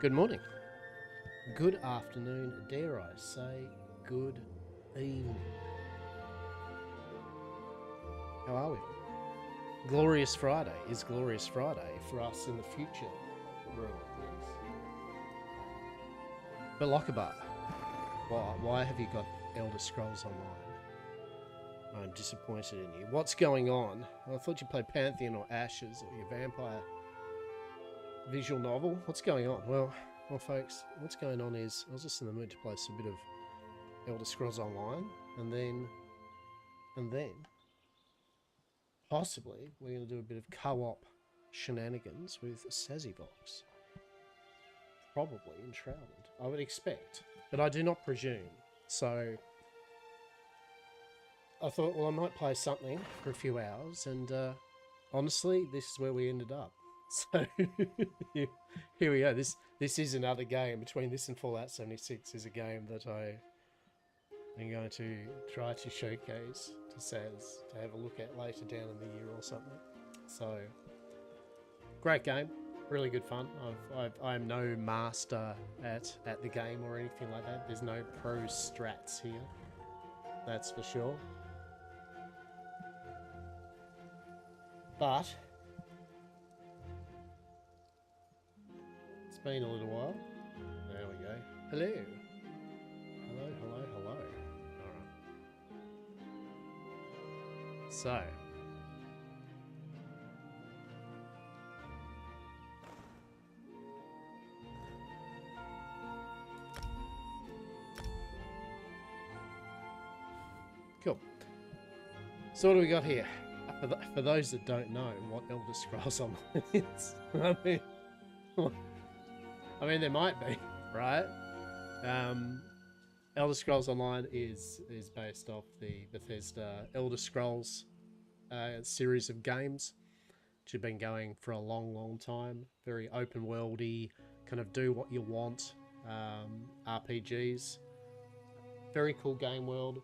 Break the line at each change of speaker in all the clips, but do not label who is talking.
Good morning, good afternoon, dare I say good evening. How are we? Glorious Friday is Glorious Friday for us in the future world, yes. But Lockabar, why have you got Elder Scrolls Online? I'm disappointed in you. What's going on? I thought you played Pantheon or Ashes or your vampire visual novel. What's going on? Well, folks, what's going on is I was just in the mood to play a bit of Elder Scrolls Online, and then possibly we're going to do a bit of co-op shenanigans with Sazzybox. Probably enshrouded, I would expect, but I do not presume. So I thought, well, I might play something for a few hours, and honestly, this is where we ended up. So here we go. This is another game. Between this and Fallout 76 is a game that I am going to try to showcase to Saz to have a look at later down in the year or something. So great game, really good fun. I'm no master at the game or anything like that. There's no pro strats here, that's for sure. But been a little while. There we go. Hello. Hello, hello, hello. Alright. So. Cool. So what do we got here? For those that don't know what Elder Scrolls Online is, I mean, there might be, right? Elder Scrolls Online is based off the Bethesda Elder Scrolls series of games, which have been going for a long time. Very open worldy, kind of do what you want RPGs. Very cool game world.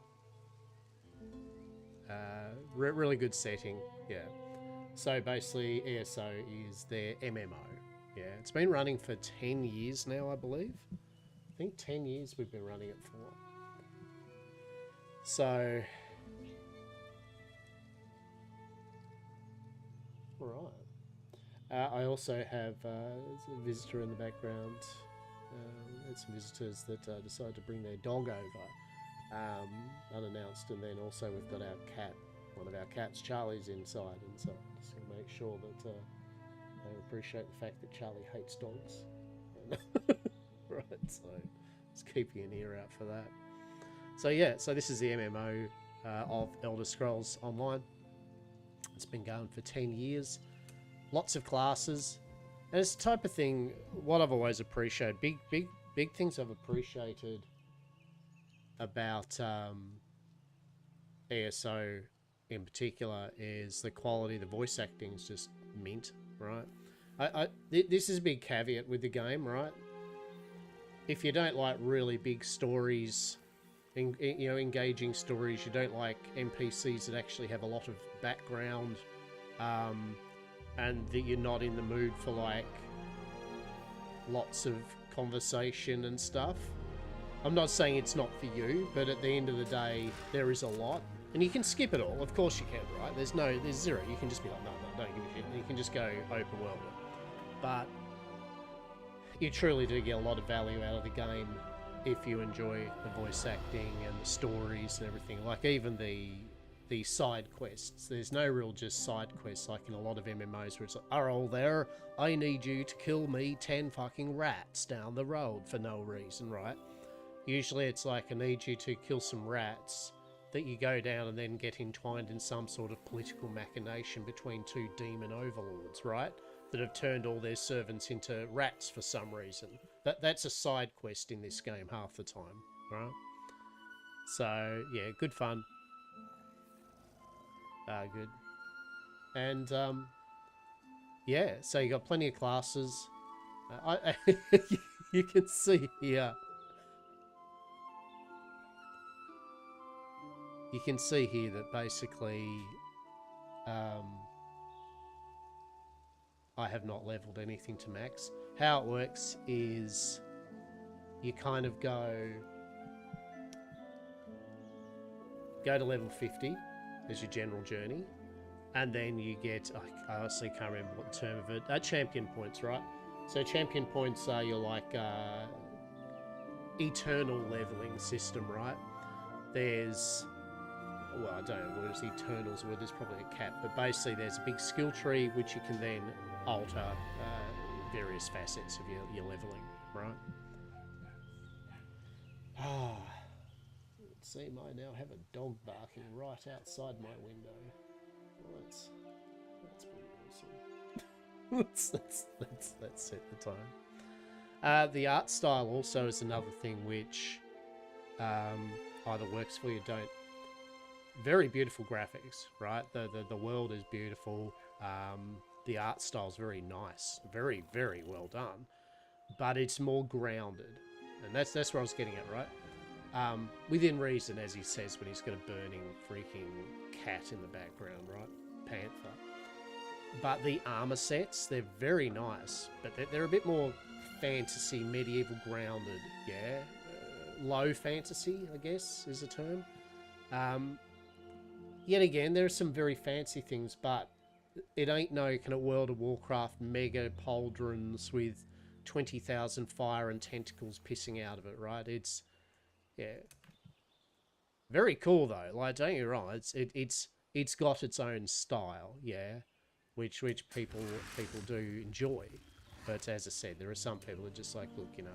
Really good setting, yeah. So basically, ESO is their MMO. Yeah, it's been running for 10 years now, I believe. I think 10 years we've been running it for. So, alright. I also have a visitor in the background. And some visitors that decided to bring their dog over, unannounced. And then also we've got our cat. One of our cats, Charlie's inside. And so just to make sure that they appreciate the fact that Charlie hates dogs. Right, so just keeping an ear out for that. So yeah, so this is the MMO of Elder Scrolls Online. It's been going for 10 years. Lots of classes. And it's the type of thing, what I've always appreciated, big things I've appreciated about ESO in particular is the quality. The voice acting is just mint, right? This is a big caveat with the game, right? If you don't like really big stories, engaging stories, you don't like NPCs that actually have a lot of background, and that you're not in the mood for like lots of conversation and stuff. I'm not saying it's not for you, but at the end of the day, there is a lot. And you can skip it all, of course you can, right? There's zero. You can just be like, no, don't give a shit. And you can just go open world it. But you truly do get a lot of value out of the game if you enjoy the voice acting and the stories and everything. Like even the side quests. There's no real just side quests like in a lot of MMOs where it's like, oh, there, I need you to kill me 10 fucking rats down the road for no reason, right? Usually it's like, I need you to kill some rats that you go down and then get entwined in some sort of political machination between two demon overlords, right? That have turned all their servants into rats for some reason. That's a side quest in this game half the time, right? So, yeah, good fun. Good. And, yeah, so you got plenty of classes. You can see here. You can see here that basically I have not leveled anything to max. How it works is you kind of go to level 50 as your general journey, and then you get, I honestly can't remember what the term of it, champion points, right? So champion points are your like eternal leveling system, right? There's, well, I don't know what is Eternal's word, there's probably a cap, but basically there's a big skill tree which you can then alter various facets of your leveling, right? It seems I now have a dog barking right outside my window. Well, that's pretty awesome. let's set the time. The art style also is another thing which either works for you or don't. Very beautiful graphics, right? The world is beautiful. The art style is very nice, very well done, but it's more grounded, and that's where I was getting at, right? Within reason, as he says when he's got a burning freaking cat in the background, right? Panther. But the armor sets, they're very nice, but they're a bit more fantasy, medieval grounded, yeah. Low fantasy, I guess, is a term. Yet again, there are some very fancy things, but it ain't no kind of World of Warcraft mega pauldrons with 20,000 fire and tentacles pissing out of it, right? It's, yeah, very cool though. Like, don't get me wrong, it's got its own style, yeah, which people do enjoy. But as I said, there are some people that are just like, look, you know,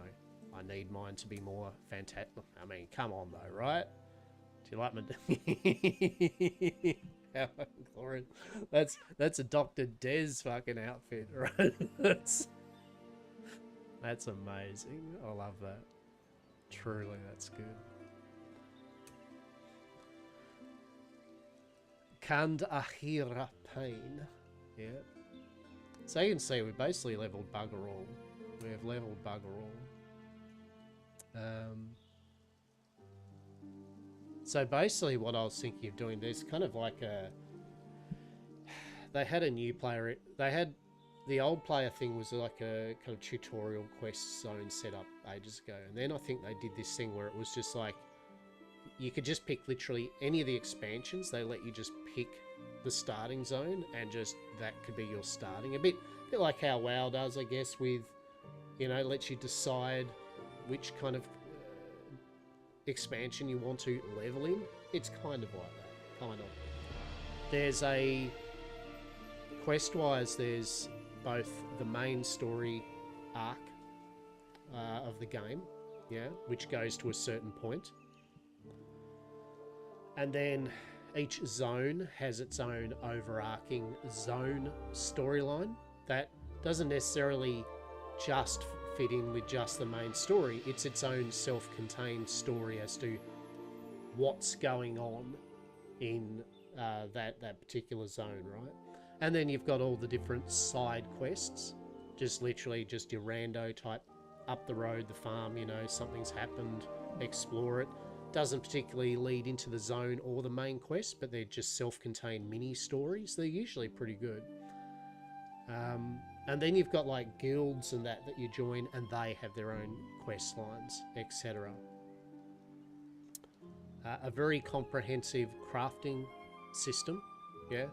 I need mine to be more fantastic. I mean, come on though, right? Do you like my? How glorious! That's a Dr. Des fucking outfit, right? That's amazing. I love that. Truly, that's good. Kand Ahira Pain. Yeah. So you can see we basically leveled bugger all. We have leveled bugger all. So basically what I was thinking of doing, there's kind of like a... They had a new player... They had... The old player thing was like a kind of tutorial quest zone set up ages ago. And then I think they did this thing where it was just like... You could just pick literally any of the expansions. They let you just pick the starting zone and just that could be your starting. A bit like how WoW does, I guess, with, you know, lets you decide which kind of expansion you want to level in. It's kind of like that, kind of. There's a... Quest-wise, there's both the main story arc of the game, yeah, which goes to a certain point. And then each zone has its own overarching zone storyline that doesn't necessarily just fit in with just the main story. It's its own self-contained story as to what's going on in that particular zone, right? And then you've got all the different side quests, just literally just your rando type, up the road, the farm, you know, something's happened, explore it. Doesn't particularly lead into the zone or the main quest, but they're just self-contained mini stories. They're usually pretty good. And then you've got like guilds and that you join, and they have their own quest lines, etc. A very comprehensive crafting system, yeah.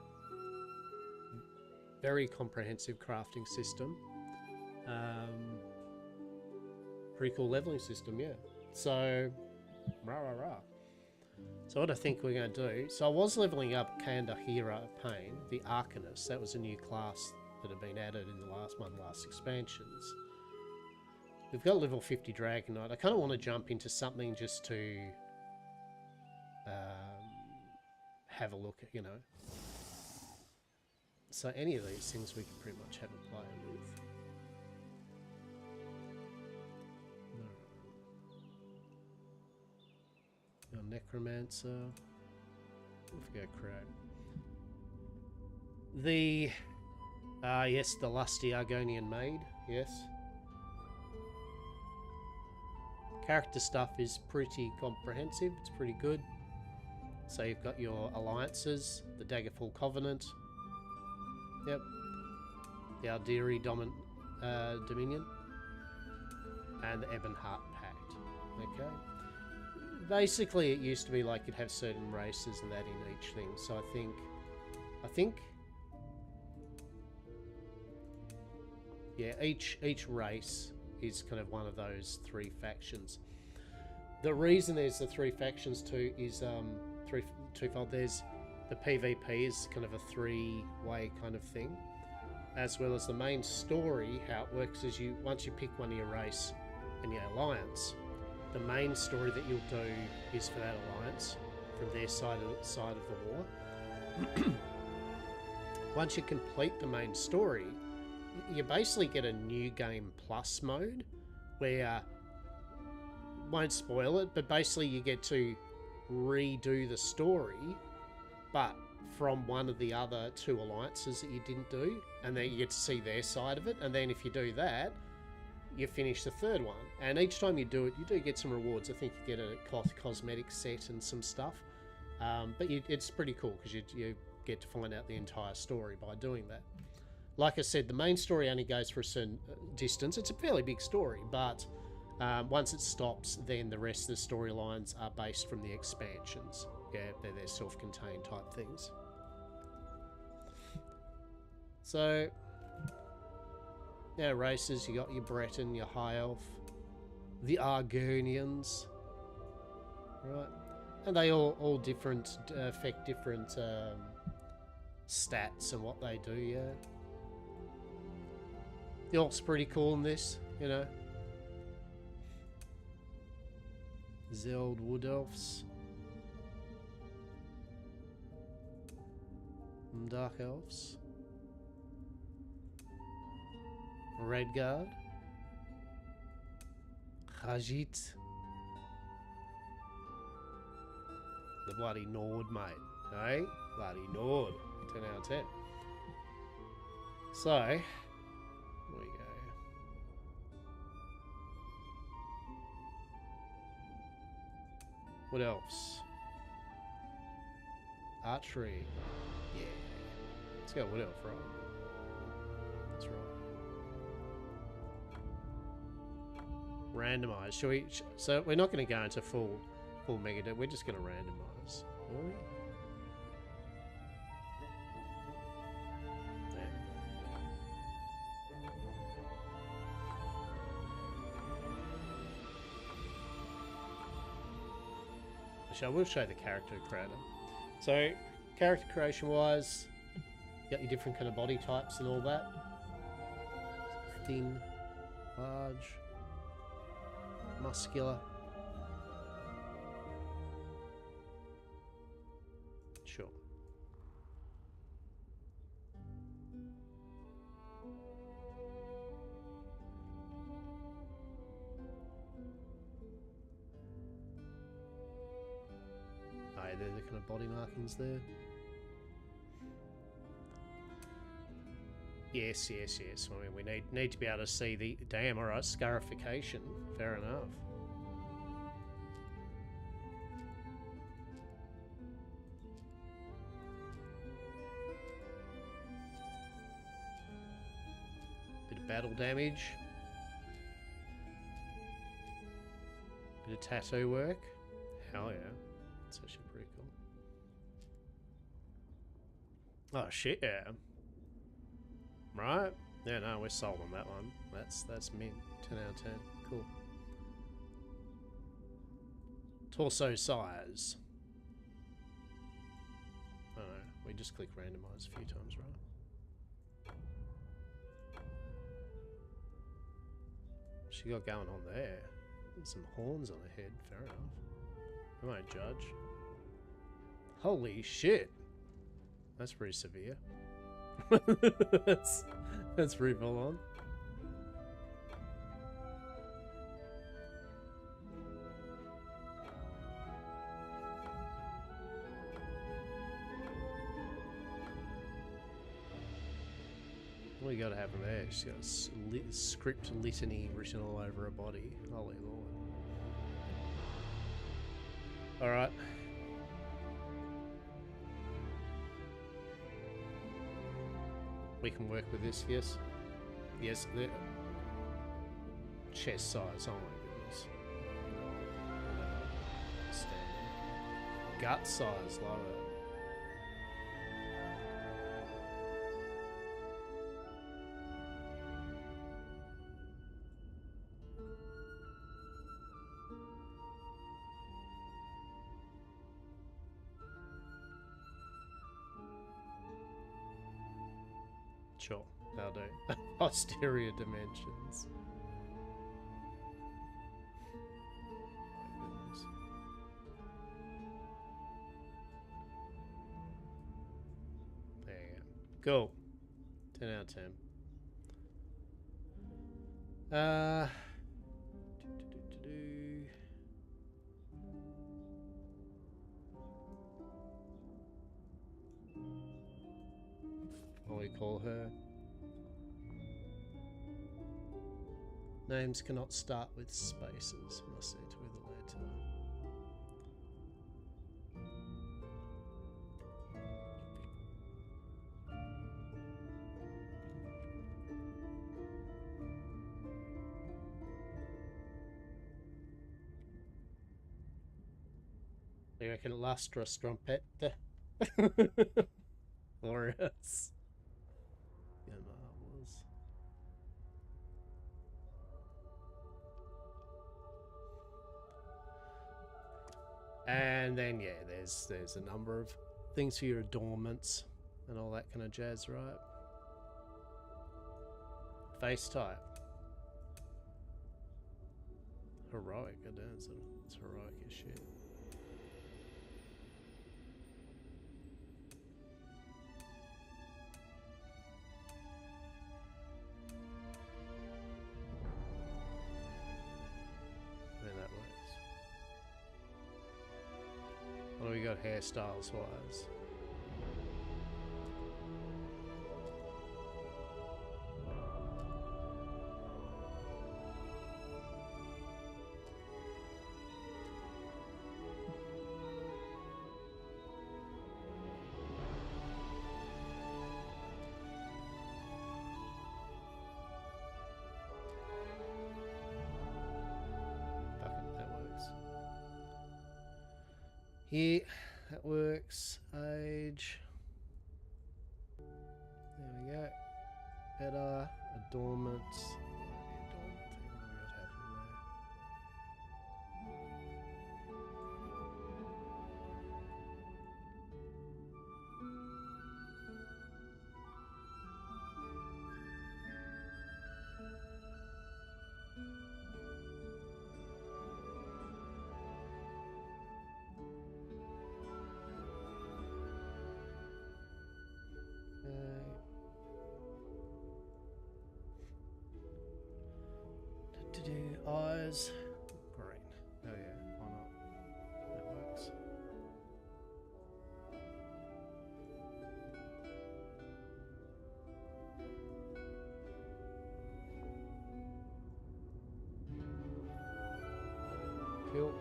Very comprehensive crafting system. Pretty cool leveling system, yeah. So... Rah, rah, rah. So what I think we're going to do... So I was leveling up Kandahira Pain, the Arcanist. That was a new class that had been added in the last expansions. We've got level 50 Dragon Knight. I kind of want to jump into something just to... have a look at, you know. So any of these things we can pretty much have a play with. Necromancer. We'll go create. The yes, the lusty Argonian maid. Yes. Character stuff is pretty comprehensive. It's pretty good. So you've got your alliances, the Daggerfall Covenant. Yep. The Aldiri Dominion. And the Ebonheart Pact. Okay. Basically, it used to be like you'd have certain races and that in each thing. So I think, yeah, each race is kind of one of those three factions. The reason there's the three factions too is twofold. There's the PvP is kind of a three-way kind of thing, as well as the main story. How it works is once you pick one of your race and your alliance. The main story that you'll do is for that alliance, from their side of the war. Once you complete the main story, you basically get a new game plus mode, where, won't spoil it, but basically you get to redo the story, but from one of the other two alliances that you didn't do, and then you get to see their side of it, and then if you do that, you finish the third one, and each time you do it, you do get some rewards. I think you get a cosmetic set and some stuff, but it's pretty cool because you get to find out the entire story by doing that. Like I said, the main story only goes for a certain distance. It's a fairly big story, but once it stops, then the rest of the storylines are based from the expansions. Yeah, they're self-contained type things. So... Yeah, races, you got your Breton, your High Elf, the Argonians. Right. And they all different, affect different stats and what they do, yeah. The Orc's pretty cool in this, you know. Zeld Wood Elves. Dark Elves. Redguard. Khajit. The bloody Nord, mate. Hey? Bloody Nord. 10 out of 10. So, here we go. What else? Archery. Yeah. Let's go Wood Elf, right? That's right. Randomize. Shall we? So we're not going to go into full mega deck. We're just going to randomize. Will we? Yeah. Actually, I will show the character creator. So, character creation wise, you got your different kind of body types and all that. Thin, large, muscular. Sure. Aye, they're the kind of body markings there. Yes. I mean, we need to be able to see the... Damn, alright, scarification. Fair enough. Bit of battle damage. Bit of tattoo work. Hell yeah. That's actually pretty cool. Oh shit, yeah. Right? Yeah, no, we're sold on that one. That's mint. 10 out of 10. Cool. Torso size. Oh no, we just click randomize a few times, right? What's she got going on there? There's some horns on her head, fair enough. I won't judge. Holy shit! That's pretty severe. that's pretty full on. What do you got to happen there? She's got a script litany written all over her body. Holy lord. Alright. We can work with this, yes? Yes, the chest size, oh my goodness. Standard. Gut size, love it. Sure, that'll do. Posterior dimensions. There you go. Cool. 10 out of 10. What do we call her? Names cannot start with spaces. Must end with a letter. You reckon Lustra Strumpetta? Glorious. Yeah, marvelous. And then yeah, there's a number of things for your adornments and all that kind of jazz, right? Face type. Heroic, I don't know, it's heroic as shit. Then that works. What do we got hairstyles wise? Yeah, that works. Age. There we go. Better. Adornments. Eyes. Green. Oh yeah, why not? That works. Cool.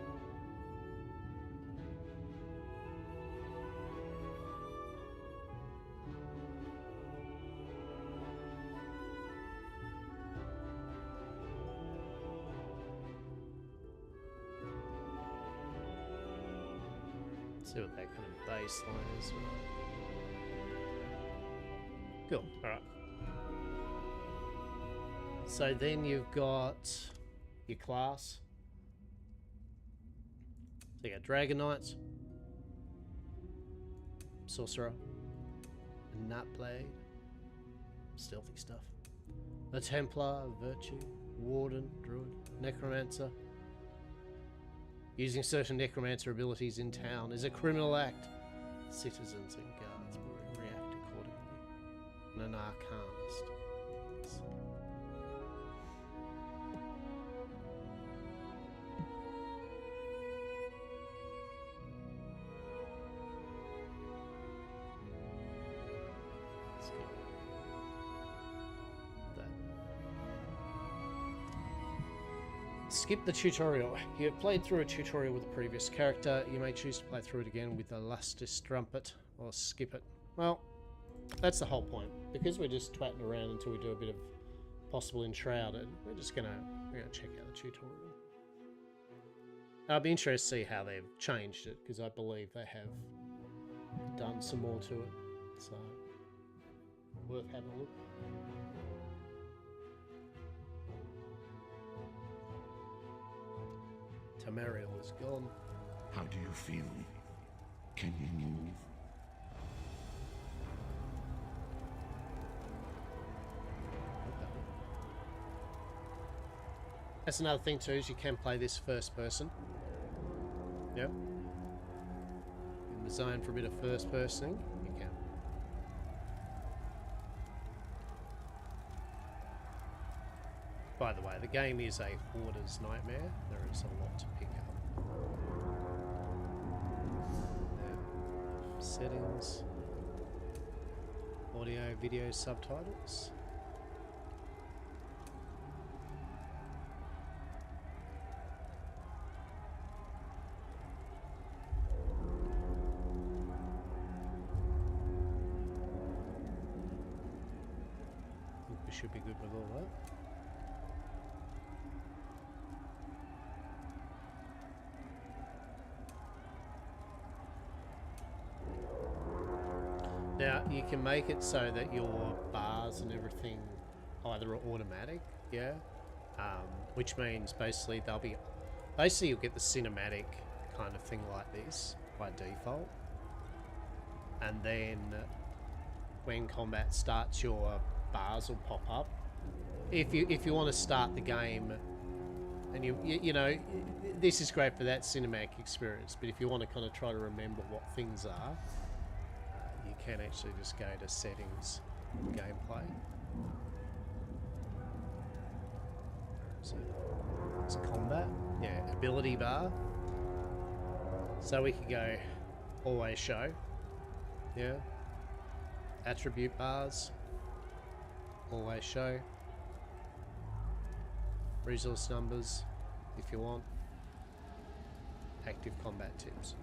See what that kind of baseline is. Cool. Alright. So then you've got your class. So you got Dragon Knights, Sorcerer, Nutblade, stealthy stuff. The Templar, Virtue, Warden, Druid, Necromancer. Using certain necromancer abilities in town is a criminal act. Citizens and guards will react accordingly. And an arcanist. Let's go. That. Skip the tutorial. You have played through a tutorial with a previous character. You may choose to play through it again with the lusty strumpet, or skip it. Well, that's the whole point. Because we're just twatting around until we do a bit of possible enshrouded, we're gonna check out the tutorial. I'll be interested to see how they've changed it, because I believe they have done some more to it. So, worth having a look. Tamariel is gone.
How do you feel? Can you move?
That's another thing too, is you can play this first person. Yep. In the zone for a bit of first personing, you can. By the way, the game is a hoarder's nightmare. There is a lot to pick up. Settings. Audio, video, subtitles. I think we should be good with all that. Now, you can make it so that your bars and everything either are automatic, yeah? Which means basically they'll be... Basically you'll get the cinematic kind of thing like this by default. And then when combat starts, your bars will pop up. If you want to start the game, and you know, this is great for that cinematic experience. But if you want to kind of try to remember what things are, you can actually just go to settings, gameplay. So it's combat, yeah, ability bar. So we could go always show, yeah. Attribute bars, always show. Resource numbers, if you want. Active combat tips.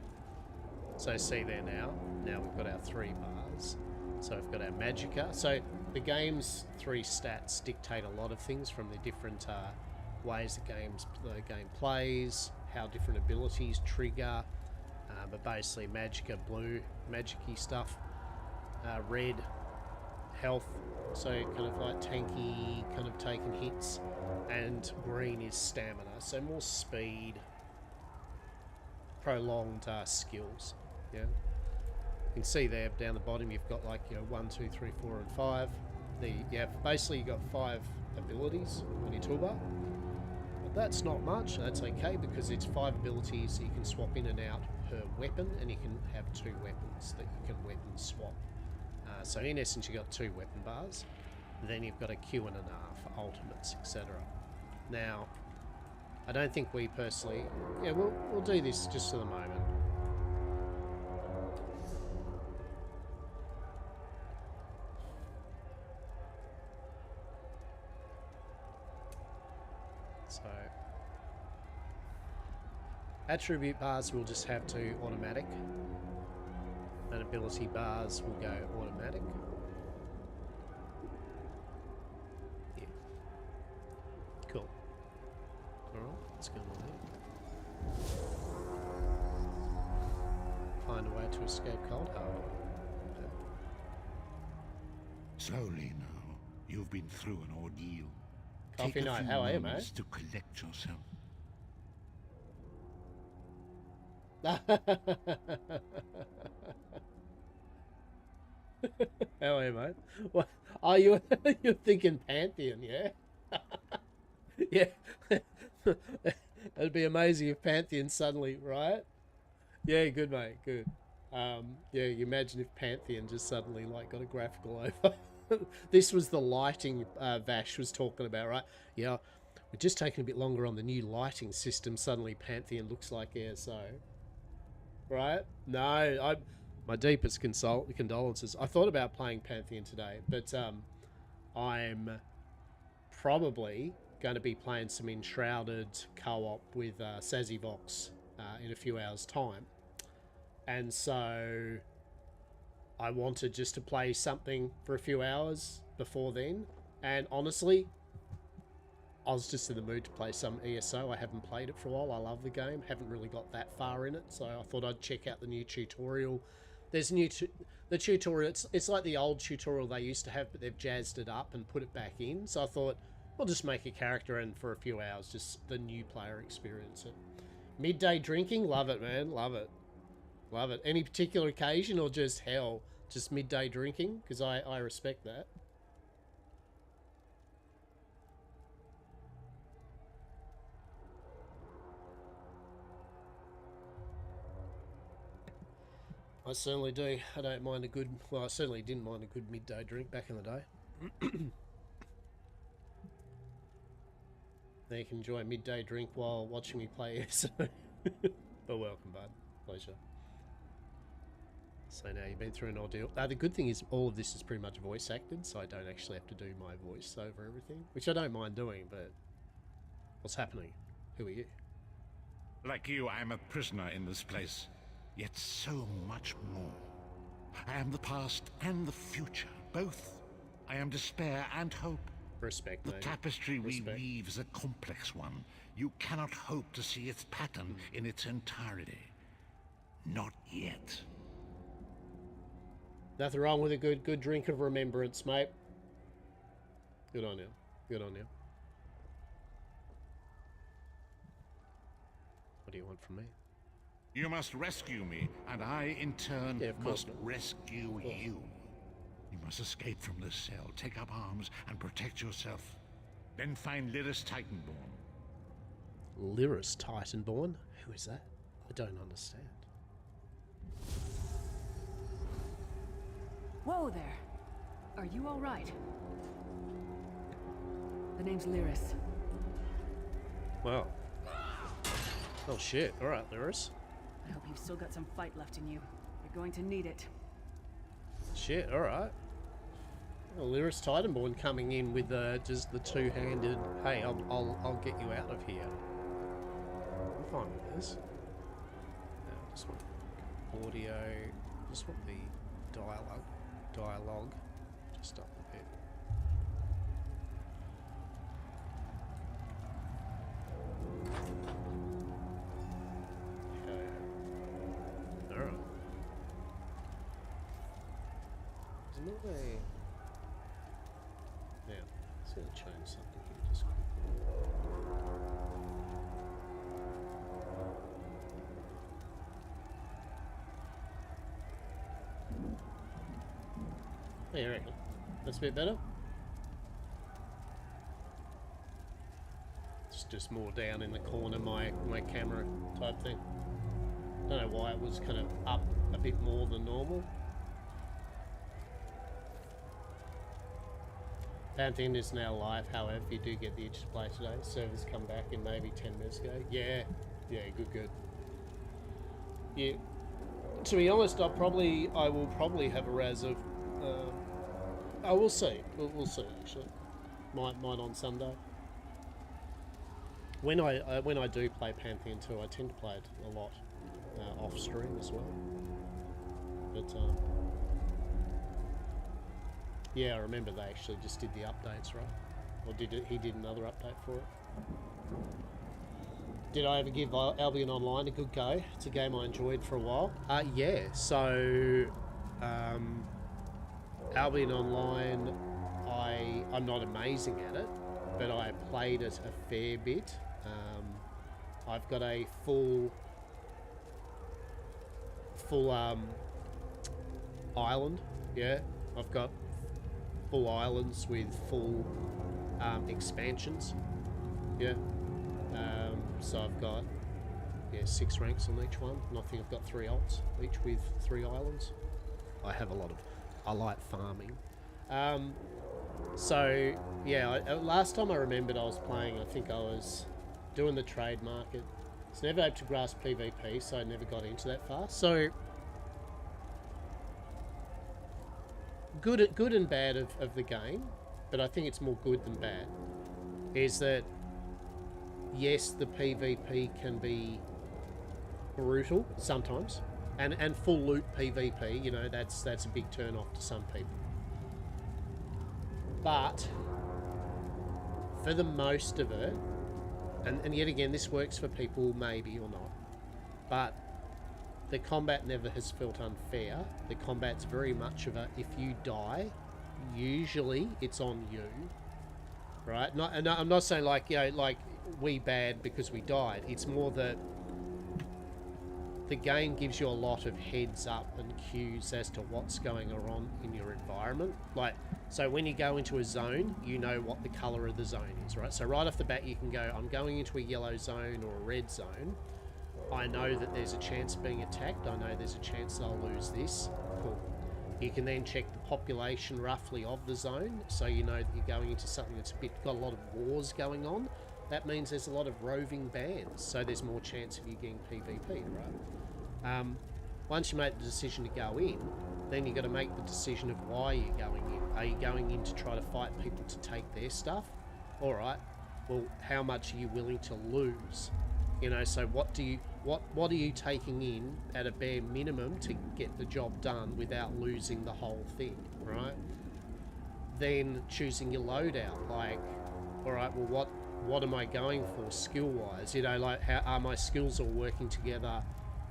So see there now we've got our 3 bars. So we've got our magicka. So the game's 3 stats dictate a lot of things, from the different ways the game plays, how different abilities trigger. But basically magicka, blue, magic-y stuff. Red, health, so kind of like tanky, kind of taking hits. And green is stamina, so more speed, prolonged skills. Yeah, you can see there down the bottom you've got like 1, 2, 3, 4, and 5. Basically you've got 5 abilities on your toolbar. But that's not much. That's okay because it's 5 abilities that you can swap in and out per weapon, and you can have 2 weapons that you can weapon swap. So in essence you've got 2 weapon bars. Then you've got a Q and an R for ultimates, etc. Now, I don't think we personally... Yeah, we'll do this just for the moment. So, attribute bars will just have to automatic. And ability bars will go automatic. Yeah. Cool. Alright, let's go on there. Find a way to escape cold harbor. Okay.
Slowly now. You've been through an ordeal.
Coffee
Take a
night,
few
how are you,
moments to collect yourself.
How are you, mate? What are you? You're thinking Pantheon, yeah? Yeah. It'd be amazing if Pantheon suddenly, right? Yeah, good, mate, good. Yeah, you imagine if Pantheon just suddenly like got a graphical over. This was the lighting Vash was talking about, right? Yeah, we're just taking a bit longer on the new lighting system. Suddenly Pantheon looks like ESO. Right? No, my deepest condolences. I thought about playing Pantheon today, but I'm probably going to be playing some Enshrouded co-op with Sazyvox in a few hours' time. And so I wanted just to play something for a few hours before then. And honestly, I was just in the mood to play some ESO. I haven't played it for a while. I love the game. Haven't really got that far in it, so I thought I'd check out the new tutorial. There's the tutorial. It's like the old tutorial they used to have, but they've jazzed it up and put it back in. So I thought I'll just make a character and for a few hours, just the new player experience it. Midday drinking, love it, man, love it, love it. Any particular occasion or just hell, just midday drinking? Because I respect that. I certainly do. I don't mind a good... Well, I certainly didn't mind a good midday drink back in the day. Now you can enjoy a midday drink while watching me play ESO. But welcome, bud. Pleasure. So now you've been through an ordeal. The good thing is all of this is pretty much voice acted, so I don't actually have to do my voice over everything, which I don't mind doing, but... What's happening? Who are you?
Like you, I am a prisoner in this place. Yet so much more. I am the past and the future, both. I am despair and hope.
Respect,
The
mate.
tapestry we
Respect.
weave is a complex one. You cannot hope to see its pattern in its entirety. Not yet.
Nothing wrong with a good drink of remembrance, mate. Good on you. Good on you. What do you want from me?
You must rescue me, and I, in turn,
Yeah, of course
must
not.
rescue you. You must escape from this cell, take up arms, and protect yourself. Then find Lyris Titanborn.
Lyris Titanborn? Who is that? I don't understand.
Whoa there! Are you alright? The name's Lyris.
Wow. Oh shit. Alright, Lyris.
I hope you've still got some fight left in you. You're going to need it.
Shit, alright. Well, Lyris Titanborn coming in with just the two-handed, hey, I'll get you out of here. I'm fine with this. No, I just want audio, just want the dialogue just up a bit. Okay. Alright. Isn't it a... Now, it's going to change something here just quickly. What do you reckon? That's a bit better? It's just more down in the corner, my camera type thing. Don't know why it was kind of up a bit more than normal. Pantheon is now live, however, you do get the itch to play today. Servers come back in maybe 10 minutes ago. Yeah, good. Yeah, to be honest, I will probably have a raz of. Oh, we'll see. We'll see. Actually, mine on Sunday. When I do play Pantheon 2, I tend to play it a lot off stream as well. But yeah, I remember they actually just did the updates, right? Or he did another update for it? Did I ever give Albion Online a good go? It's a game I enjoyed for a while. Yeah, so Albion Online, I'm not amazing at it, but I played it a fair bit. I've got a full island, yeah. I've got full islands with full expansions, yeah. So I've got 6 ranks on each one, and I think I've got 3 alts, each with 3 islands. I like farming. So yeah, last time I remembered I was playing, I think I was doing the trade market. It's never able to grasp PvP, so I never got into that far. So good and bad of the game, but I think it's more good than bad, is that yes, the PvP can be brutal sometimes, and full loot PvP, you know, that's a big turn off to some people. But for the most of it, and yet again, this works for people maybe or not, but the combat never has felt unfair. The combat's very much of a, if you die, usually it's on you, right? And I'm not saying like, you know, like we bad because we died. It's more that the game gives you a lot of heads up and cues as to what's going on in your environment. Like, so when you go into a zone, you know what the color of the zone is, right? So right off the bat, you can go, I'm going into a yellow zone or a red zone. I know that there's a chance of being attacked. I know there's a chance that I'll lose this. Cool. You can then check the population roughly of the zone, so you know that you're going into something that's got a lot of wars going on. That means there's a lot of roving bands, so there's more chance of you getting PvP, right? Once you make the decision to go in, then you've got to make the decision of why you're going in. Are you going in to try to fight people to take their stuff? All right. Well, how much are you willing to lose? You know, so what are you taking in at a bare minimum to get the job done without losing the whole thing, right? Then choosing your loadout, like, all right, well, what am I going for skill-wise? You know, like, how are my skills all working together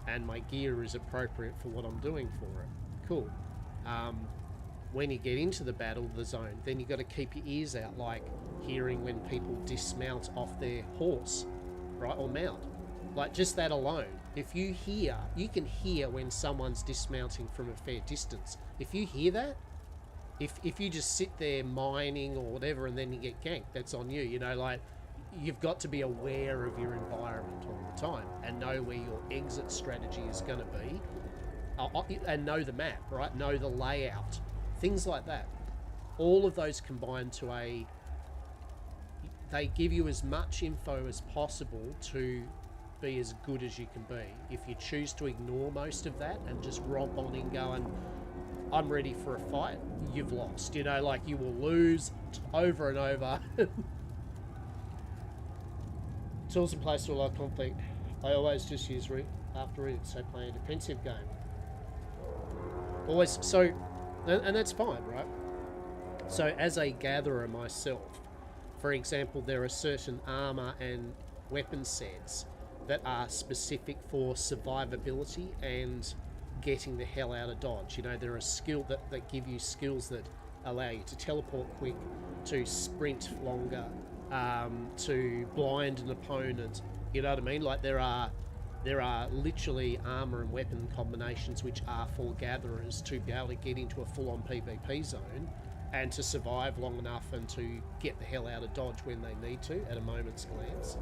and my gear is appropriate for what I'm doing for it? Cool. When you get into the battle, the zone, then you've got to keep your ears out, like hearing when people dismount off their horse, right, or mount. Like, just that alone. If you hear, you can hear when someone's dismounting from a fair distance. If you hear that, if you just sit there mining or whatever and then you get ganked, that's on you. You know, like, you've got to be aware of your environment all the time and know where your exit strategy is going to be, and know the map, right? Know the layout, things like that. All of those combine to they give you as much info as possible to be as good as you can be. If you choose to ignore most of that and just romp on in going, I'm ready for a fight, you've lost. You know, like, you will lose over and over. Tools in place to allow conflict. I always just use after reading, so play a defensive game. Always, so, and that's fine, right? So as a gatherer myself, for example, there are certain armor and weapon sets that are specific for survivability and getting the hell out of dodge. You know, there are skills that give you skills that allow you to teleport quick, to sprint longer, to blind an opponent. You know what I mean? Like, there are literally armor and weapon combinations which are for gatherers to be able to get into a full-on PvP zone and to survive long enough and to get the hell out of dodge when they need to at a moment's glance.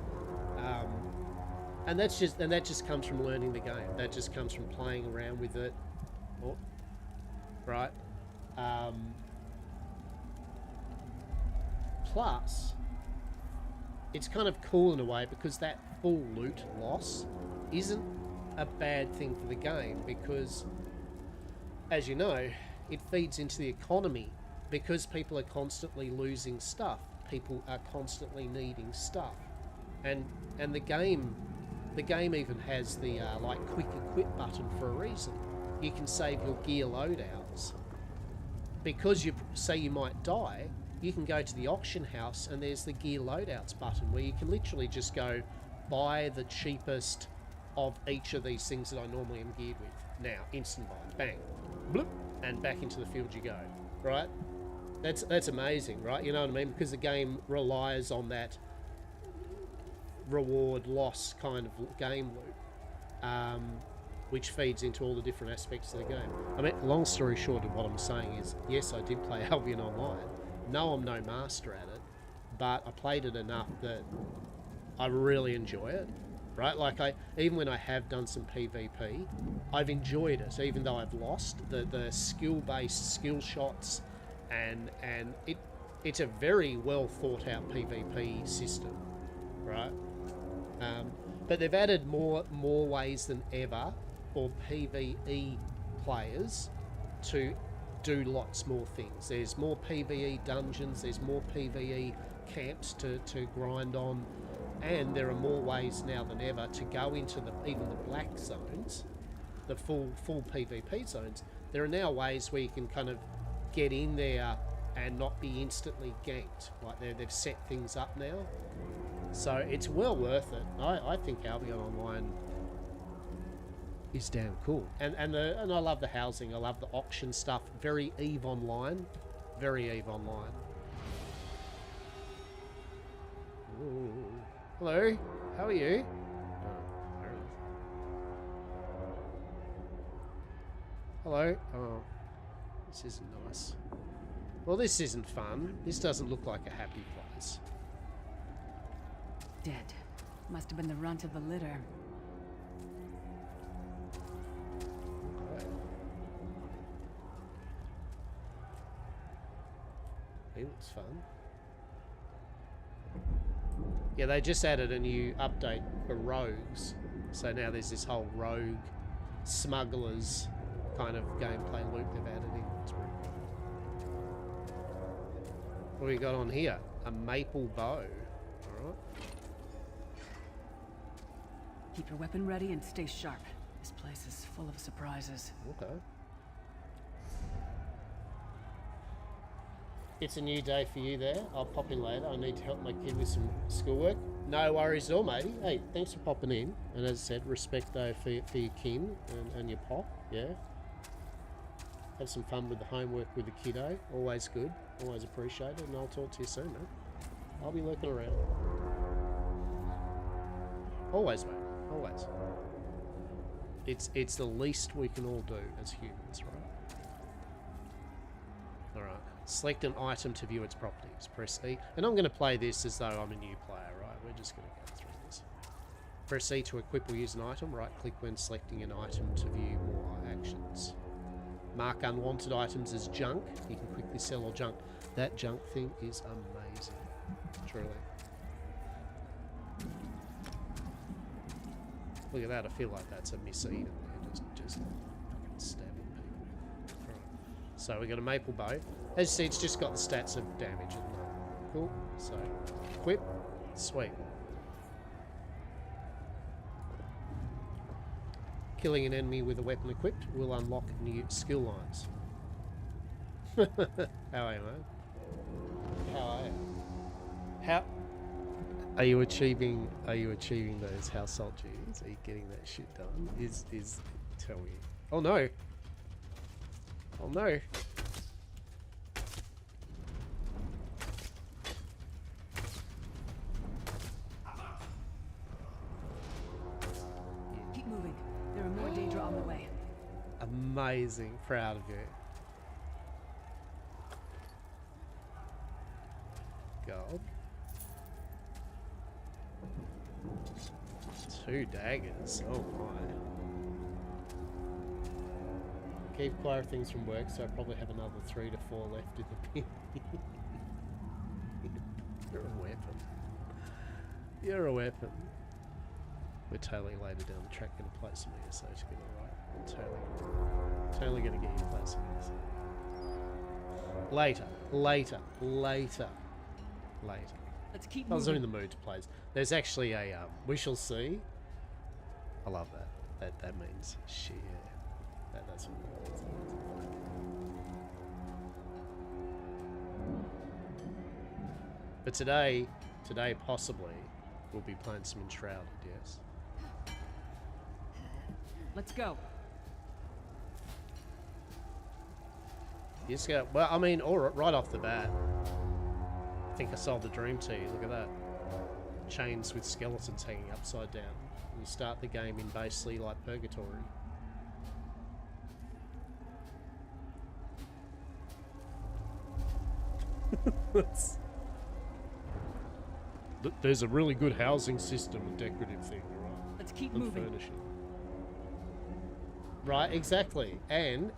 And that just comes from learning the game. That just comes from playing around with it. Oh, right. Plus, it's kind of cool in a way because that full loot loss isn't a bad thing for the game, because, as you know, it feeds into the economy. Because people are constantly losing stuff, people are constantly needing stuff, and the game even has the like quick equip button for a reason. You can save your gear loadouts because you say you might die. You can go to the auction house and there's the gear loadouts button where you can literally just go buy the cheapest of each of these things that I normally am geared with. Now, instant buy, bang, bloop, and back into the field you go. Right? That's amazing, right? You know what I mean? Because the game relies on that reward loss kind of game loop, which feeds into all the different aspects of the game. I mean, long story short of what I'm saying is, yes, I did play Albion Online. No, I'm no master at it, but I played it enough that I really enjoy it, right? Like, even when I have done some PvP, I've enjoyed it, even though I've lost the skill-based skill shots, and it's a very well thought out PvP system, right? But they've added more ways than ever for PvE players to do lots more things. There's more PvE dungeons, there's more PvE camps to grind on, and there are more ways now than ever to go into even the black zones, the full PvP zones. There are now ways where you can kind of get in there and not be instantly ganked. Like, they've set things up now, so it's well worth it. I think Albion Online is damn cool, and I love the housing. I love the auction stuff. Very EVE Online, very EVE Online. Ooh. Hello, how are you? Oh, there it is. Hello. Oh, this isn't nice. Well, this isn't fun. This doesn't look like a happy place.
Dead. Must have been the runt of the litter.
Okay. He looks fun. Yeah, they just added a new update for rogues. So now there's this whole rogue smugglers kind of gameplay loop they've added in. It's pretty cool. What do we got on here? A maple bow. Alright.
Keep your weapon ready and stay sharp. This place is full of surprises.
Okay. It's a new day for you there. I'll pop in later. I need to help my kid with some schoolwork. No worries at all, matey. Hey, thanks for popping in. And as I said, respect though for your kin and your pop. Yeah. Have some fun with the homework with the kiddo. Always good. Always appreciated. And I'll talk to you soon, mate. I'll be lurking around. Always, mate. Always. it's the least we can all do as humans, right? Alright. Select an item to view its properties. Press E. And I'm going to play this as though I'm a new player, right? We're just going to go through this. Press E to equip or use an item. Right-click when selecting an item to view more actions. Mark unwanted items as junk. You can quickly sell or junk. That junk thing is amazing. Truly. Look at that. I feel like that's a miss-eat in there. Just fucking stabbing people. Right. So we got a maple bow. As you see, it's just got the stats of damage and cool. So, equip. Sweet. Killing an enemy with a weapon equipped will unlock new skill lines. How are you, mate? How are you? How are you achieving those household duties? Are you getting that shit done? Is tell me. Oh no. Oh no.
Keep moving. There are more danger on the way.
Amazing. Proud of you. Gold. 2 daggers. Oh my. Keep acquiring things from work, so I probably have another 3 to 4 left in the bin. You're a weapon. You're a weapon. We're totally later down the track going to play some ESO together, right? Totally going to get you to play some ESO. Later.
Let's keep
I was
moving.
in the mood to play. There's actually a we shall see. I love that. That means shit. That's what it means. But today possibly we'll be playing some Enshrouded. Yes.
Let's go.
You just go. Well, I mean, right off the bat, I think I sold the dream to you. Look at that. Chains with skeletons hanging upside down. You start the game in basically like purgatory. There's a really good housing system and decorative thing, right?
Let's keep
And
moving.
furnishing. Right, exactly. And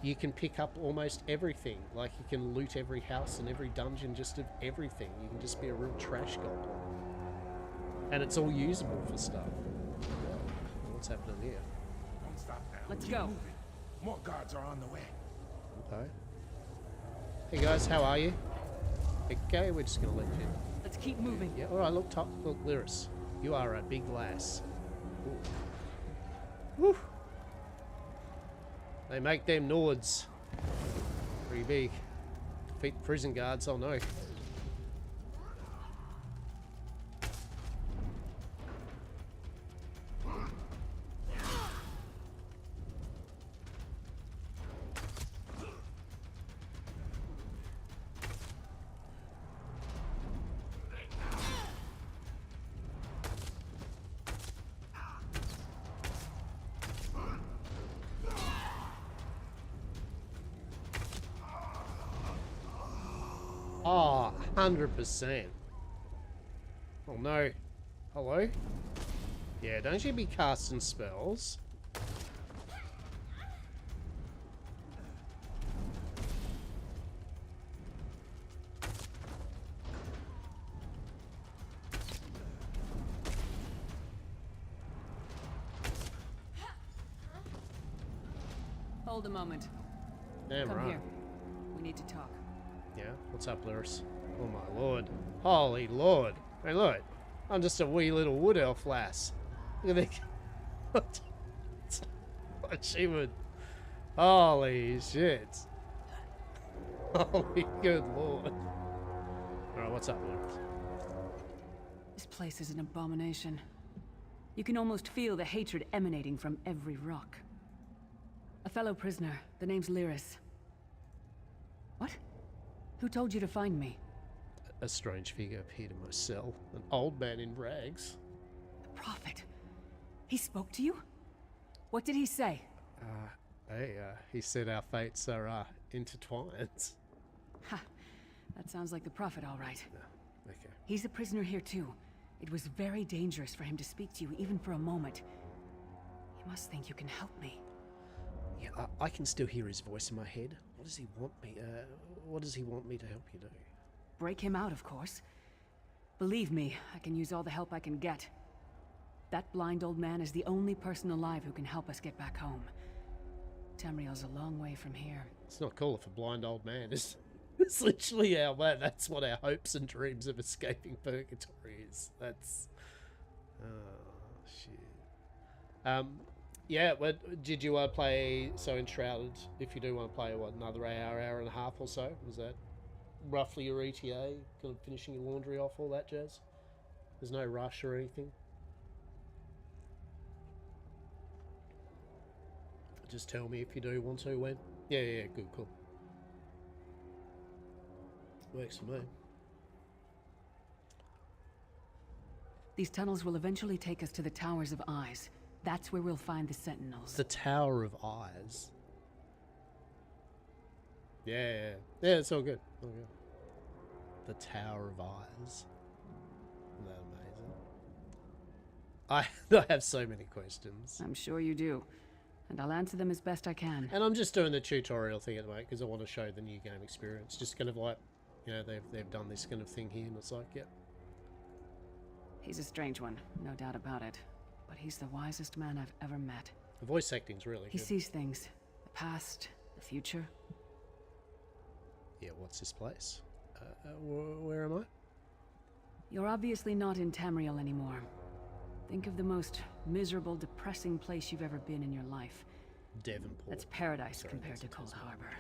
you can pick up almost everything. Like you can loot every house and every dungeon, just of everything. You can just be a real trash goblin. And it's all usable for stuff. What's happening here?
Don't stop now.
Let's
Keep
go.
moving. More guards are on the way.
Okay. Hey guys, how are you? Okay, we're just gonna let you.
Let's keep moving.
Yeah, alright, look, Lyris. You are a big lass. Ooh. Woo! They make them Nords pretty big. Defeat the prison guards, oh no. Oh, 100%. Oh no. Hello? Yeah, don't you be casting spells.
Hold a moment.
Damn
Come
right.
here. We need to talk.
Yeah, what's up, Lyris? Oh my lord. Holy lord. Hey look, I'm just a wee little wood elf lass. Look at that. What she would. Holy shit. Holy good lord. Alright, what's up, Lyris?
This place is an abomination. You can almost feel the hatred emanating from every rock. A fellow prisoner. The name's Lyris. What? Who told you to find me?
A strange figure appeared in my cell. An old man in rags.
The Prophet. He spoke to you? What did he say?
Hey, he said our fates are intertwined.
Ha, that sounds like the Prophet, all right.
Okay.
He's a prisoner here too. It was very dangerous for him to speak to you, even for a moment. You must think you can help me.
Yeah, I can still hear his voice in my head. What does he want me? What does he want me to help you do?
Break him out, of course. Believe me, I can use all the help I can get. That blind old man is the only person alive who can help us get back home. Tamriel's a long way from here.
It's not cool if a blind old man is. It's literally our way. That's what our hopes and dreams of escaping purgatory is. That's. Oh shit. Yeah. What did you play? So Enshrouded. If you do want to play, what, another hour and a half or so? Was that roughly your ETA? Kind of finishing your laundry off, all that jazz. There's no rush or anything. Just tell me if you do want to when. Yeah, good, cool. Works for me.
These tunnels will eventually take us to the Towers of Eyes. That's where we'll find the Sentinels.
The Tower of Eyes. Yeah, it's all good. All good. The Tower of Eyes. Isn't that amazing? I have so many questions.
I'm sure you do. And I'll answer them as best I can.
And I'm just doing the tutorial thing at the moment because I want to show the new game experience. Just kind of like, you know, they've done this kind of thing here, and it's like, yeah.
He's a strange one, no doubt about it. But he's the wisest man I've ever met.
The voice acting's really
He
good.
sees things. The past, the future.
Yeah, what's this place? Where am I?
You're obviously not in Tamriel anymore. Think of the most miserable, depressing place you've ever been in your life.
Devonport.
That's paradise
Sorry,
compared
that's
to
a
Cold
Tasman.
Harbor.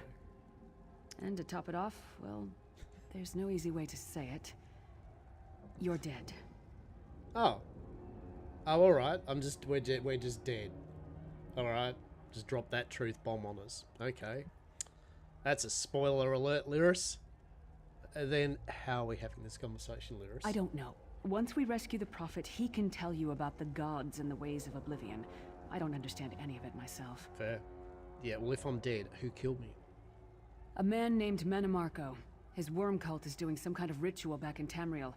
And to top it off, well, there's no easy way to say it. You're dead.
Oh, all right. We're just dead. All right, just drop that truth bomb on us. Okay, that's a spoiler alert, Lyris. Then how are we having this conversation, Lyris?
I don't know. Once we rescue the Prophet, he can tell you about the gods and the ways of oblivion. I don't understand any of it myself.
Fair. Yeah. Well, if I'm dead, who killed me?
A man named Manamarco. His worm cult is doing some kind of ritual back in Tamriel.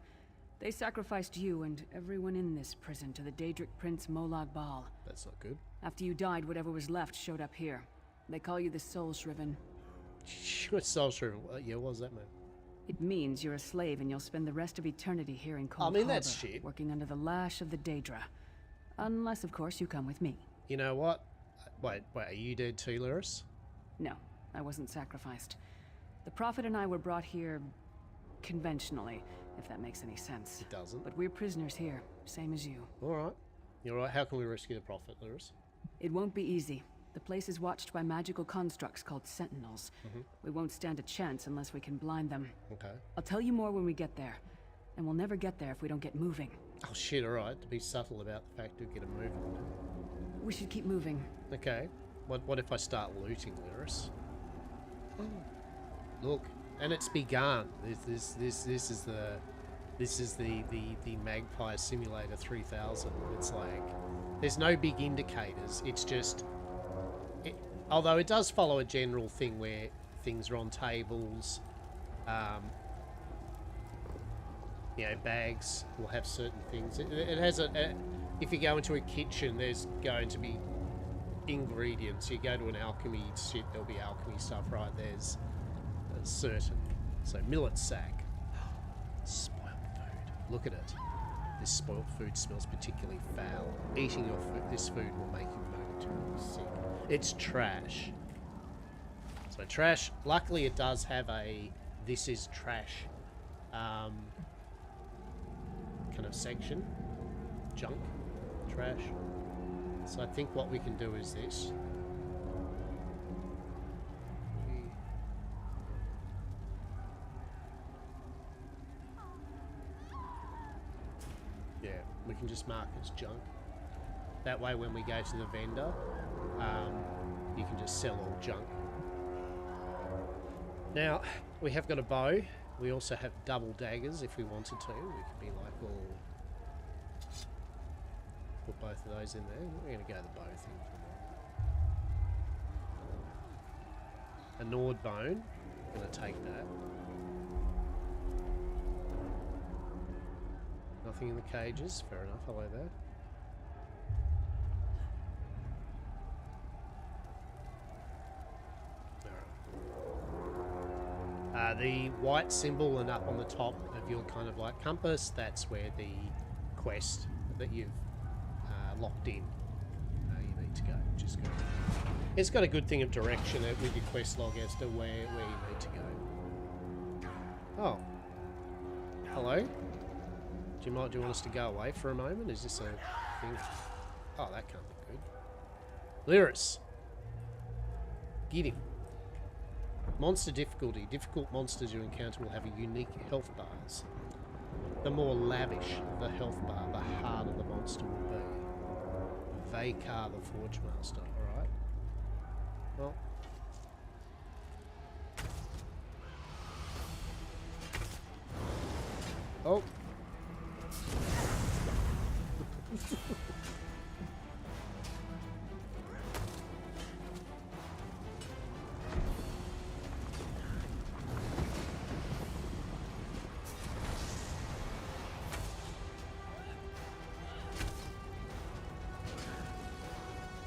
They sacrificed you and everyone in this prison to the Daedric Prince Molag Bal.
That's not good.
After you died, whatever was left showed up here. They call you the Soul Shriven.
Sure, Soul Shriven. Yeah, what does that mean?
It means you're a slave and you'll spend the rest of eternity here in Cold
I mean, that's
Harbor,
shit.
working under the lash of the Daedra. Unless, of course, you come with me.
You know what? Wait, are you dead too, Lyris?
No, I wasn't sacrificed. The Prophet and I were brought here conventionally, if that makes any sense.
It doesn't.
But we're prisoners here, same as you.
All right. You're right. How can we rescue the Prophet, Lyris?
It won't be easy. The place is watched by magical constructs called Sentinels. We won't stand a chance unless we can blind them.
Okay.
I'll tell you more when we get there. And we'll never get there if we don't get moving.
Oh shit! All right. To be subtle about the fact to get a move on it.
We should keep moving.
Okay. What if I start looting, Lyris? Look, and it's begun. This is the Magpie Simulator 3000. It's like there's no big indicators. It's just, although it does follow a general thing where things are on tables. You know, bags will have certain things. It has if you go into a kitchen, there's going to be ingredients. You go to an alchemy shit, there'll be alchemy stuff, right? There's certain. So millet sack. Spoiled food. Look at it. This spoiled food smells particularly foul. Eating this food will make you momentarily sick. It's trash. So trash. Luckily, it does have a "this is trash" kind of section. Junk, trash. So I think what we can do is this. Yeah, we can just mark as junk. That way when we go to the vendor, you can just sell all junk. Now, we have got a bow. We also have double daggers if we wanted to. We could be like all Put both of those in there. We're going to go the bow thing for now. A gnawed bone. I'm going to take that. Nothing in the cages. Fair enough. Hello there. The white symbol and up on the top of your kind of like compass, that's where the quest that you've locked in you need to go, which is good. It's got a good thing of direction with your quest log as to where you need to go. Oh. Hello? Do you want us to go away for a moment? Is this a thing? Oh, that can't be good. Lyris. Get him. Monster difficulty. Difficult monsters you encounter will have a unique health bars. The more lavish the health bar, the harder the monster will be. Vakar the Forge Master. Alright. Well. Oh.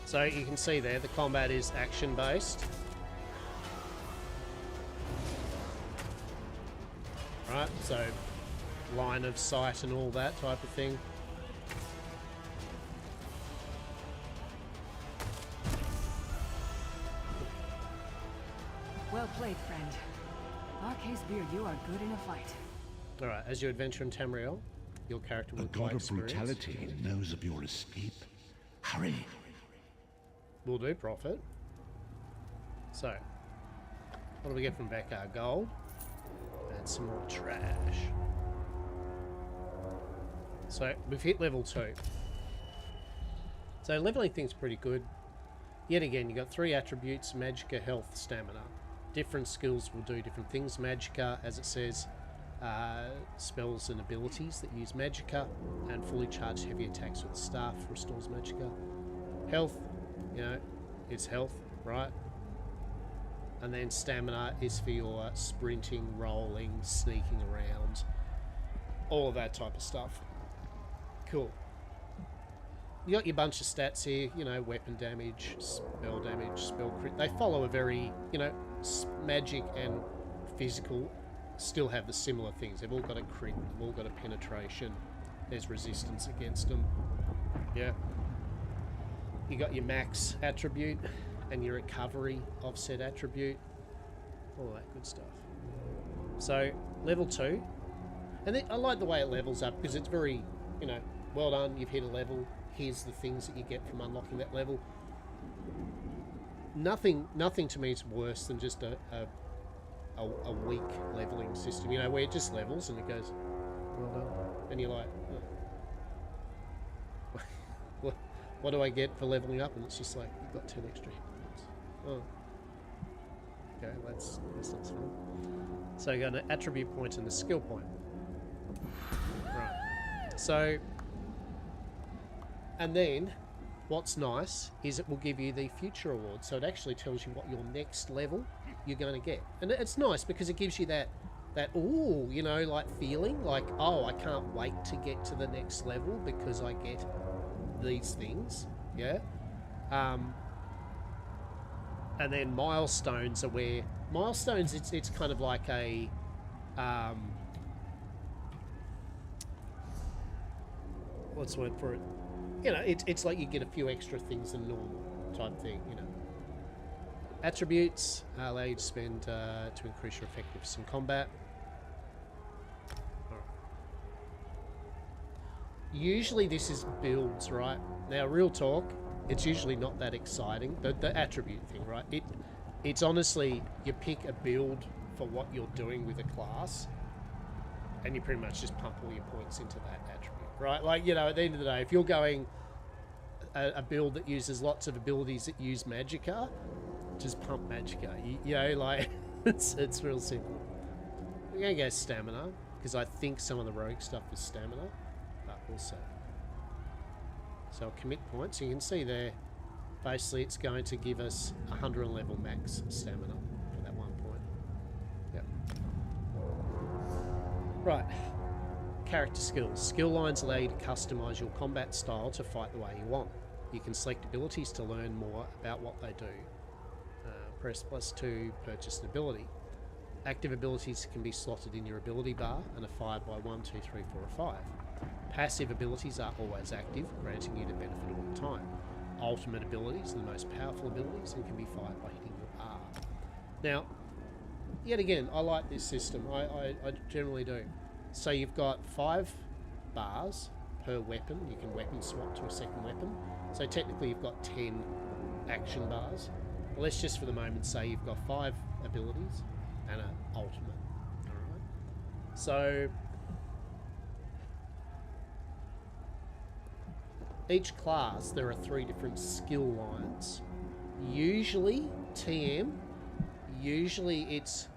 So you can see there, the combat is action-based. Right, so line of sight and all that type of thing.
Well played, friend. Arca's beard, you are good in a fight.
Alright, as you adventure in Tamriel, your character will
The god of
experience.
brutality knows of your escape. Hurry.
Will do, Prophet. So, what do we get from Vakar? Gold. And some more trash. So, we've hit level 2. So, leveling things pretty good. Yet again, you've got 3 attributes: Magicka, Health, Stamina. Different skills will do different things. Magicka, as it says, spells and abilities that use Magicka, and fully charged heavy attacks with the staff restores Magicka. Health, you know, it's health, right? And then stamina is for your sprinting, rolling, sneaking around, all of that type of stuff. Cool. You got your bunch of stats here, you know, weapon damage, spell crit. They follow a very, you know, magic and physical still have the similar things. They've all got a crit, they've all got a penetration. There's resistance against them. Yeah. You got your max attribute and your recovery offset attribute. All that good stuff. So, level 2. And then I like the way it levels up because it's very, you know, well done, you've hit a level. Here's the things that you get from unlocking that level. Nothing to me is worse than just a weak leveling system, you know, where it just levels and it goes, well done. And you're like, oh. What do I get for leveling up? And it's just like, you've got 10 extra hit points. Oh. Okay, that's not fun. So you got an attribute point and a skill point. Right. So, and then what's nice is it will give you the future award. So it actually tells you what your next level you're going to get. And it's nice because it gives you that ooh, you know, like feeling like, oh, I can't wait to get to the next level because I get these things. Yeah. And then milestones are where milestones, it's kind of like a what's the word for it? You know, it's like you get a few extra things than normal type thing, you know. Attributes allow you to spend to increase your effectiveness in combat. All right. Usually this is builds, right? Now, real talk, it's usually not that exciting. The attribute thing, right? It's honestly, you pick a build for what you're doing with a class, and you pretty much just pump all your points into that attribute, right? Like, you know, at the end of the day, if you're going a build that uses lots of abilities that use Magicka, just pump Magicka. You know, like, it's real simple. We're going to go stamina, because I think some of the rogue stuff is stamina, but we'll see. So a commit point. So you can see there, basically it's going to give us 100 level max stamina for that one point. Yep. Right. Character skills. Skill lines allow you to customize your combat style to fight the way you want. You can select abilities to learn more about what they do. Press +2, purchase an ability. Active abilities can be slotted in your ability bar and are fired by 1, 2, 3, 4 or 5. Passive abilities are always active, granting you the benefit all the time. Ultimate abilities are the most powerful abilities and can be fired by hitting your R. Now, yet again, I like this system. I generally do. So you've got 5 bars per weapon. You can weapon swap to a second weapon. So technically you've got 10 action bars. Well, let's just for the moment say you've got 5 abilities and an ultimate. Alright. So each class there are 3 different skill lines. Usually TM, usually it's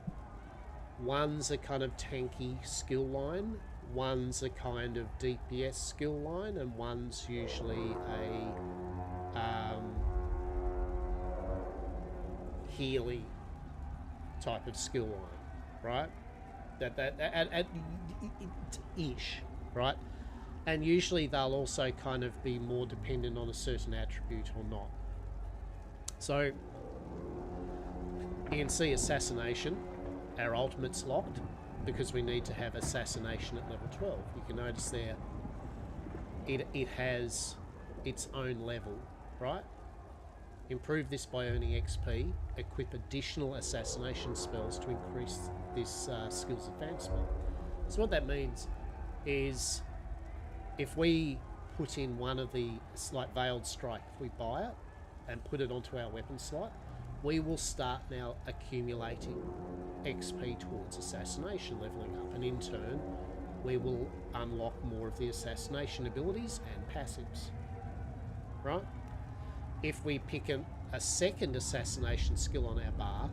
one's a kind of tanky skill line, one's a kind of DPS skill line, and one's usually a healy type of skill line, right? That ish, right? And usually they'll also kind of be more dependent on a certain attribute or not. So you can see assassination. Our ultimate's locked because we need to have assassination at level 12. You can notice there it has its own level, right? Improve this by earning XP. Equip additional assassination spells to increase this skill's advancement. So what that means is if we put in one of the, like Veiled Strike, if we buy it and put it onto our weapon slot, we will start now accumulating XP towards assassination, leveling up, and in turn we will unlock more of the assassination abilities and passives, right? If we pick a second assassination skill on our bar,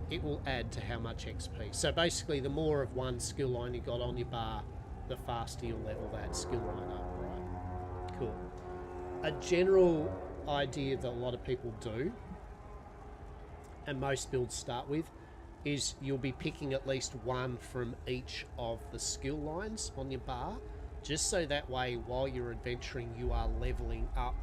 it will add to how much XP. So basically the more of one skill line you got on your bar, the faster you'll level that skill line up, right? Cool. A general idea that a lot of people do, and most builds start with, is you'll be picking at least one from each of the skill lines on your bar, just so that way while you're adventuring you are leveling up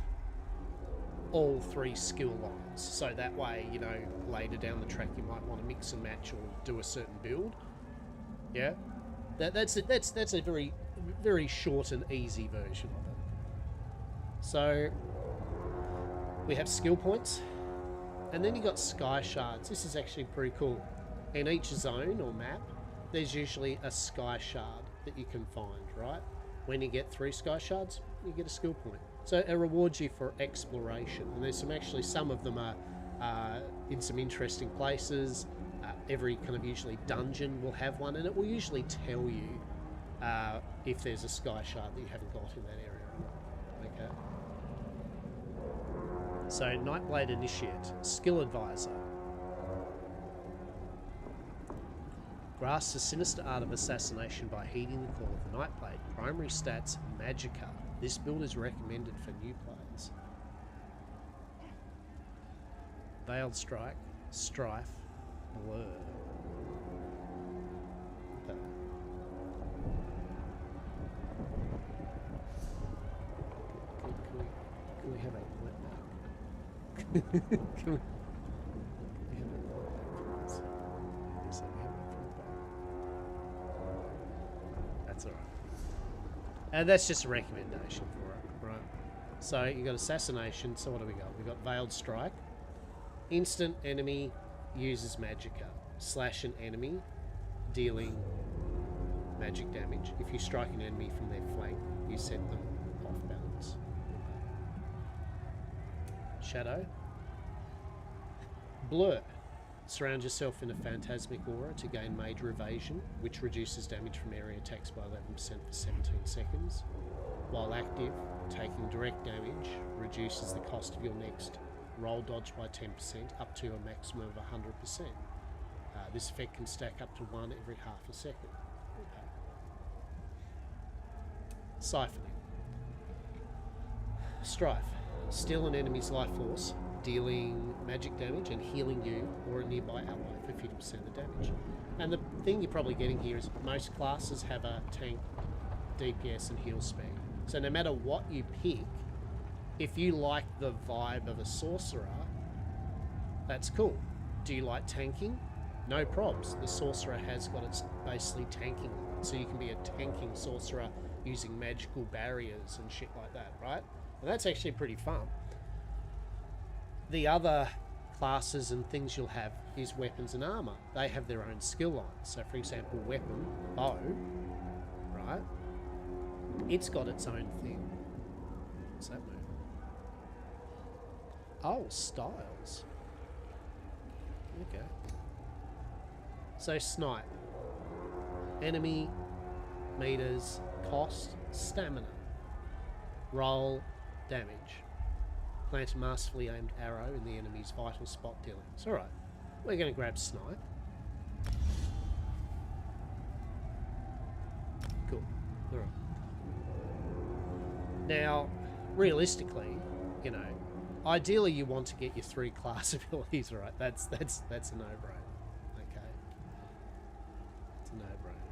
all 3 skill lines. So that way, you know, later down the track you might want to mix and match or do a certain build. Yeah, that's a very, very short and easy version of it. So we have skill points, and then you got sky shards. This is actually pretty cool. In each zone or map, there's usually a sky shard that you can find, right? When you get 3 sky shards, you get a skill point. So it rewards you for exploration. And there's some of them are in some interesting places. Every kind of usually dungeon will have one, and it will usually tell you if there's a sky shard that you haven't got in that area or not. Okay. So Nightblade Initiate, Skill Advisor. Grasps the sinister art of assassination by heeding the call of the Nightblade. Primary stats, Magicka. This build is recommended for new players. Veiled Strike, Strife, Blur. Okay. Can we have a point back? Can we have a point back, please? Yes, we have a point back. That's alright. And that's just a recommendation for it, right? So you got Assassination. So what do we got? We got Veiled Strike. Instant enemy uses Magicka. Slash an enemy, dealing magic damage. If you strike an enemy from their flank, you set them off balance. Shadow. Blur. Surround yourself in a phantasmic aura to gain major evasion, which reduces damage from area attacks by 11% for 17 seconds. While active, taking direct damage reduces the cost of your next roll dodge by 10% up to a maximum of 100%. This effect can stack up to 1 every half a second. Okay. Siphoning. Strife. Steal an enemy's life force, dealing magic damage and healing you or a nearby ally for 50% of the damage. And the thing you're probably getting here is most classes have a tank, DPS and heal spec. So no matter what you pick, if you like the vibe of a sorcerer, that's cool. Do you like tanking? No probs. The sorcerer has got its basically tanking. So you can be a tanking sorcerer using magical barriers and shit like that, right? And that's actually pretty fun. The other classes and things you'll have is weapons and armor. They have their own skill lines. So for example, weapon, bow, right? It's got its own thing. What's that move? Oh, styles. Okay. So snipe. Enemy, meters, cost, stamina. Roll, damage. Plant a masterfully aimed arrow in the enemy's vital spot dealings. Alright, we're going to grab snipe. Cool. Alright. Now, realistically, you know, ideally you want to get your 3 class abilities right. That's a no-brainer. Okay. It's a no-brainer.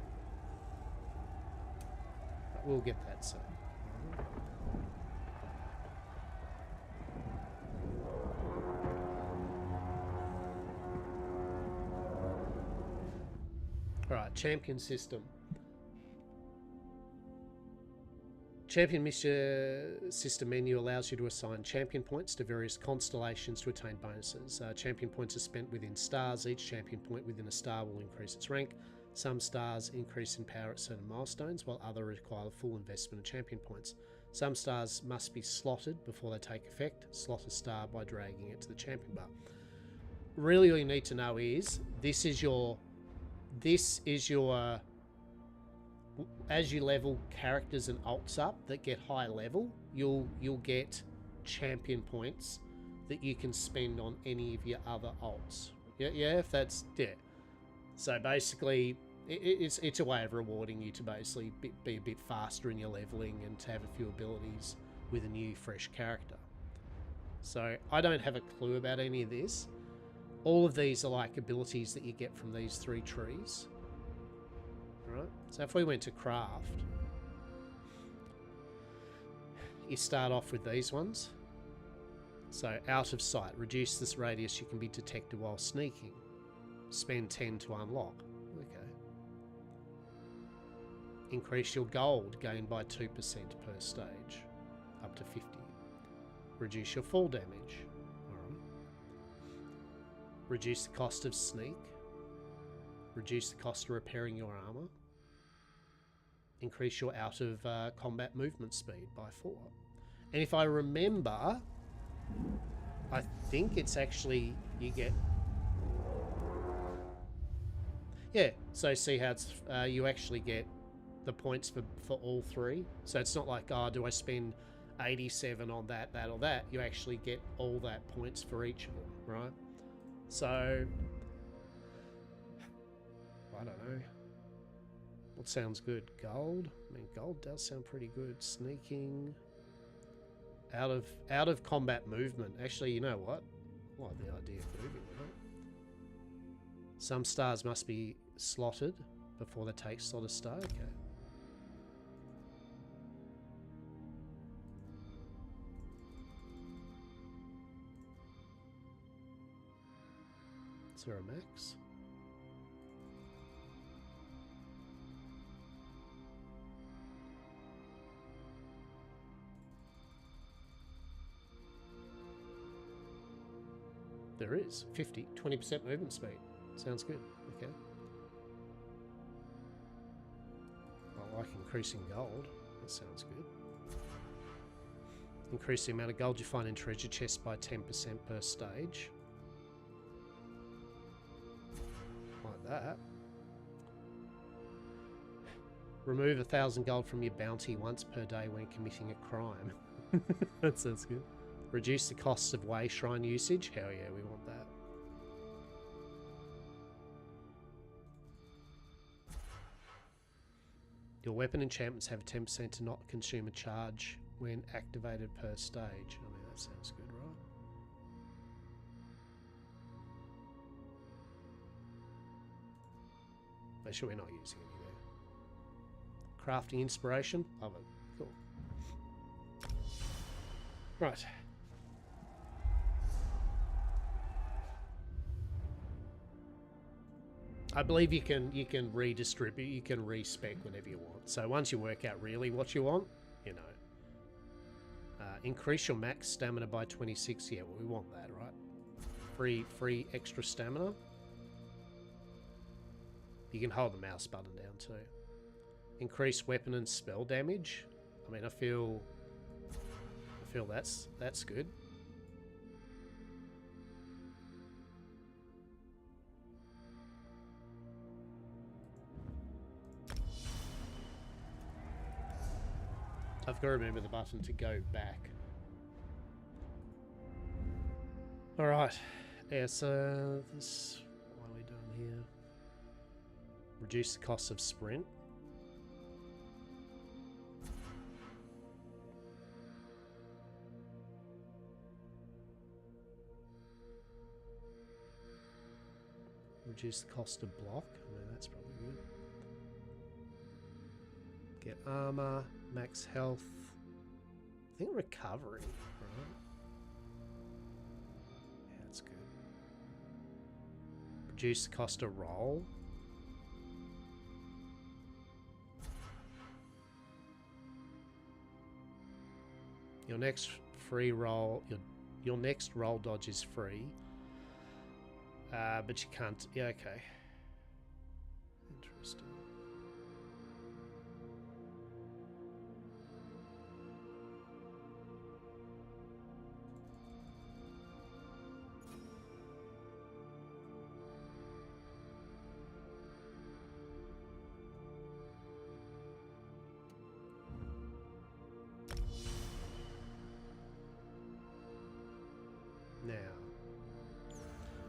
But we'll get that soon. Alright, champion system. Champion mission system menu allows you to assign champion points to various constellations to attain bonuses. Champion points are spent within stars. Each champion point within a star will increase its rank. Some stars increase in power at certain milestones, while others require a full investment of champion points. Some stars must be slotted before they take effect. Slot a star by dragging it to the champion bar. Really all you need to know is this is your as you level characters and alts up that get high level, you'll get champion points that you can spend on any of your other alts. If that's So basically, it's a way of rewarding you to basically be a bit faster in your leveling and to have a few abilities with a new fresh character. So I don't have a clue about any of this. All of these are like abilities that you get from these 3 trees. Right? So if we went to craft, you start off with these ones. So out of sight, reduce this radius you can be detected while sneaking. Spend 10 to unlock. Okay. Increase your gold gained by 2% per stage, up to 50. Reduce your fall damage. Alright. Reduce the cost of sneak. Reduce the cost of repairing your armor. Increase your out of combat movement speed by 4. And if I remember, I think it's actually you get. Yeah, so see how it's you actually get the points for all 3. So it's not like, oh, do I spend 87 on that, or that? You actually get all that points for each of them, right? So I don't know. What sounds good? Gold? I mean, gold does sound pretty good. Sneaking. Out of combat movement. Actually, you know what? I like the idea of moving, right? Some stars must be slotted before they take slot a star. Okay. Is there a max? There is 20% movement speed. Sounds good. Okay. I like increasing gold. That sounds good. Increase the amount of gold you find in treasure chests by 10% per stage. Like that. Remove 1,000 gold from your bounty once per day when committing a crime. That sounds good. Reduce the costs of way shrine usage. Hell yeah, we want that. Your weapon enchantments have 10% to not consume a charge when activated per stage. I mean, that sounds good, right? Make sure we're not using any there. Crafting inspiration. Love it. Cool. Right. I believe you can redistribute, you can respec whenever you want. So once you work out really what you want, you know. Increase your max stamina by 26. Yeah, well, we want that, right? Free extra stamina. You can hold the mouse button down too. Increase weapon and spell damage. I mean, I feel that's good. I've got to remember the button to go back. Alright. Yeah, so this, what are we doing here? Reduce the cost of sprint. Reduce the cost of block. I mean, that's probably good. Get armor, max health. I think recovery, right? Yeah, that's good. Reduce the cost of roll. Your next free roll, your next roll dodge is free. But you can't. Yeah, okay. Interesting. Now.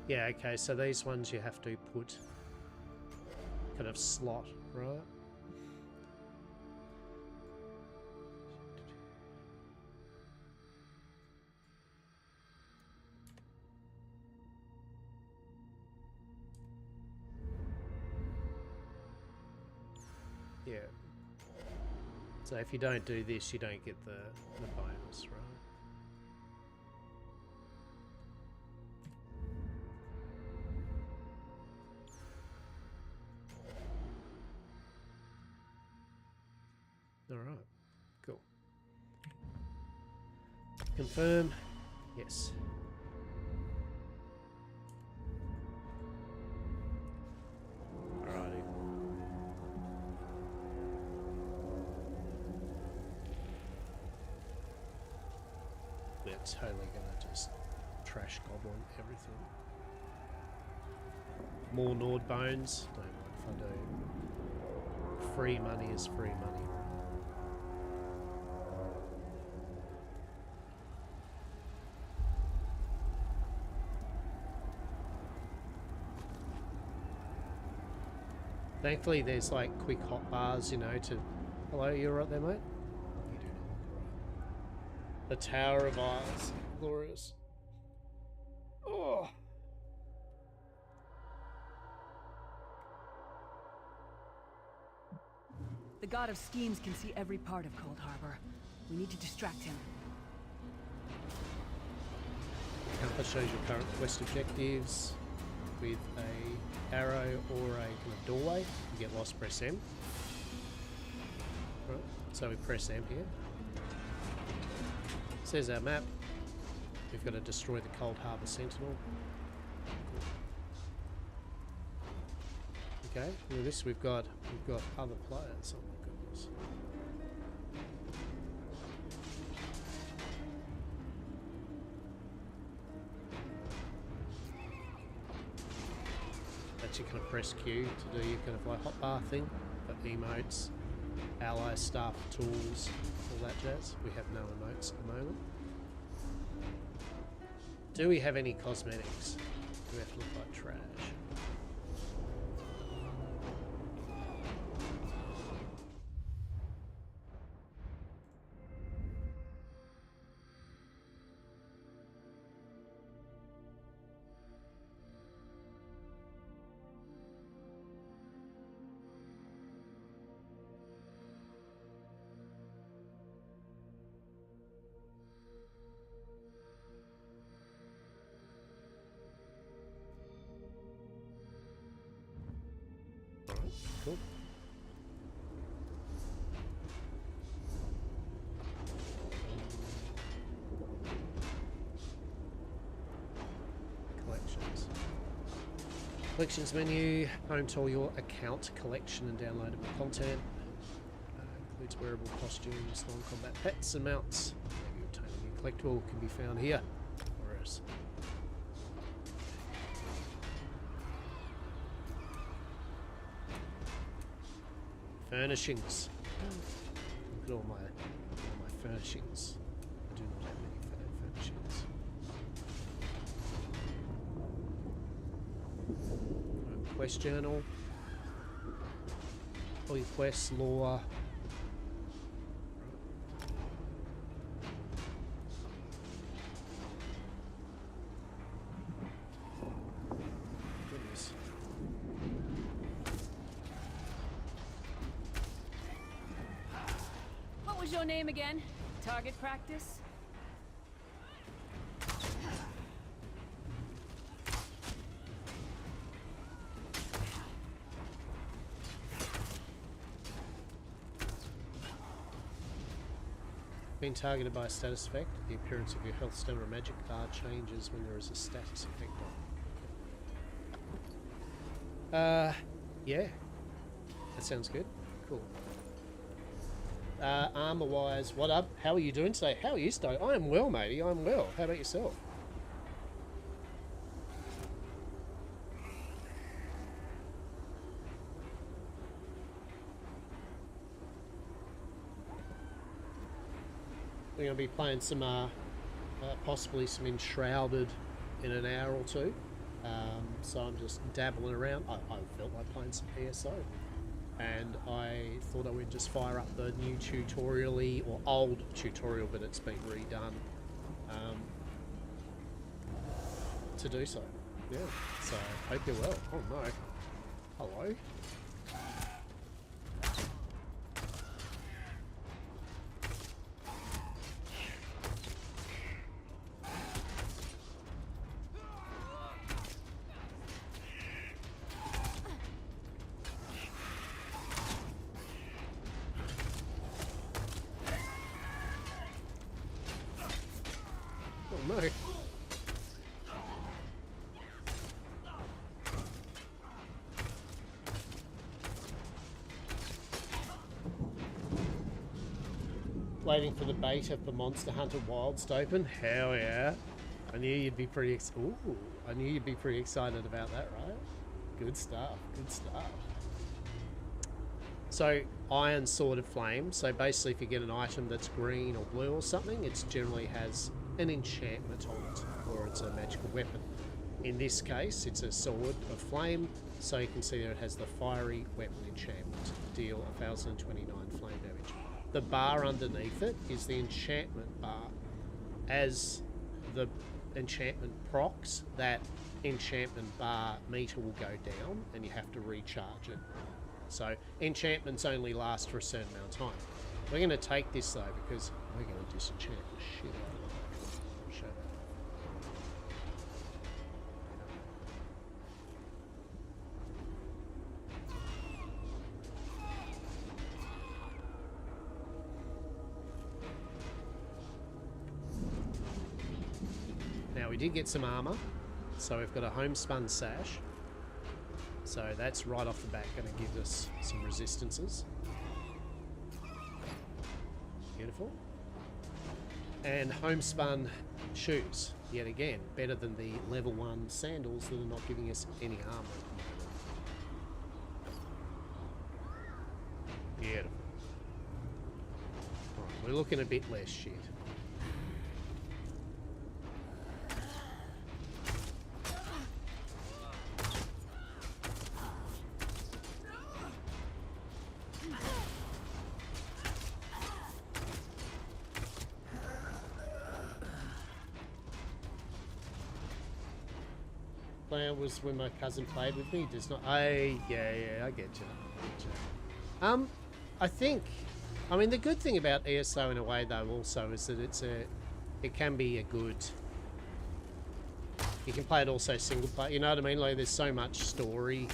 Yeah, okay, so these ones you have to put kind of slot, right? Yeah. So if you don't do this, you don't get the bonus, right? Alright, cool. Confirm. Yes. Alrighty. We're totally gonna just trash goblin everything. More Nord bones. Don't mind if I do. Free money is free money. Thankfully, there's like quick hot bars, you know, to... Hello, you right there, mate? You do not look right. The Tower of Eyes. Glorious. Oh!
The God of Schemes can see every part of Cold Harbor. We need to distract him.
Compass shows your current quest objectives with a arrow or a kind of doorway. You get lost, press M. Right, so we press M here. Says our map. We've got to destroy the Cold Harbor Sentinel. Okay, with this we've got other players. Oh my goodness. You kind of press Q to do your kind of like hotbar thing, got emotes, ally stuff, tools, all that jazz. We have no emotes at the moment. Do we have any cosmetics? Do we have to look like trash? Cool. Collections. Collections menu. Home to all your account collection and downloadable content. Includes wearable costumes, non-combat pets and mounts. Maybe obtaining a collectible can be found here. Or else. Furnishings. Look at all my furnishings. I do not have many furnishings. Right, quest journal. All your quests, lore. Goodness.
What was your name again? Target practice?
Being targeted by a status effect, the appearance of your health stone or magic bar changes when there is a status effect on. Yeah. That sounds good. Cool. Armor-wise, what up? How are you doing today? How are you, Sto? I am well, matey. I'm well. How about yourself? We're going to be playing some, possibly some Enshrouded in an hour or two. So I'm just dabbling around. I felt like playing some ESO. And I thought I would just fire up the new tutorial-y, or old tutorial, but it's been redone, to do so. Yeah, so hope you're well. Oh no. Hello? Oh no. Waiting for the beta for Monster Hunter Wilds to open. Hell yeah. I knew you'd be pretty I knew you'd be pretty excited about that, right? Good stuff. Good stuff. So, Iron Sword of Flame. So basically if you get an item that's green or blue or something, it generally has an enchantment on it, or it's a magical weapon. In this case, it's a Sword of Flame, so you can see there it has the Fiery Weapon enchantment. Deal 1029 flame damage. The bar underneath it is the enchantment bar. As the enchantment procs, that enchantment bar meter will go down and you have to recharge it. So enchantments only last for a certain amount of time. We're going to take this though, because we're going to disenchant the shit out of it. I'll show that. Now we did get some armor, so we've got a homespun sash. So that's right off the bat going to give us some resistances. Beautiful. And homespun shoes, yet again, better than the level 1 sandals that are not giving us any armor. Beautiful. Right, we're looking a bit less shit. Was when my cousin played with me. Does not. Yeah, I get you. I think. I mean, the good thing about ESO in a way, though, also is that it can be a good. You can play it also single player. You know what I mean? Like, there's so much story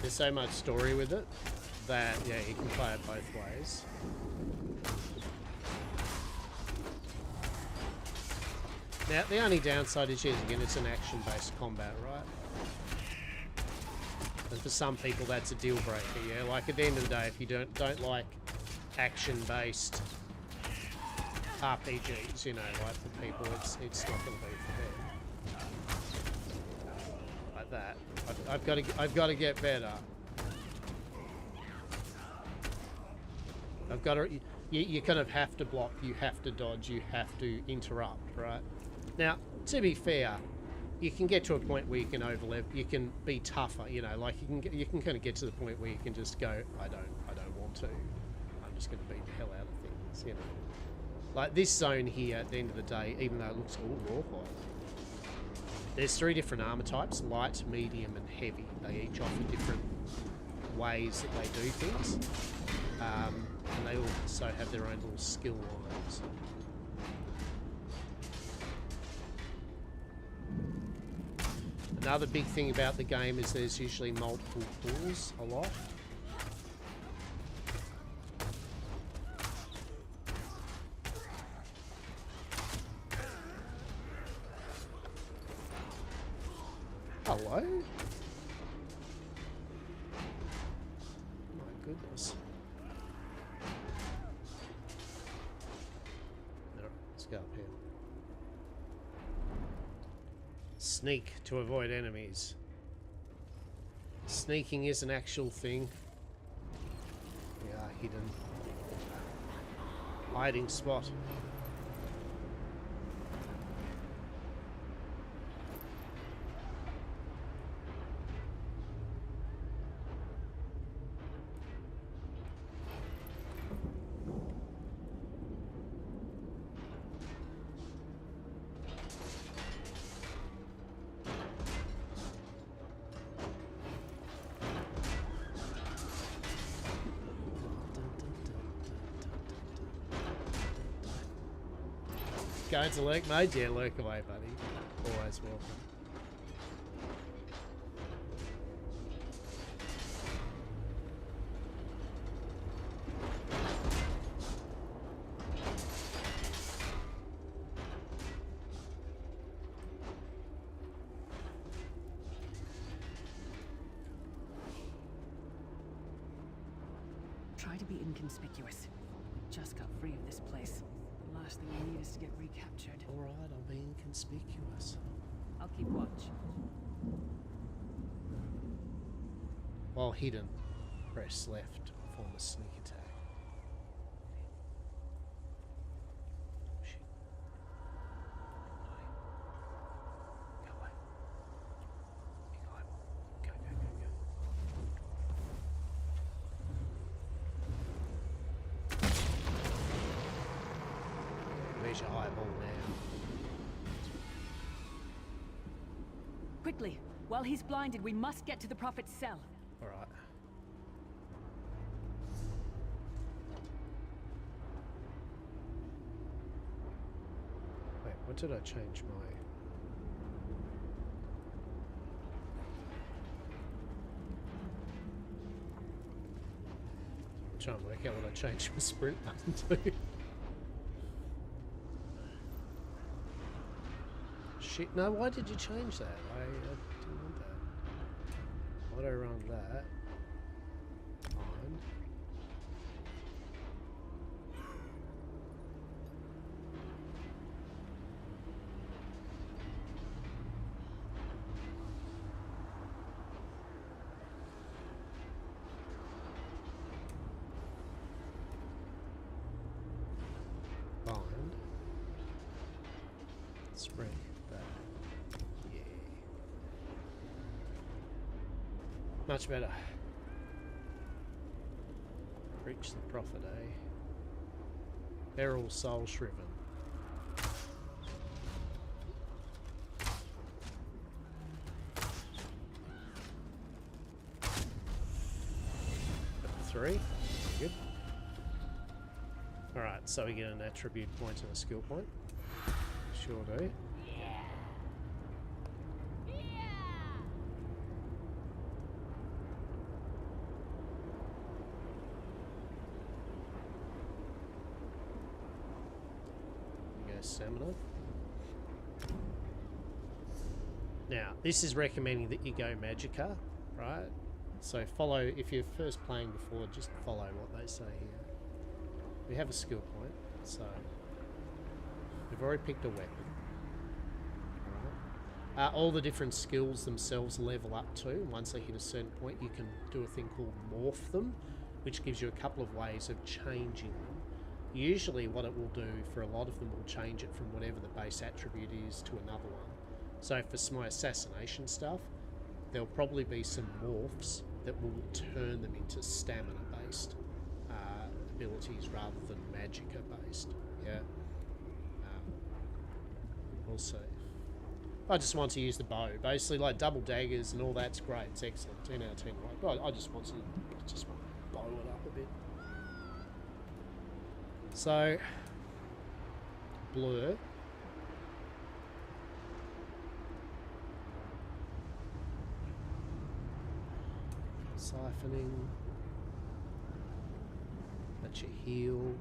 There's so much story with it that, yeah, you can play it both ways. Now, the only downside is, yes, again, it's an action-based combat, right? And for some people, that's a deal breaker, yeah? Like, at the end of the day, if you don't like action-based RPGs, you know, like, for people, it's not going to be for them. Like that. I've got to get better. I've got to... You kind of have to block, you have to dodge, you have to interrupt, right? Now, to be fair, you can get to a point where you can overlevel, you can be tougher, you know, like you can kind of get to the point where you can just go, I don't want to. I'm just going to beat the hell out of things, you know. Like this zone here, at the end of the day, even though it looks all rawhide, there's 3 different armor types: light, medium, and heavy. They each offer different ways that they do things, and they also have their own little skill lines. Another big thing about the game is there's usually multiple pools a lot. Hello? My goodness. Alright, let's go up here. Sneak to avoid enemies. Sneaking is an actual thing. We are hidden. Hiding spot. Going to lurk mode? Yeah, lurk away, buddy. Always welcome.
Try to be inconspicuous. We just got free of this place. The last thing we need is to get recaptured.
Alright, I'll be inconspicuous.
I'll keep watch.
While hidden, press left to perform a sneak attack. Shit. Go away. Big eyeball. Go, go, go, go. Where's your eyeball now?
Quickly! While he's blinded, we must get to the Prophet's cell.
Alright. Wait, what did I change my... I'm trying to work out what I changed my sprint button to. Shit, no, why did you change that? I didn't want that. Auto run that. On. Bind. Spring. Much better. Reach the Prophet, eh? Beryl Soul Shriven. Level 3. Good. Alright, so we get an attribute point and a skill point. Sure do. stamina. Now, this is recommending that you go Magicka, right? So follow, if you're first playing before, just follow what they say here. We have a skill point, so we've already picked a weapon. Alright. All the different skills themselves level up to. Once they hit a certain point, you can do a thing called morph them, which gives you a couple of ways of changing them. Usually what it will do for a lot of them will change it from whatever the base attribute is to another one. So for my assassination stuff, there'll probably be some morphs that will turn them into stamina based abilities rather than magicka based. Yeah. We'll see. I just want to use the bow. Basically, like double daggers and all that's great. It's excellent. 10 out of 10. Right? I just want to bow it up a bit. So, blur. Siphoning. That's your heal.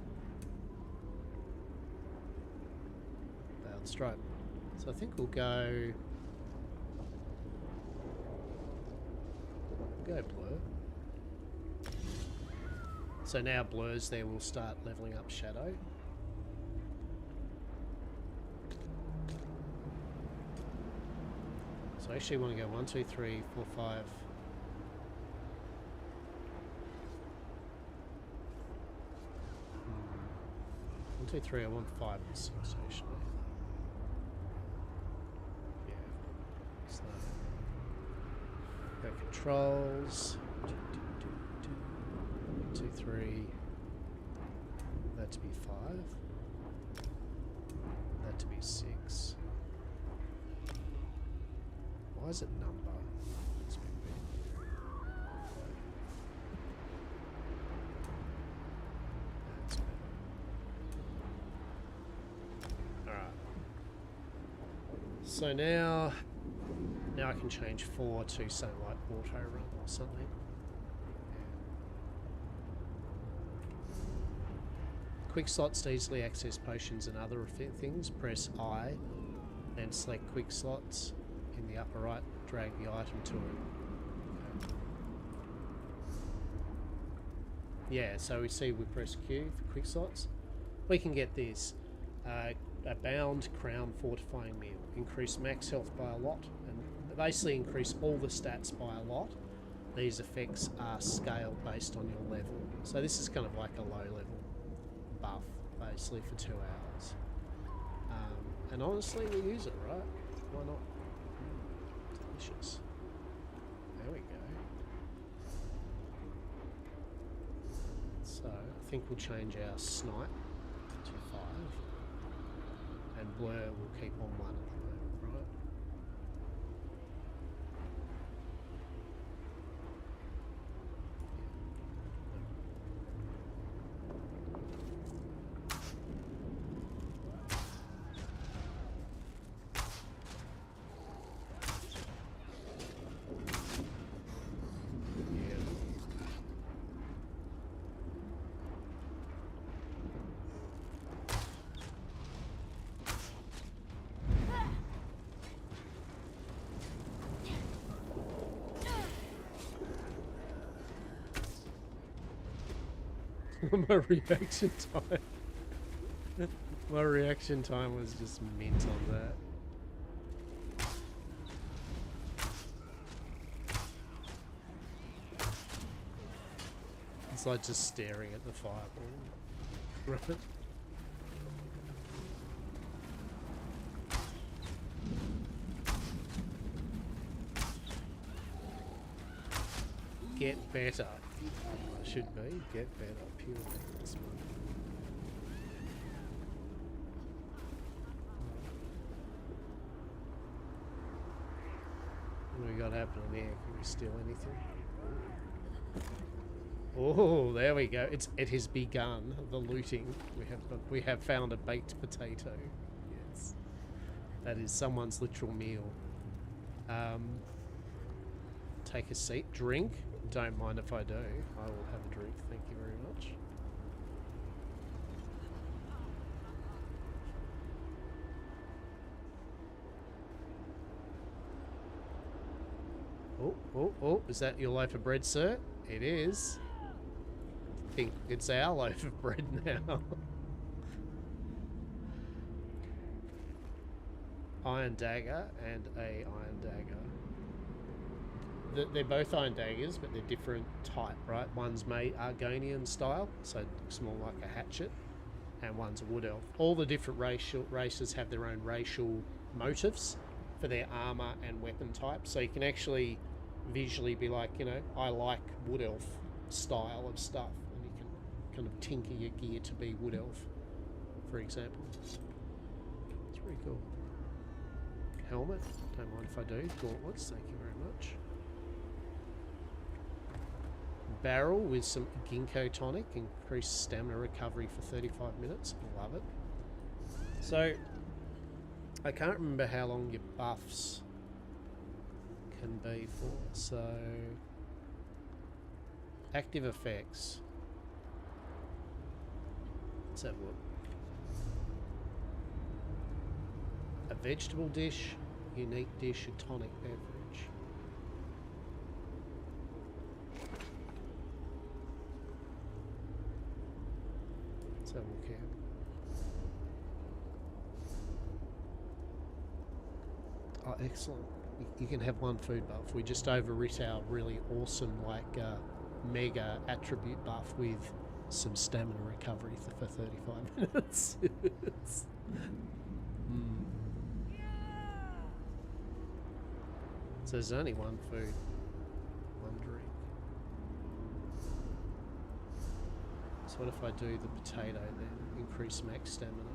Bowed stripe. So I think we'll go blur. So now blurs there, we'll start leveling up shadow. So I actually want to go 1, 2, 3, 4, 5. 1, 2, 3, I want 5 and 6 actually. Yeah. So go controls. 1, 2, 3. That to be 5. That to be 6. Why is it number? It's a bit weird. That's better. Alright. So now I can change 4 to say like auto run or something. Quick slots to easily access potions and other things. Press I, then select quick slots. In the upper right, drag the item to it. Okay. Yeah, so we see we press Q for quick slots. We can get this. A bound crown fortifying meal. Increase max health by a lot, and basically increase all the stats by a lot. These effects are scaled based on your level. So this is kind of like a low level buff, basically for 2 hours. And honestly, we use it, right? Why not? Delicious. There we go. So I think we'll change our snipe to 5, and blur will keep on 1 at the moment, right? My reaction time. My reaction time was just mint on that. It's like just staring at the fireball. Right? Get better. Should be. Get better. Pure this one. What do we got happening there? Can we steal anything? Oh, there we go. It has begun the looting. We have found a baked potato. Yes, that is someone's literal meal. Take a seat. Drink. Don't mind if I do. I will have a drink. Thank you very much. Oh, is that your loaf of bread, sir? It is. I think it's our loaf of bread now. Iron dagger and a iron dagger. They're both iron daggers, but they're different type, right? One's made Argonian style, so it looks more like a hatchet, and one's a wood elf. All the different races have their own racial motifs for their armor and weapon type, so you can actually visually be like, you know, I like wood elf style of stuff, and you can kind of tinker your gear to be wood elf, for example. It's pretty cool. Helmet, don't mind if I do. Gauntlets, thank you very much. Barrel with some ginkgo tonic, increased stamina recovery for 35 minutes. Love it. So, I can't remember how long your buffs can be for. So, active effects. Let's have a look. A vegetable dish, unique dish, a tonic beverage. Let's have a look here. Oh, excellent. You can have one food buff. We just overwrit our really awesome, like, mega attribute buff with some stamina recovery for 35 minutes. So there's only one food, one drink. So what if I do the potato then? Increase max stamina.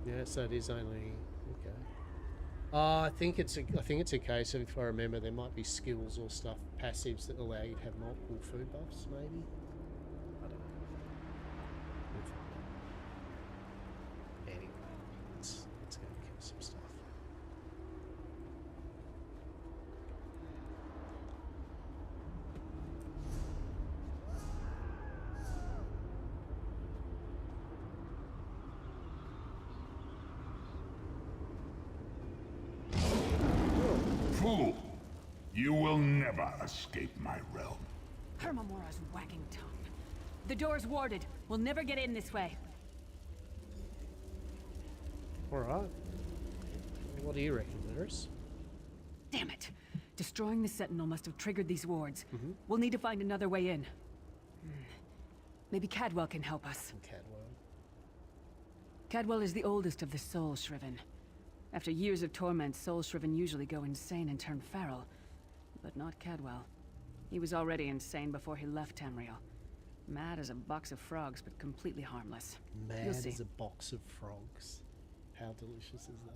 Yeah, so it is only okay. I think it's a case of, if I remember, there might be skills or stuff, passives that allow you to have multiple food buffs, maybe. I don't know. We'll find out. Anyway, let's go kill some stuff.
Fool! You will never escape my realm.
Hermamora's wagging tongue. The door's warded. We'll never get in this way.
Alright. What do you reckon, Lyris?
Damn it. Destroying the Sentinel must have triggered these wards. We'll need to find another way in. Maybe Cadwell can help us.
Cadwell.
Cadwell is the oldest of the Soul Shriven. After years of torment, Soul Shriven usually go insane and turn feral. But not Cadwell. He was already insane before he left Tamriel. Mad as a box of frogs, but completely harmless.
Mad
You'll see.
as a box of frogs. How delicious is that?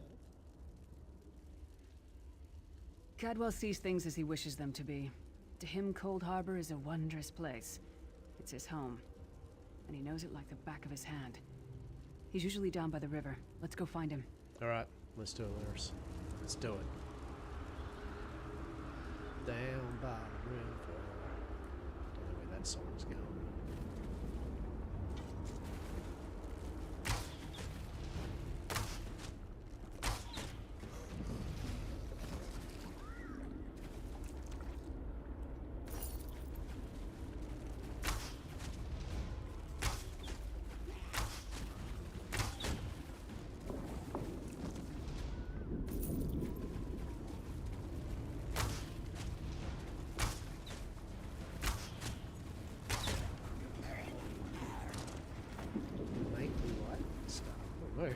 Cadwell sees things as he wishes them to be. To him, Cold Harbor is a wondrous place. It's his home. And he knows it like the back of his hand. He's usually down by the river. Let's go find him.
Alright, let's do it, Lyris. Let's do it. Down by the river. Don't know where that song's going. Make me like stuff. Oh no.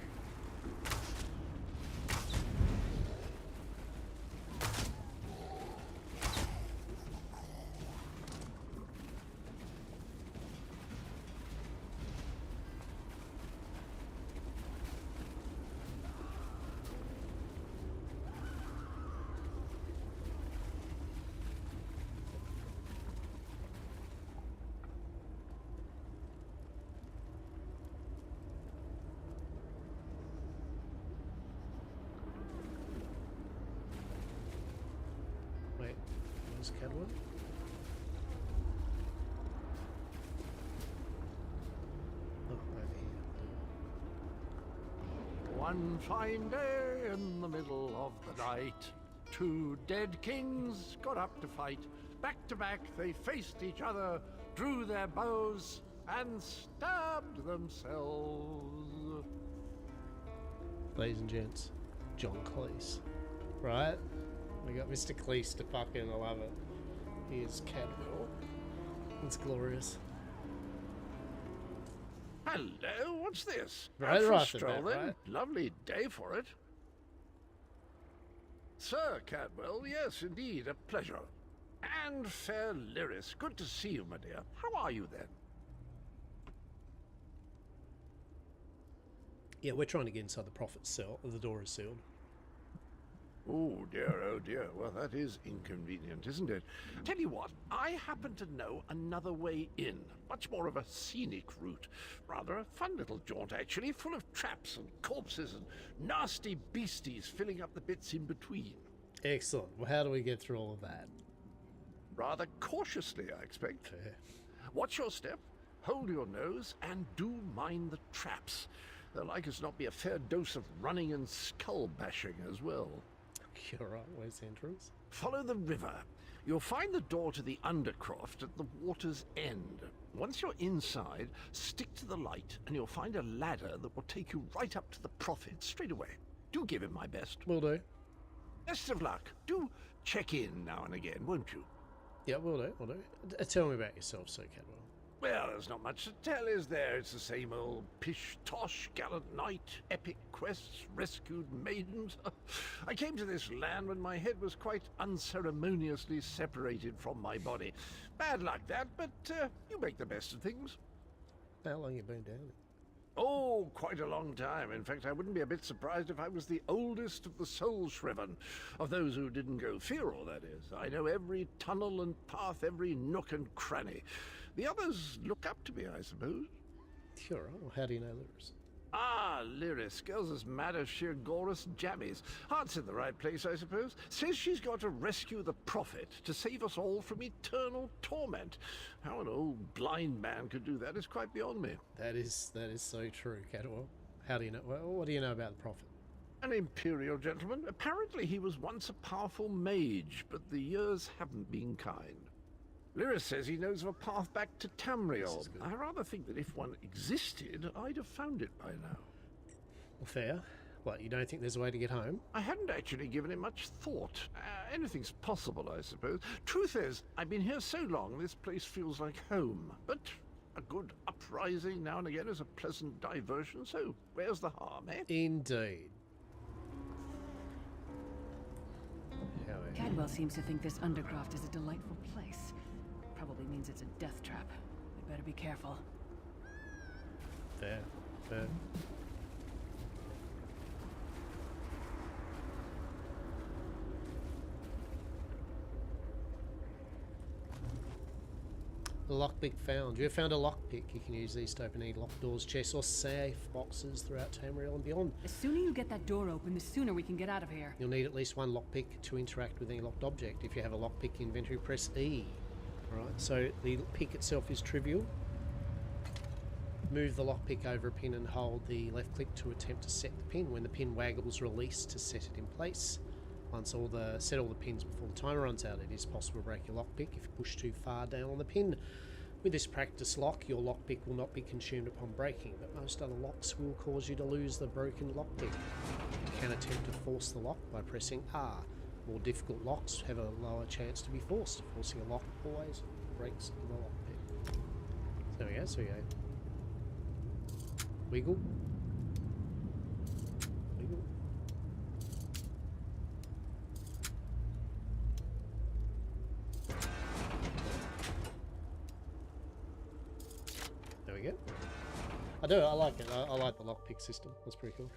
Wait, where's Cadwell? Oh, over here.
One fine day in the middle of the night, two dead kings got up to fight. Back to back they faced each other, drew their bows, and stabbed themselves.
Ladies and gents, John Cleese. Right? We got Mr. Cleese to fucking love it. He is Cadwell. It's glorious.
Hello, what's this?
Right,
Out for a
right off the
stroll,
bat,
then.
right?
Lovely day for it. Sir Cadwell, yes, indeed, a pleasure. And fair Lyris, good to see you, my dear. How are you, then?
Yeah, we're trying to get inside the prophet's cell. The door is sealed.
Oh dear, well that is inconvenient, isn't it? Tell you what, I happen to know another way in. Much more of a scenic route. Rather a fun little jaunt, actually, full of traps and corpses and nasty beasties filling up the bits in between.
Excellent. Well, how do we get through all of that?
Rather cautiously, I expect.
Fair.
Watch your step, hold your nose, and do mind the traps. There'll like as not be a fair dose of running and skull bashing as well.
You're right. Where's the entrance?
Follow the river. You'll find the door to the Undercroft at the water's end. Once you're inside, stick to the light, and you'll find a ladder that will take you right up to the Prophet straight away. Do give him my best.
Will do.
Best of luck. Do check in now and again, won't you?
Yeah, will do. Will do. Tell me about yourself, Sir Cadwell.
Well, there's not much to tell, is there? It's the same old pish-tosh, gallant knight, epic quests, rescued maidens. I came to this land when my head was quite unceremoniously separated from my body. Bad luck, that, but you make the best of things.
How long you been down there?
Oh, quite a long time. In fact, I wouldn't be a bit surprised if I was the oldest of the soul shriven. Of those who didn't go feral, that is. I know every tunnel and path, every nook and cranny. The others look up to me, I suppose.
You're right. Well, how do you know Lyris?
Ah, Lyris. Girl's as mad as sheer Gorus jammies. Heart's in the right place, I suppose. Says she's got to rescue the Prophet to save us all from eternal torment. How an old blind man could do that is quite beyond me.
That is so true, Cadwell. How do you know? Well, what do you know about the prophet?
An imperial gentleman. Apparently he was once a powerful mage, but the years haven't been kind. Lyris says he knows of a path back to Tamriel. I rather think that if one existed, I'd have found it by now.
Well, fair. What, you don't think there's a way to get home?
I hadn't actually given it much thought. Anything's possible, I suppose. Truth is, I've been here so long, this place feels like home. But a good uprising now and again is a pleasant diversion, so where's the harm, eh?
Indeed.
Cadwell seems to think this Undercroft is a delightful place. Probably means it's a death trap. We better be careful.
Fair. Fair. A lockpick found. You have found a lockpick. You can use these to open any locked doors, chests, or safe boxes throughout Tamriel and beyond.
The sooner you get that door open, the sooner we can get out of here.
You'll need at least one lockpick to interact with any locked object. If you have a lockpick inventory, press E. Alright, so the pick itself is trivial. Move the lockpick over a pin and hold the left click to attempt to set the pin. When the pin waggles, release to set it in place. Once set all the pins before the timer runs out, it is possible to break your lockpick if you push too far down on the pin. With this practice lock, your lockpick will not be consumed upon breaking, but most other locks will cause you to lose the broken lockpick. You can attempt to force the lock by pressing R. More difficult locks have a lower chance to be forced. Forcing a lock always breaks the lockpick. So we go. Wiggle. Wiggle. There we go. I like it. I like the lockpick system. That's pretty cool.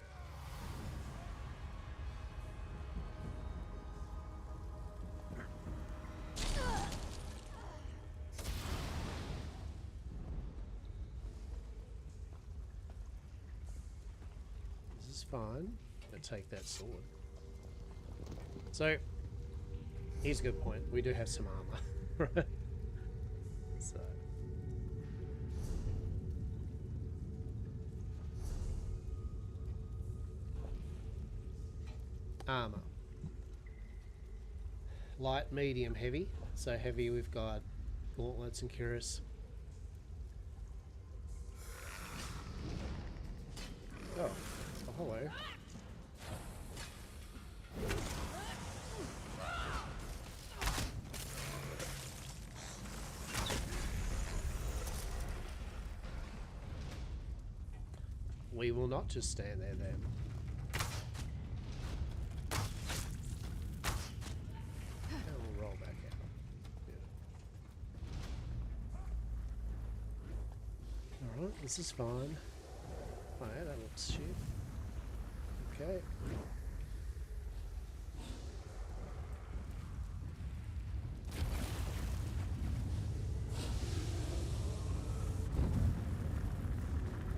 Fine. I'll take that sword. So, here's a good point. We do have some armor, right? So. armor. Light, medium, heavy. So heavy we've got gauntlets and cuirass. Oh, hello. We will not just stand there then. And we'll roll back out. Yeah. Alright, this is fine. Oh yeah, that looks shit. Okay.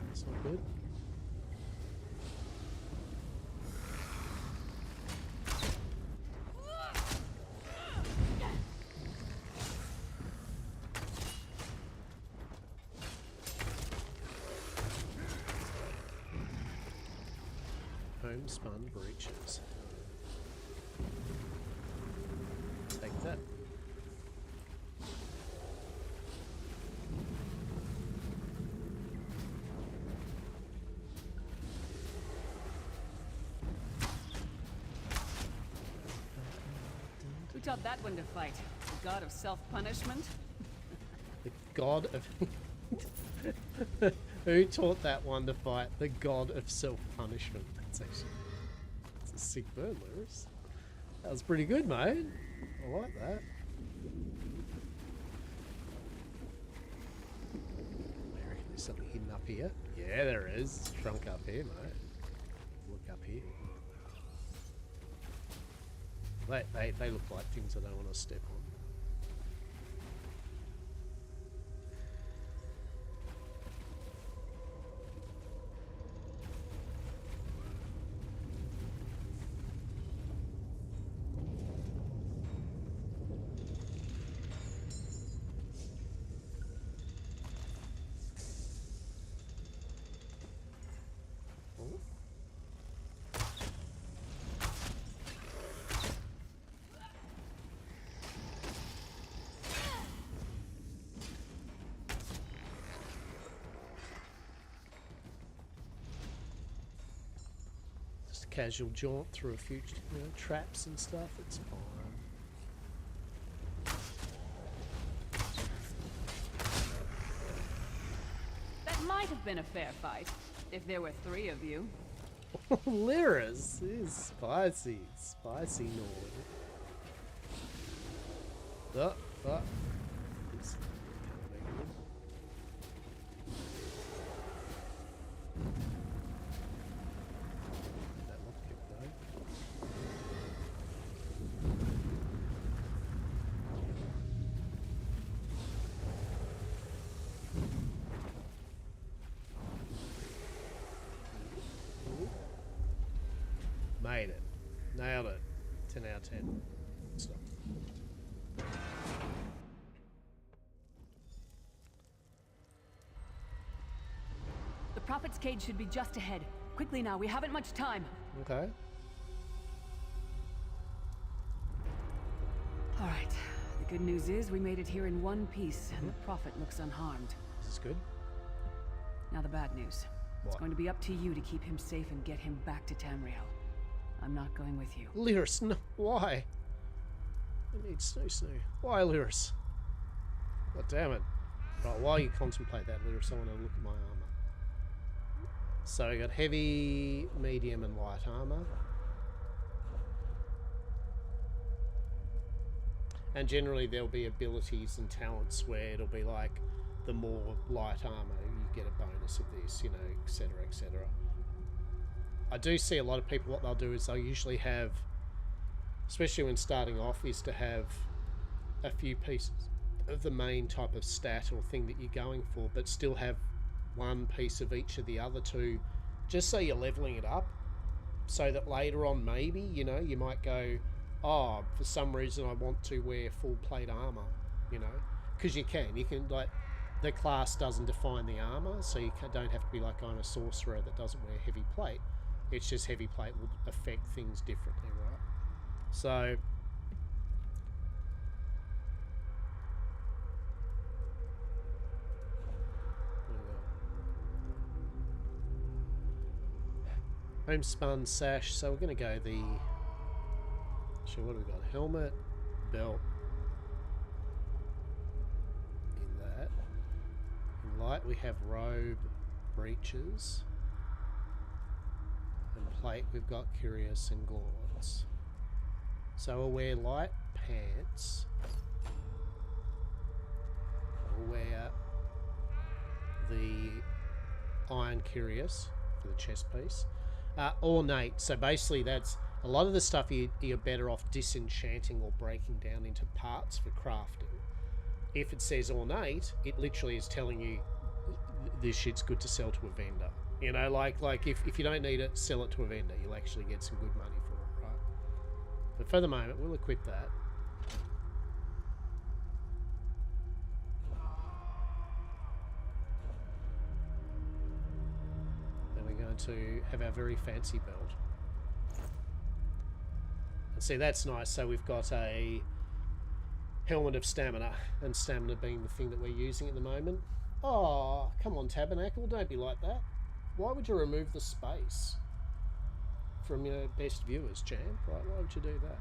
That's not good. Homespun breeches. Take that.
Who taught that one to fight? The god of self-punishment?
The god of... Who taught that one to fight? The god of self-punishment. That's actually... That's a sick burn, Lewis. That was pretty good, mate. I like that. I reckon there's something hidden up here. Yeah, there is. Shrunk up here, mate. Look up here. They look like things I don't want to step on. Casual jaunt through a few traps and stuff, it's fine.
That might have been a fair fight, if there were 3 of you.
Lyris is spicy. Spicy Nord. This can't make it. Made it. Nailed it. 10 out of 10. Stop.
The Prophet's cage should be just ahead. Quickly now, we haven't much time.
Okay.
Alright. The good news is we made it here in one piece, and the Prophet looks unharmed.
Is this good?
Now the bad news. It's
What?
going to be up to you to keep him safe and get him back to Tamriel. I'm not going with you.
Lyris, no. Why? I need Snoo. Why, Lyris? God damn it. Right, while you contemplate that, Lyris, I want to look at my armor. So I got heavy, medium, and light armor. And generally there'll be abilities and talents where it'll be like the more light armor, you get a bonus of this, you know, etc, etc. I do see a lot of people, what they'll do is they'll usually have, especially when starting off, is to have a few pieces of the main type of stat or thing that you're going for, but still have one piece of each of the other two, just so you're leveling it up, so that later on maybe, you know, you might go, oh, for some reason I want to wear full plate armor, you know, because you can, like, the class doesn't define the armor, so you don't have to be like, I'm a sorcerer that doesn't wear heavy plate. It's just heavy plate will affect things differently, right? So homespun sash. So we're going to go the. Actually, what do we got? Helmet, belt. In that. In light, we have robe, breeches. And plate, we've got cuirass and gauntlets. So we'll wear light pants. We'll wear the iron cuirass for the chest piece. Ornate. So basically that's a lot of the stuff you're better off disenchanting or breaking down into parts for crafting. If it says ornate, it literally is telling you this shit's good to sell to a vendor. You know, like if you don't need it, sell it to a vendor. You'll actually get some good money for it, right? But for the moment, we'll equip that. Then we're going to have our very fancy belt. And see, that's nice. So we've got a helmet of stamina, and stamina being the thing that we're using at the moment. Oh, come on, Tabernacle, don't be like that. Why would you remove the space from your best viewers, champ? Right? Why would you do that?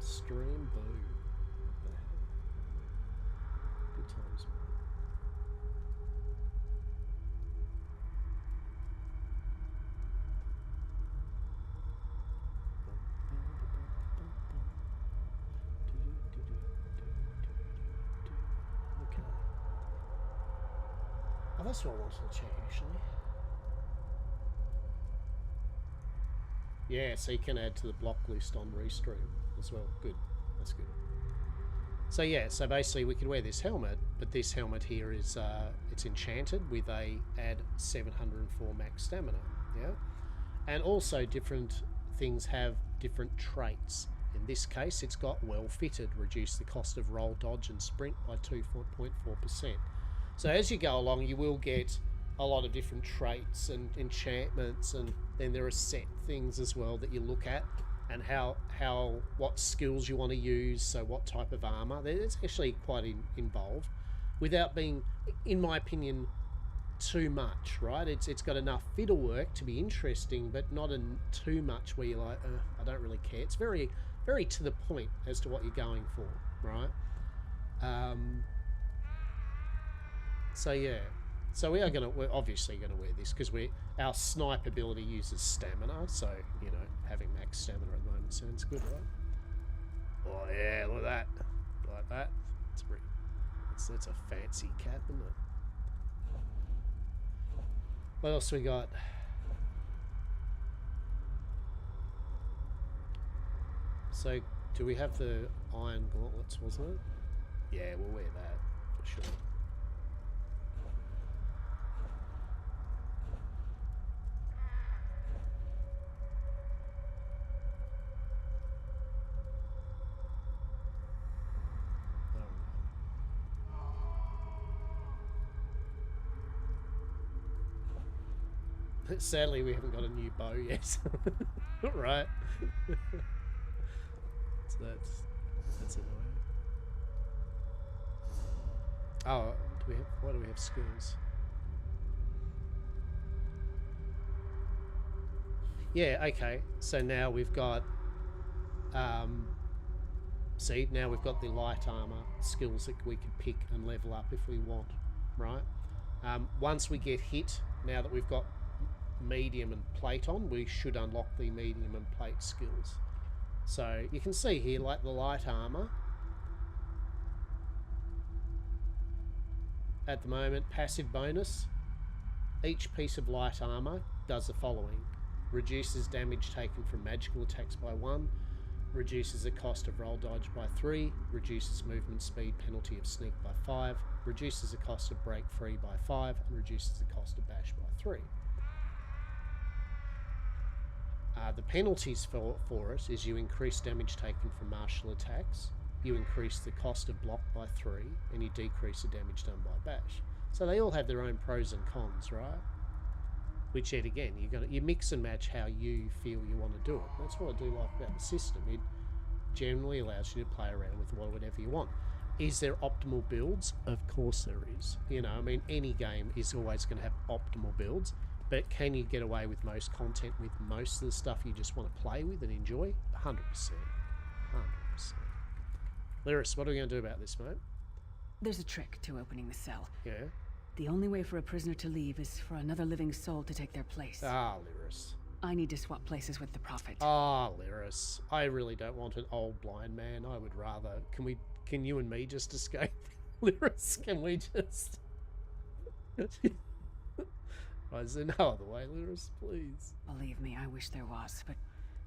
Stream boo. What the hell? Good times. Okay. Oh, that's what I wanted to check, actually. Yeah, so you can add to the block list on Restream as well. Good. That's good. So yeah, so basically we could wear this helmet, but this helmet here is it's enchanted with a add 704 max stamina. Yeah, and also different things have different traits. In this case, it's got well fitted, reduce the cost of roll, dodge, and sprint by 2.4%. So as you go along, you will get a lot of different traits and enchantments, and then there are set things as well that you look at, and what skills you want to use, so what type of armor. It's actually quite involved, without being, in my opinion, too much, right? It's got enough fiddle work to be interesting, but not too much where you're like, I don't really care. It's very, very to the point as to what you're going for, right? So yeah. So we're obviously gonna wear this because our snipe ability uses stamina, so you know, having max stamina at the moment sounds good, right? Oh yeah, look at that. Like that. That's a fancy cap, isn't it? What else we got? So do we have the iron gauntlets, wasn't it? Yeah, we'll wear that for sure. Sadly, we haven't got a new bow yet. Right. So that's annoying. Oh, why do we have skills? Yeah, okay. So now we've got see, now we've got the light armor skills that we can pick and level up if we want, right? Once we get hit, now that we've got medium and plate on, we should unlock the medium and plate skills. So you can see here, like the light armor at the moment, passive bonus, each piece of light armor does the following: reduces damage taken from magical attacks by 1, reduces the cost of roll dodge by 3, reduces movement speed penalty of sneak by 5, reduces the cost of break free by 5, and reduces the cost of bash by 3. The penalties for it is you increase damage taken from martial attacks, you increase the cost of block by 3, and you decrease the damage done by bash. So they all have their own pros and cons, right? Which yet again, you mix and match how you feel you want to do it. That's what I do like about the system. It generally allows you to play around with whatever you want. Is there optimal builds? Of course there is. You know, I mean, any game is always going to have optimal builds, but can you get away with most content with most of the stuff you just want to play with and enjoy? 100%. 100%. Lyris, what are we going to do about this, mate?
There's a trick to opening the cell.
Yeah?
The only way for a prisoner to leave is for another living soul to take their place.
Ah, Lyris.
I need to swap places with the Prophet.
Ah, Lyris. I really don't want an old blind man. I would rather... Can you and me just escape? Lyris, can we just... Is there no other way, Lyris? Please.
Believe me, I wish there was, but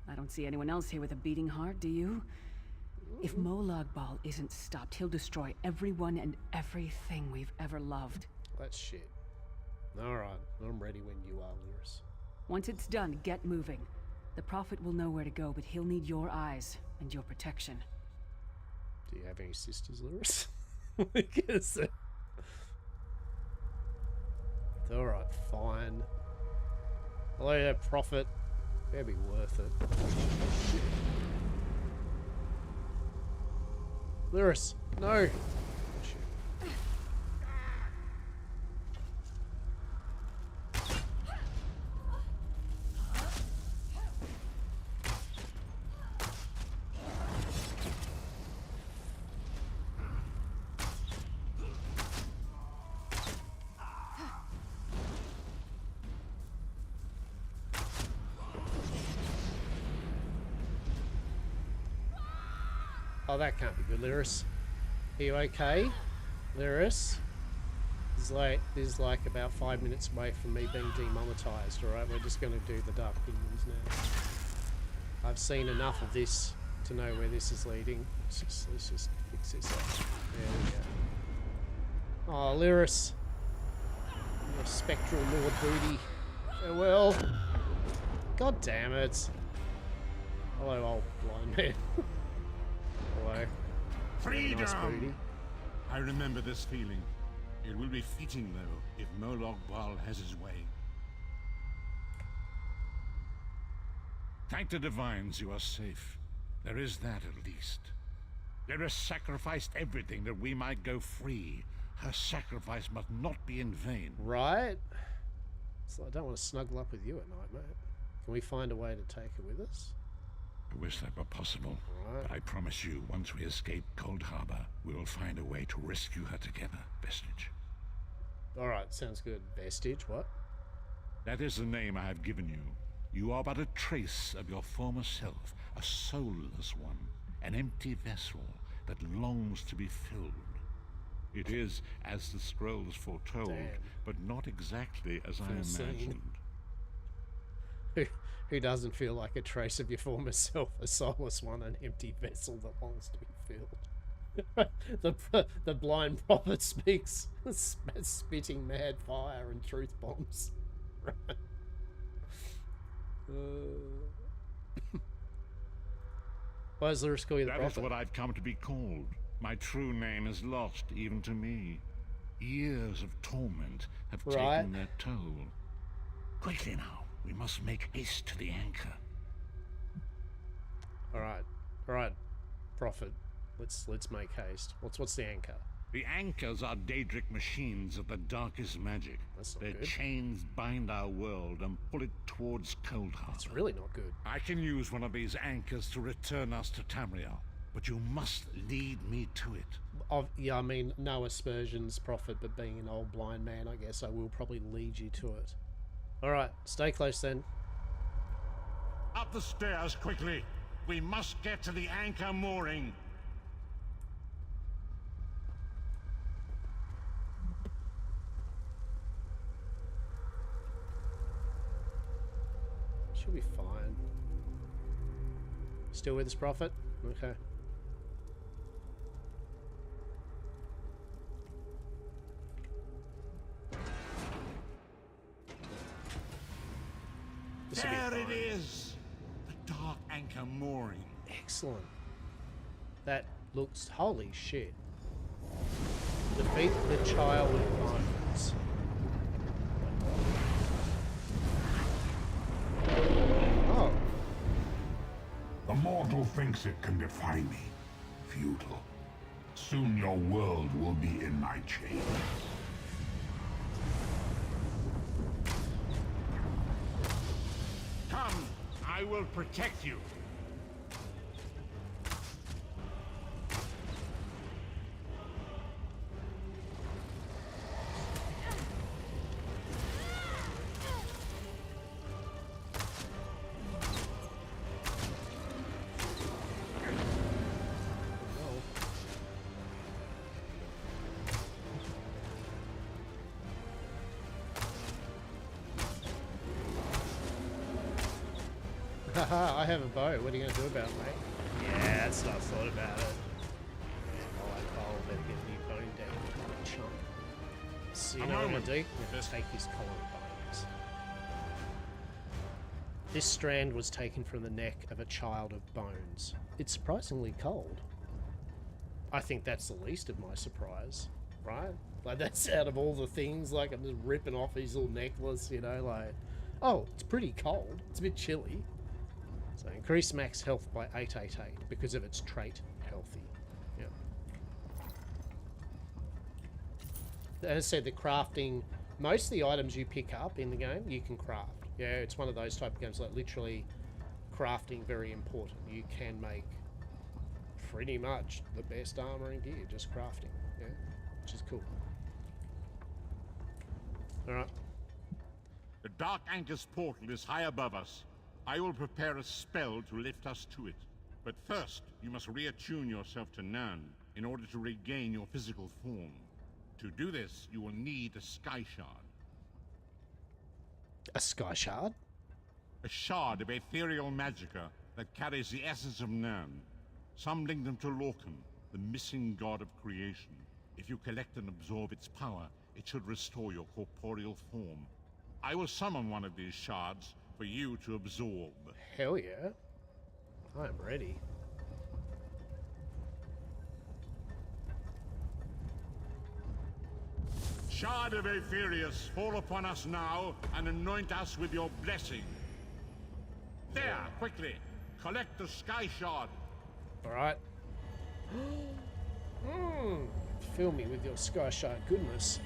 I don't see anyone else here with a beating heart, do you? If Molag Bal isn't stopped, he'll destroy everyone and everything we've ever loved.
That's shit. Alright, I'm ready when you are, Lyris.
Once it's done, get moving. The Prophet will know where to go, but he'll need your eyes and your protection.
Do you have any sisters, Lyris? Because... Alright, fine. Hello there, Prophet. Better be worth it. Lyris, no! Oh, that can't be good, Lyris. Are you okay, Lyris? This is like about 5 minutes away from me being demonetized, alright? We're just going to do the Dark Kingdoms now. I've seen enough of this to know where this is leading. Let's just fix this up. There we go. Oh, Lyris. Your spectral Lord Booty. Farewell. God damn it. Hello, old blind man. Hello.
Freedom!
Nice booty.
I remember this feeling. It will be fleeting, though, if Molag Bal has his way. Thank the divines you are safe. There is that, at least. Lyris sacrificed everything that we might go free. Her sacrifice must not be in vain.
Right? So I don't want to snuggle up with you at night, mate. Can we find a way to take her with us?
I wish that were possible.
Right.
But I promise you, once we escape Cold Harbor, we will find a way to rescue her together, Vestige.
Alright, sounds good. Vestige, what?
That is the name I have given you. You are but a trace of your former self, a soulless one, an empty vessel that longs to be filled. It is as the scrolls foretold,
Damn.
but not exactly as I
Foreseen.
imagined.
Who doesn't feel like a trace of your former self, a soulless one, an empty vessel that longs to be filled? the blind prophet speaks, spitting mad fire and truth bombs. Why does Lyris call you the
That
prophet?
is what I've come to be called. My true name is lost even to me. Years of torment have taken their toll. Quickly now. We must make haste to the anchor.
Alright, Prophet. Let's make haste. What's the anchor?
The anchors are Daedric machines of the darkest magic.
That's not
Their
good.
chains bind our world and pull it towards Cold Harbor.
It's really not good.
I can use one of these anchors to return us to Tamriel, but you must lead me to it.
Yeah, I mean, no aspersions, Prophet, but being an old blind man, I guess I will probably lead you to it. Alright, stay close then.
Up the stairs quickly. We must get to the anchor mooring.
Should be fine. Still with us, Prophet? Okay.
There it is! The dark anchor mooring.
Excellent. That looks... Holy shit. Defeat the child of violence.
thinks it can defy me? Futile. Soon your world will be in my chains.
Come, I will protect you.
Haha, I have a bow. What are you going to do about it, mate? Yeah, that's what I thought about it. Oh, I'll better get a new bone down, chump. So you know what I'm going to do? I'm going to take his collar of bones. This strand was taken from the neck of a child of bones. It's surprisingly cold. I think that's the least of my surprise, right? Like, that's out of all the things, like, I'm just ripping off his little necklace, you know, like... Oh, it's pretty cold. It's a bit chilly. So increase max health by 888 because of its trait healthy. Yeah. As I said, the crafting, most of the items you pick up in the game, you can craft. Yeah, it's one of those type of games, like literally crafting very important. You can make pretty much the best armor and gear just crafting. Yeah, which is cool. Alright.
The Dark Anchor's portal is high above us. I will prepare a spell to lift us to it. But first, you must reattune yourself to Nern in order to regain your physical form. To do this, you will need a Sky Shard.
A Sky Shard?
A shard of ethereal magicka that carries the essence of Nern. Some link them to Lorcan, the missing god of creation. If you collect and absorb its power, it should restore your corporeal form. I will summon one of these shards for you to absorb.
Hell yeah. I am ready.
Shard of Aetherius, fall upon us now and anoint us with your blessing. There, quickly. Collect the Sky Shard.
Alright. Fill me with your Sky Shard goodness.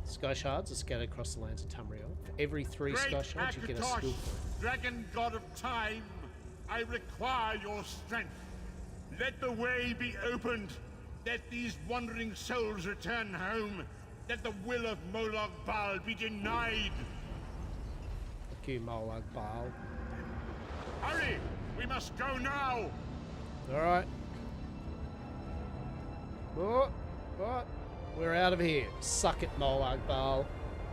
Sky Shards are scattered across the lands of Tamriel. For every 3 Sky Shards, you get a skill point.
Dragon god of time, I require your strength. Let the way be opened. Let these wandering souls return home. Let the will of Molag Bal be denied.
Fuck you, Molag Bal.
Hurry! We must go now!
Alright. Oh, what? We're out of here. Suck it, Molag Bal.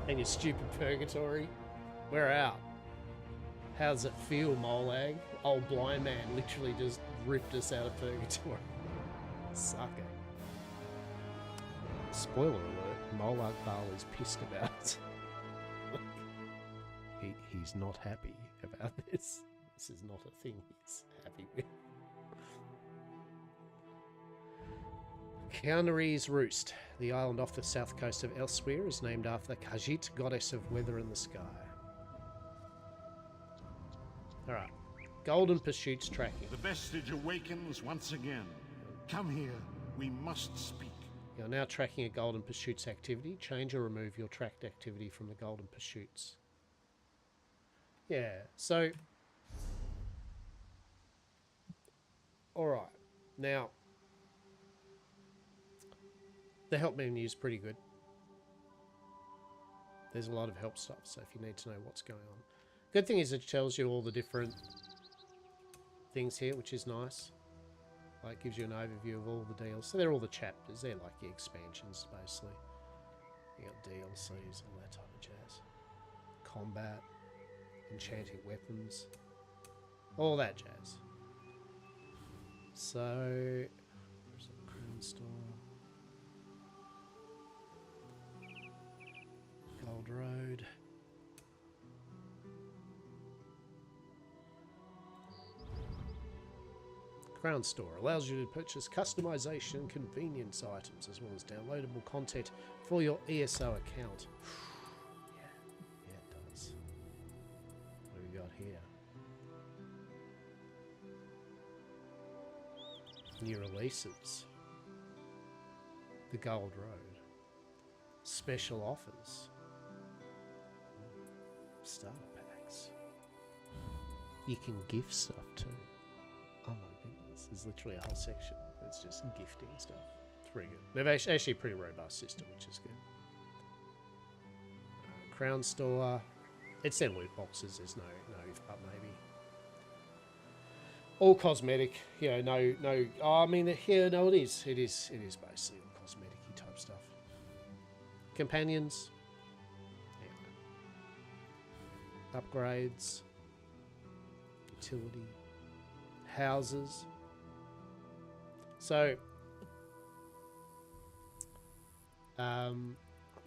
And your stupid purgatory. We're out. How does it feel, Molag? Old blind man literally just ripped us out of purgatory. Suck it. Spoiler alert, Molag Bal is pissed about it. He's not happy about this. This is not a thing he's happy with. Kianari's Roost. The island off the south coast of Elsewhere is named after the Khajiit, goddess of weather in the sky. Alright. Golden Pursuits tracking.
The vestige awakens once again. Come here. We must speak.
You're now tracking a Golden Pursuits activity. Change or remove your tracked activity from the Golden Pursuits. Yeah, so... Alright. Now... The help menu is pretty good. There's a lot of help stuff, so if you need to know what's going on. Good thing is it tells you all the different things here, which is nice. Like, gives you an overview of all the deals. So they're all the chapters. They're like the expansions, basically. You got DLCs, all that type of jazz. Combat, enchanting weapons, all that jazz. So, where's the Crown Store? Gold Road. Crown Store allows you to purchase customization and convenience items as well as downloadable content for your ESO account. Yeah, it does. What do we got here? New releases. The Gold Road. Special offers. Starter packs. You can gift stuff too. Oh my goodness, there's literally a whole section that's just gifting stuff. It's pretty good. They've actually a pretty robust system, which is good. Crown Store. It's their loot boxes, there's no but maybe. All cosmetic, you know, no, oh, I mean, yeah, no, it is basically all cosmetic-y type stuff. Companions. Yeah. Upgrades. Utility. Houses. So, I'm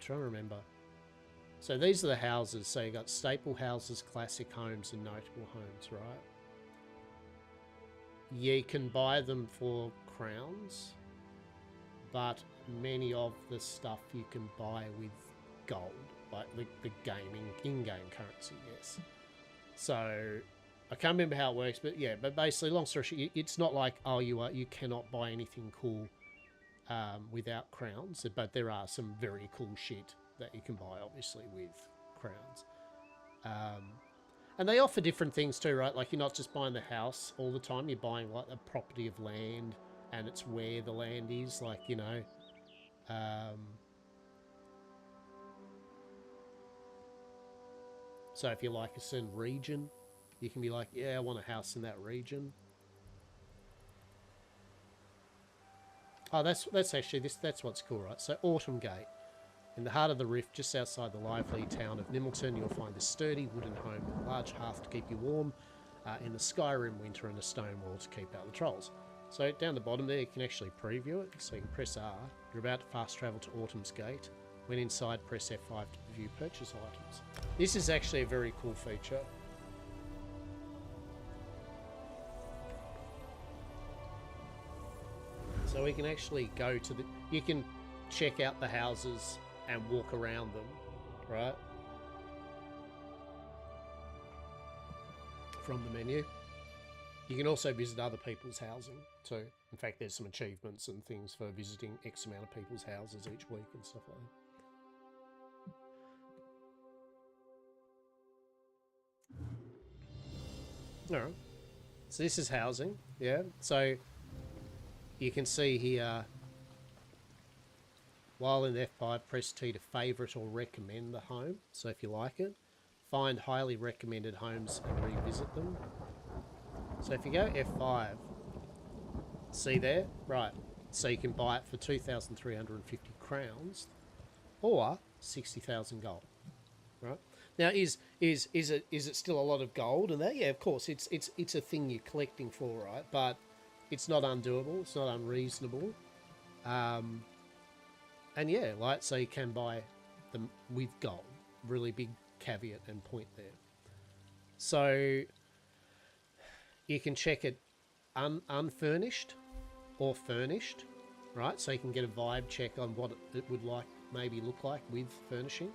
trying to remember. So these are the houses. So you got staple houses, classic homes, and notable homes, right? You can buy them for crowns, but many of the stuff you can buy with gold, like the gaming in-game currency, yes. So I can't remember how it works, but yeah, but basically, long story short, it's not like, oh, you cannot buy anything cool without crowns, but there are some very cool shit that you can buy, obviously, with crowns. And they offer different things too, right? Like, you're not just buying the house all the time. You're buying, like, a property of land, and it's where the land is. Like, you know... so if you like a certain region, you can be like, yeah, I want a house in that region. Oh, that's actually... that's what's cool, right? So, Autumn Gate. In the heart of the rift, just outside the lively town of Nimilton, you'll find a sturdy wooden home with a large hearth to keep you warm in the Skyrim winter and a stone wall to keep out the trolls. So down the bottom there, you can actually preview it. So you can press R. You're about to fast travel to Autumn's Gate. When inside, press F5 to view purchase items. This is actually a very cool feature. So we can actually go to the... You can check out the houses and walk around them, right? From the menu. You can also visit other people's housing too. In fact, there's some achievements and things for visiting X amount of people's houses each week and stuff like that. Alright. So this is housing, yeah. So you can see here, while in F5, press T to favourite or recommend the home. So if you like it, find highly recommended homes and revisit them. So if you go F5, see there? Right. So you can buy it for 2,350 crowns or 60,000 gold. Right? Now is it still a lot of gold and that? Yeah, of course. It's a thing you're collecting for, right? But it's not undoable, it's not unreasonable. And yeah, like, so you can buy them with gold. Really big caveat and point there. So you can check it unfurnished or furnished, right? So you can get a vibe check on what it would like, maybe look like with furnishing.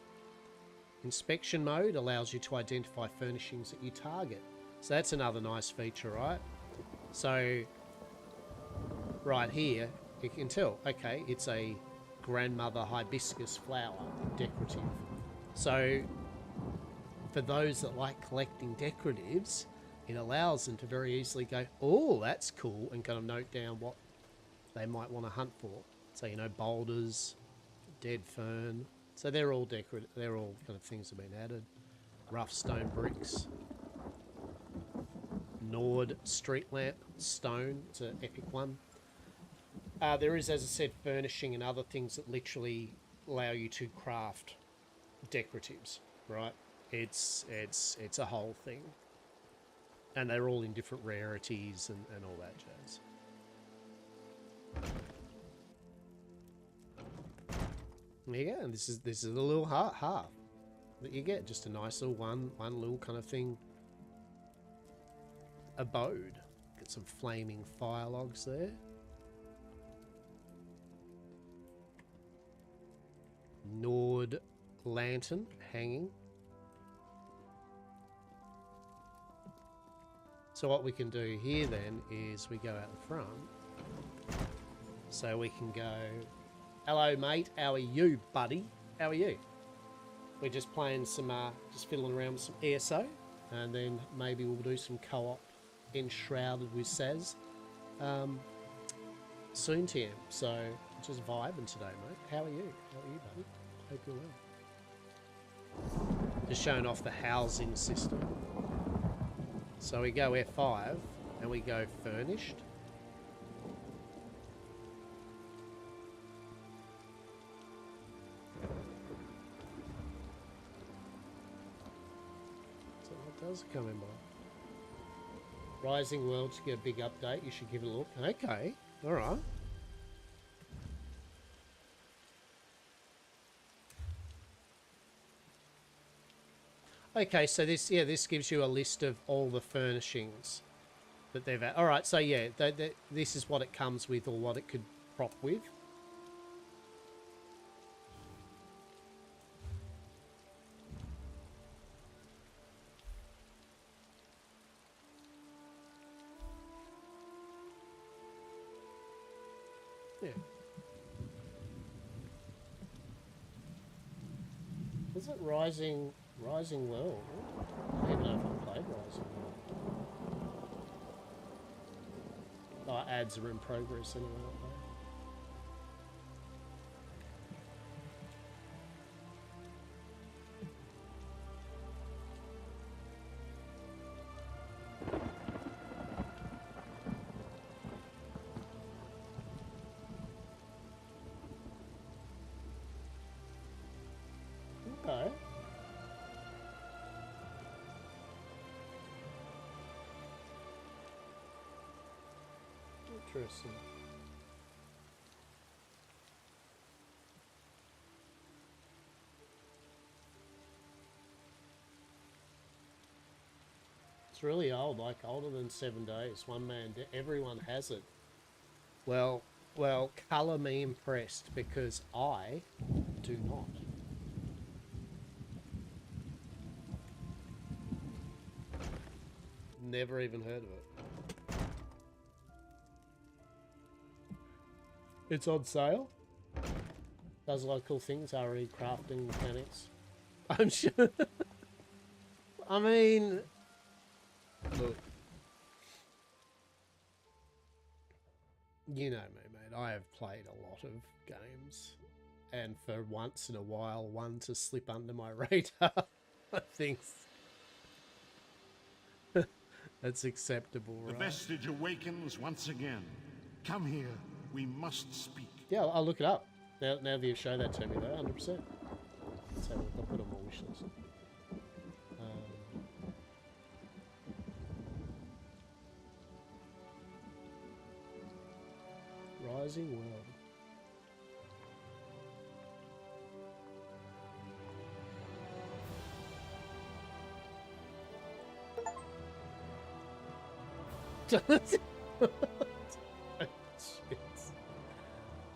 Inspection mode allows you to identify furnishings that you target. So that's another nice feature, right? So right here, you can tell, okay, it's a grandmother hibiscus flower, decorative. So for those that like collecting decoratives, it allows them to very easily go, oh, that's cool, and kind of note down what they might want to hunt for. So, you know, boulders, dead fern. So they're all decorative, they're all kind of things that have been added. Rough stone bricks. Nord street lamp, stone, it's an epic one. There is, as I said, furnishing and other things that literally allow you to craft decoratives, right? It's a whole thing. And they're all in different rarities and all that jazz. There you go, and this is the little half that you get. Just a nice little one little kind of thing. Abode. Get some flaming fire logs there. Nord lantern hanging. So what we can do here then is we go out the front So we can go, hello mate, how are you, buddy? How are you? We're just playing some, just fiddling around with some ESO, and then maybe we'll do some co-op enshrouded with Saz soon, TM. So just vibing today, mate. How are you? How are you, buddy? Hope you're well. Just showing off the housing system. So we go F5 and we go furnished. So what does it come in by? Rising World to get a big update. You should give it a look. Okay, all right. Okay, so this gives you a list of all the furnishings that they've had. All right, so yeah, this is what it comes with, or what it could prop with. Yeah. Was it Rising World? I don't even know if I played Rising World. Oh, ads are in progress anyway, aren't they? Okay. Interesting. It's really old, like older than 7 days. One man, everyone has it. Well, colour me impressed, because I do not. Never even heard of it. It's on sale. Does a lot of cool things, RE crafting mechanics. I'm sure. I mean, look. You know me, mate. I have played a lot of games. And for once in a while, one to slip under my radar, I think that's acceptable,
The
right?
vestige awakens once again. Come here. We must speak.
Yeah, I'll look it up. Now that you show that to me, though, 100%. Let's have a look. I'll put on my wish list. Rising World.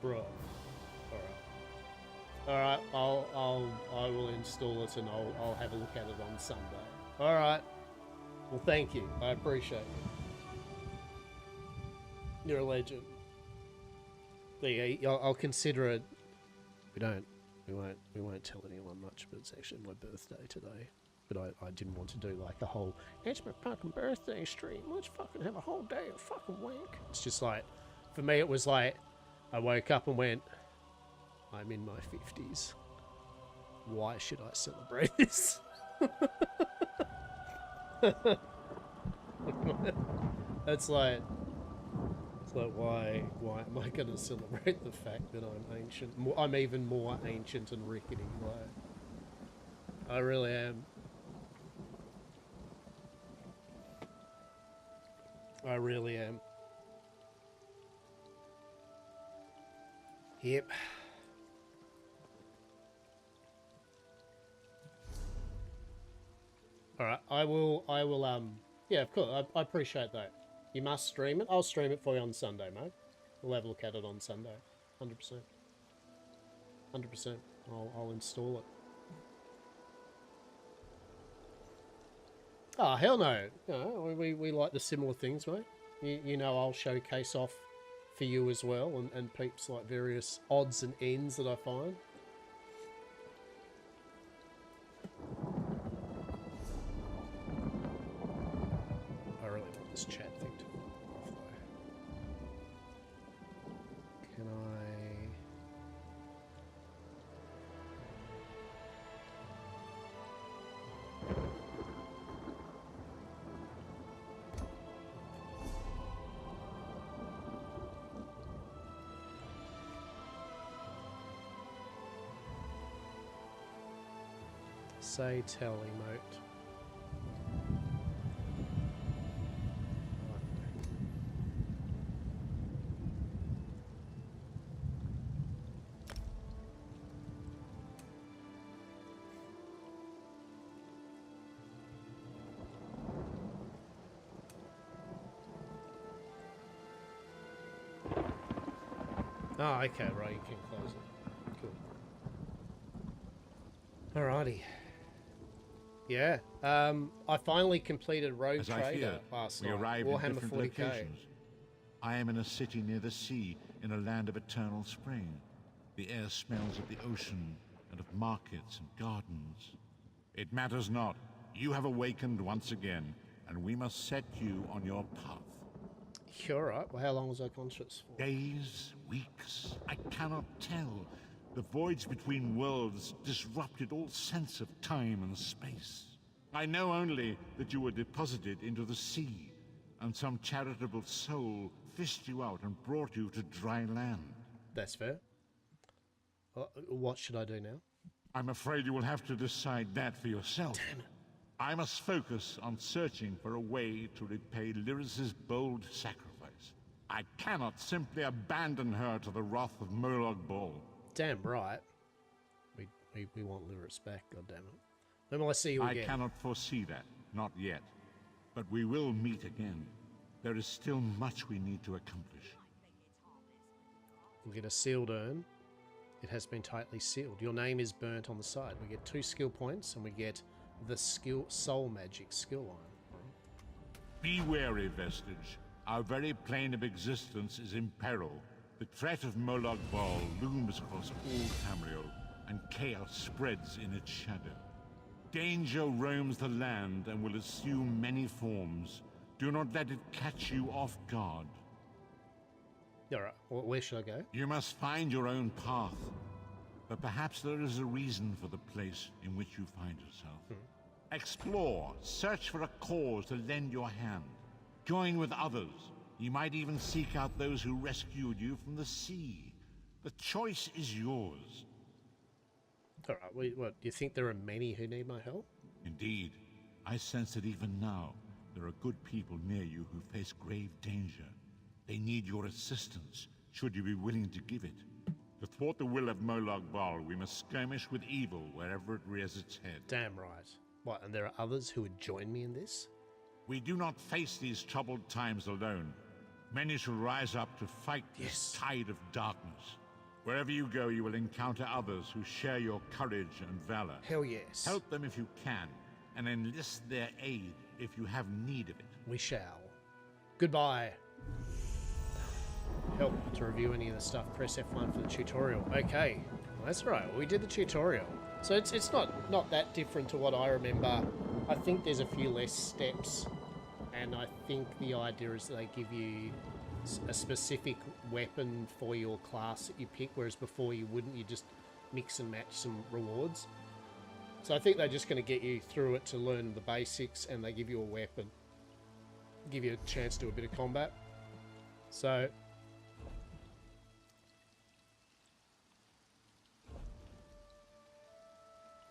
Bro. Alright, I will install it and I'll have a look at it on Sunday. Alright. Well, thank you. I appreciate you. You're a legend. Yeah, I'll consider it. We won't tell anyone much, but it's actually my birthday today. But I didn't want to do like a whole, it's my fucking birthday stream, let's fucking have a whole day of fucking wank. It's just like, for me it was like, I woke up and went, I'm in my 50s. Why should I celebrate this? It's like why am I going to celebrate the fact that I'm ancient? I'm even more ancient and rickety. Like, I really am. I really am. Yep. Alright, I will, yeah, of course, I appreciate that. You must stream it. I'll stream it for you on Sunday, mate. We'll have a look at it on Sunday. 100%. 100%. I'll install it. Oh, hell no. No, we like the similar things, mate. You know I'll showcase off for you as well, and peeps like various odds and ends that I find. I really want this chat thing to go off though. Can I... Say tell emote. Oh, okay, right, you can close it. Cool. Alrighty. Yeah, I finally completed Rogue
As I
Trader
feared,
last
we
night.
arrived in
Warhammer
different
40k.
locations. I am in a city near the sea, in a land of eternal spring. The air smells of the ocean, and of markets and gardens. It matters not. You have awakened once again, and we must set you on your path.
You're right. Well, how long was I conscious for?
Days, weeks, I cannot tell. The voids between worlds disrupted all sense of time and space. I know only that you were deposited into the sea, and some charitable soul fished you out and brought you to dry land.
That's fair. What should I do now?
I'm afraid you will have to decide that for yourself.
Damn it.
I must focus on searching for a way to repay Lyris's bold sacrifice. I cannot simply abandon her to the wrath of Molag Bal.
Damn right. We want Lyris back, goddammit. When will I see you again?
I cannot foresee that, not yet. But we will meet again. There is still much we need to accomplish.
We'll get a sealed urn. It has been tightly sealed. Your name is burnt on the side. We get 2 skill points, and we get the soul magic skill line.
Be wary, Vestige. Our very plane of existence is in peril. The threat of Molag Bal looms across all Tamriel, and chaos spreads in its shadow. Danger roams the land and will assume many forms. Do not let it catch you off guard.
Alright, where should I go?
You must find your own path. But perhaps there is a reason for the place in which you find yourself. Explore, search for a cause to lend your hand. Join with others. You might even seek out those who rescued you from the sea. The choice is yours.
Alright, what, do you think there are many who need my help?
Indeed, I sense that even now, there are good people near you who face grave danger. They need your assistance, should you be willing to give it. To thwart the will of Molag Bal, we must skirmish with evil wherever it rears its head.
Damn right. What, and there are others who would join me in this?
We do not face these troubled times alone. Many shall rise up to fight this tide of darkness. Wherever you go, you will encounter others who share your courage and valor.
Hell yes.
Help them if you can, and enlist their aid if you have need of it.
We shall. Goodbye. Help to review any of the stuff, press F1 for the tutorial. Okay, well, that's right, we did the tutorial. So it's not that different to what I remember. I think there's a few less steps, and I think the idea is that they give you a specific weapon for your class that you pick, whereas before you wouldn't, you just mix and match some rewards. So I think they're just going to get you through it to learn the basics, and they give you a weapon. Give you a chance to do a bit of combat. So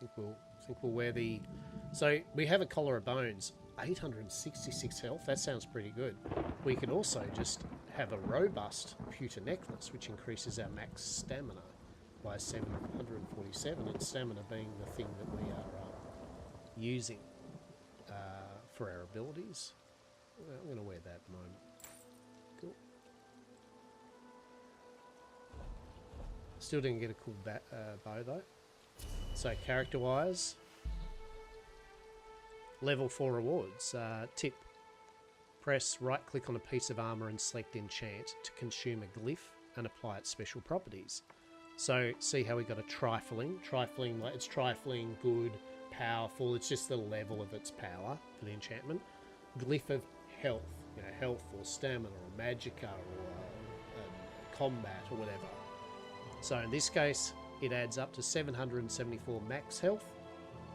I think we'll wear the... So we have a collar of bones, 866 health, that sounds pretty good. We can also just have a robust pewter necklace, which increases our max stamina by 747, and stamina being the thing that we are using for our abilities. I'm going to wear that at the moment. Cool. Still didn't get a cool bow though. So character-wise, level 4 rewards. Tip: press right-click on a piece of armor and select Enchant to consume a glyph and apply its special properties. So, see how we got a trifling? Trifling, like it's trifling, good, powerful. It's just the level of its power for the enchantment. Glyph of health, you know, health or stamina or magicka or combat or whatever. So in this case, it adds up to 774 max health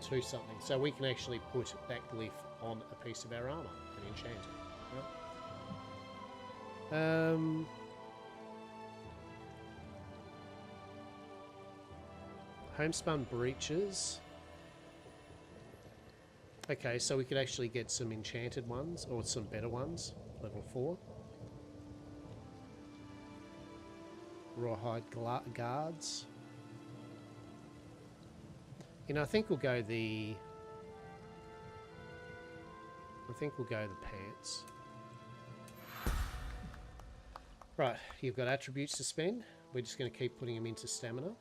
to something. So we can actually put that glyph on a piece of our armor and enchant it. Right? Homespun breaches. Okay, so we could actually get some enchanted ones, or some better ones, level 4. Rawhide guards. You know, I think we'll go the pants. Right, you've got attributes to spend. We're just going to keep putting them into stamina.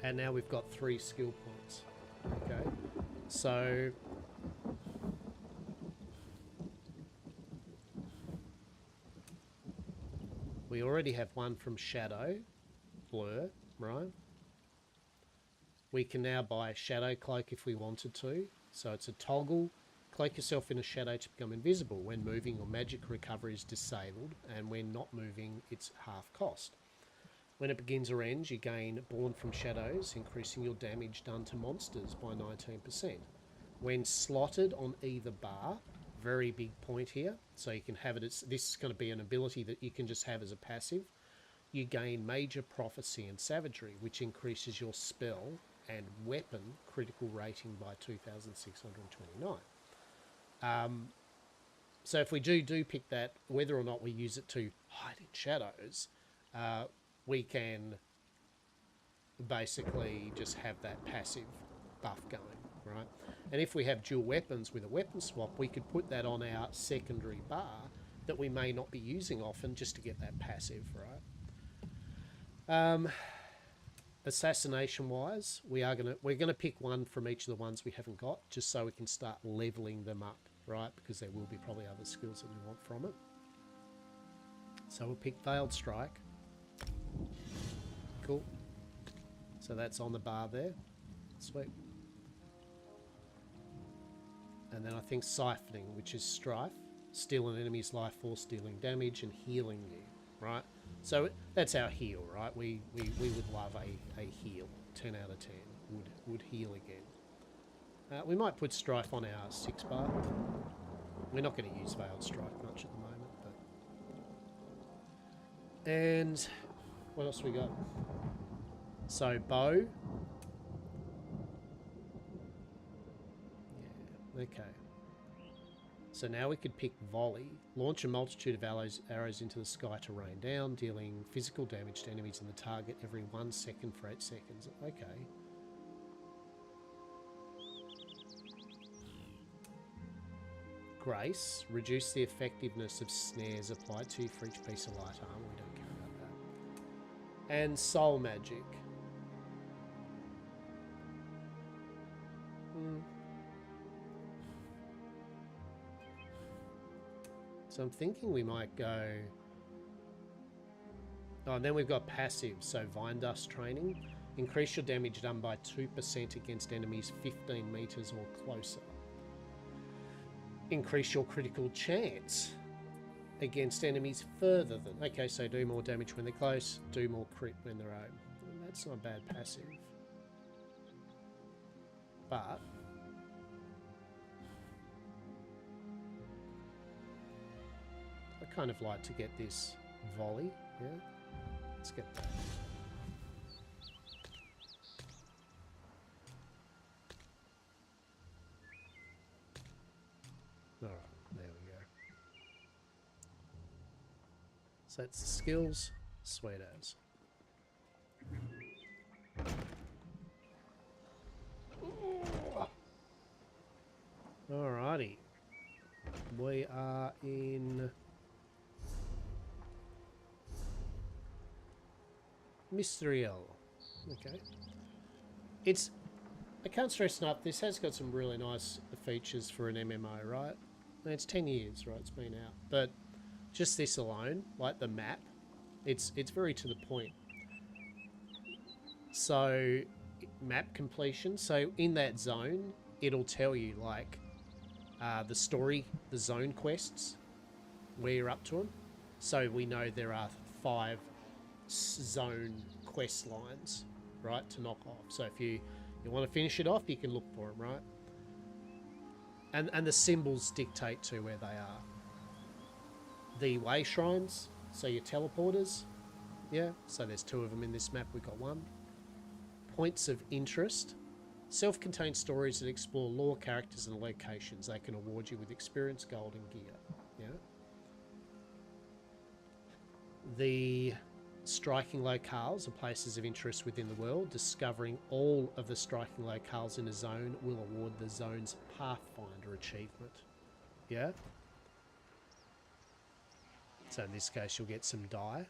And now we've got 3 skill points. Okay, so we already have one from Shadow, Blur, right? We can now buy a Shadow Cloak if we wanted to. So it's a toggle. Cloak yourself in a shadow to become invisible. When moving, your magic recovery is disabled, and when not moving, it's half cost. When it begins or ends, you gain Born from Shadows, increasing your damage done to monsters by 19%. When slotted on either bar, very big point here, so you can have it, this is going to be an ability that you can just have as a passive. You gain Major Prophecy and Savagery, which increases your spell and weapon critical rating by 2,629. So if we do pick that, whether or not we use it to hide in shadows, we can basically just have that passive buff going, right? And if we have dual weapons with a weapon swap, we could put that on our secondary bar that we may not be using often just to get that passive, right? Assassination wise, we're gonna pick one from each of the ones we haven't got, just so we can start leveling them up, right? Because there will be probably other skills that we want from it. So we'll pick Veiled Strike. Cool. So that's on the bar there. Sweet. And then I think Siphoning, which is Strife. Steal an enemy's life force, dealing damage and healing you, right? So that's our heal, right? We would love a heal. 10 out of 10 would heal again. We might put Strife on our 6 bar. We're not going to use Veiled Strike much at the moment, but... And what else we got? So bow. Yeah, okay. So now we could pick Volley. Launch a multitude of arrows into the sky to rain down, dealing physical damage to enemies in the target every 1 second for 8 seconds. Okay. Grace. Reduce the effectiveness of snares applied to you for each piece of light armor. We don't care about that. And Soul Magic. So I'm thinking we might go... Oh, and then we've got passive, so Vine Dust Training. Increase your damage done by 2% against enemies 15 meters or closer. Increase your critical chance against enemies further than... Okay, so do more damage when they're close, do more crit when they're out. That's not a bad passive. But... I kind of like to get this volley, yeah? Let's get that. Alright, there we go. So that's the skills, sweet as. Alrighty. We are in... Mystery L. Okay. It's I can't stress enough, this has got some really nice features for an MMO, right? I mean, it's 10 years, right? It's been out. But just this alone, like the map, it's very to the point. So, map completion. So, in that zone, it'll tell you, like, the story, the zone quests, where you're up to them. So, we know there are 5 zone quest lines, right, to knock off. So, if you want to finish it off, you can look for them, right? And the symbols dictate to where they are. The way shrines, so your teleporters, yeah, so there's 2 of them in this map, we've got 1. Points of interest, self-contained stories that explore lore, characters and locations. They can award you with experience, gold and gear, yeah. The striking locales are places of interest within the world. Discovering all of the striking locales in a zone will award the zone's Pathfinder achievement. Yeah? So in this case, you'll get some die.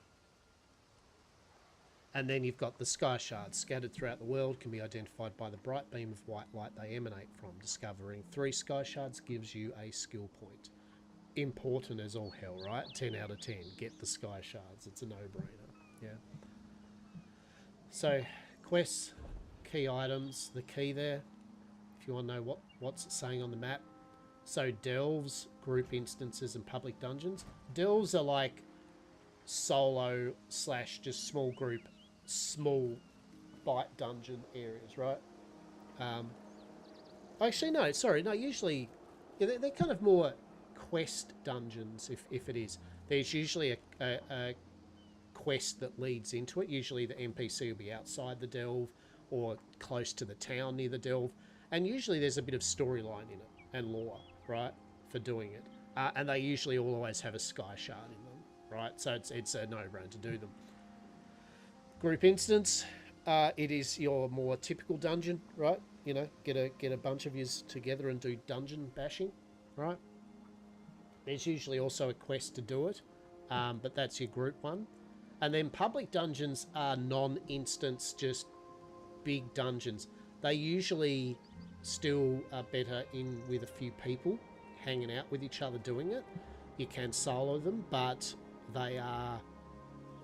And then you've got the sky shards scattered throughout the world can be identified by the bright beam of white light they emanate from. Discovering 3 sky shards gives you a skill point. Important as all hell, right? 10 out of 10. Get the sky shards. It's a no-brainer. Yeah. So, quests, key items, the key there, if you want to know what's it saying on the map. So, delves, group instances, and public dungeons. Delves are like solo / just small group, small bite dungeon areas, right? Actually, no, sorry, no, usually, yeah, they're kind of more quest dungeons, if it is. There's usually a quest that leads into it. Usually the NPC will be outside the delve or close to the town near the delve, and usually there's a bit of storyline in it and lore, right, for doing it. And they usually always have a sky shard in them, right? So it's a no-brainer to do them. Group instance, it is your more typical dungeon, right? You know, get a bunch of yous together and do dungeon bashing, right? There's usually also a quest to do it, but that's your group one. And then public dungeons are non-instance, just big dungeons. They usually still are better in with a few people, hanging out with each other doing it. You can solo them, but they are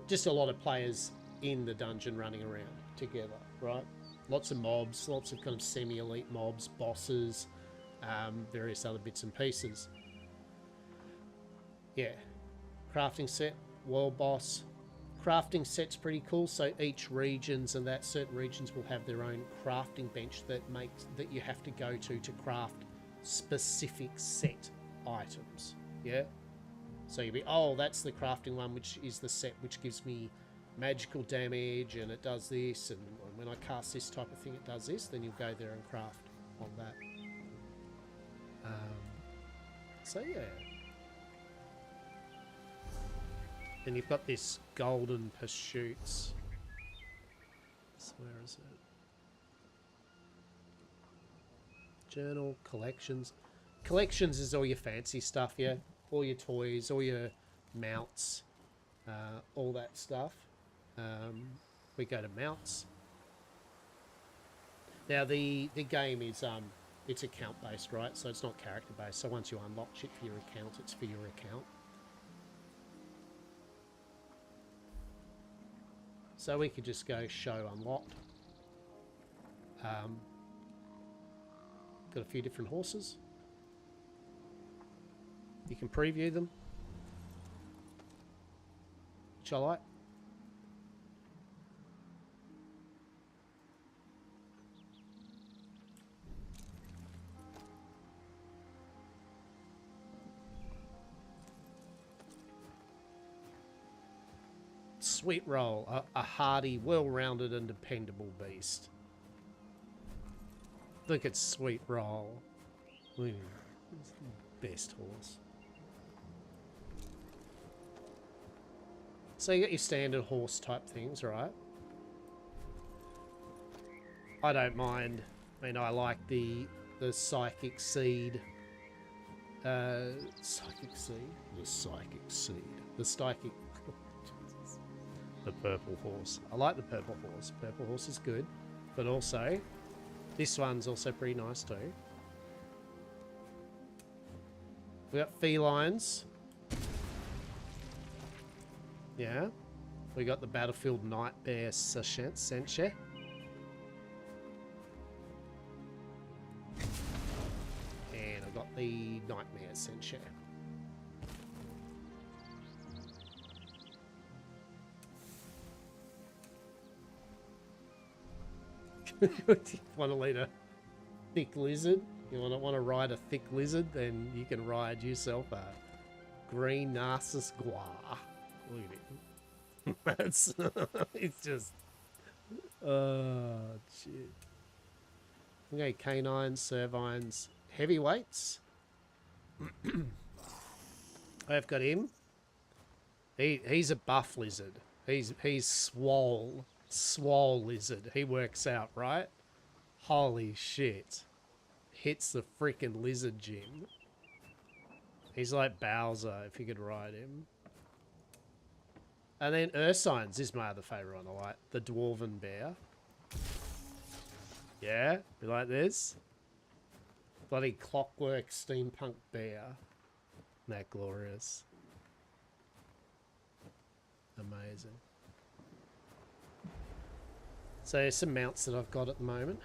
just a lot of players in the dungeon running around together, right? Lots of mobs, lots of kind of semi-elite mobs, bosses, various other bits and pieces. Yeah. Crafting set, world boss. Crafting set's pretty cool. So each regions and that certain regions will have their own crafting bench that you have to go to craft specific set items. Yeah. So you'll be, oh, that's the crafting one, which is the set which gives me magical damage and it does this, and when I cast this type of thing it does this. Then you'll go there and craft on that. So yeah. Then you've got this golden pursuits. So where is it? Journal, collections. Collections is all your fancy stuff, yeah? All your toys, all your mounts, all that stuff. We go to mounts. Now the game is it's account based, right? So it's not character based. So once you unlock shit for your account, it's for your account. So we could just go show unlocked. Got a few different horses. You can preview them, which I like. Sweet Roll, a hardy, well-rounded and dependable beast. Look at Sweet Roll. Best horse. So you got your standard horse type things, right? I don't mind. I mean, I like the Psychic Seed. Psychic Seed? The Psychic Seed. The Psychic... The purple horse. I like the purple horse. Purple horse is good. But also, This one's also pretty nice too. We got felines. Yeah. We got the Battlefield Nightmare Senche. And I got the Nightmare Senche. Want to lead a thick lizard? You want to ride a thick lizard? Then you can ride yourself a green Narcissus Gua. Look at it. That's it's just shit. Okay, canines, cervines, heavyweights. I've got him. He's a buff lizard. He's swole lizard. He works out, right? Holy shit. Hits the freaking lizard gym. He's like Bowser if you could ride him. And then Ursine's is my other favourite one I like. The Dwarven Bear. Yeah? You like this? Bloody clockwork steampunk bear. Isn't that glorious? Amazing. So there's some mounts that I've got at the moment.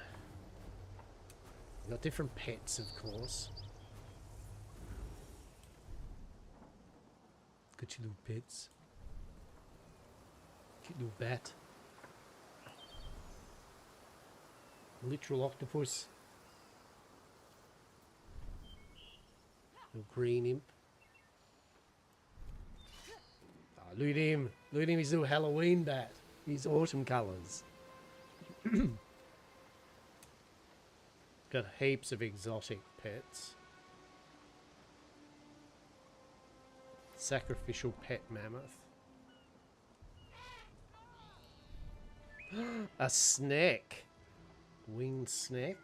I've got different pets, of course. Got your little pets. Cute little bat. Literal octopus. Little green imp. Oh, loot him. Loot him, his little Halloween bat. His autumn colours. Got heaps of exotic pets. Sacrificial pet mammoth. A snack. Winged snack.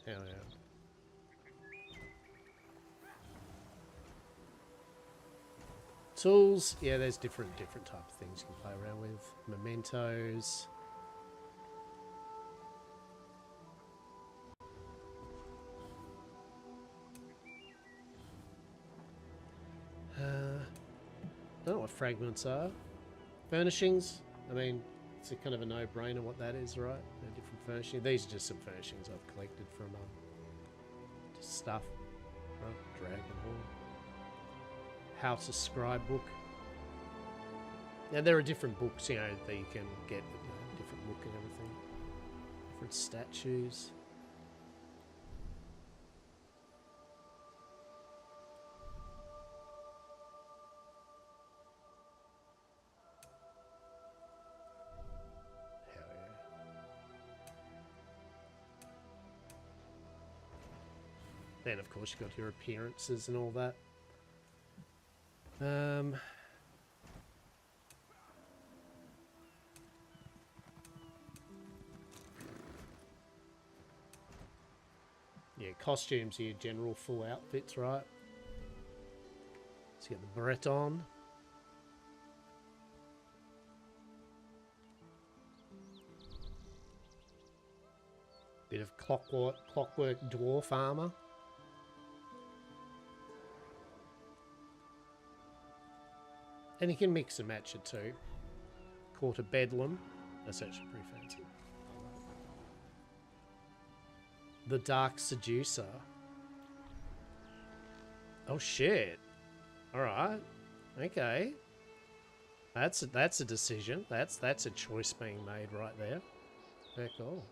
Hell yeah. Tools. Yeah, there's different type of things you can play around with. Mementos. Don't know what fragments are. Furnishings. I mean, it's a kind of a no-brainer what that is, right? They're different furnishings. These are just some furnishings I've collected from just stuff. Right? Dragon Hall. How to Scribe book. Now there are different books, you know, that you can get, you know, different look and everything. Different statues. Then, of course, you've got your appearances and all that. Yeah, costumes are your general full outfits, right? So you get the Breton. Bit of clockwork dwarf armor. And you can mix and match it too. Court of Bedlam. That's actually pretty fancy. The Dark Seducer. Oh shit. Alright. Okay. That's a decision. That's a choice being made right there. Very cool.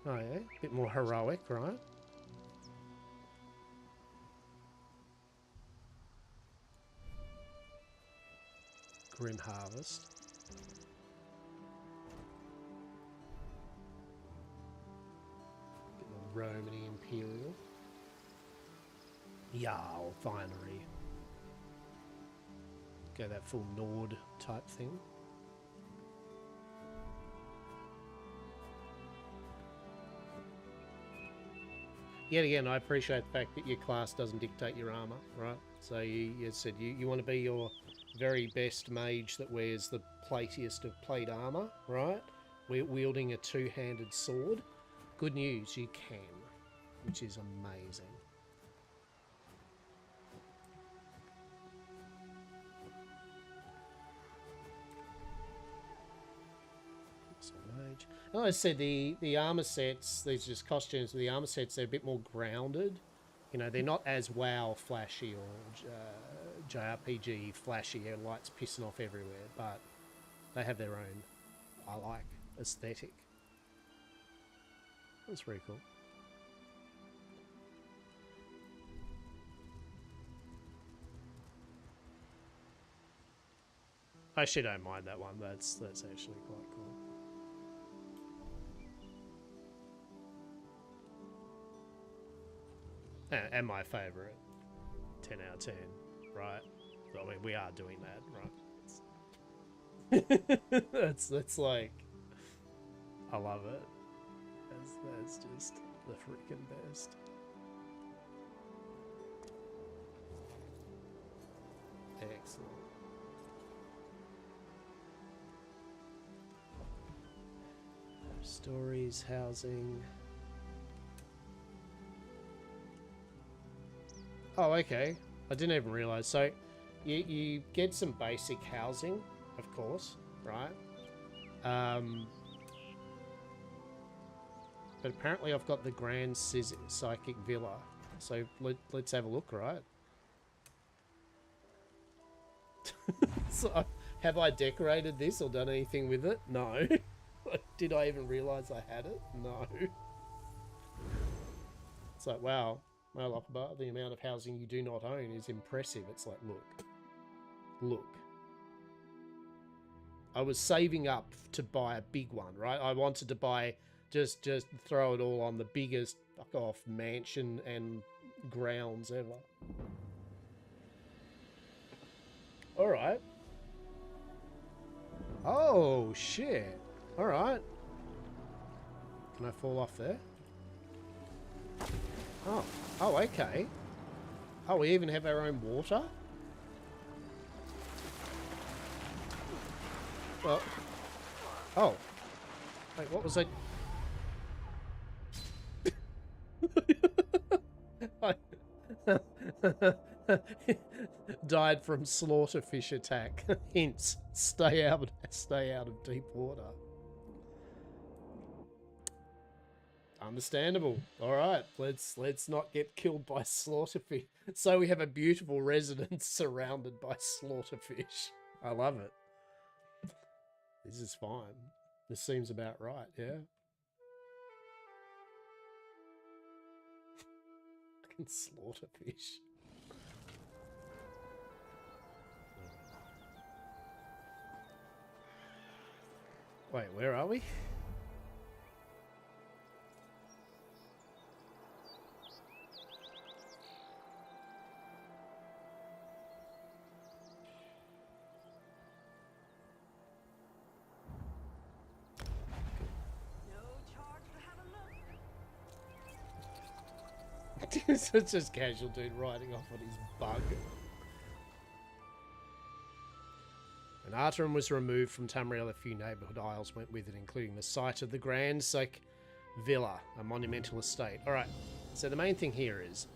Oh yeah. Bit more heroic, right? Grim Harvest. Get the Romany Imperial. Jarl Finery. Go that full Nord type thing. Yet again, I appreciate the fact that your class doesn't dictate your armor, right? So you said you want to be your very best mage that wears the platiest of plate armor, right? We're wielding a two-handed sword. Good news, you can, which is amazing. So mage. Like I said, the armor sets, these just costumes, the armor sets, they're a bit more grounded. You know, they're not as WoW flashy or JRPG flashy, lights pissing off everywhere, but they have their own, I like, aesthetic. That's pretty cool. I actually don't mind that one. That's actually quite cool. And my favourite, 10 out of 10, right? I mean, we are doing that, right? That's like, I love it. That's just the freaking best. Excellent. Stories, housing. Oh, okay. I didn't even realise. So, you get some basic housing, of course, right? But apparently I've got the Grand Psychic Villa. So, let's have a look, right? So, have I decorated this or done anything with it? No. Did I even realise I had it? No. It's like, wow. Well, up above, the amount of housing you do not own is impressive. It's like, look. I was saving up to buy a big one, right? I wanted to buy, just throw it all on the biggest fuck off mansion and grounds ever. All right. Oh, shit. All right. Can I fall off there? Oh, okay. Oh, we even have our own water? Well, oh. Wait, what was I... Died from slaughterfish attack. Hints, stay out of deep water. Understandable. All right, let's not get killed by slaughterfish. So we have a beautiful residence surrounded by slaughterfish. I love it. This is fine. This seems about right, yeah? Fucking slaughterfish. Wait, where are we? It's just casual dude riding off on his bug. When Arterum was removed from Tamriel, a few neighbourhood isles went with it, including the site of the Grand Psych Villa, a monumental estate. Alright, so the main thing here is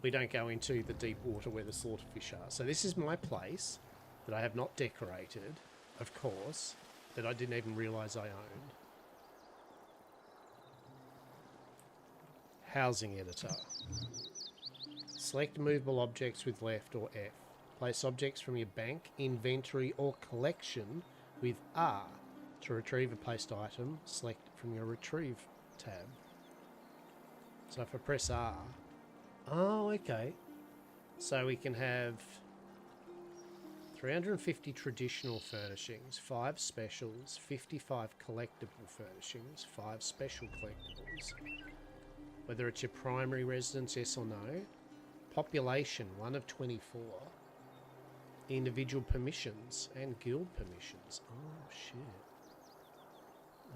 we don't go into the deep water where the slaughterfish are. So this is my place that I have not decorated, of course, that I didn't even realise I owned. Housing editor. Select movable objects with left or F. Place objects from your bank, inventory or collection with R. To retrieve a placed item, select from your retrieve tab. So if I press R... Oh, okay. So we can have 350 traditional furnishings, 5 specials, 55 collectible furnishings, 5 special collectibles. Whether it's your primary residence, yes or no. Population, 1 of 24. Individual permissions and guild permissions. Oh, shit.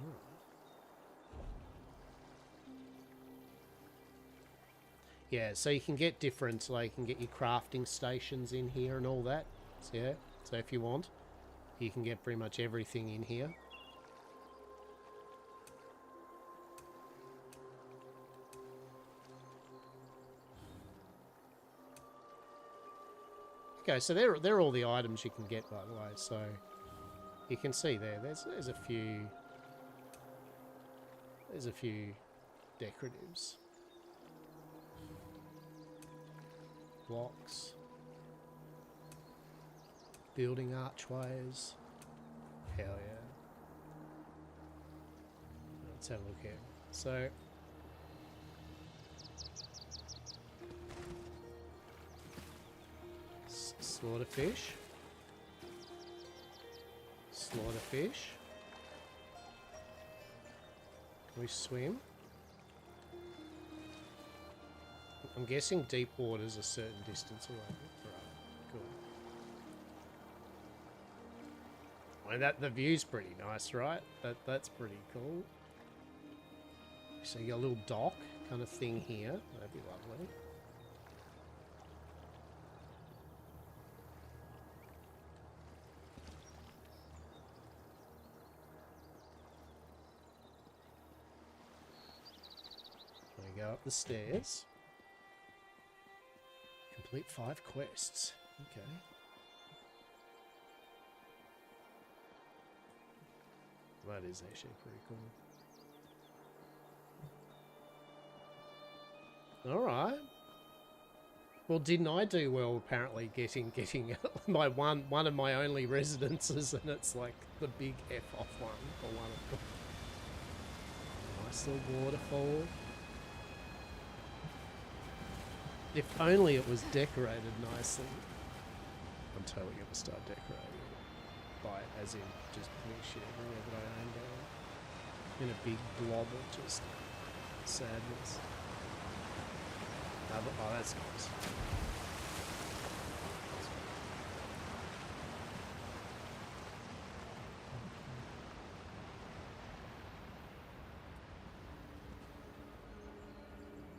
Alright. Yeah, so you can get different, like you can get your crafting stations in here and all that. So, yeah. So if you want, you can get pretty much everything in here. Okay, so they're all the items you can get, by the way. So you can see there's a few decoratives. Blocks. Building archways. Hell yeah. Let's have a look here. So slaughterfish. Slaughterfish. Can we swim? I'm guessing deep water's a certain distance away. Right, cool. I mean, the view's pretty nice, right? That's pretty cool. So you got a little dock kind of thing here. That'd be lovely. We go up the stairs. Complete 5 quests. Okay. That is actually pretty cool. Alright. Well, didn't I do well apparently getting my one of my only residences, and it's like the big F off one or one of them. Nice little waterfall. If only it was decorated nicely. I'm totally going to start decorating it. By, as in, just putting shit everywhere that I own down. In a big blob of just sadness. Oh, that's nice.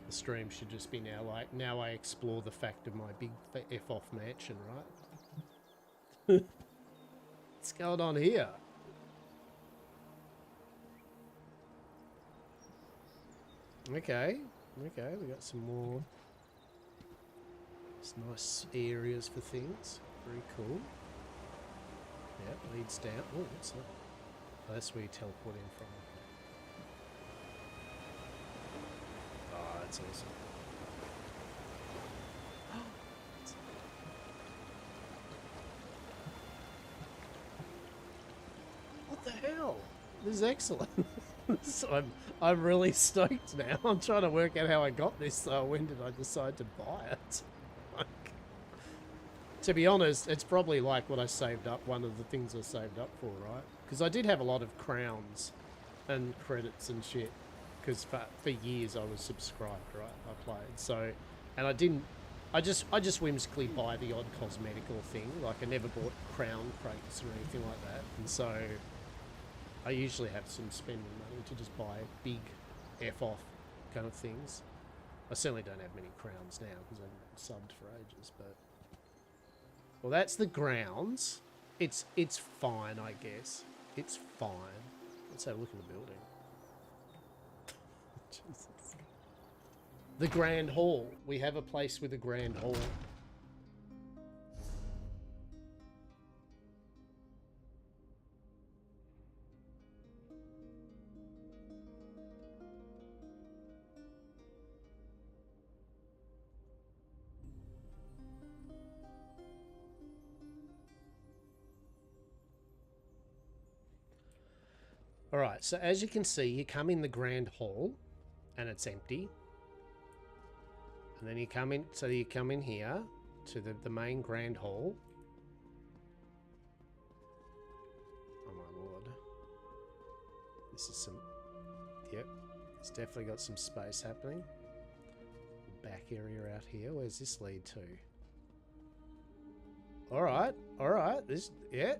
The stream should just be now like, now I explore the fact of my big F-off mansion, right? What's going on here? Okay, okay, we got some more nice areas for things. Very cool. Yep, leads down. Oh, what's that? Oh, that's where you teleport in from. Oh, that's awesome. What the hell? This is excellent. So I'm really stoked now. I'm trying to work out how I got this. When did I decide to buy it? Like, to be honest, it's probably like what I saved up. One of the things I saved up for, right? Because I did have a lot of crowns and credits and shit. Because for years I was subscribed, right? I played so, and I didn't. I just whimsically buy the odd cosmetical thing. Like I never bought crown crates or anything like that, and so I usually have some spending money to just buy big F-off kind of things. I certainly don't have many crowns now because I haven't subbed for ages, but... Well, that's the grounds. It's fine, I guess. It's fine. Let's have a look at the building. Jesus. The Grand Hall. We have a place with a Grand Hall. Alright, so as you can see, you come in the Grand Hall, and it's empty. And then you come in, so you come in here, to the main Grand Hall. Oh my lord. This is some... Yep, it's definitely got some space happening. Back area out here, where's this lead to? Alright, this... Yeah.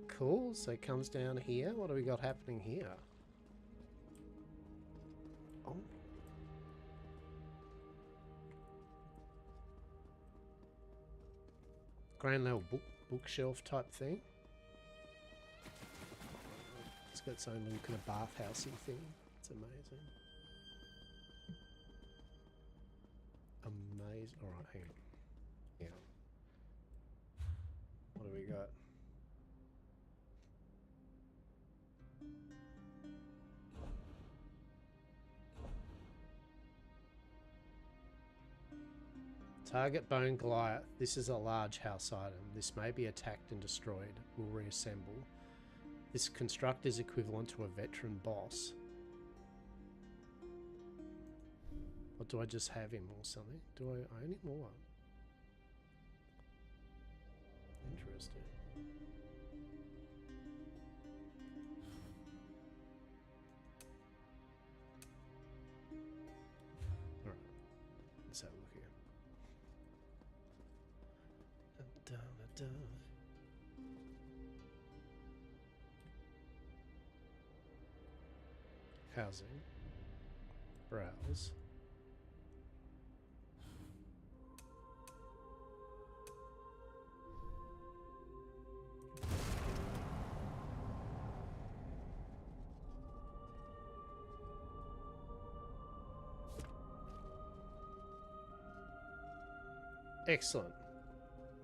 Cool, so it comes down here. What do we got happening here? Oh. grand level bookshelf type thing. It's got its own little kind of bathhousey thing. It's amazing. Amazing. Alright, hang on. Hang on. What do we got? Target Bone Goliath. This is a large house item. This may be attacked and destroyed. Will reassemble. This construct is equivalent to a veteran boss. Or do I just have him or something? Do I own him or what? Interesting. Alright. Let's have a look here. Da, da, da. Housing. Browse. Excellent.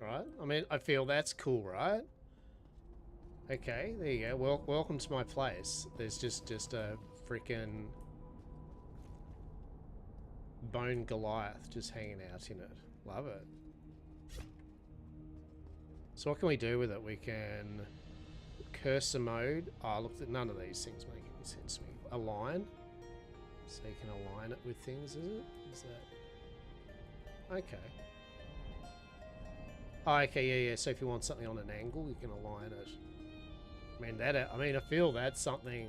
Right? I mean, I feel that's cool, right? Okay, there you go. Well, welcome to my place. There's just a freaking bone Goliath just hanging out in it. Love it. So what can we do with it? We can cursor mode. Oh, look, none of these things make any sense to me. Align. So you can align it with things, is it? Is that... Okay. Oh, okay, yeah. So if you want something on an angle, you can align it. I mean, I feel that's something...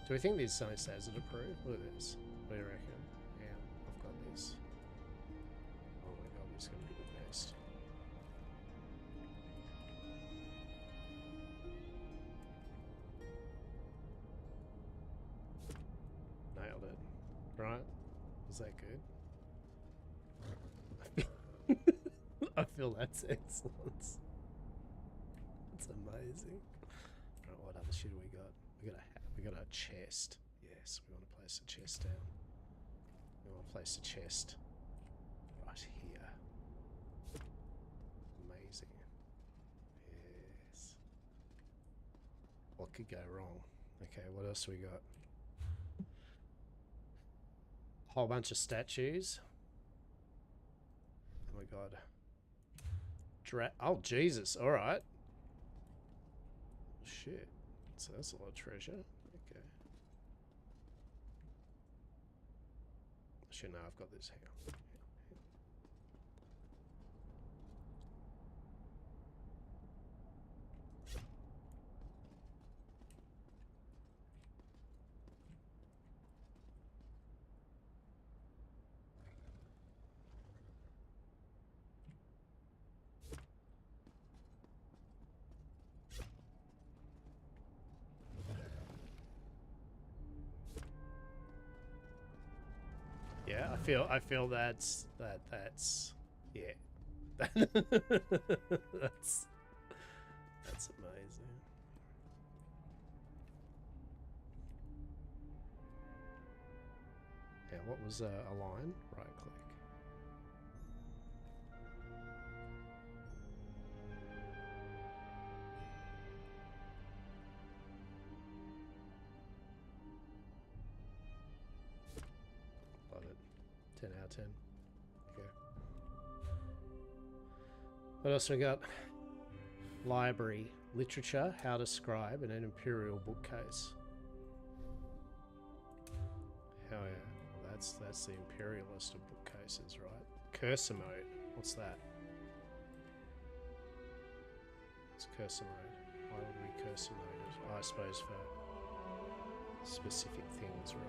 Do we think there's something that says it approved? Look at this. What do you reckon? Yeah, I've got this. Oh my god, this is going to be the best. Nailed it. Right? Was that good? I feel that's excellent. That's amazing. Right, what other shit have we got? We got a chest. Yes, we want to place a chest down. We want to place a chest right here. Amazing. Yes. What could go wrong? Okay, what else we got? Whole bunch of statues. Oh my god. Oh, Jesus. Alright. Shit. So that's a lot of treasure. Okay. Actually, no, I've got this. Hang on. Yeah, I feel that's yeah. that's amazing. Yeah, what was a line? Right click. Love it. 10 out of 10. Okay. What else we got? Library, literature, how to scribe, and an imperial bookcase. Hell yeah. Well, that's the imperialist of bookcases, right? Cursor mode. What's that? It's cursor mode. Why would we cursor mode it? Oh, I suppose for specific things, right?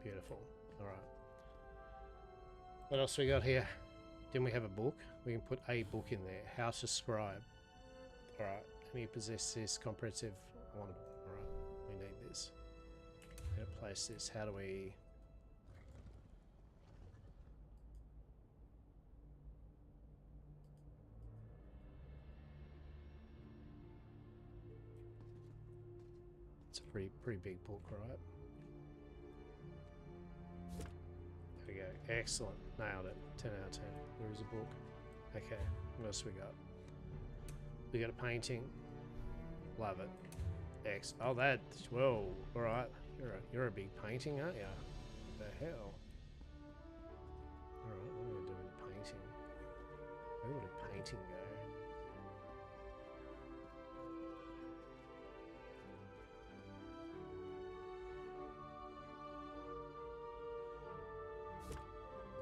Beautiful. All right. What else we got here? Didn't we have a book? We can put a book in there. How to scribe. Alright. Any possess this comprehensive one. Alright. We need this. I'm gonna place this. How do we... It's a pretty big book, right? There we go. Excellent. Nailed it. 10 out of 10. Where is a book? Okay. What else we got? We got a painting. Love it. X. Oh, that. Whoa. All right. You're a big painting, aren't you? What the hell? All right. What are we doing with the painting? Where would a painting go?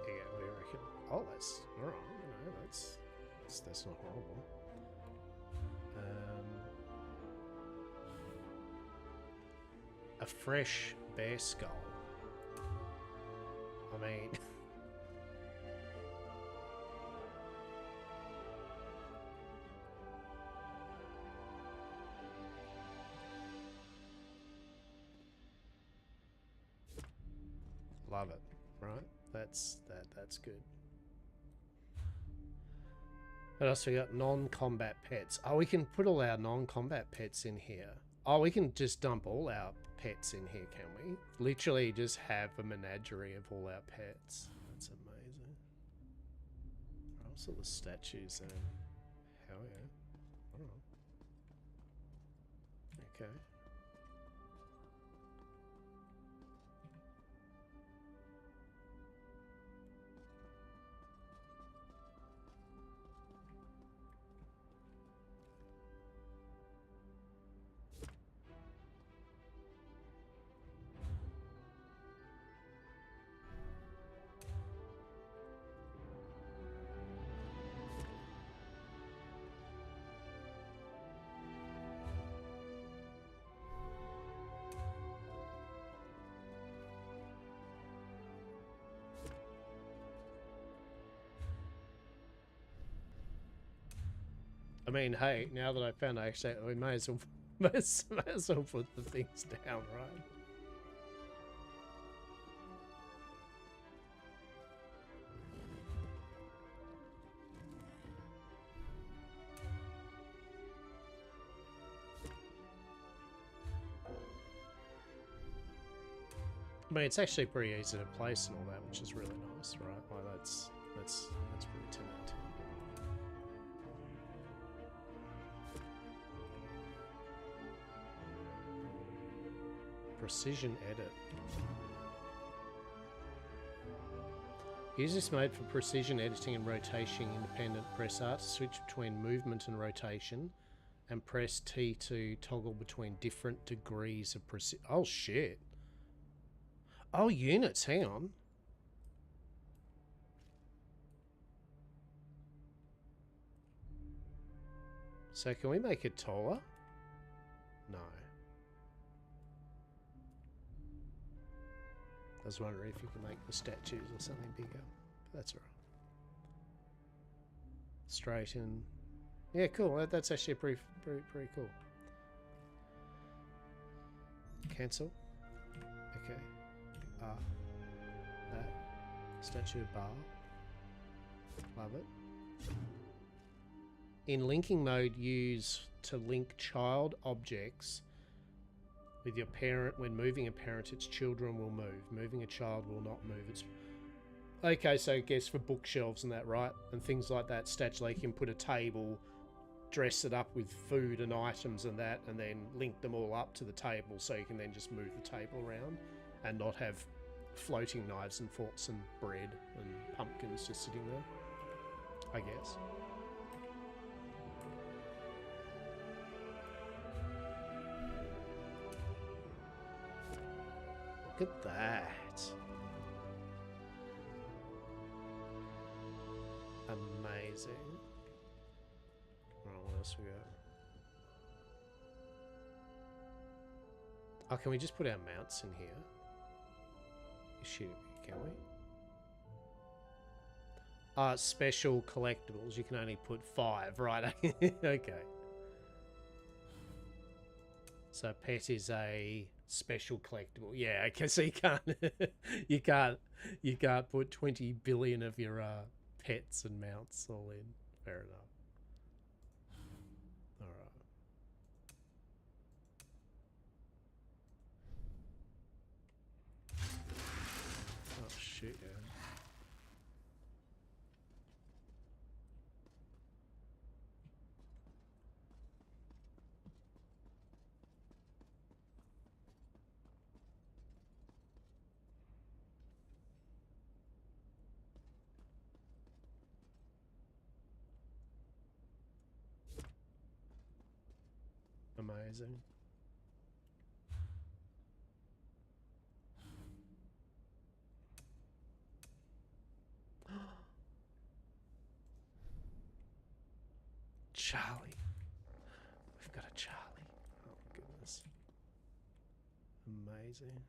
Yeah. What do you reckon? Oh, that's all right. You know, that's not horrible. A fresh bear skull. I mean... Love it, right? That's good. What else we got? Non-combat pets. Oh, we can put all our non-combat pets in here. Oh, we can just dump all our pets in here, can we? Literally just have a menagerie of all our pets. That's amazing. Also the statues then. Hell yeah. Alright. Okay. I mean, hey, now that I found actually, we may as well, may as well put the things down, right? I mean, it's actually pretty easy to place and all that, which is really nice, right? Well, that's pretty 10 out of 10. Precision edit. Use this mode for precision editing and rotation independent. Press R to switch between movement and rotation, and press T to toggle between different degrees of precision. Oh shit. Oh, units, hang on. So can we make it taller? No. I was wondering if you can make the statues or something bigger. But that's all right. Straighten. Yeah, cool. That's actually pretty cool. Cancel. Okay. That. Statue bar. Love it. In linking mode, use to link child objects with your parent. When moving a parent, its children will move. Moving a child will not move. It's okay, so I guess for bookshelves and that, right? And things like that, statue, you can put a table, dress it up with food and items and that, and then link them all up to the table so you can then just move the table around and not have floating knives and forks and bread and pumpkins just sitting there, I guess. Look at that. Amazing. Right, what else we got? Oh, can we just put our mounts in here? Shoot, can we? Special collectibles. You can only put 5, right? Okay. So pet is a special collectible. Yeah, okay, so you can't you can't put 20 billion of your pets and mounts all in. Fair enough. Alright. Oh shit, yeah. Amazing. Charlie. We've got a Charlie. Oh goodness. Amazing.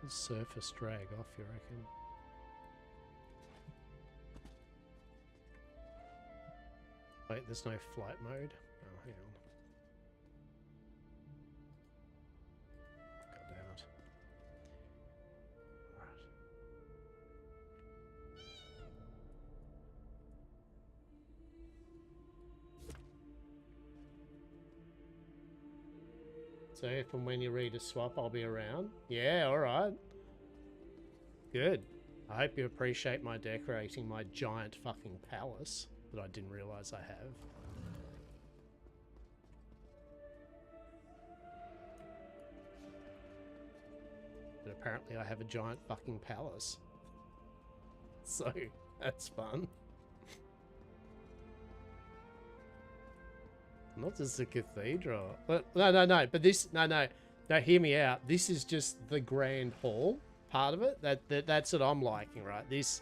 The surface drag off, you reckon? Wait, there's no flight mode? Oh, hang on. God damn it. Right. So if and when you read a swap, I'll be around? Yeah, alright. Good. I hope you appreciate my decorating my giant fucking palace that I didn't realise I have. But apparently I have a giant fucking palace. So, that's fun. Not just a cathedral. But no. But this, no. Hear me out. This is just the grand hall part of it. That's what I'm liking, right? This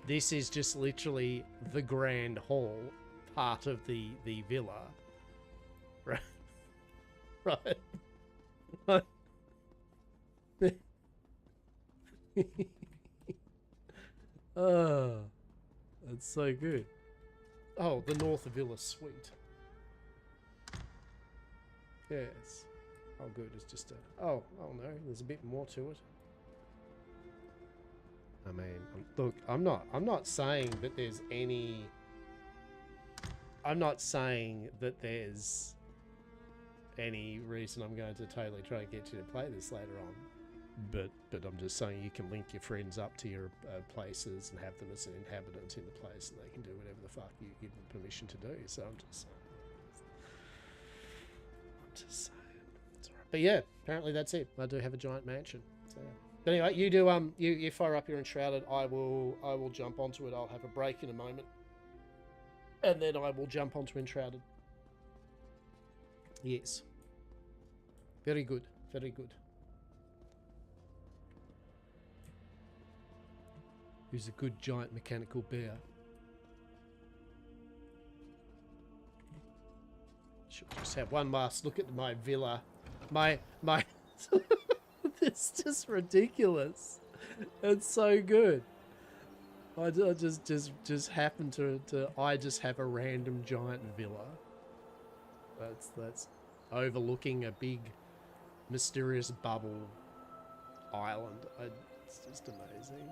is just literally the grand hall part of the villa, right? Right. Oh, that's so good. Oh, the North Villa Suite. Yes. Oh, good. It's just a. Oh no. There's a bit more to it. I mean, look. I'm not saying that there's any. I'm not saying that there's any reason I'm going to totally try and get you to play this later on. But I'm just saying you can link your friends up to your places and have them as an inhabitant in the place, and they can do whatever the fuck you give them permission to do. So I'm just saying. It's all right. But yeah, apparently that's it. I do have a giant mansion. So yeah. But anyway, you do you fire up your Enshrouded. I will jump onto it. I'll have a break in a moment, and then I will jump onto Enshrouded. Yes. Very good. Very good. Who's a good giant mechanical bear? Should just have one last look at my villa. My it's just ridiculous. It's so good. I just happen to I just have a random giant villa. That's overlooking a big mysterious bubble island. It's just amazing.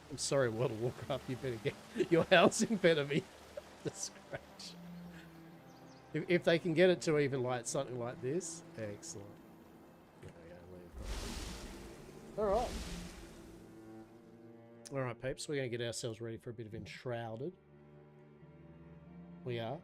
I'm sorry, World of Warcraft, you better get your housing better be the scratch. If they can get it to even like something like this, excellent. Alright. Alright, peeps, we're gonna get ourselves ready for a bit of Enshrouded. We are.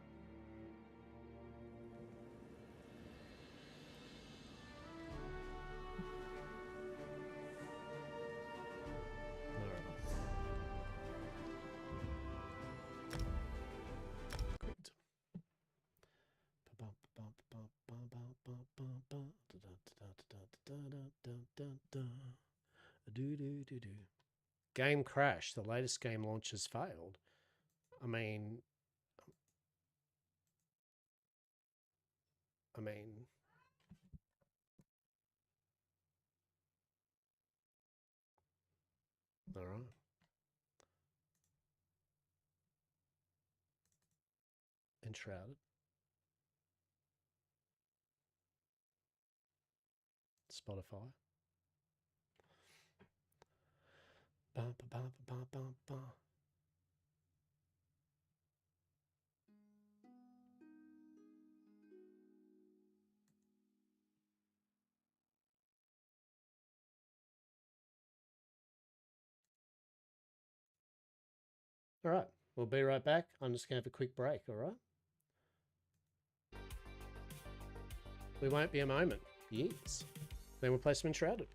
Game crash. The latest game launch has failed. I mean, all right. Enshrouded. Spotify. Ba, ba, ba, ba, ba, ba. All right. We'll be right back. I'm just going to have a quick break, all right? We won't be a moment. Years. Then we'll play some Enshrouded.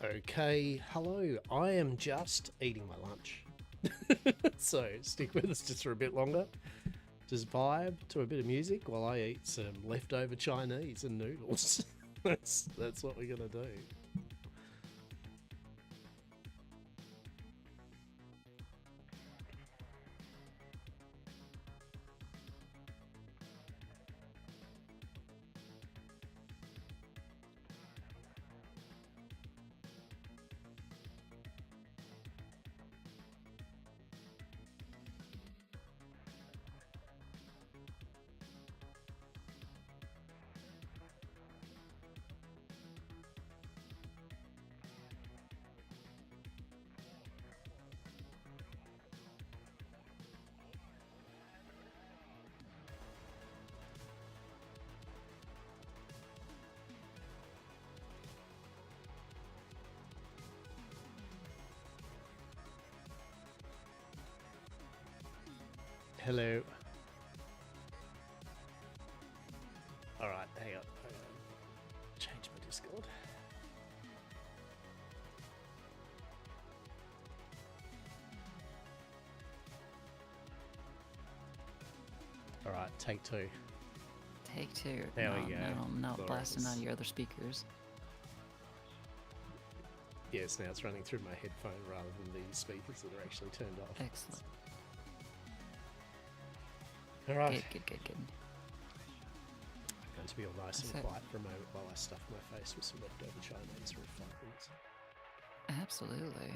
Okay, hello. I am just eating my lunch. So stick with us just for a bit longer. Just vibe to a bit of music while I eat some leftover Chinese and noodles. That's what we're gonna do. Hello. Alright, hang on. Change my Discord. Alright, take two.
Take two.
There
no,
we go.
No, I'm not blasting
Glorious.
out your other speakers.
Yes, now it's running through my headphone rather than the speakers that are actually turned off.
Excellent.
Alright.
Good.
I'm going to be all nice
That's
and
it.
quiet for a moment while I stuff my face with some leftover Chinese for 5 minutes.
Absolutely.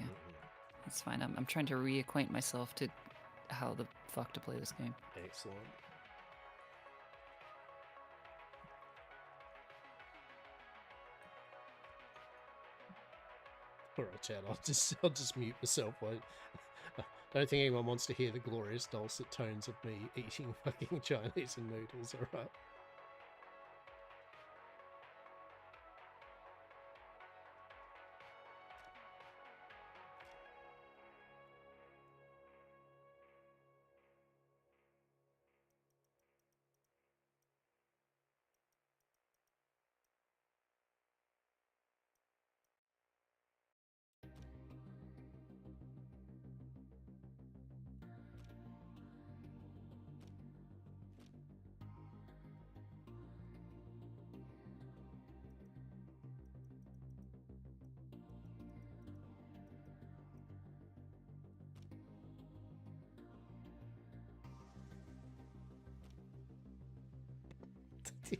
That's fine. I'm trying to reacquaint myself to how the fuck to play this game.
Excellent. Alright, Chad, I'll just mute myself. I don't think anyone wants to hear the glorious dulcet tones of me eating fucking Chinese and noodles, alright?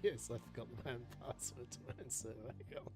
Yes, I forgot my own password to my own server. Hang on.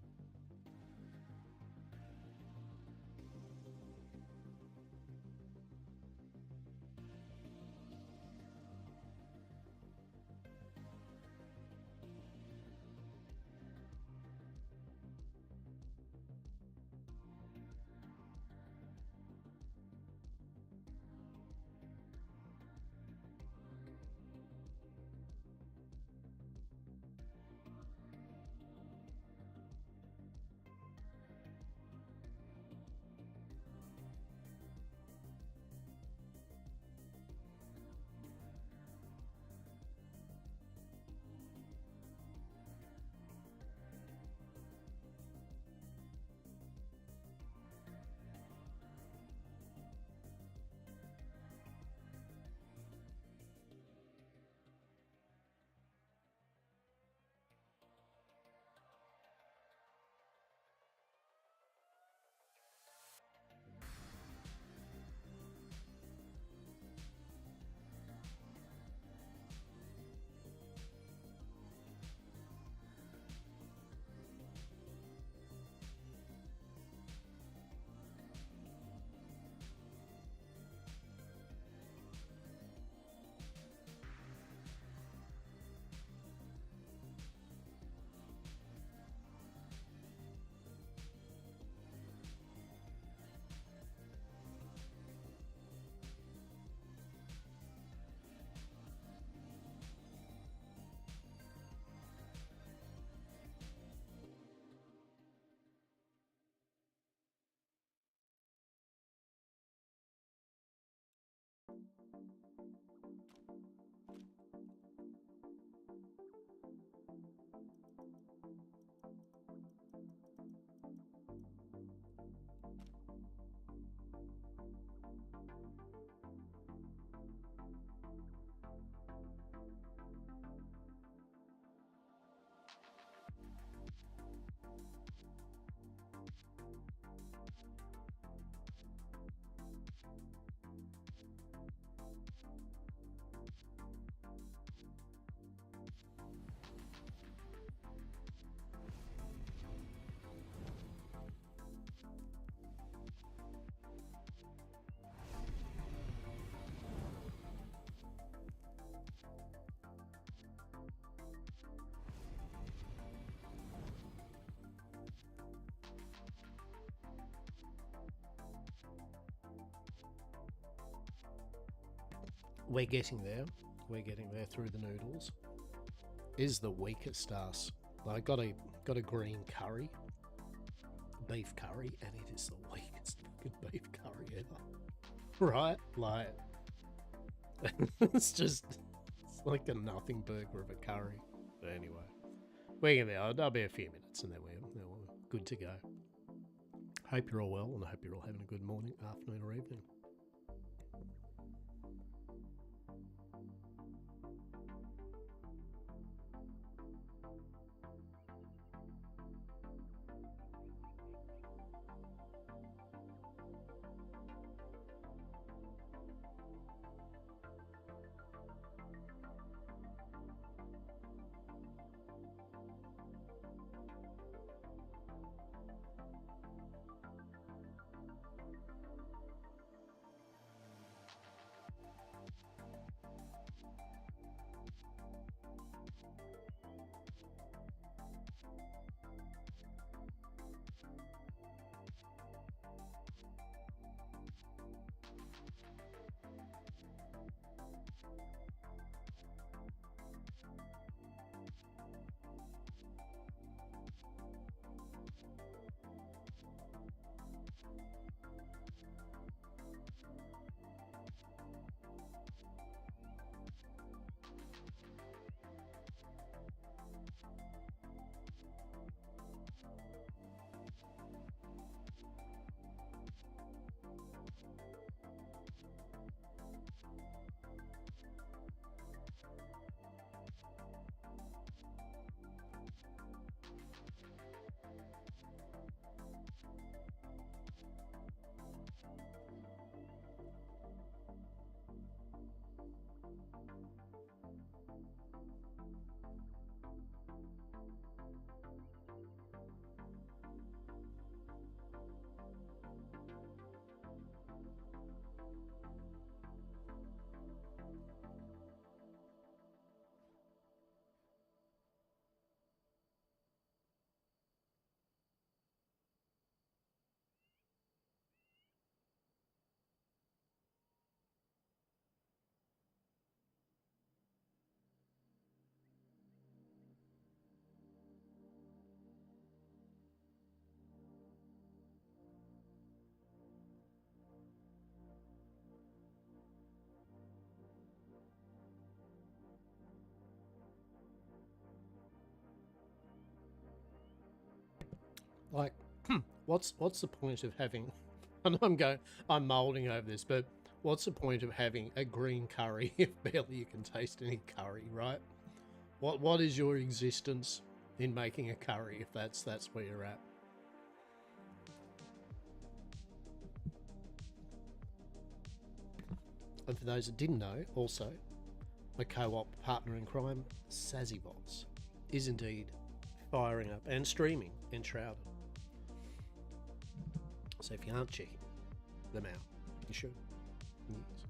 We're getting there. We're getting there through the noodles. Is the weakest us. I got a green curry, beef curry, and it is the weakest fucking beef curry ever. Right? Like, it's like a nothing burger of a curry. But anyway, we're gonna be. There'll be a few minutes, and then we're good to go. Hope you're all well, and I hope you're all having a good morning, afternoon, or evening. Like, what's the point of having? And I'm moulding over this, but what's the point of having a green curry if barely you can taste any curry, right? What is your existence in making a curry if that's where you're at? And for those that didn't know, also, my co-op partner in crime, Sazzybots, is indeed firing up and streaming Enshrouded. So if you aren't checking them out, you should. Yes.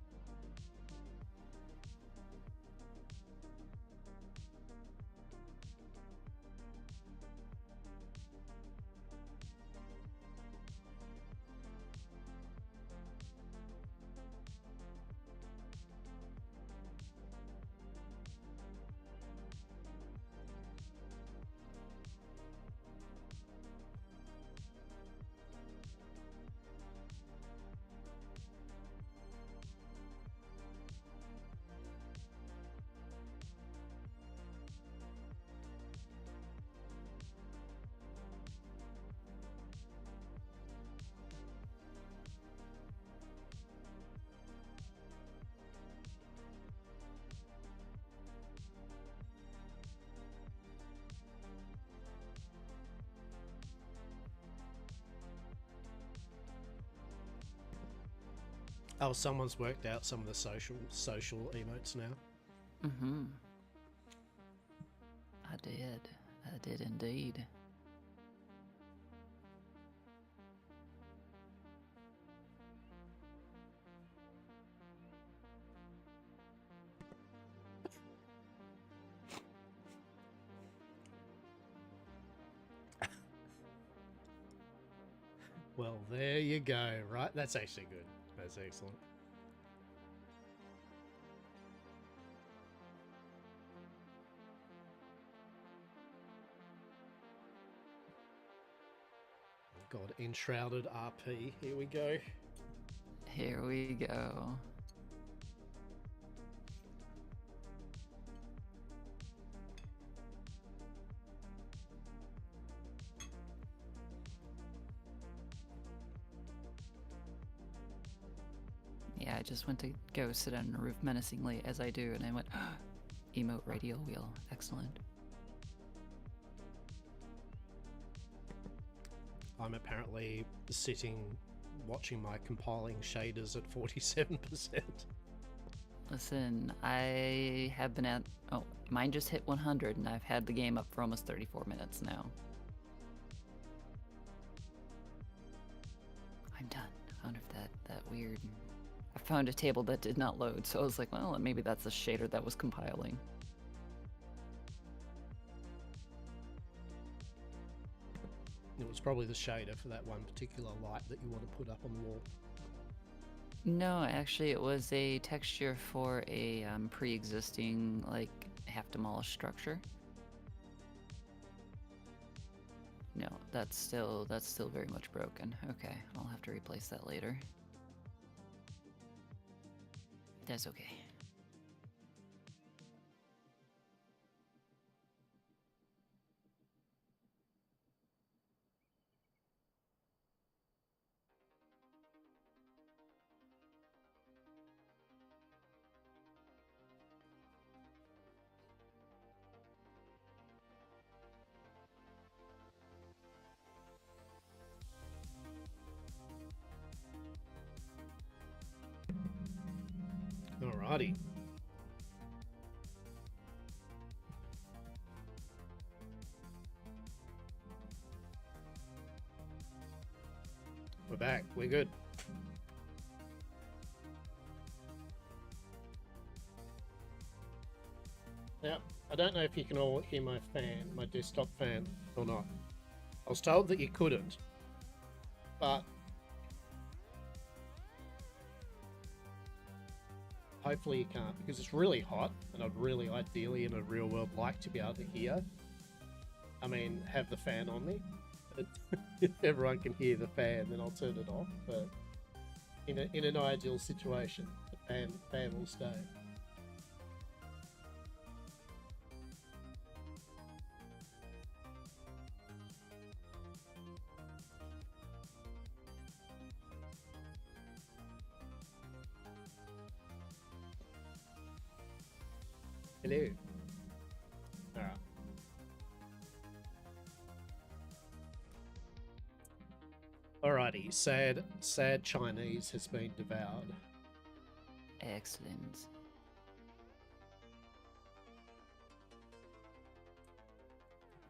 Oh, someone's worked out some of the social emotes now.
Mm-hmm. I did. I did indeed.
Well, there you go, right? That's actually good. That's excellent. God, enshrouded RP. Here we go.
Here we go. Yeah, I just went to go sit on a roof menacingly as I do, and I went, emote radial wheel. Excellent.
I'm apparently sitting watching my compiling shaders at 47%.
Listen, I have been at... Oh, mine just hit 100, and I've had the game up for almost 34 minutes now. I'm done. I wonder if that weird... I found a table that did not load, so I was like, well, maybe that's a shader that was compiling.
It was probably the shader for that one particular light that you want to put up on the wall.
No, actually, it was a texture for a pre-existing, like, half-demolished structure. No, that's still very much broken. Okay, I'll have to replace that later. That's okay.
Alrighty. We're back. We're good. Now, I don't know if you can all hear my fan, my desktop fan, or not. I was told that you couldn't, but hopefully you can't, because it's really hot, and I'd really ideally in a real world like to be able to hear. I mean, have the fan on me. If everyone can hear the fan, then I'll turn it off. But in an ideal situation, the fan will stay. Hello. Alright. Alrighty, sad Chinese has been devoured.
Excellent.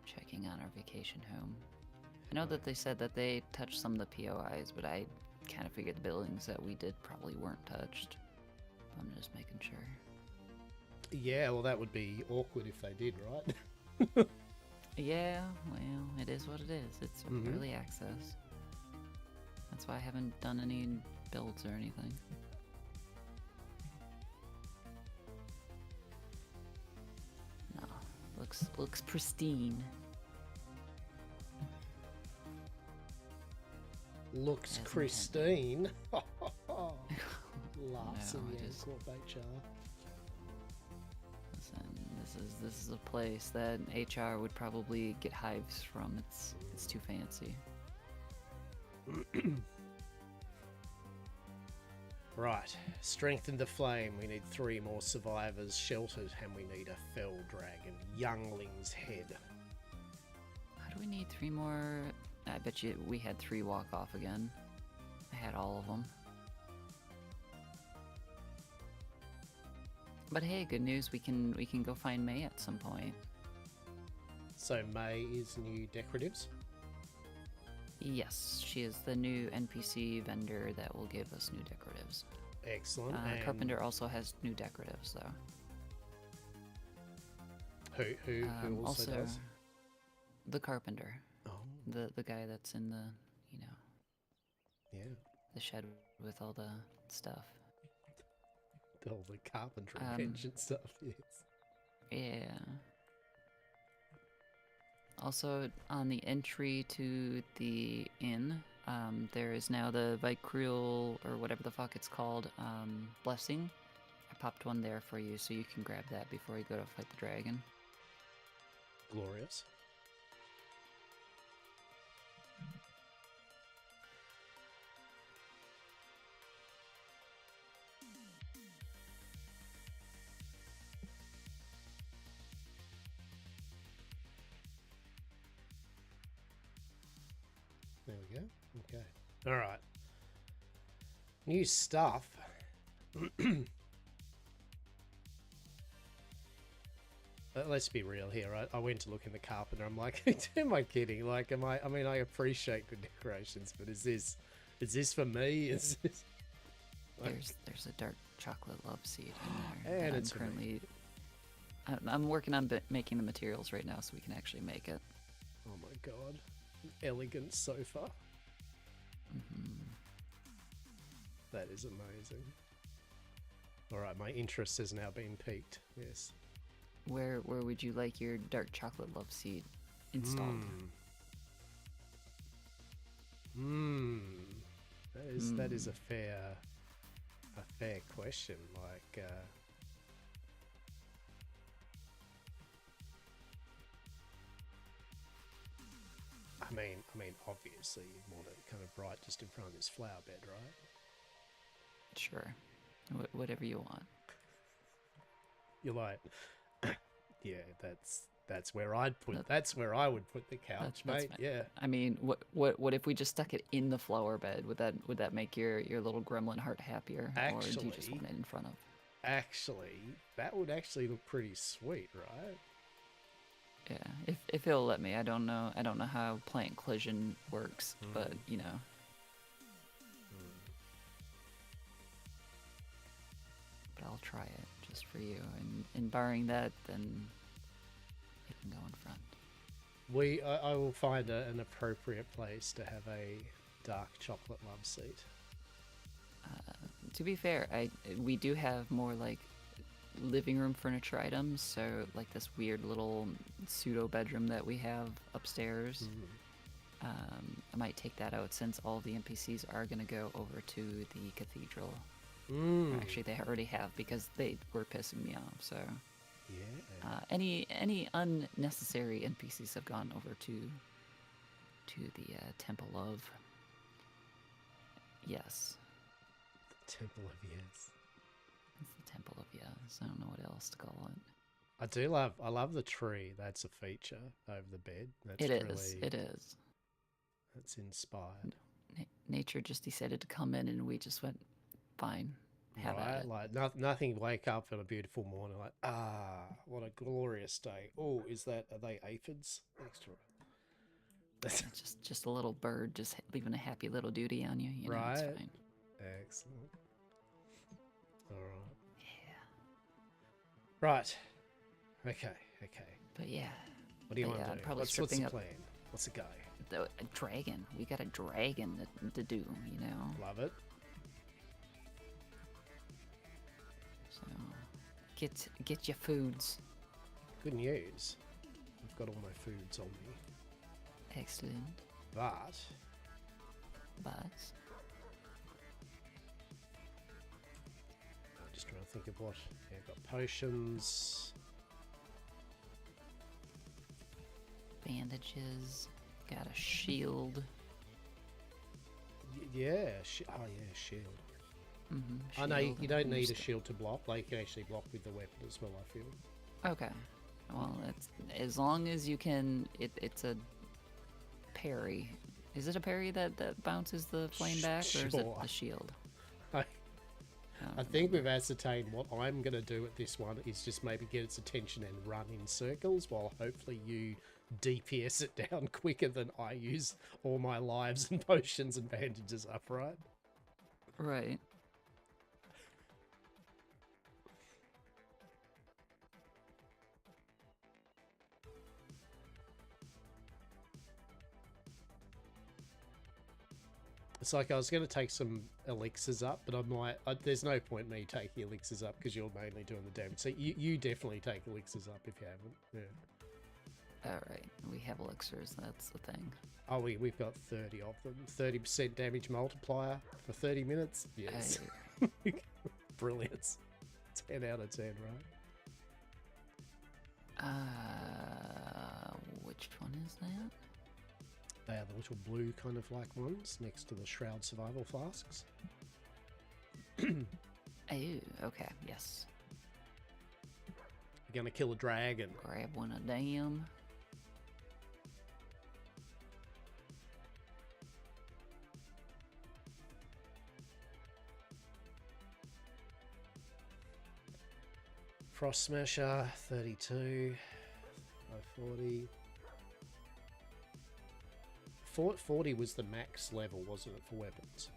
Checking on our vacation home. I know that they said that they touched some of the POIs, but I kind of figured the buildings that we did probably weren't touched. I'm just making sure.
Yeah, well, that would be awkward if they did, right?
Yeah, well, it is what it is. It's early access. That's why I haven't done any builds or anything. No, looks pristine.
Looks
As
Christine. Laughs
No,
in the
just-
ankle of HR.
Listen, this is a place that HR would probably get hives from. It's too fancy.
Right, strengthen the flame. We need 3 more survivors sheltered, and we need a fell dragon, youngling's head.
How do we need 3 more? I bet you we had 3 walk off again. I had all of them. But hey, good news. We can go find May at some point.
So May is new decoratives.
Yes, she is the new NPC vendor that will give us new decoratives.
Excellent. And
Carpenter also has new decoratives, though.
Who also does?
The carpenter.
Oh,
The guy that's in the, you know,
yeah.
the shed with all the stuff.
All the carpentry
Um,
bench and stuff. Yes.
Yeah. Also, on the entry to the inn, there is now the Vicruel, or whatever the fuck it's called, blessing. I popped one there for you, so you can grab that before you go to fight the dragon.
Glorious. There we go. Okay. All right. New stuff. Let's be real here. I went to look in the carpenter. I'm like, am I kidding? Like, am I? I mean, I appreciate good decorations, but is this for me? Is this?
There's a dark chocolate love seed in there.
And
that
it's for me.
currently. I'm working on making the materials right now, so we can actually make it.
Oh my god. An elegant sofa. That is amazing. All right, my interest has now been piqued. Yes.
Where would you like your dark chocolate love seed installed?
That is a fair question. Like, I mean, obviously you want it kind of bright just in front of this flower bed, right?
Sure, whatever you want.
You're like, yeah, that's where I'd put. That's where I would put the couch,
That's
mate.
fine.
Yeah.
I mean, what if we just stuck it in the flower bed? Would that make your little gremlin heart happier? Or do you just want it in front of?
Actually, that would actually look pretty sweet, right?
Yeah, if it'll let me. I don't know how plant collision works, but you know. But I'll try it just for you, and barring that, then it can go in front.
I will find an appropriate place to have a dark chocolate love seat.
To be fair, we do have more like living room furniture items, so like this weird little pseudo bedroom that we have upstairs. I might take that out since all the NPCs are going to go over to the cathedral. Actually, they already have because they were pissing me off. So
Yeah.
any unnecessary NPCs have gone over to the Temple of Yes.
Temple of Yes.
It's the Temple of Yes. I don't know what else to call it.
I love the tree. That's a feature over the bed. That's
It
really,
is. It is.
That's inspired.
Nature just decided to come in, and we just went, fine. Have at it.
Like nothing. Wake up on a beautiful morning, like what a glorious day. Oh, are they aphids next to it?
It's just a little bird just leaving a happy little duty on you. You know, it's
Right.
fine.
Excellent. All right.
Yeah.
Right. Okay.
But yeah.
What do you
But
want
yeah,
to
I'm
do?
probably
What's the
stripping up-
plan? What's the go?
A dragon. We got a dragon to do, you know?
Love it.
So, get your foods.
Good news. I've got all my foods on me.
Excellent.
But
But
I'm just trying to think of what. Yeah, I've got potions.
bandages, got a shield.
Shield.
Mm-hmm,
I know you don't need a
shield.
shield to block. Like, you can actually block with the weapon as well, I feel.
Okay. Well, it's as long as you can. It's a parry. Is it a parry that bounces the flame back, or is it
Sure.
the shield?
I think we've ascertained what I'm going to do at this one is just maybe get its attention and run in circles while hopefully you DPS it down quicker than I use all my lives and potions and bandages up, right?
Right.
It's like I was going to take some elixirs up, but I'm like, there's no point me taking elixirs up because you're mainly doing the damage. So you definitely take elixirs up if you haven't. Yeah.
Alright, we have elixirs, that's the thing.
Oh, we've got 30 of them. 30% damage multiplier for 30 minutes. Yes. Brilliant. 10 out of 10, right?
Which one is that?
They are the little blue kind of like ones next to the Shroud Survival Flasks.
Oh, okay, yes.
You're gonna kill a dragon.
Grab one of them.
Frost Smasher, 32. 40. 40 was the max level, wasn't it, for weapons?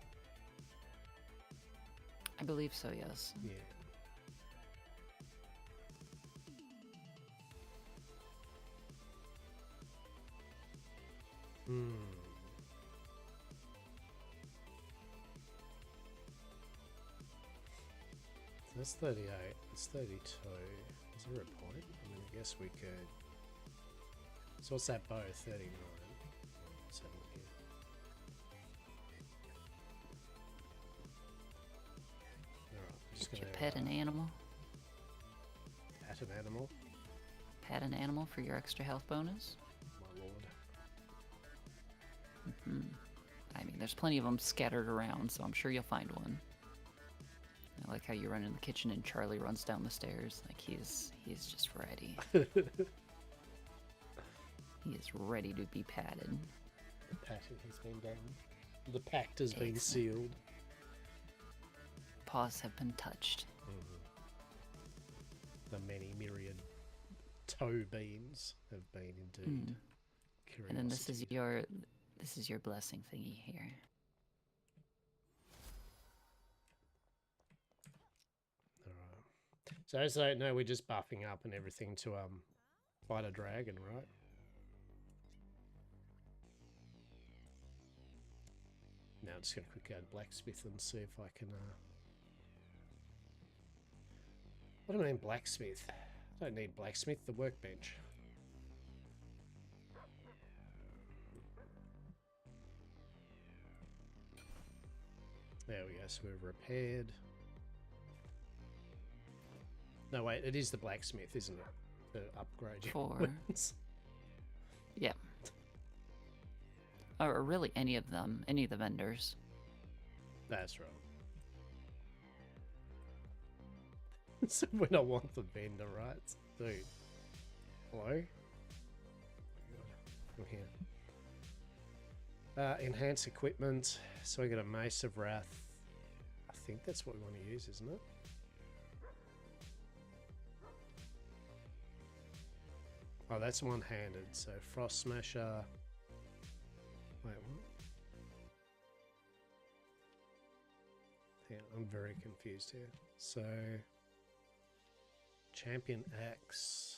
I believe so, yes.
Yeah. So that's 38. It's 32. Is there a point? I mean, I guess we could. So what's that bow? 39. Let's have a look here. Alright, I'm just
Did you
gonna
pet an animal?
Pet an animal.
Pet an animal for your extra health bonus?
My lord.
I mean, there's plenty of them scattered around, so I'm sure you'll find one. I like how you run in the kitchen and Charlie runs down the stairs. Like, he's just ready. He is ready to be patted.
The patting has been done. The pact has been
Excellent.
sealed.
Paws have been touched.
The many myriad toe beams have been indeed.
And then this is
Curiosity.
your blessing thingy here.
Alright. So as I don't know, we're just buffing up and everything to fight a dragon, right? Now I'm just gonna quick go to blacksmith and see if I can what do I mean blacksmith? I don't need blacksmith, the workbench. There we go, so we've repaired. No wait, it is the blacksmith, isn't it? The upgrade your
4.
weapons.
Yeah. Or really any of them, any of the vendors.
That's right. So when I want the vendor, right? Dude. Hello? I'm here. Enhance equipment. So we got a Mace of Wrath. I think that's what we want to use, isn't it? Oh, that's one-handed. So Frost Smasher. Wait, what? Yeah, I'm very confused here. So, Champion Axe.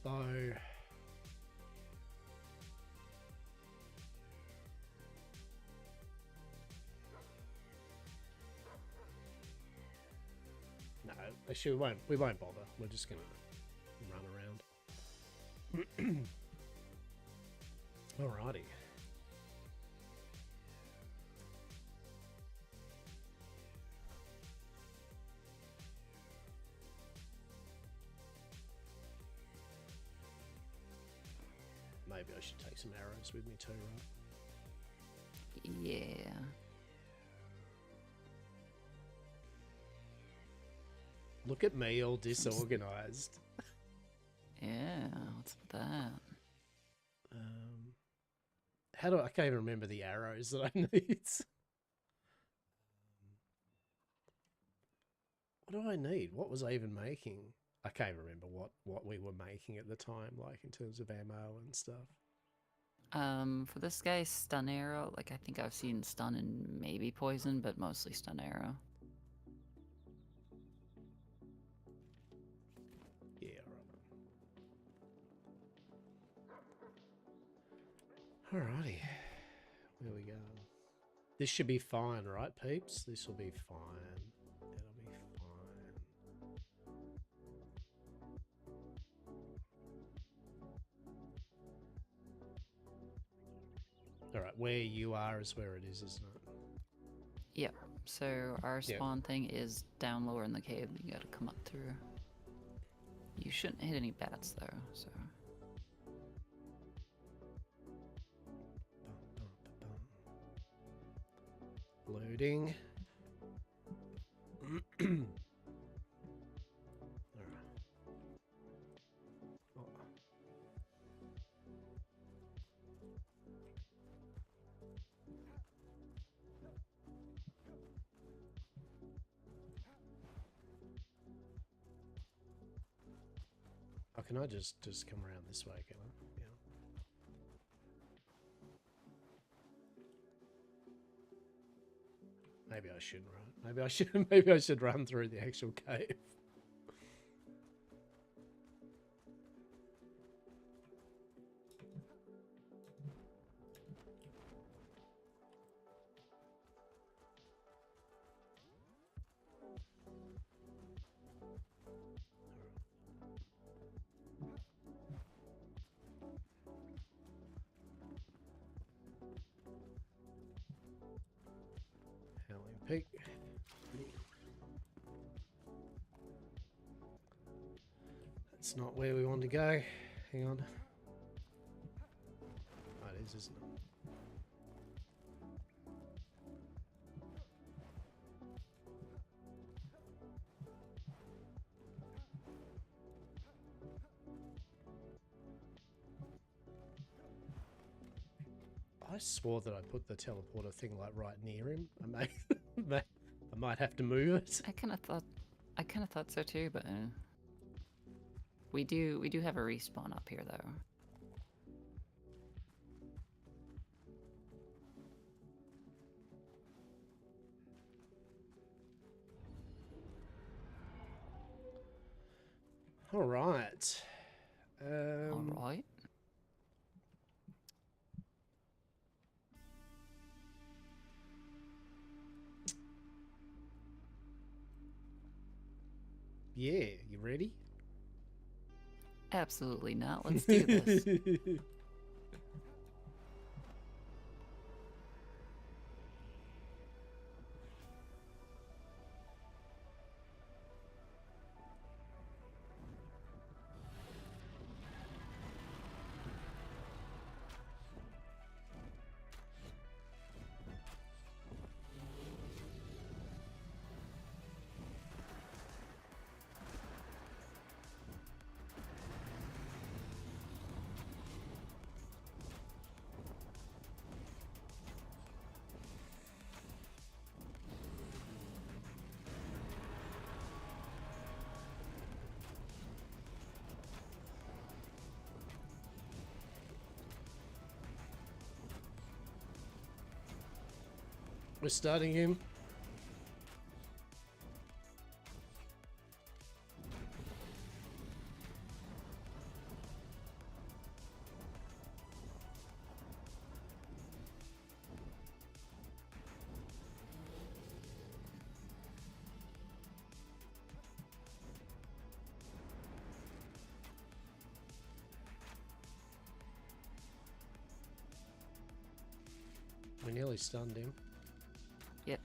Bow. No, actually we won't bother. We're just gonna run around. Alrighty. Maybe I should take some arrows with me too, right?
Yeah.
Look at me, all disorganized.
Yeah, what's with that?
How do I can't even remember the arrows that I need. What do I need? What was I even making? I can't remember what we were making at the time, like in terms of ammo and stuff.
For this guy, stun arrow, like I think I've seen stun and maybe poison, but mostly stun arrow.
Yeah, right. Alrighty. Where we go? This should be fine, right, peeps? This will be fine. It'll be fine. Alright, where you are is where it is, isn't it?
Yep. So our
Yep.
spawn thing is down lower in the cave. You gotta come up through. You shouldn't hit any bats though, so.
Loading. Oh, can I just come around this way, can I? Yeah. Maybe I shouldn't run. Maybe I should run through the actual cave. Howling Peak. That's not where we want to go. Hang on. Oh, it is, isn't it? I swore that I put the teleporter thing like right near him. I might have to move it.
I kind of thought so too, but we do have a respawn up here though.
All right.
All right.
Yeah, you ready?
Absolutely not. Let's do this.
We're starting him. We nearly stunned him.
Yep.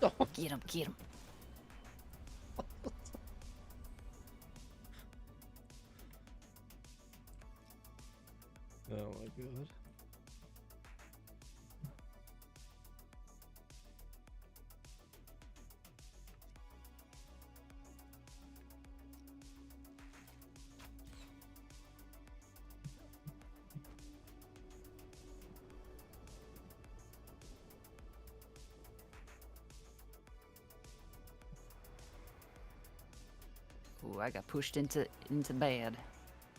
Oh.
Get him, get him. Ooh, I got pushed into bad.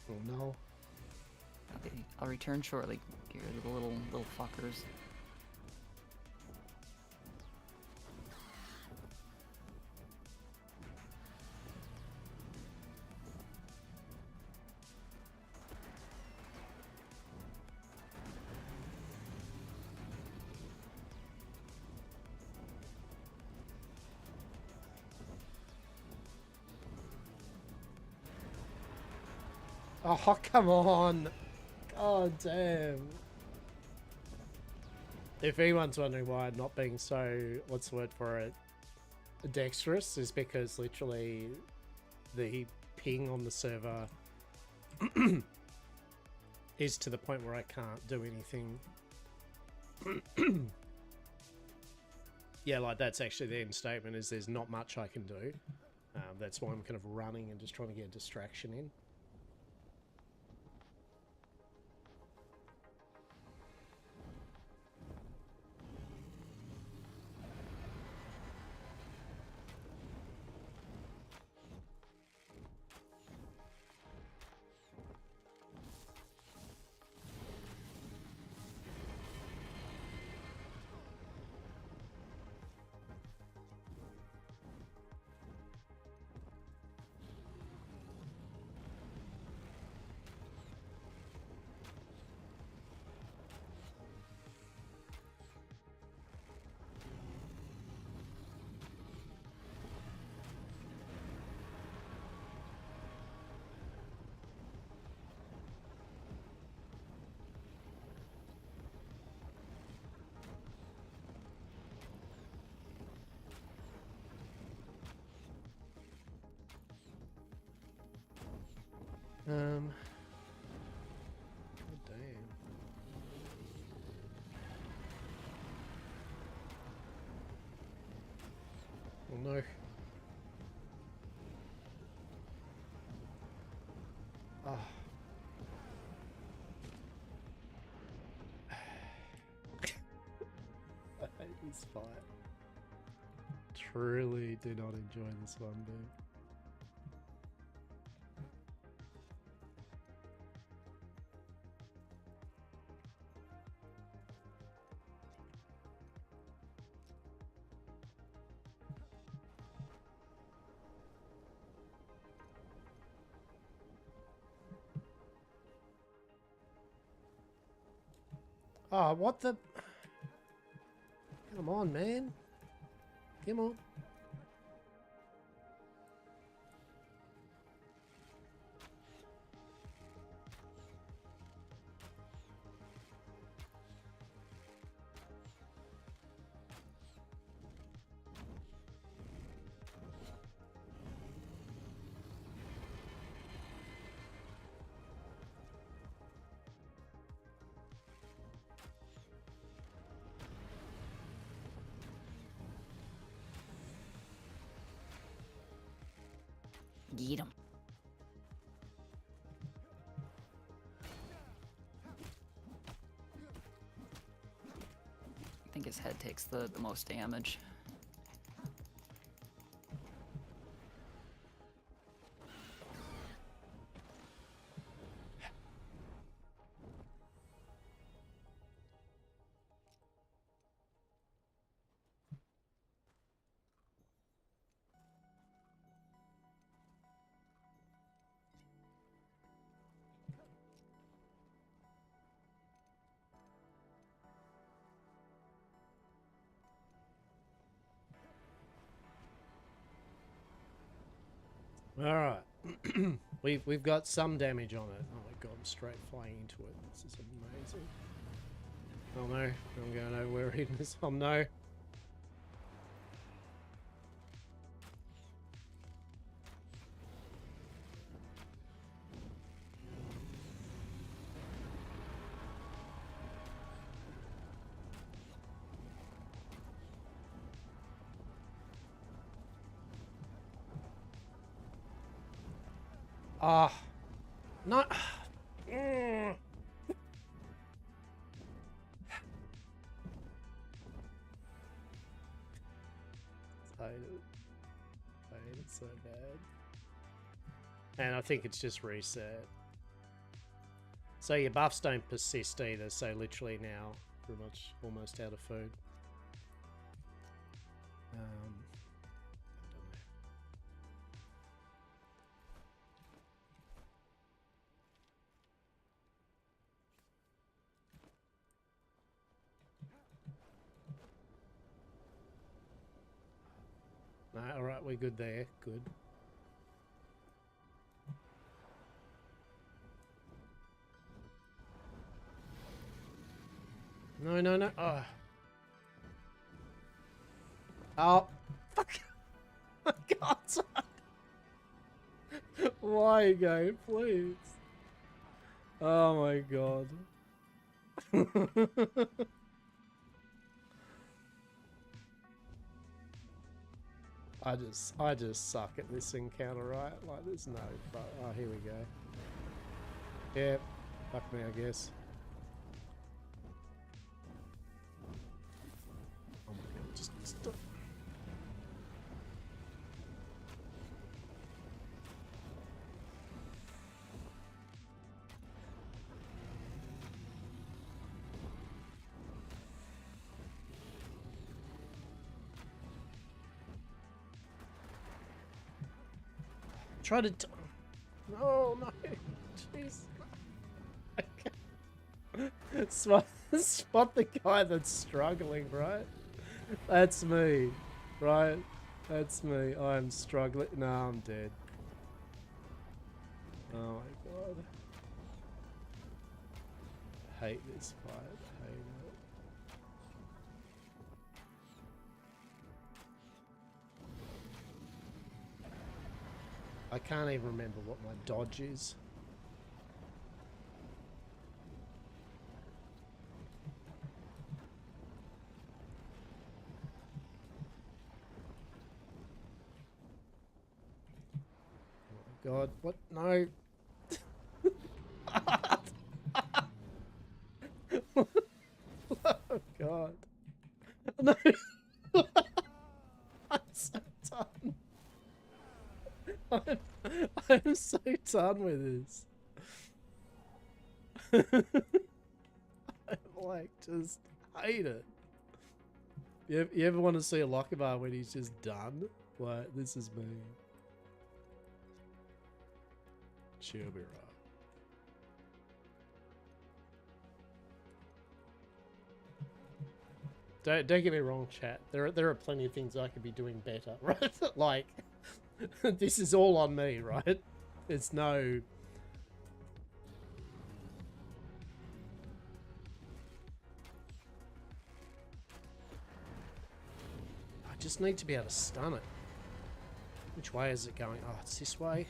Oh no.
Okay, I'll return shortly. You're the little fuckers.
Oh, come on. God damn. If anyone's wondering why I'm not being so, what's the word for it, dexterous, is because literally the ping on the server is to the point where I can't do anything. Yeah, like that's actually the end statement, is there's not much I can do. That's why I'm kind of running and just trying to get a distraction in. God damn. Oh no. Oh. I hate this fight. Truly do not enjoy this one, dude. Oh, what the? Come on, man. Come on.
Get him. I think his head takes the most damage.
All right. we've got some damage on it. Oh my god, I'm straight flying into it. This is amazing. Oh no, I'm going nowhere in this. Oh no. Ah, no. Mm. I hate it so bad. And I think it's just reset. So your buffs don't persist either, so literally now pretty much almost out of food. I don't know. No, alright, we're good there. Good. No, no, no. Oh. Oh. Fuck. Oh my God. Why go, please? Oh my God. I just suck at this encounter, right? Like, there's no. Oh, here we go. Yeah, fuck me, I guess. Oh my God, just stop. Try to. No, no, jeez. Spot the guy that's struggling, right? That's me, right? That's me. I'm struggling. No, I'm dead. Oh my God. I hate this fight. I hate it. I can't even remember what my dodge is. Oh my God, what? No. Oh God. No. I'm so done. I'm so done with this. I like just hate it. You ever want to see a Lochabar when he's just done? Like, this is me. She'll be right. Don't get me wrong, chat. There are plenty of things I could be doing better, right? Like, this is all on me, right? It's no. I just need to be able to stun it. Which way is it going? Oh, it's this way.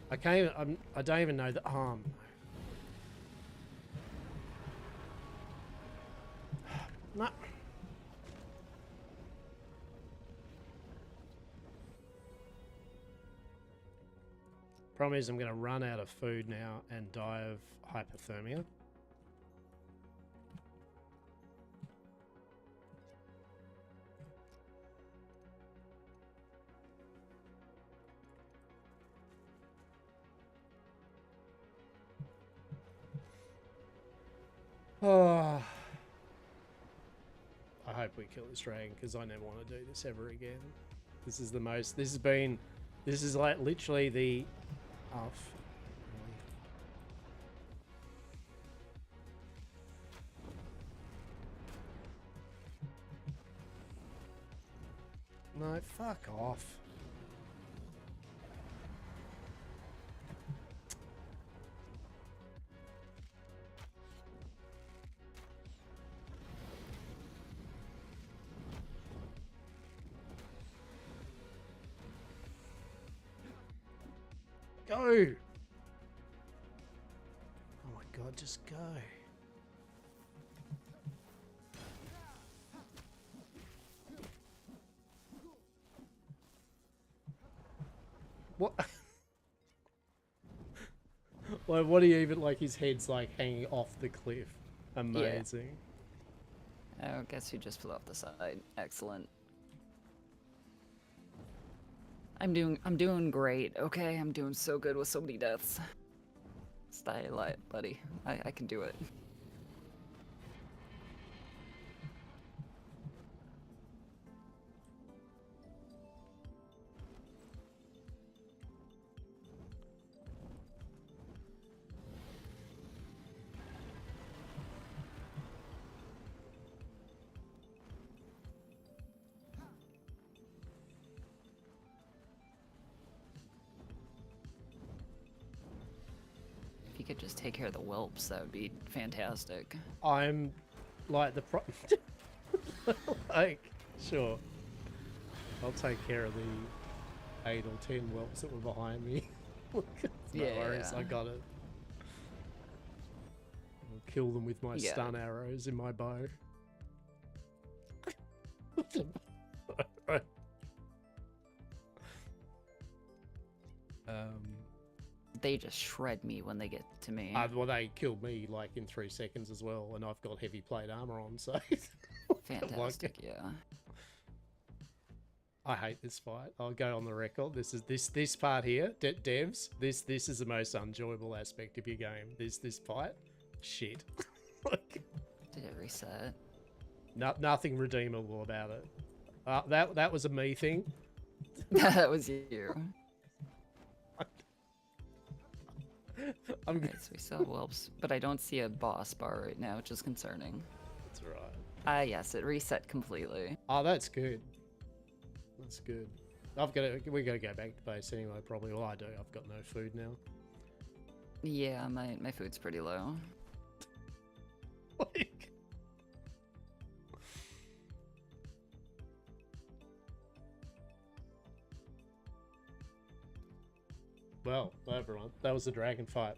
I can't even, I don't even know the arm. No. Problem is I'm going to run out of food now and die of hypothermia. Oh. I hope we kill this dragon because I never want to do this ever again. This is the most. This is like literally the. Oh, no, fuck off. Go! Oh my God, just go. Like, what do you even like? His head's like hanging off the cliff. Amazing.
Oh, guess who just flew off the side? Excellent. I'm doing great. Okay, I'm doing so good with so many deaths. Stay alive, buddy. I can do it. If you could just take care of the whelps, that would be fantastic.
I'm like the like, sure. I'll take care of the 8 or 10 whelps that were behind me. No worries, I got it. I'll kill them with my stun arrows in my bow.
They just shred me when they get to me.
Well, they killed me like in 3 seconds as well, and I've got heavy plate armor on, so
Fantastic, yeah.
I hate this fight. I'll go on the record. This part here, devs. This is the most enjoyable aspect of your game. This fight, shit. Like,
did it reset?
Nothing redeemable about it. That was a me thing.
That was you.
I'm
Right, so we still have whelps, but I don't see a boss bar right now, which is concerning.
That's right.
Yes, it reset completely.
Oh, that's good. That's good. We gotta go back to base anyway, probably. Well, I do. I've got no food now.
Yeah, my food's pretty low.
Like... Well, everyone, that was the dragon fight.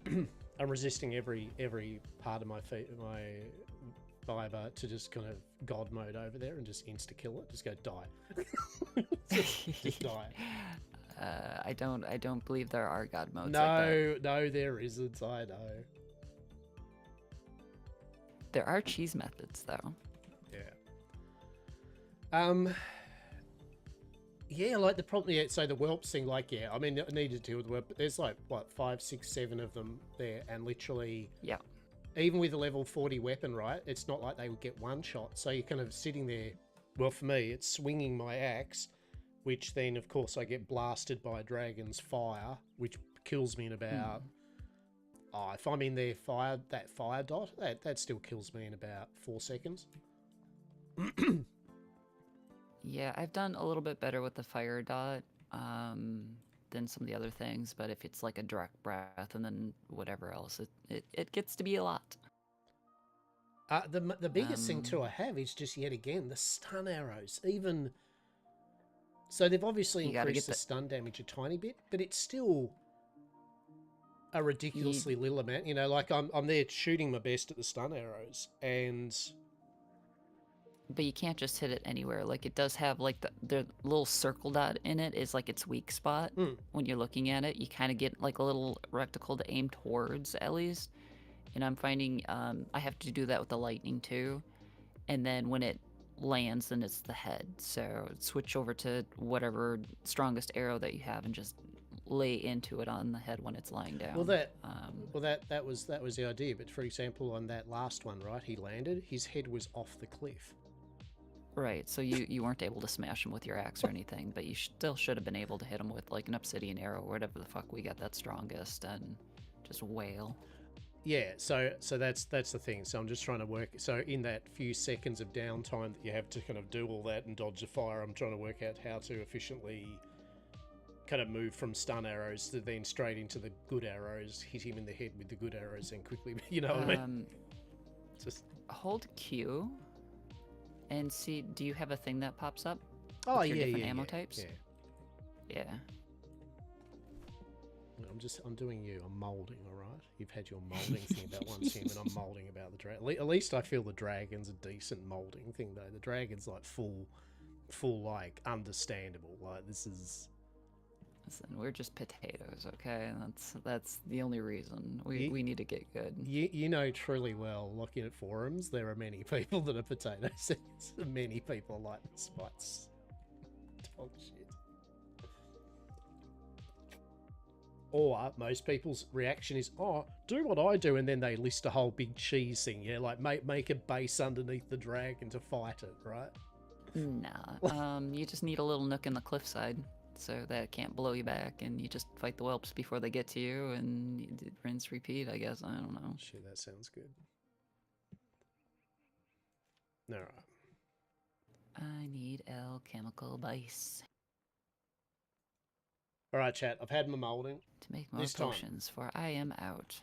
I'm resisting every part of my fiber to just kind of god mode over there and just insta kill it. Just go die. just die.
I don't believe there are god modes.
No,
like that.
no, there isn't. I know.
There are cheese methods though.
Yeah. Yeah, like the problem. Yeah, so the whelps thing, like, yeah, I mean, I need to deal with the whelp, but there's like what 5, 6, 7 of them there, and literally,
yeah.
Even with a level 40 weapon, right? It's not like they would get one shot. So you're kind of sitting there. Well, for me, it's swinging my axe, which then, of course, I get blasted by a dragon's fire, which kills me in about. Oh, if I'm in their fire, that fire dot, that still kills me in about 4 seconds.
Yeah, I've done a little bit better with the fire dot than some of the other things, but if it's like a direct breath and then whatever else, it gets to be a lot.
The biggest thing too I have is just yet again the stun arrows. Even so, they've obviously increased the stun damage a tiny bit, but it's still a ridiculously little amount. You know, like I'm there shooting my best at the stun arrows, and
but you can't just hit it anywhere. Like, it does have like the little circle dot in it is like its weak spot. When you're looking at it, you kind of get like a little reticle to aim towards at least. And I'm finding I have to do that with the lightning too. And then when it lands, then it's the head. So switch over to whatever strongest arrow that you have and just lay into it on the head when it's lying down.
Well, that was the idea. But for example, on that last one, right, he landed. His head was off the cliff.
Right, so you weren't able to smash him with your axe or anything, but you still should have been able to hit him with like an obsidian arrow or whatever the fuck we got that strongest and just wail.
Yeah, so that's the thing. So I'm just trying to work. So in that few seconds of downtime that you have to kind of do all that and dodge the fire, I'm trying to work out how to efficiently kind of move from stun arrows to then straight into the good arrows, hit him in the head with the good arrows, and quickly, you know what I mean? Just
hold Q. And see, do you have a thing that pops up?
Oh,
with your
yeah,
different
yeah,
ammo
yeah,
types?
Yeah.
Yeah.
I'm doing you. I'm molding, all right? You've had your molding thing about one sim, and I'm molding about the dragon. At least I feel the dragon's a decent molding thing, though. The dragon's like full, like understandable. Like this is.
Listen, we're just potatoes, okay? That's the only reason we need to get good.
You know truly well, looking at forums, there are many people that are potatoes. Many people like the spice. Dog shit. Or most people's reaction is, oh, do what I do, and then they list a whole big cheese thing, yeah? Like, make a base underneath the dragon to fight it, right?
Nah, you just need a little nook in the cliffside so that it can't blow you back, and you just fight the whelps before they get to you, and you rinse, repeat, I guess. I don't know.
Shit, that sounds good. Alright.
I need alchemical base
Alright, chat, I've had my molding.
to make more
This time.
potions, for I am out.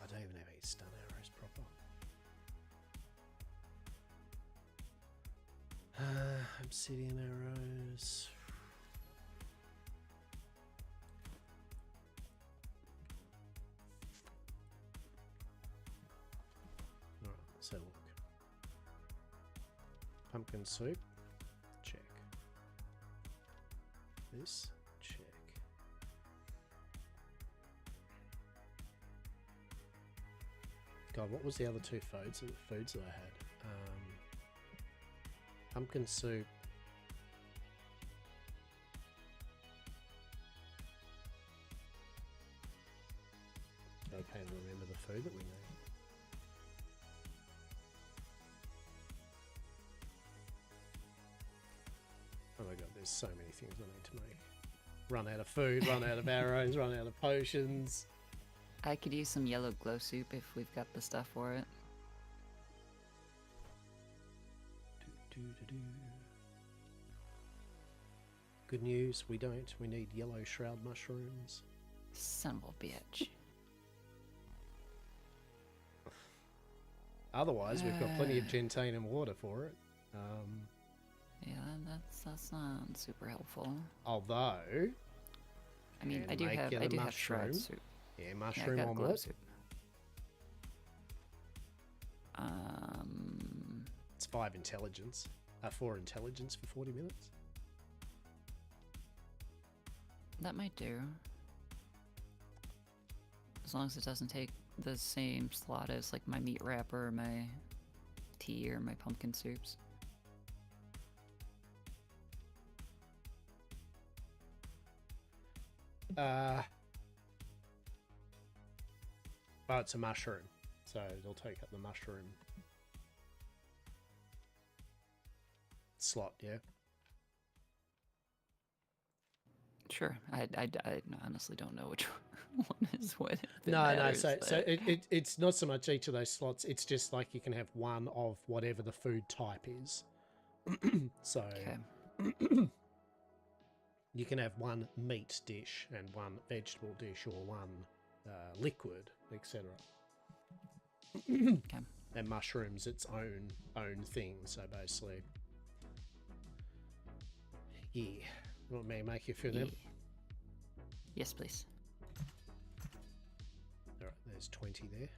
I don't even have any stun arrows proper. Obsidian arrows. Alright, let's have a look. Pumpkin soup. Check. This. Check. God, what was the other two foods that I had? Pumpkin soup. Okay, remember the food that we need. Oh my god, there's so many things I need to make. Run out of food, run out of arrows, run out of potions.
I could use some yellow glow soup if we've got the stuff for it.
Good news, we don't. We need yellow shroud mushrooms.
Son of a bitch.
Otherwise, we've got plenty of gentane and water for it.
Yeah, that's not super helpful.
Although,
I mean,
and
I do
make
have
it a
shroud
mushroom.
soup.
yeah,
Yeah, I
mushroom
got glow
omelette.
soup.
It's 5 intelligence. 4 intelligence for 40 minutes.
That might do. As long as it doesn't take the same slot as like my meat wrapper or my tea or my pumpkin soups.
Oh, it's a mushroom, so it'll take up the mushroom slot, yeah?
Sure. I honestly don't know which one is what. if it
No,
matters,
so
but-
it's not so much each of those slots, it's just like you can have one of whatever the food type is. So
Okay.
you can have one meat dish and one vegetable dish or one liquid, etc.
Okay.
And mushrooms its own thing, so basically, yeah. You want me to make you feel them?
Yeah. Yes, please.
All right, there's 20 there.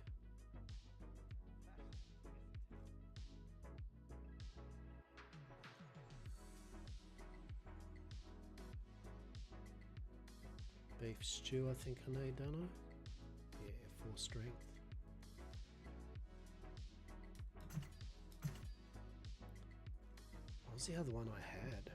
Beef stew, I think I need, don't I? Yeah, 4 strength. What was the other one I had?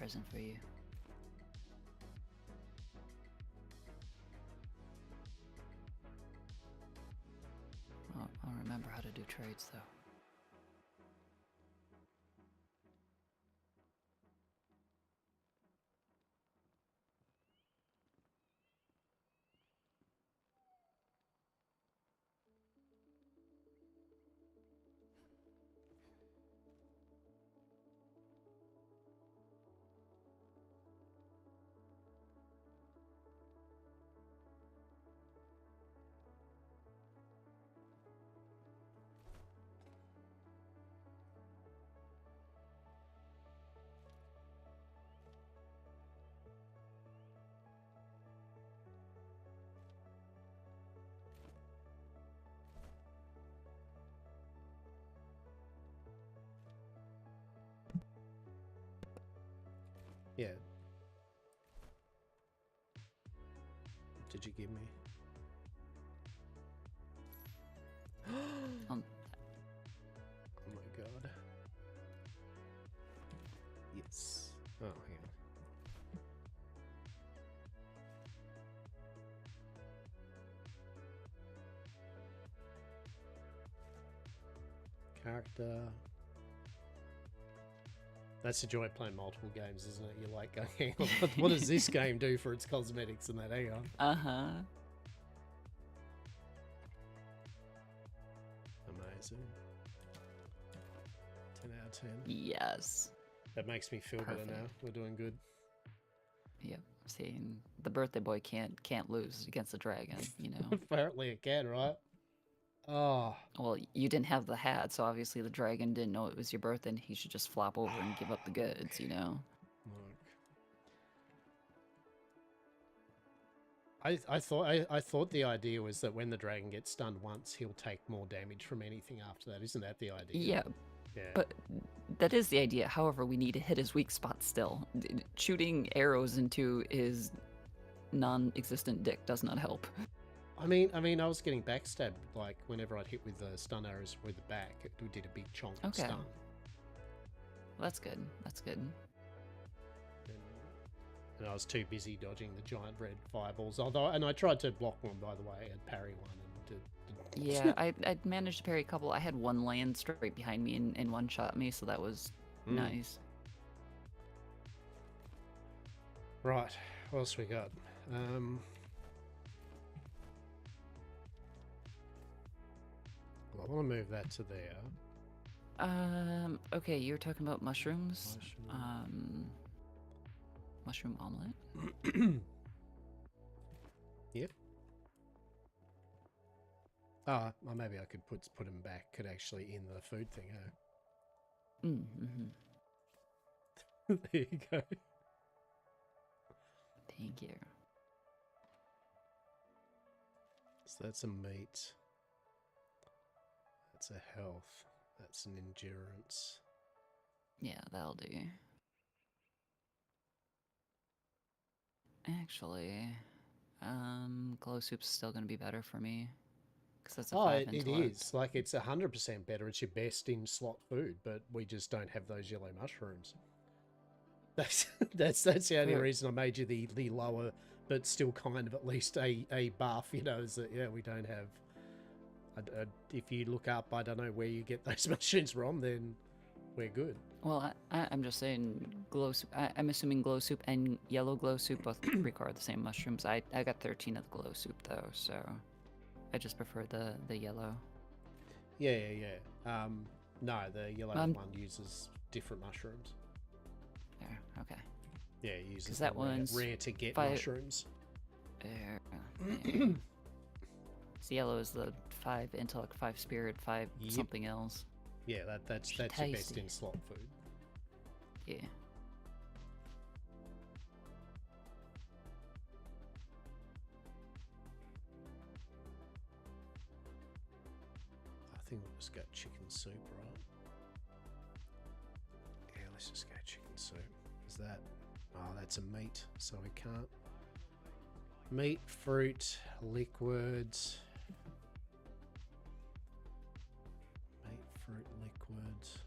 present for you. I'll remember how to do trades, though.
Yeah. Did you give me?
Um,
Oh my god. Yes. Oh, hang on. Character. That's the joy of playing multiple games, isn't it? You're like, going, hang on, what does this game do for its cosmetics and that? Hang on.
uh-huh.
Amazing. 10 out of 10.
Yes.
That makes me feel better now.
Perfect.
We're doing good.
Yep. Seeing the birthday boy can't lose against the dragon, you know.
Apparently it can, right? Oh,
Well, you didn't have the hat, so obviously the dragon didn't know it was your birthday, and he should just flop over and give up the goods, you know.
look. I thought the idea was that when the dragon gets stunned once, he'll take more damage from anything after that. Isn't that the idea?
Yeah,
Yeah.
but that is the idea. However, we need to hit his weak spot still. Shooting arrows into his non-existent dick does not help.
I mean, I was getting backstabbed, like, whenever I'd hit with the stun arrows with the back, it did a big chonk and
Okay.
stun.
Well, that's good. That's good.
And I was too busy dodging the giant red fireballs. And I tried to block one, by the way, and parry one. And
Yeah, I managed to parry a couple. I had one land straight behind me and one shot me, so that was nice.
Right, what else we got? Well, I want to move that to there.
Okay, you were talking about mushrooms. Mushroom omelet.
Yep. Well, maybe I could put them back. Could actually in the food thing.
Mm-hmm.
There you go.
Thank you.
So that's a meat. That's a health. That's an endurance.
Yeah, that'll do. Actually, glow soup's still gonna be better for me. Because that's a 5
it
intellect.
is. Like, it's 100% better. It's your best in slot food, but we just don't have those yellow mushrooms. That's the only reason I made you the lower, but still kind of at least a buff, you know, is that, yeah, we don't have... if you look up, I don't know where you get those mushrooms from, then we're good.
Well, I'm just saying glow soup. I'm assuming glow soup and yellow glow soup both require the same mushrooms. I got 13 of the glow soup though, so I just prefer the yellow.
Yeah. No, the yellow one uses different mushrooms.
There, okay.
Yeah, it uses
'Cause that one's
rare to get
5
mushrooms.
There. So yellow is the 5 intellect, 5 spirit, 5
Yep.
something else.
Yeah, that's your best
Tasty.
in slot food.
Yeah.
I think we'll just go chicken soup, right? Yeah, let's just go chicken soup. Is that... Oh, that's a meat, so we can't. Meat, fruit, liquids. Meat, fruit, liquids.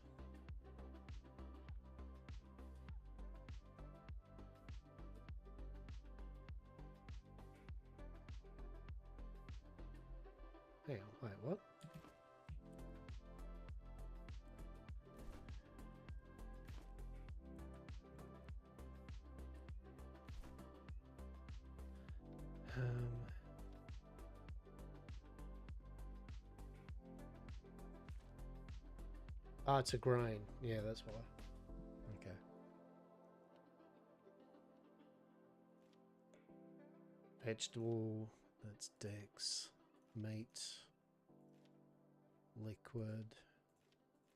Hang on, wait, what? Oh, it's a grain. Yeah, that's why. Okay. Vegetable, that's Dex. Meat. Liquid.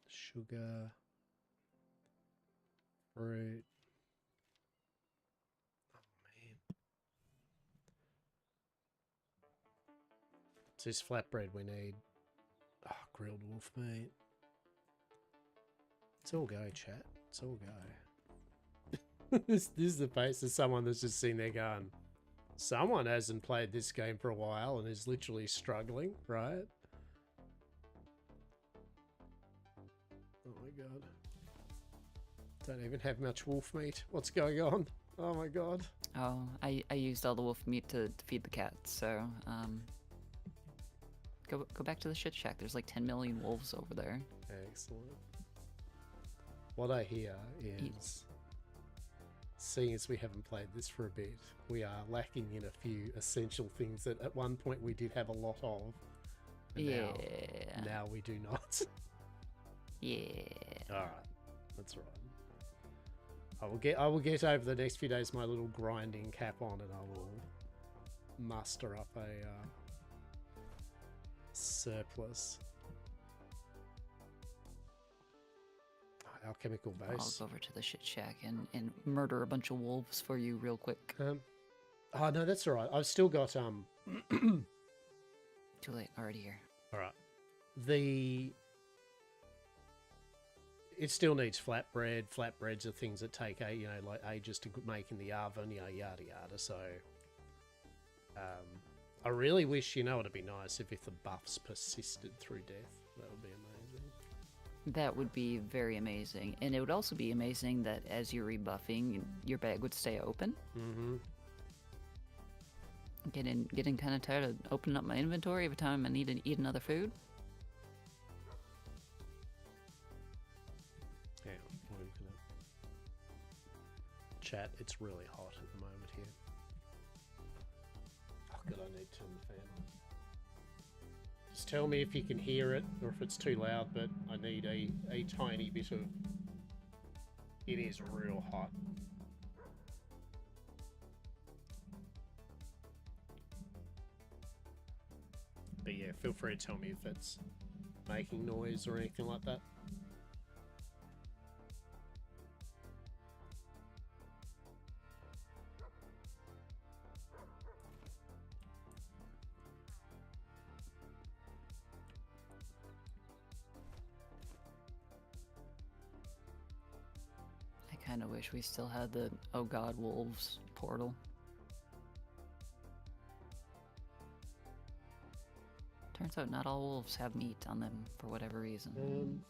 Sugar. Fruit. Oh, man. It's this flatbread we need. Oh, grilled wolf meat. It's all go, chat. It's all go. This is the face of someone that's just sitting there going, someone hasn't played this game for a while and is literally struggling, right? Oh my god. Don't even have much wolf meat. What's going on? Oh my god.
Oh, I used all the wolf meat to feed the cats, so, go back to the shit shack. There's like 10 million wolves over there.
Excellent. What I hear is, seeing as we haven't played this for a bit, we are lacking in a few essential things that at one point we did have a lot of. And
Yeah.
Now we do not.
Yeah.
Alright. That's right. I will get over the next few days my little grinding cap on, and I will muster up a surplus. Alchemical
I'll
base.
go over to the shit shack and murder a bunch of wolves for you real quick.
Oh no, that's alright. I've still got
Too late, already here.
Alright. It still needs flatbread. Flatbreads are things that take like ages to make in the oven, yada yada. So I really wish, it'd be nice if the buffs persisted through death. That would be amazing.
That would be very amazing. And it would also be amazing that as you're rebuffing, your bag would stay open.
Mm-hmm.
Getting kind of tired of opening up my inventory every time I need to eat another food.
Yeah, chat, it's really hot at the moment here. Oh god, I need to turn the fan on. Just tell me if you can hear it or if it's too loud, but I need a tiny bit of... It is real hot. But yeah, feel free to tell me if it's making noise or anything like that.
I kind of wish we still had the oh god wolves portal. Turns out not all wolves have meat on them for whatever reason.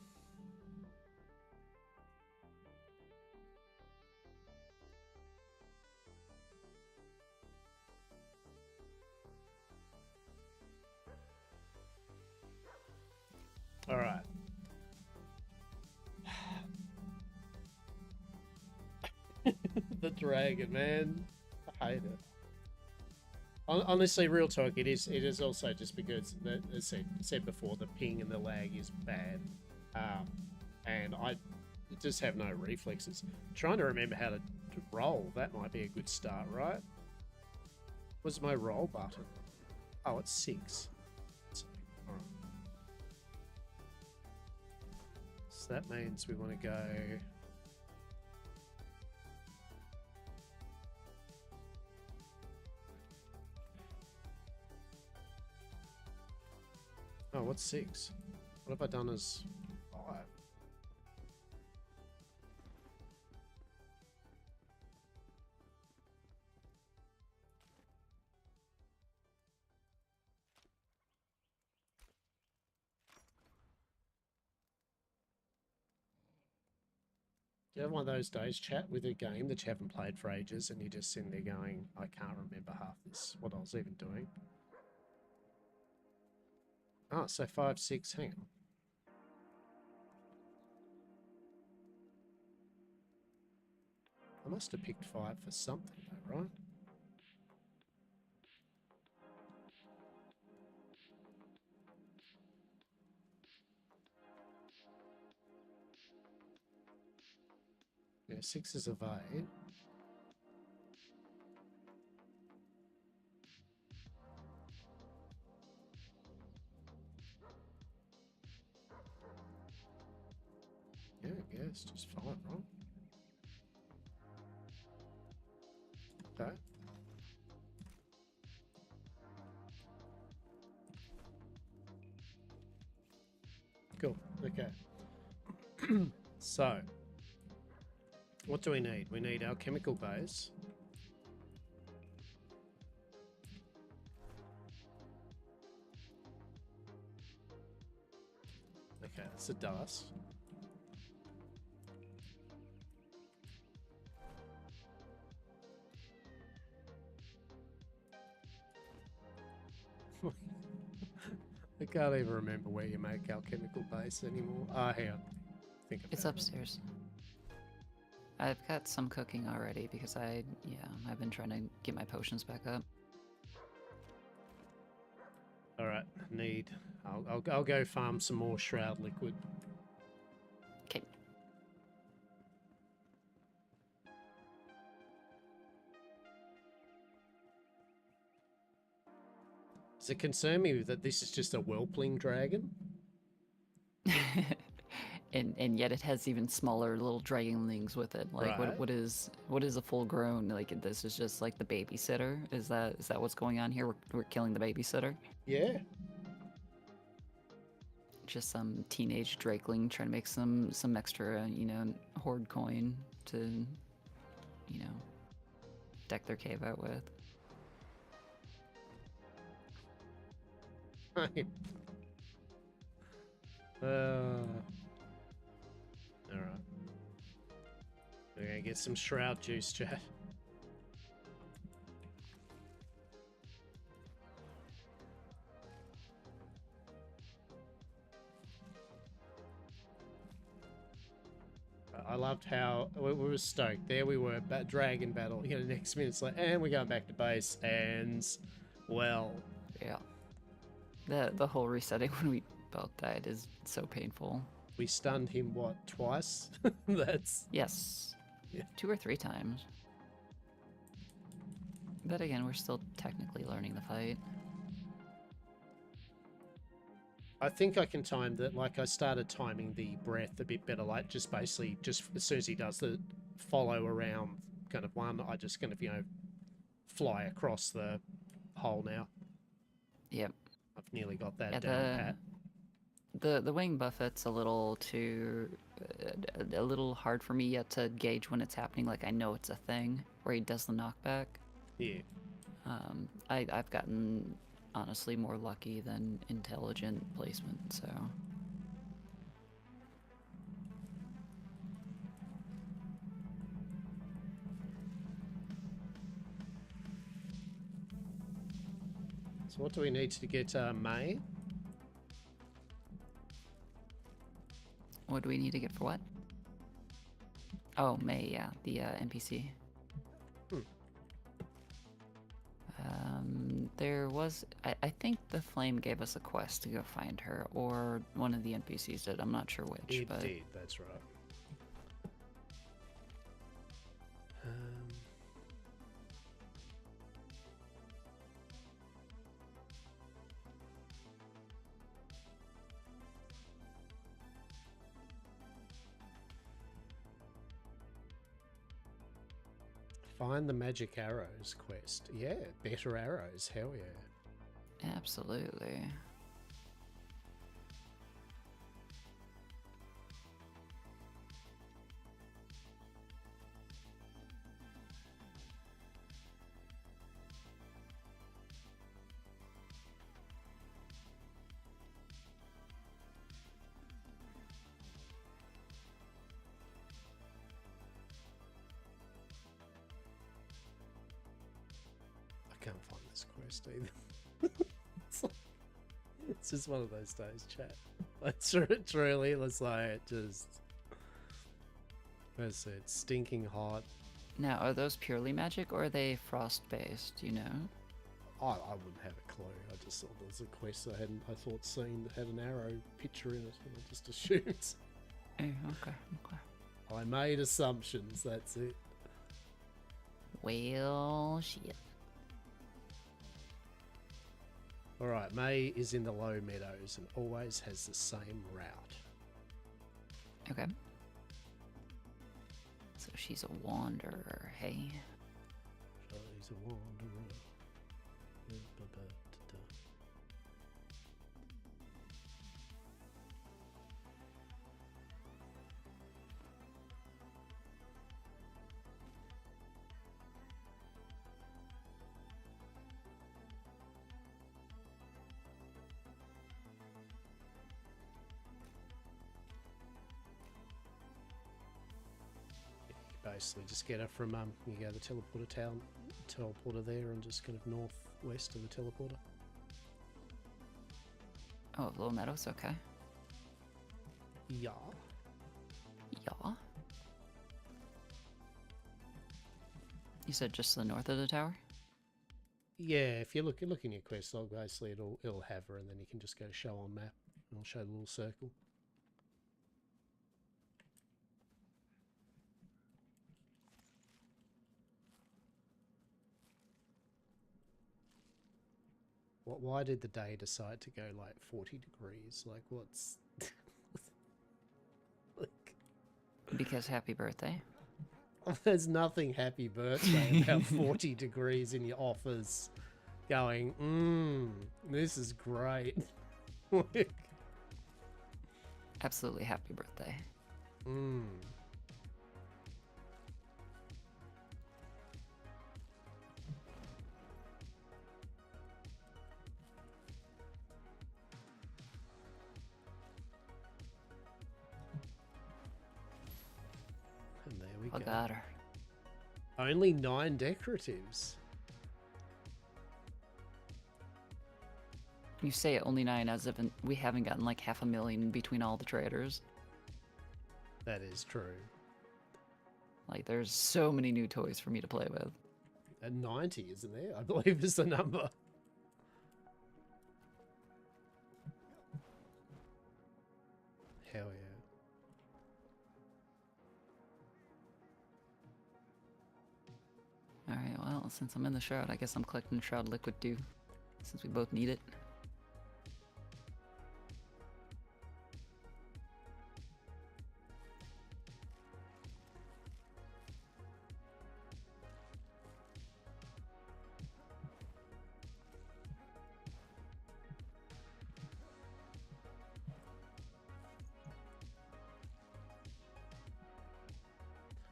All right. The dragon, man. I hate it. Honestly, real talk, it is also just because, as I said before, the ping and the lag is bad. And I just have no reflexes. Trying to remember how to roll, that might be a good start, right? What's my roll button? Oh, it's 6. So, all right. So that means we want to go... Oh, what's 6? What have I done as 5? Do you have one of those days, chat, with a game that you haven't played for ages and you're just sitting there going, I can't remember half this, what I was even doing? Oh, so 5, 6, hang on. I must have picked 5 for something though, right? Yeah, 6 is evade. Yeah, I guess just 5, right? Okay. Cool. Okay. So, what do we need? We need our chemical base. Okay, that's a dust. I can't even remember where you make alchemical base anymore. Ah, here. Think
It's
about it.
upstairs. I've got some cooking already because I've been trying to get my potions back up.
All right, need. I'll go farm some more shroud liquid.
Okay.
Does it concern me that this is just a whelpling dragon?
and yet it has even smaller little dragonlings with it. Like
Right.
what is a full grown, like this is just like the babysitter? Is that what's going on here? We're killing the babysitter?
Yeah.
Just some teenage drakeling trying to make some extra, horde coin to, deck their cave out with.
Right. All right. We're gonna get some shroud juice, chat. I loved how we were stoked. There we were, dragon battle. You know, next minute it's like, and we're going back to base, and well,
Yeah. The whole resetting when we both died is so painful.
we stunned him what, twice? That's
Yes.
Yeah.
2 or 3 times. But again, we're still technically learning the fight.
I think I can time that. Like I started timing the breath a bit better. Like just basically, just as soon as he does the follow around kind of one, I just kind of fly across the hole now.
Yep.
I've nearly got that
Yeah,
down pat.
the wing buffet's a little too a little hard for me yet to gauge when it's happening. Like I know it's a thing where he does the knockback.
Yeah.
I've gotten honestly more lucky than intelligent placement, so.
So what do we need to get May?
What do we need to get for what? Oh, May, yeah, the NPC. There was, I think the Flame gave us a quest to go find her, or one of the NPCs did. I'm not sure which,
It
but
did, that's right. Find the magic arrows quest. Yeah, better arrows. Hell yeah.
absolutely.
I can't find this quest either. It's like, It's just one of those days, chat. It's truly, it's like just. Let's see, it's stinking hot.
Now, are those purely magic or are they frost-based? Do you know?
I wouldn't have a clue. I just thought there was a quest I thought seen that had an arrow picture in it, and I just assumed.
Oh, okay.
I made assumptions. That's it.
Well, shit.
All right, May is in the Low Meadows and always has the same route.
Okay. So she's a wanderer, hey?
She's a wanderer. Basically, just get her from you go to the teleporter there, and just kind of northwest of the teleporter.
Oh, Little Meadows, okay.
Yeah.
Yeah. You said just to the north of the tower?
Yeah, if you look in your quest log, basically it'll have her, and then you can just go show on map, and it'll show the little circle. Why did the day decide to go like 40 degrees? Like, what's... like...
Because happy birthday.
There's nothing happy birthday about 40 degrees in your office going, this is great. Like,
Absolutely happy birthday.
And there we
I
go.
got her.
Only 9 decoratives.
You say it only 9 as if we haven't gotten like 500,000 between all the traders.
That is true.
Like, there's so many new toys for me to play with.
And 90, isn't there? I believe is the number. Hell yeah.
Alright, well, since I'm in the Shroud, I guess I'm collecting Shroud Liquid too. Since we both need it.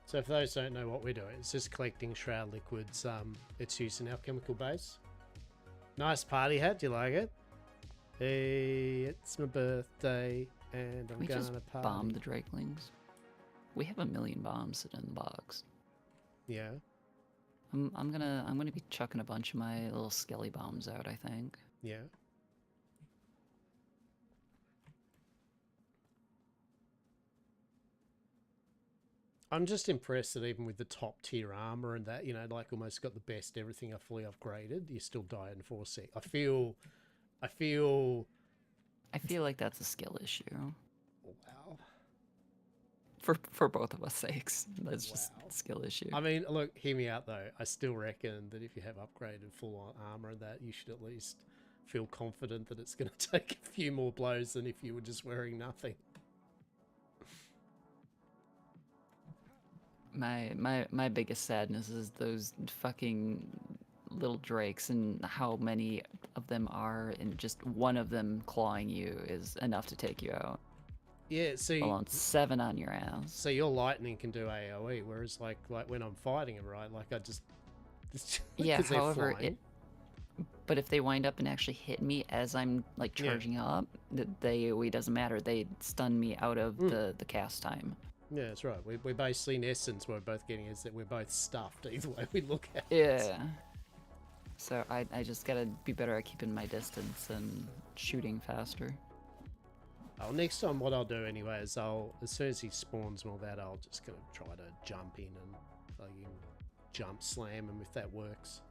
So for those who don't know what we're doing, it's just collecting Shroud Liquids. It's used in our chemical base. Nice party hat, do you like it? Hey, it's my birthday, and I'm
We
gonna
just
party.
bomb the Drakelings. We have 1,000,000 bombs sitting in the box.
Yeah.
I'm gonna be chucking a bunch of my little skelly bombs out, I think.
Yeah. I'm just impressed that even with the top tier armor and that, you know, like almost got the best everything are fully upgraded, you still die in 4C. I feel
like that's a skill issue.
wow.
For both of us sakes. That's just
Wow.
a skill issue.
I mean, look, hear me out though. I still reckon that if you have upgraded full on armor and that, you should at least feel confident that it's going to take a few more blows than if you were just wearing nothing.
My biggest sadness is those fucking little drakes and how many of them are, and just one of them clawing you is enough to take you out.
Yeah, see,
Alone 7 on your ass.
so your lightning can do AoE, whereas like when I'm fighting it, right? Like I just
Yeah,
'cause they're
however,
flying.
but if they wind up and actually hit me as I'm like charging up, the AoE doesn't matter. They stun me out of the cast time.
Yeah, that's right. We're basically, in essence, what we're both getting is that we're both stuffed either way we look at it.
Yeah. So I just gotta be better at keeping my distance and shooting faster.
Oh, next time what I'll do anyway is as soon as he spawns and all that, I'll just gonna try to jump in and fucking jump slam him if that works.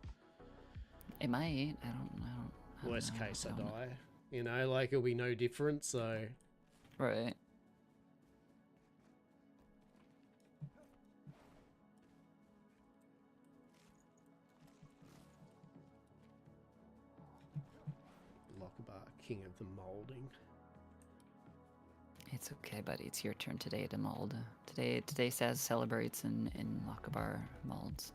It might. I don't
Worst
know.
case, I die. You know, like it'll be no different. So
Right.
Lockabar, king of the molding.
It's okay, buddy. It's your turn today to mold. Today Saz celebrates in Lochabar molds.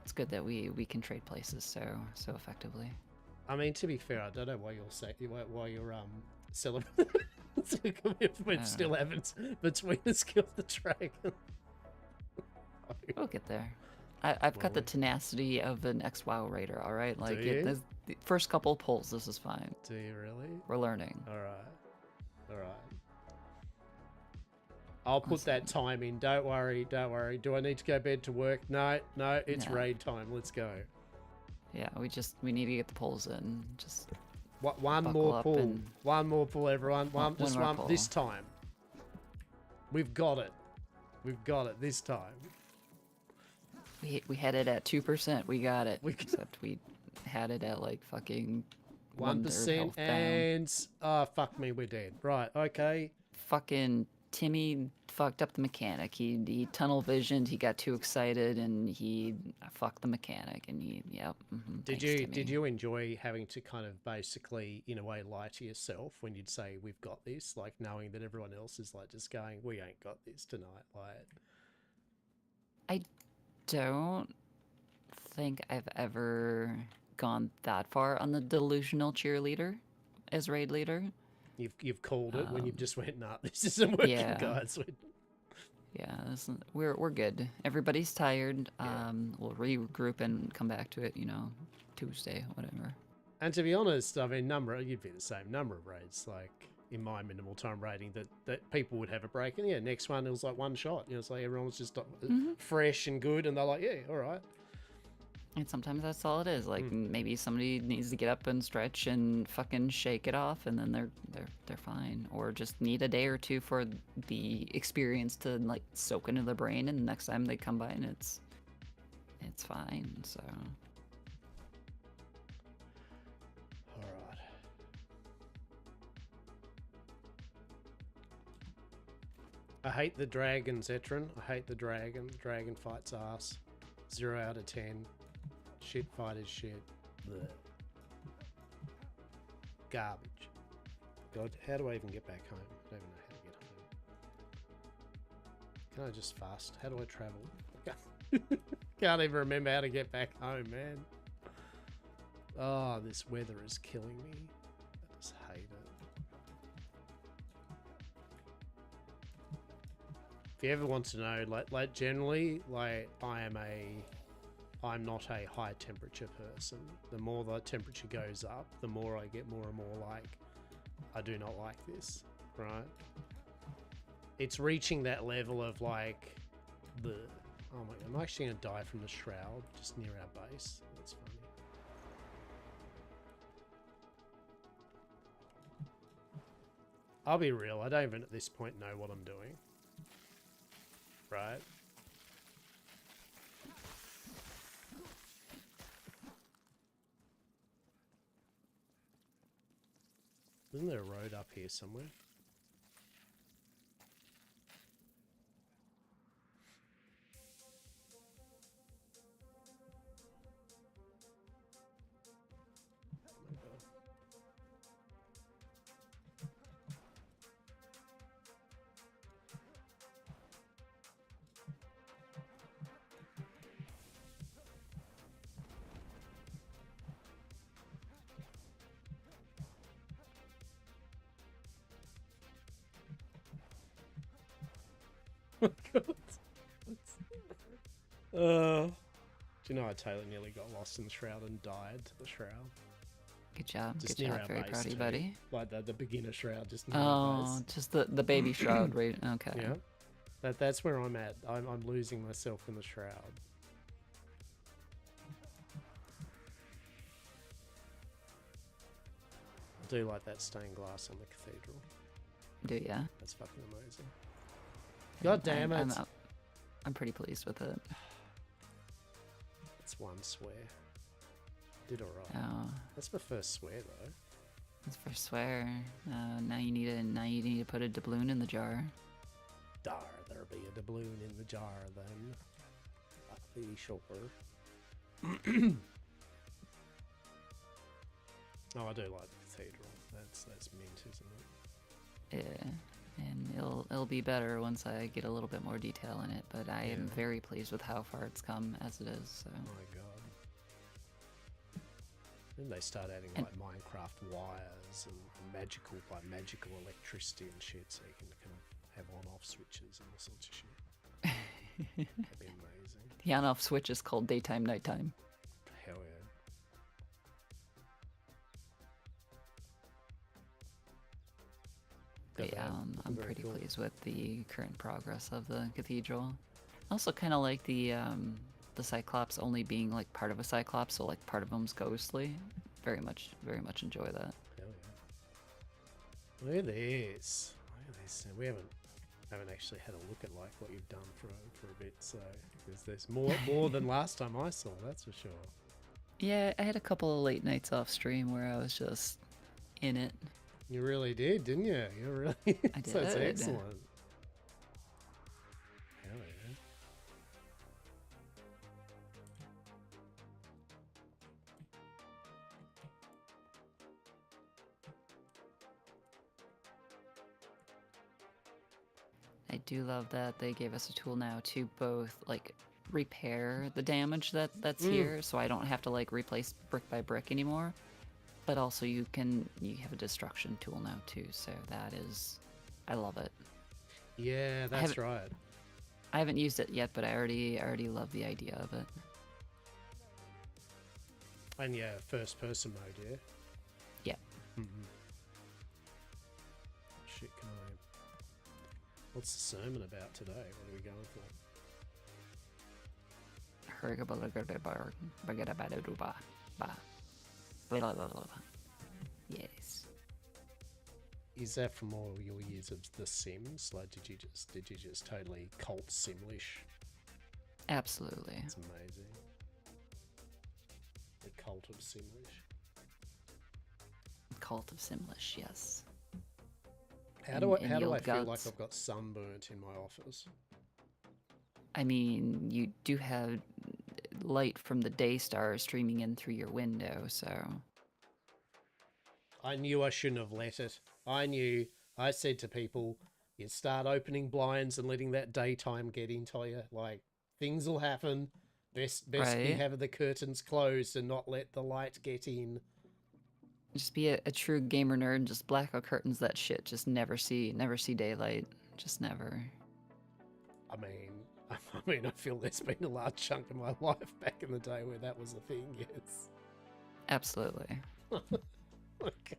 It's good that we can trade places so effectively.
I mean, to be fair, I don't know why you're celebrating the commitment still haven't between us killed the dragon.
We'll get there. I've got the tenacity of an ex-WoW raider. All right, like the first couple pulls, this is fine.
Do you really?
We're learning.
All right. I'll put that time in. Don't worry. Do I need to go to bed to work? No. It's raid time. Let's go.
Yeah, we need to get the pulls in. Just
one more pull. One more pull, everyone. One
pull.
This time. We've got it. This time.
We had it at 2%. We got it. Except we had it at like fucking
1% and fuck me, we're dead. Right, okay.
Fucking Timmy fucked up the mechanic. He tunnel visioned, he got too excited, and he fucked the mechanic, and
Did you enjoy having to kind of basically, in a way, lie to yourself when you'd say, we've got this, like knowing that everyone else is like just going, we ain't got this tonight, like...
I don't think I've ever gone that far on the delusional cheerleader as raid leader.
You've called it when you just went, nah, this isn't working, guys.
Yeah, we're good. Everybody's tired. We'll regroup and come back to it, Tuesday, whatever.
And to be honest, I mean, you'd be the same number of raids, like in my minimal time rating, that people would have a break. And next one, it was like one shot. It's like everyone was just fresh and good, and they're like, yeah, all right.
And sometimes that's all it is. Like maybe somebody needs to get up and stretch and fucking shake it off, and then they're fine. Or just need a day or two for the experience to like soak into the brain, and the next time they come by and it's fine. So.
All right. I hate the dragon, Zetron. I hate the dragon. The dragon fights ass. 0 out of 10. Shit fight is shit. Blech. Garbage. God, how do I even get back home? I don't even know how to get home. Can I just fast? How do I travel? Can't even remember how to get back home, man. Oh, this weather is killing me. I just hate it. If you ever want to know, like generally, like I'm not a high temperature person. The more the temperature goes up, the more I get more and more like, I do not like this, right? It's reaching that level of like oh my god, I'm actually gonna die from the shroud just near our base. That's funny. I'll be real, I don't even at this point know what I'm doing. Right? Isn't there a road up here somewhere? Oh my god. Oh my god. Do you know I totally nearly got lost in the shroud and died to the shroud?
Good job.
Just
Good
near
job.
our
Very
base
proud of you,
too.
buddy.
Like the beginner shroud, just near our
Oh,
base.
just the baby shroud, right? Okay.
Yeah. That's where I'm at. I'm losing myself in the shroud. do like that stained glass on the cathedral.
Do ya?
That's fucking amazing. God damn it.
I'm pretty pleased with it.
That's one swear. Did alright.
Oh,
That's my first swear though.
that's for swear. Now you need to put a doubloon in the jar.
Dar, there be a doubloon in the jar then. That'd be sure. Oh, I do like the cathedral. That's mint, isn't it?
Yeah, and it'll be better once I get a little bit more detail in it. But I am very pleased with how far it's come as it is. So.
Oh my god. Then they start adding like Minecraft wires and magical electricity and shit, so you can have on-off switches and all sorts of shit. That'd be amazing.
The on-off switch is called daytime, nighttime.
Hell yeah.
But yeah, I'm
Very
pretty
cool.
pleased with the current progress of the cathedral. I also kind of like the Cyclops only being like part of a Cyclops, so like part of them's ghostly. Very much enjoy that.
Hell yeah. Look at this. Look at this. We haven't actually had a look at like what you've done for a bit, so because there's more than last time I saw, that's for sure.
Yeah, I had a couple of late nights off stream where I was just in it.
You really did, didn't you? You really.
I
So it's
did.
excellent. Hell yeah.
I do love that they gave us a tool now to both like repair the damage that's here, so I don't have to like replace brick by brick anymore. But also you have a destruction tool now too, so that is, I love it.
Yeah, that's right.
I haven't used it yet, but I already love the idea of it.
And yeah, first person mode, yeah.
Yeah.
Shit, can I? What's the sermon about today? What are we going for?
Yes.
Is that from all your years of The Sims? Like, did you just totally cult Simlish?
Absolutely.
It's amazing. The cult of Simlish.
Cult of Simlish, yes.
How do I
Yield
feel like
Guts.
I've got sunburnt in my office?
I mean, you do have light from the day stars streaming in through your window, so...
I knew I shouldn't have let it. I said to people, you start opening blinds and letting that daytime get into you. Like, things will happen. Best be
Right.
having the curtains closed and not let the light get in.
Just be a true gamer nerd and just black out curtains that shit. Just never see daylight. Just never.
I mean, I feel there's been a large chunk of my life back in the day where that was a thing, yes.
Absolutely.
Okay.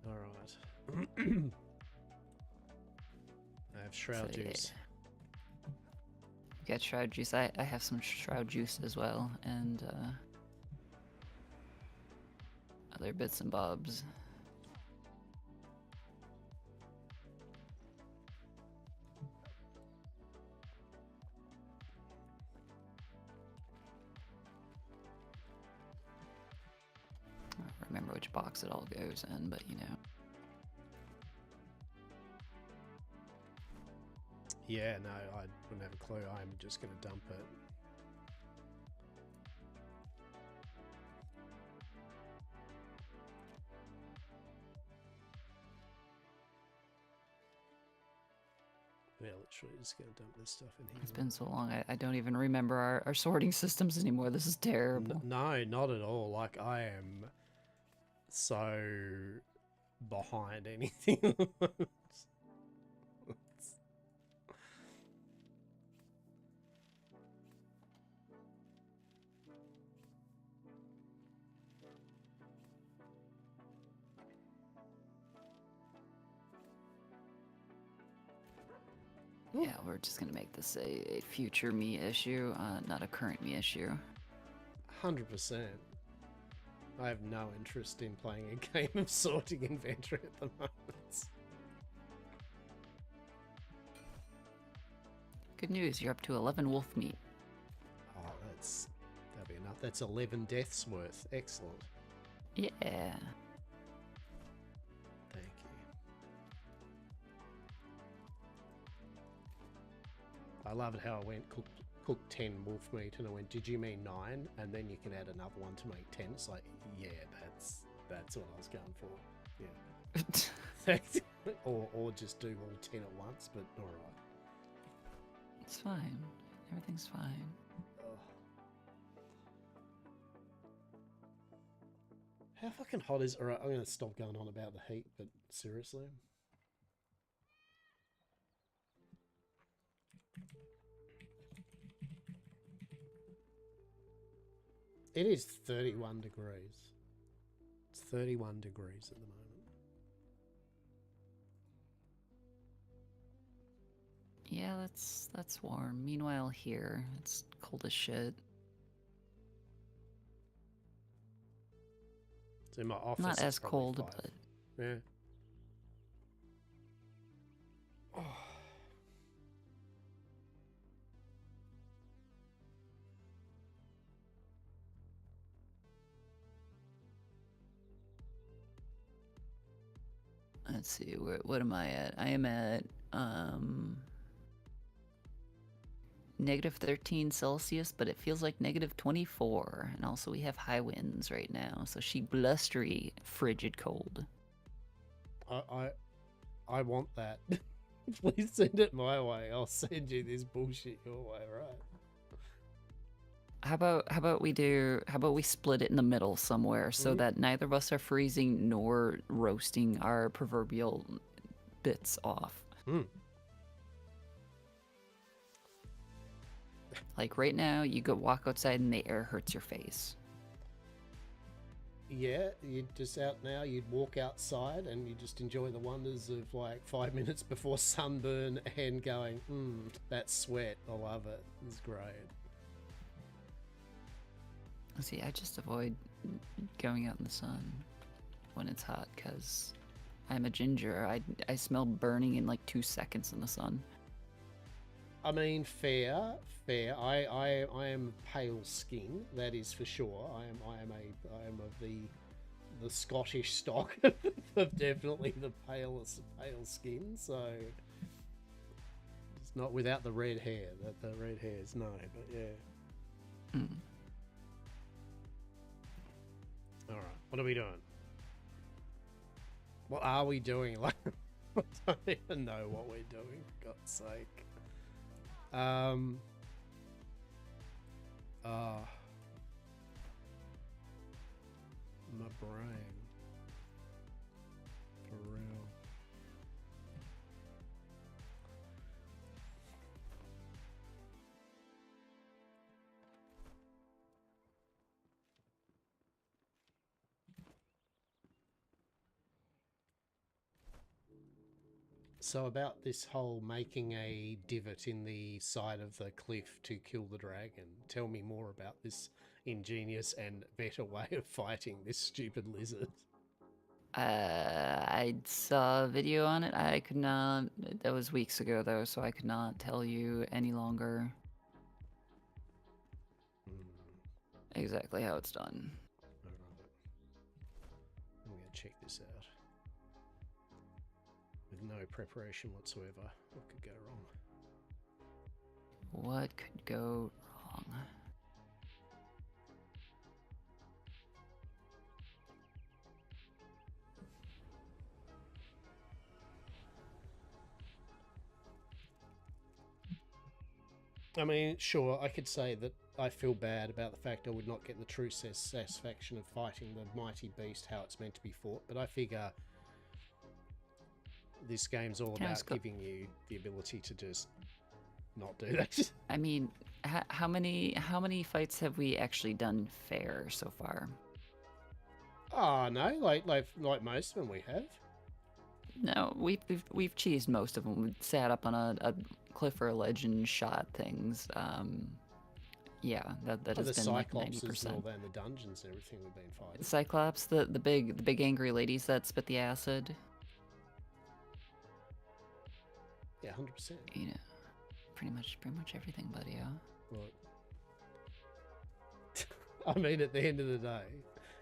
Alright. I have shroud
So, yeah.
juice.
You got shroud juice. I have some shroud juice as well, and other bits and bobs. I don't remember which box it all goes in, but you know.
Yeah, no, I wouldn't have a clue. I'm just going to dump it. Yeah, literally just going to dump this stuff in here.
It's been so long, I don't even remember our sorting systems anymore. This is terrible.
No, not at all. Like, I am so behind anything.
Yeah, we're just gonna make this a future me issue, not a current me issue.
100%. I have no interest in playing a game of sorting inventory at the moment.
Good news, you're up to 11 wolf meat.
Oh, that'll be enough. That's 11 deaths worth. Excellent.
Yeah.
Thank you. I love it how I went cook 10 wolf meat and I went, did you mean 9? And then you can add another one to make 10. It's like, yeah, that's what I was going for. Yeah. or just do all 10 at once, but alright.
It's fine. Everything's fine.
How fucking hot is... Alright, I'm going to stop going on about the heat, but seriously. It is 31 degrees. It's 31 degrees at the moment.
Yeah, that's warm. Meanwhile here, it's cold as shit.
So in my office,
Not
it's
as
probably
cold,
5.
but
Yeah. Oh.
let's see, what am I at? I am at negative 13 Celsius, but it feels like negative 24. And also we have high winds right now, so she blustery, frigid cold.
I want that. Please send it my way. I'll send you this bullshit your way, right?
How about we split it in the middle somewhere so that neither of us are freezing nor roasting our proverbial bits off. Like right now, you go walk outside and the air hurts your face.
Yeah, you'd just out now, you'd walk outside and you just enjoy the wonders of like 5 minutes before sunburn and going, that sweat, I love it. It's great.
See, I just avoid going out in the sun when it's hot because I'm a ginger. I smell burning in like 2 seconds in the sun.
I mean, fair. I am pale skin, that is for sure. I am of the Scottish stock of definitely the pale skin. So it's not without the red hair. That the red hairs, no, but yeah. All right, what are we doing? What are we doing? Like, I don't even know what we're doing. For God's sake. My brain. For real. So about this whole making a divot in the side of the cliff to kill the dragon, tell me more about this ingenious and better way of fighting this stupid lizard.
I saw a video on it. I could not. That was weeks ago though, so I could not tell you any longer exactly how it's done.
Alright. I'm going to check this out. With no preparation whatsoever. What could go wrong?
What could go wrong?
I mean, sure, I could say that I feel bad about the fact I would not get the true satisfaction of fighting the mighty beast how it's meant to be fought, but I figure this game's all about giving you the ability to just not do that.
I mean, how many fights have we actually done fair so far?
Oh no, like most of them we have.
No, we've cheesed most of them. We sat up on a cliff or legend shot things, yeah, that
Oh,
has
the
been like
Cyclops as well,
90%.
then the dungeons and everything we've been fighting.
Cyclops, the big angry ladies that spit the acid.
Yeah, 100%.
You know, pretty much everything, buddy. Yeah.
Look. I mean, at the end of the day,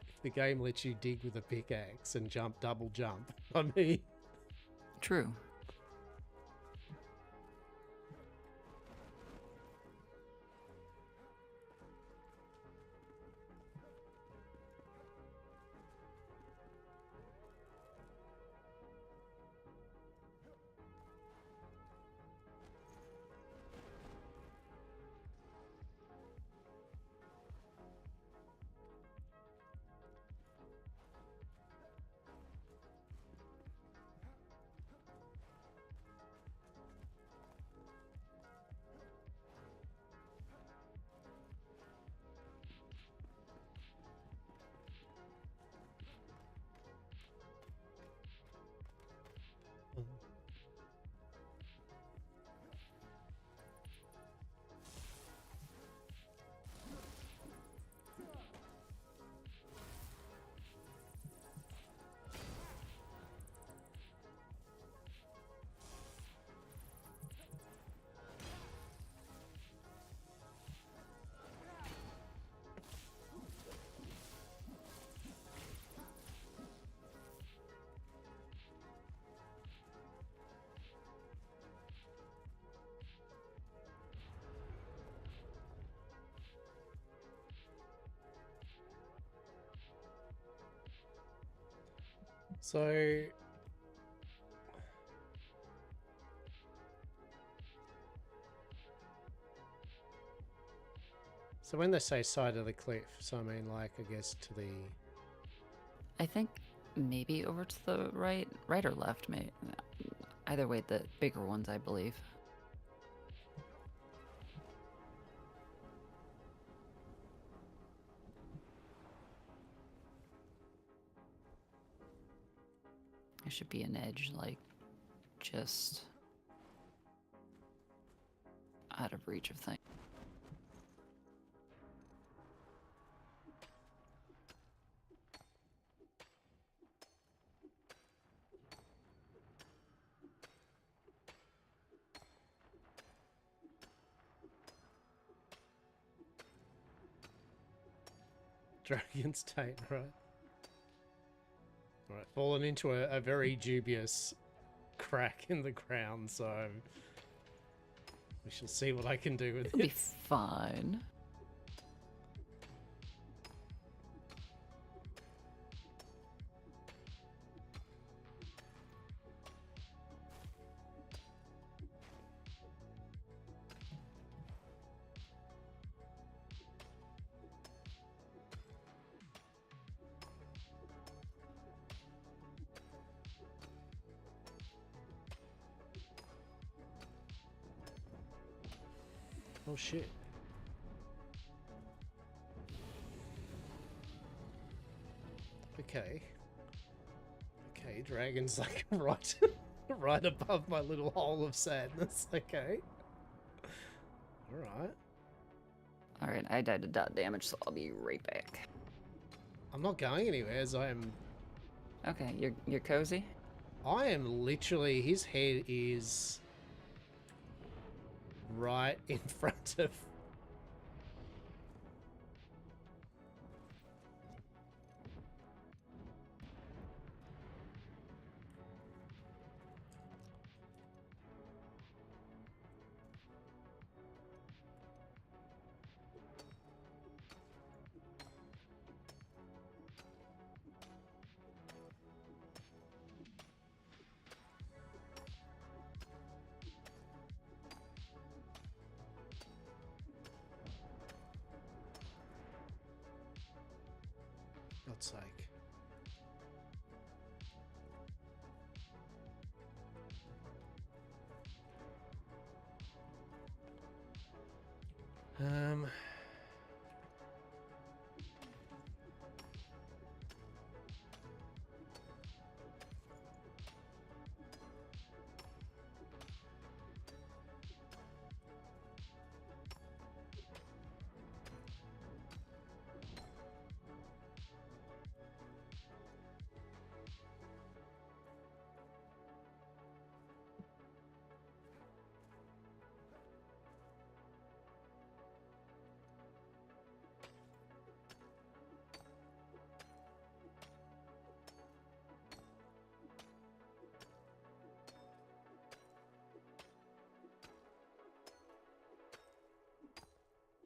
if the game lets you dig with a pickaxe and double jump, I mean...
True.
So... So when they say side of the cliff, so I mean, like, I guess to the...
I think maybe over to the right or left, maybe. Either way, the bigger ones, I believe. There should be an edge, like, just out of reach of things.
Dragon's Taint, right? Right, fallen into a very dubious crack in the ground, so we shall see what I can do with
It'll be
it.
fine.
Oh shit. Okay. Okay, dragon's like right right above my little hole of sadness. Okay. Alright.
Alright, I died to dot damage, so I'll be right back.
I'm not going anywhere as I am
Okay, you're cozy?
I am literally, his head is right in front of... God's sake.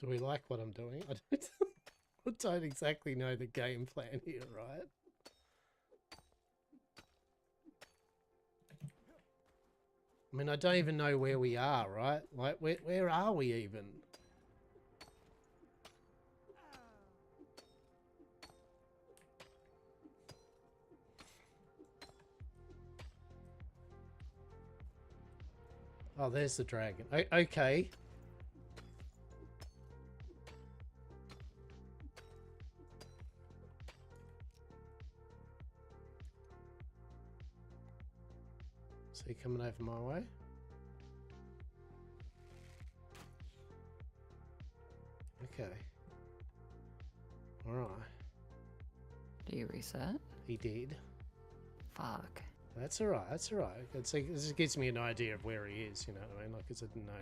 Do we like what I'm doing? I don't exactly know the game plan here, right? I mean, I don't even know where we are, right? Like, where are we even? Oh, there's the dragon. Okay. Is he coming over my way? Okay. Alright.
Do you reset?
He did.
Fuck.
That's alright, that's alright. It's like, this gives me an idea of where he is, you know what I mean? Like, because I didn't know.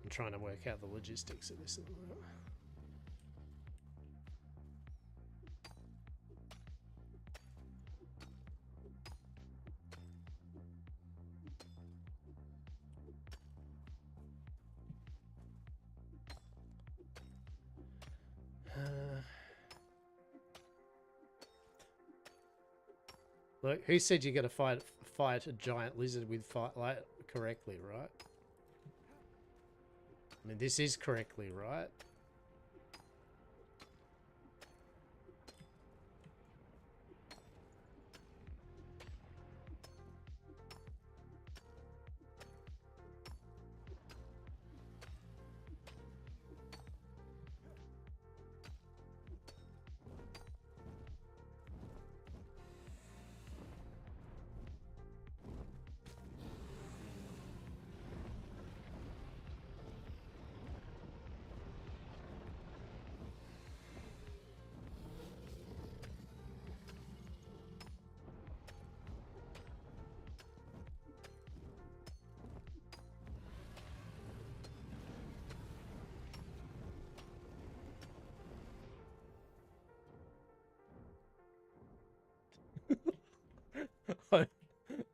I'm trying to work out the logistics of this at the moment. Look, who said you got to fight a giant lizard with light correctly, right? I mean, this is correctly, right?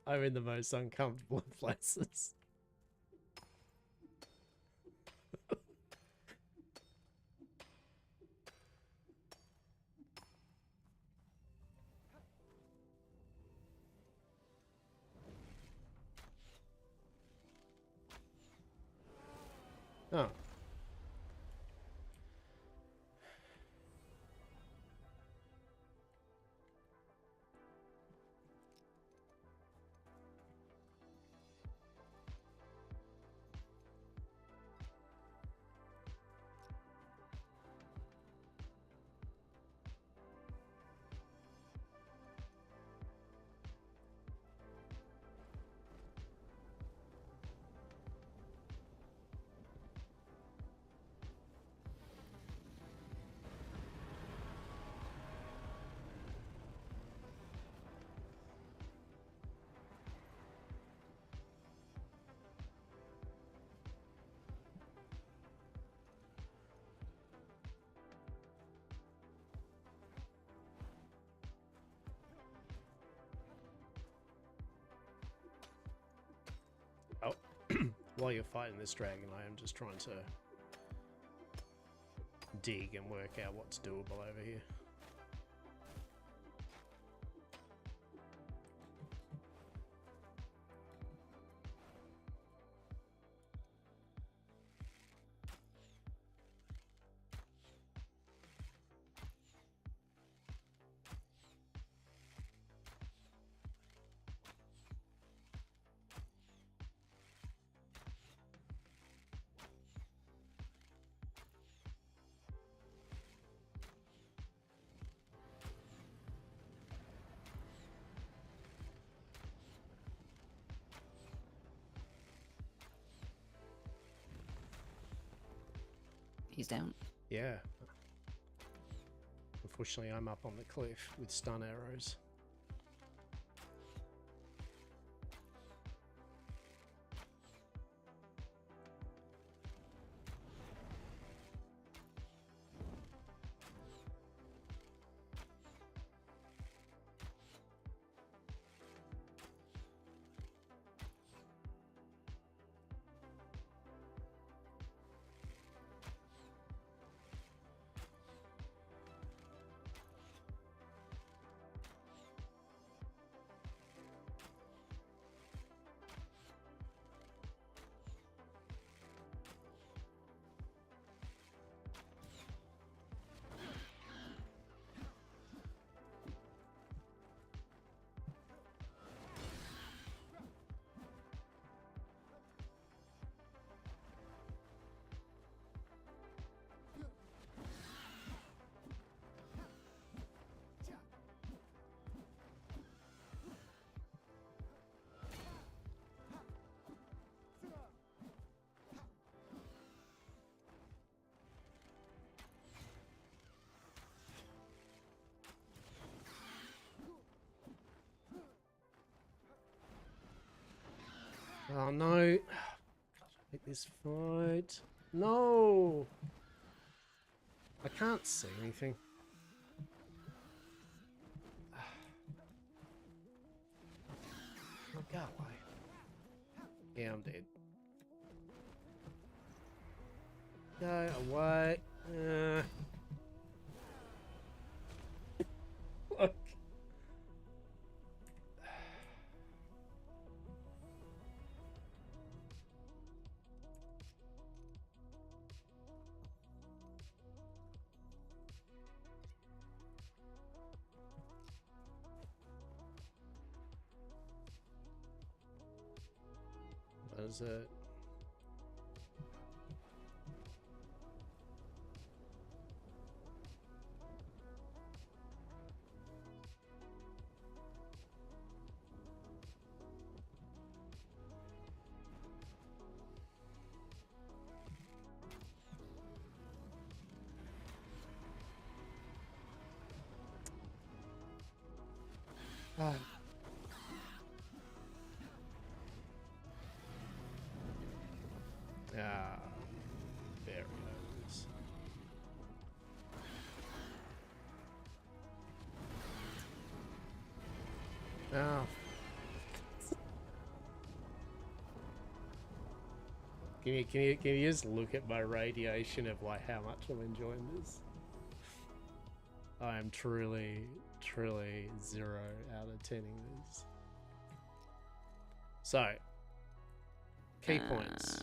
I'm in the most uncomfortable of places. Oh. Oh. While you're fighting this dragon, I am just trying to dig and work out what's doable over here.
He's down.
Yeah. Unfortunately, I'm up on the cliff with stun arrows. Oh no. Hate this fight. No! I can't see anything. Oh, go away. Yeah, I'm dead. Go away. Look. What is it? Ah. Ah, there it goes. Ah. Can you just look at my radiation of like how much I'm enjoying this? I am truly 0 out of 10ing this. So, key points.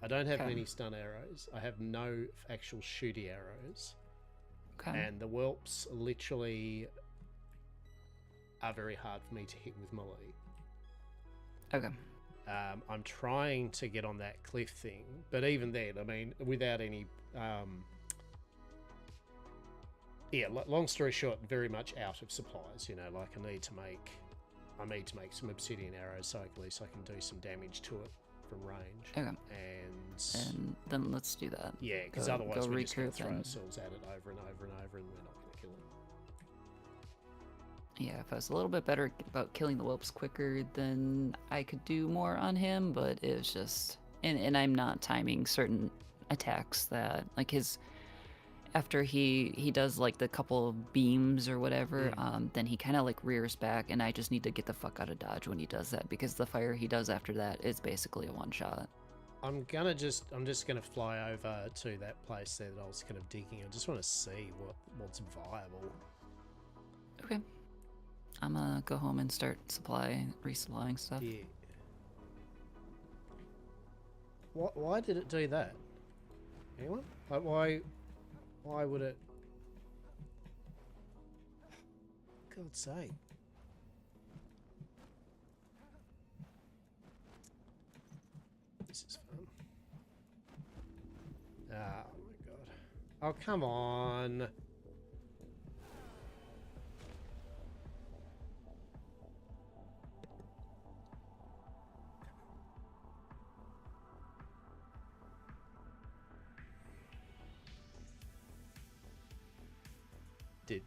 I don't have many stun arrows. I have no actual shooty arrows.
Okay.
And the whelps literally are very hard for me to hit with melee.
Okay.
I'm trying to get on that cliff thing, but even then, I mean, without any... yeah, long story short, very much out of supplies, you know, like I need to make some obsidian arrows so at least I can do some damage to it from range.
Okay.
And
then let's do that.
Yeah, because otherwise we're just going to throw
and...
ourselves at it over and over and over and we're not going to kill it.
Yeah, if I was a little bit better about killing the whelps quicker, then I could do more on him, but it was just... And I'm not timing certain attacks that... Like his... After he does like the couple of beams or whatever, then he kind of like rears back, and I just need to get the fuck out of dodge when he does that, because the fire he does after that is basically a one shot.
I'm just gonna fly over to that place there that I was kind of digging. I just want to see what's viable.
Okay. I'm gonna go home and start resupplying stuff.
Yeah. Why did it do that? Anyone? Like why would it? God's sake. This is fun. Oh my god. Oh, come on.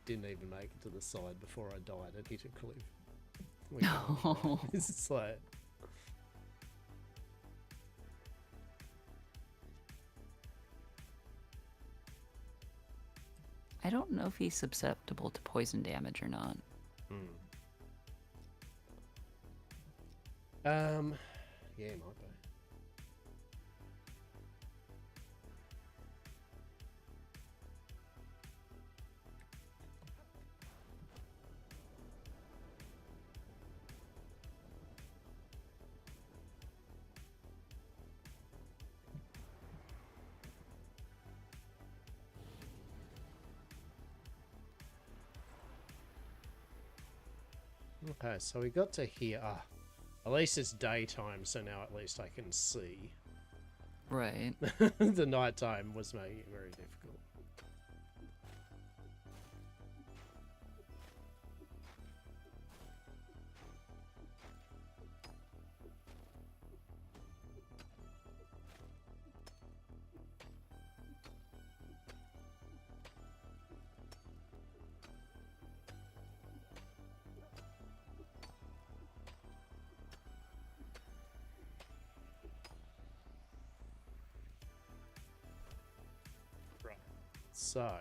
Didn't even make it to the side before I died and hit a cliff.
No.
This is like...
I don't know if he's susceptible to poison damage or not.
Yeah, it might be. Okay, so we got to here. At least it's daytime, so now at least I can see.
Right.
The nighttime was making it very difficult. So,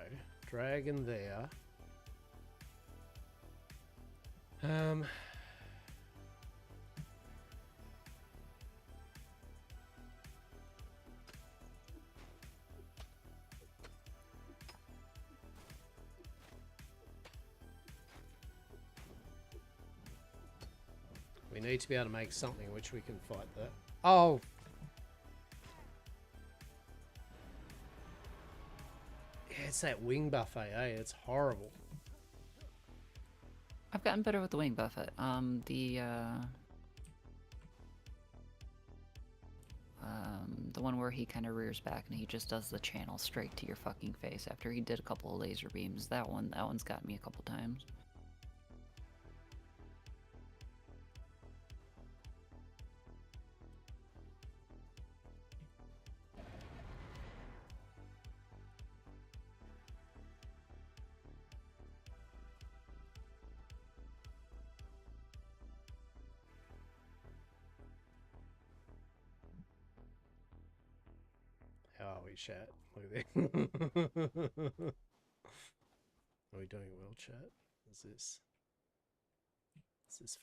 dragon there. We need to be able to make something which we can fight that. Oh! Yeah, it's that wing buffet, eh? It's horrible.
I've gotten better with the wing buffet. The one where he kind of rears back and he just does the channel straight to your fucking face after he did a couple of laser beams. That one's got me a couple times.
How are we, chat? Look at that. Are we doing well, chat? Is this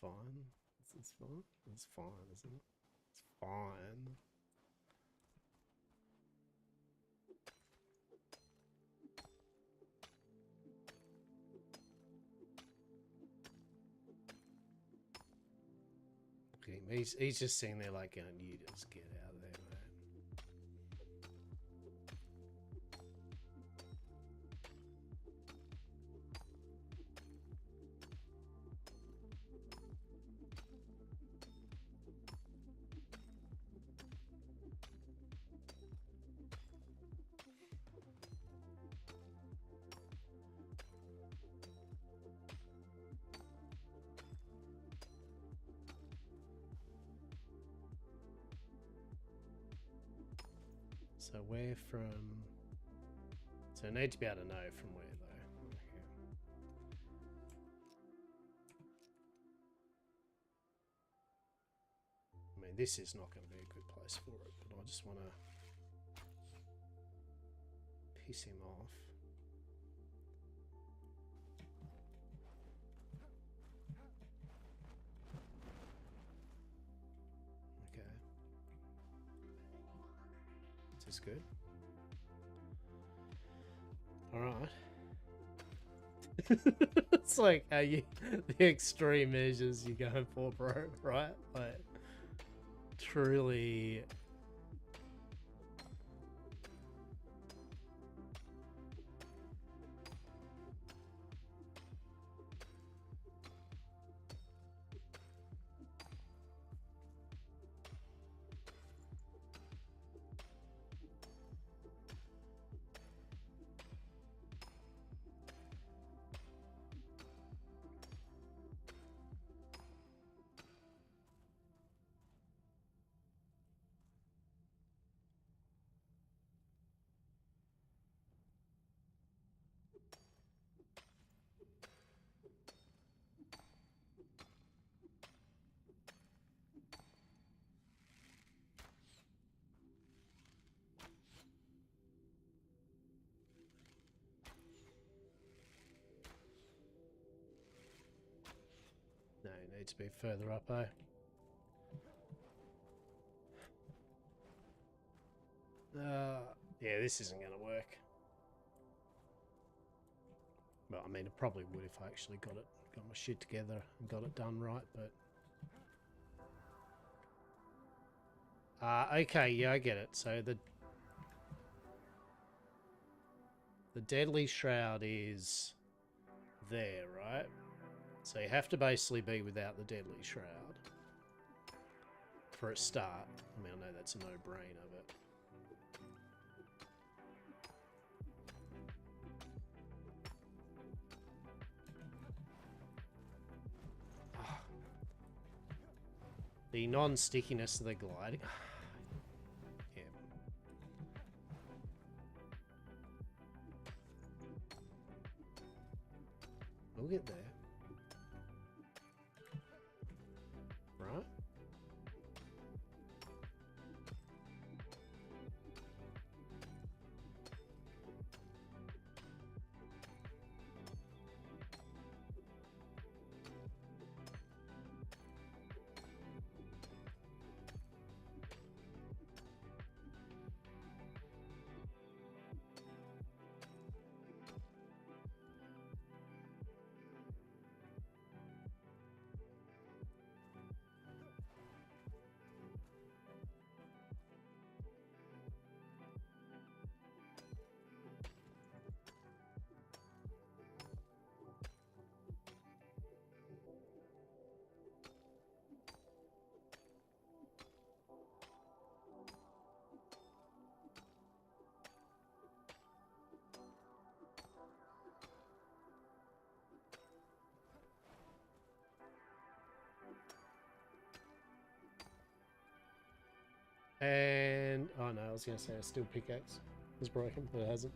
fine? Is this fine? It's fine, isn't it? It's fine. Look at him. He's just sitting there like, going, you just get out of there, man. So where from... So I need to be able to know from where though. Okay. I mean, this is not going to be a good place for it, but I just want to piss him off. Okay. Is this good? Alright. It's like how you the extreme measures you're going for, bro, right? Like truly no, it needs to be further up, eh? Yeah, this isn't going to work. Well, I mean, it probably would if I actually got my shit together and got it done right, but... okay, yeah, I get it. So the Deadly Shroud is there, right? So you have to basically be without the Deadly Shroud for a start. I mean, I know that's a no-brainer, but... The non-stickiness of the gliding. Yeah. We'll get there. Right? was going to say a steel pickaxe was broken, but it hasn't.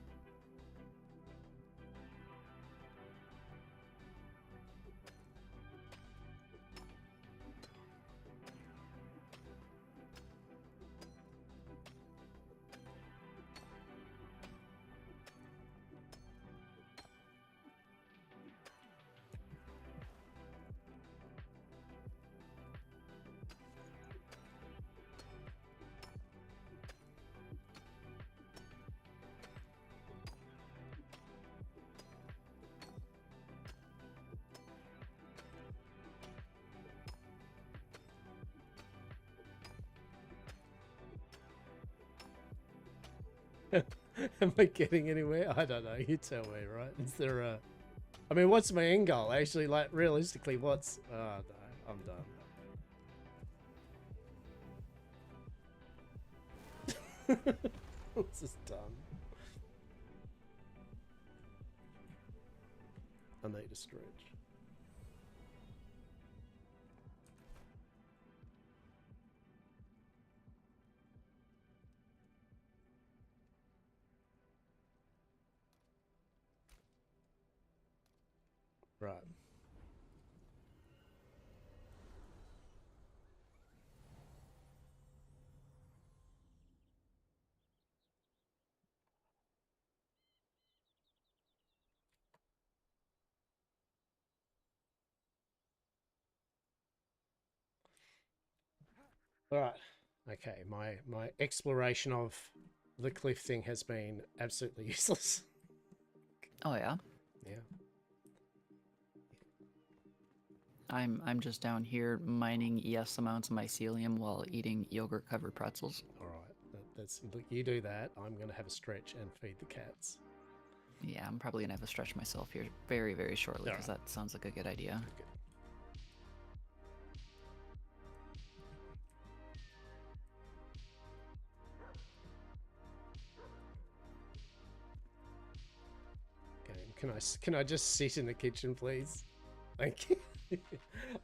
Am I getting anywhere? I don't know. You tell me, right? Is there a... I mean, what's my end goal? Actually, like, realistically, what's... Oh, no. I'm done. This is done. I need a stretch. Right. All right. Okay. My exploration of the cliff thing has been absolutely useless.
Oh yeah.
Yeah.
I'm just down here mining ES amounts of mycelium while eating yogurt covered pretzels.
All right. That's look. You do that. I'm gonna have a stretch and feed the cats.
Yeah, I'm probably gonna have to stretch myself here very, very shortly because
Alright.
that sounds like a good idea.
Okay. Okay, can I just sit in the kitchen, please? Thank you.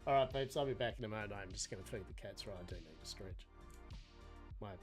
All right, babes. I'll be back in a moment. I'm just going to feed the cats. Right, I do need to stretch. My bad.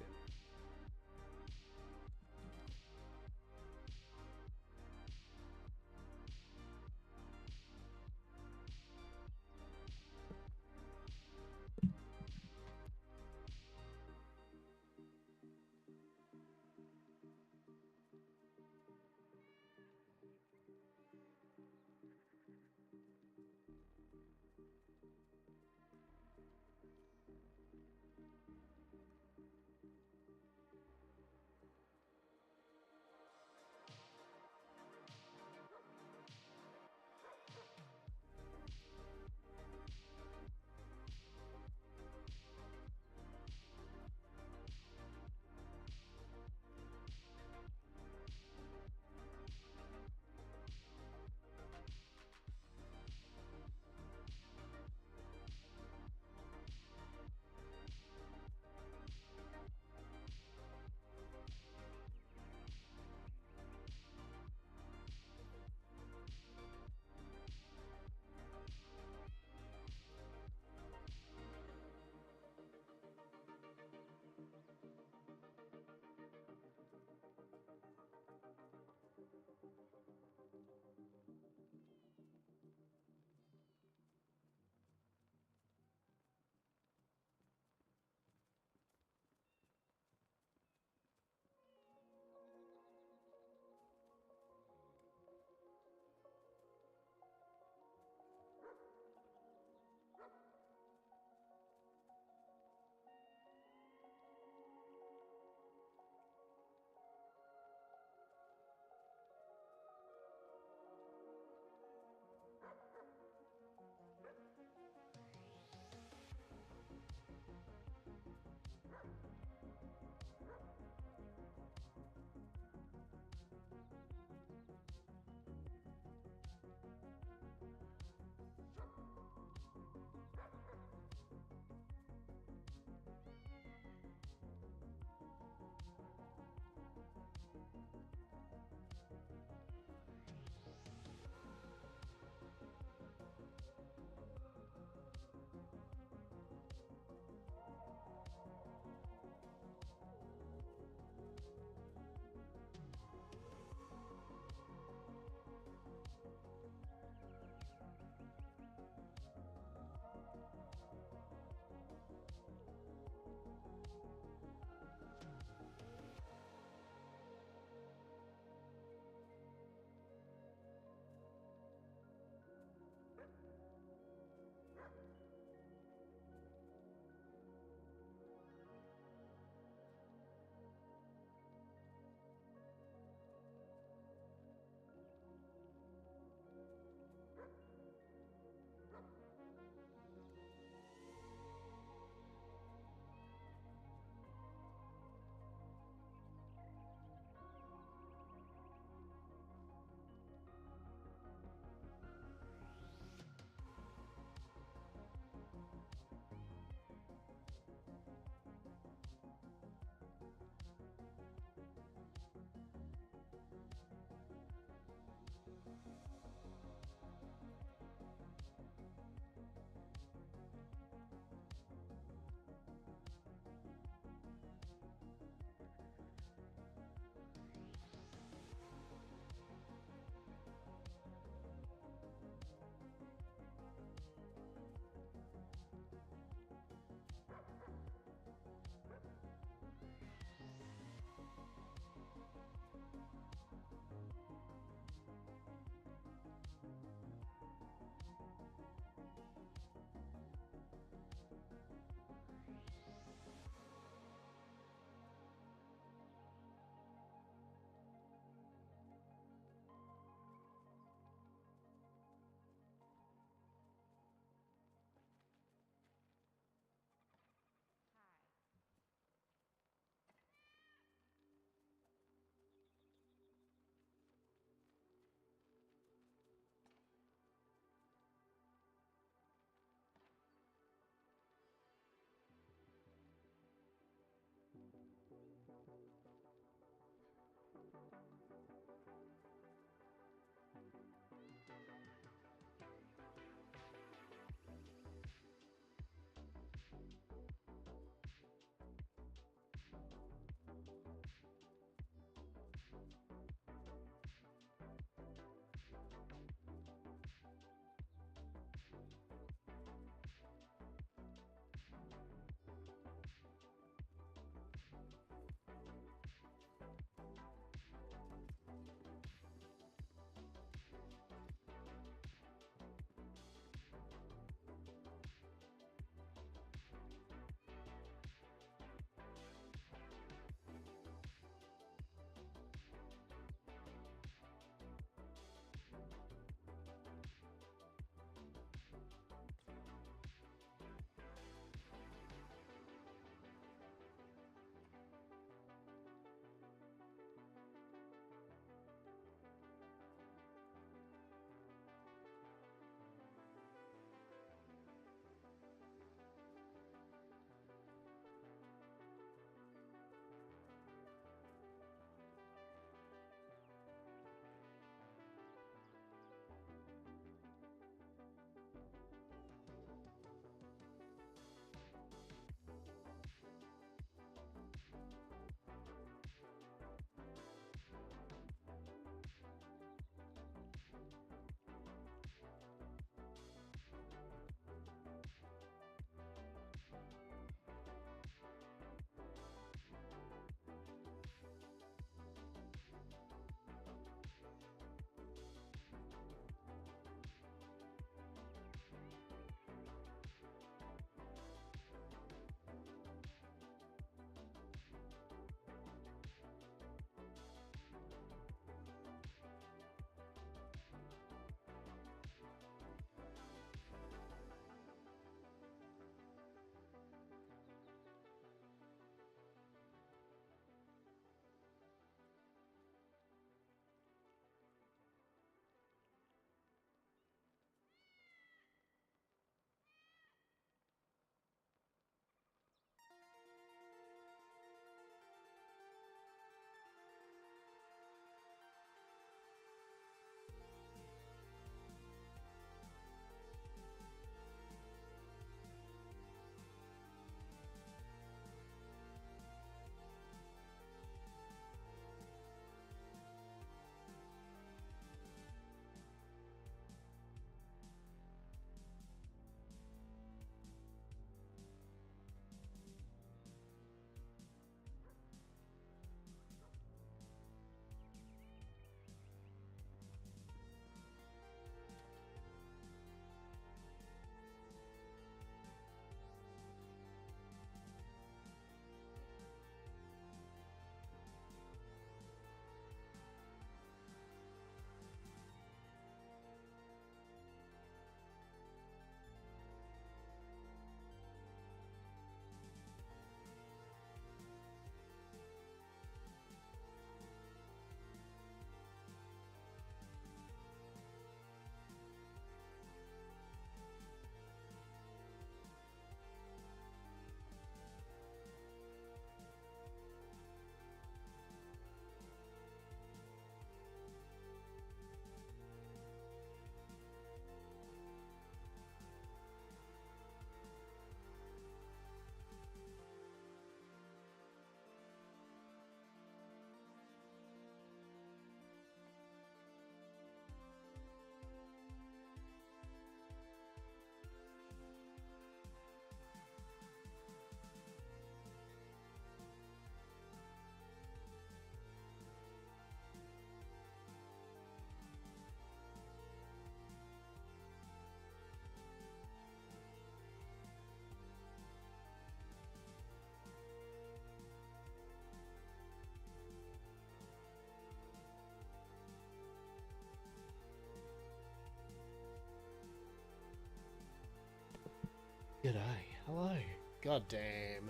G'day. Hello. God damn.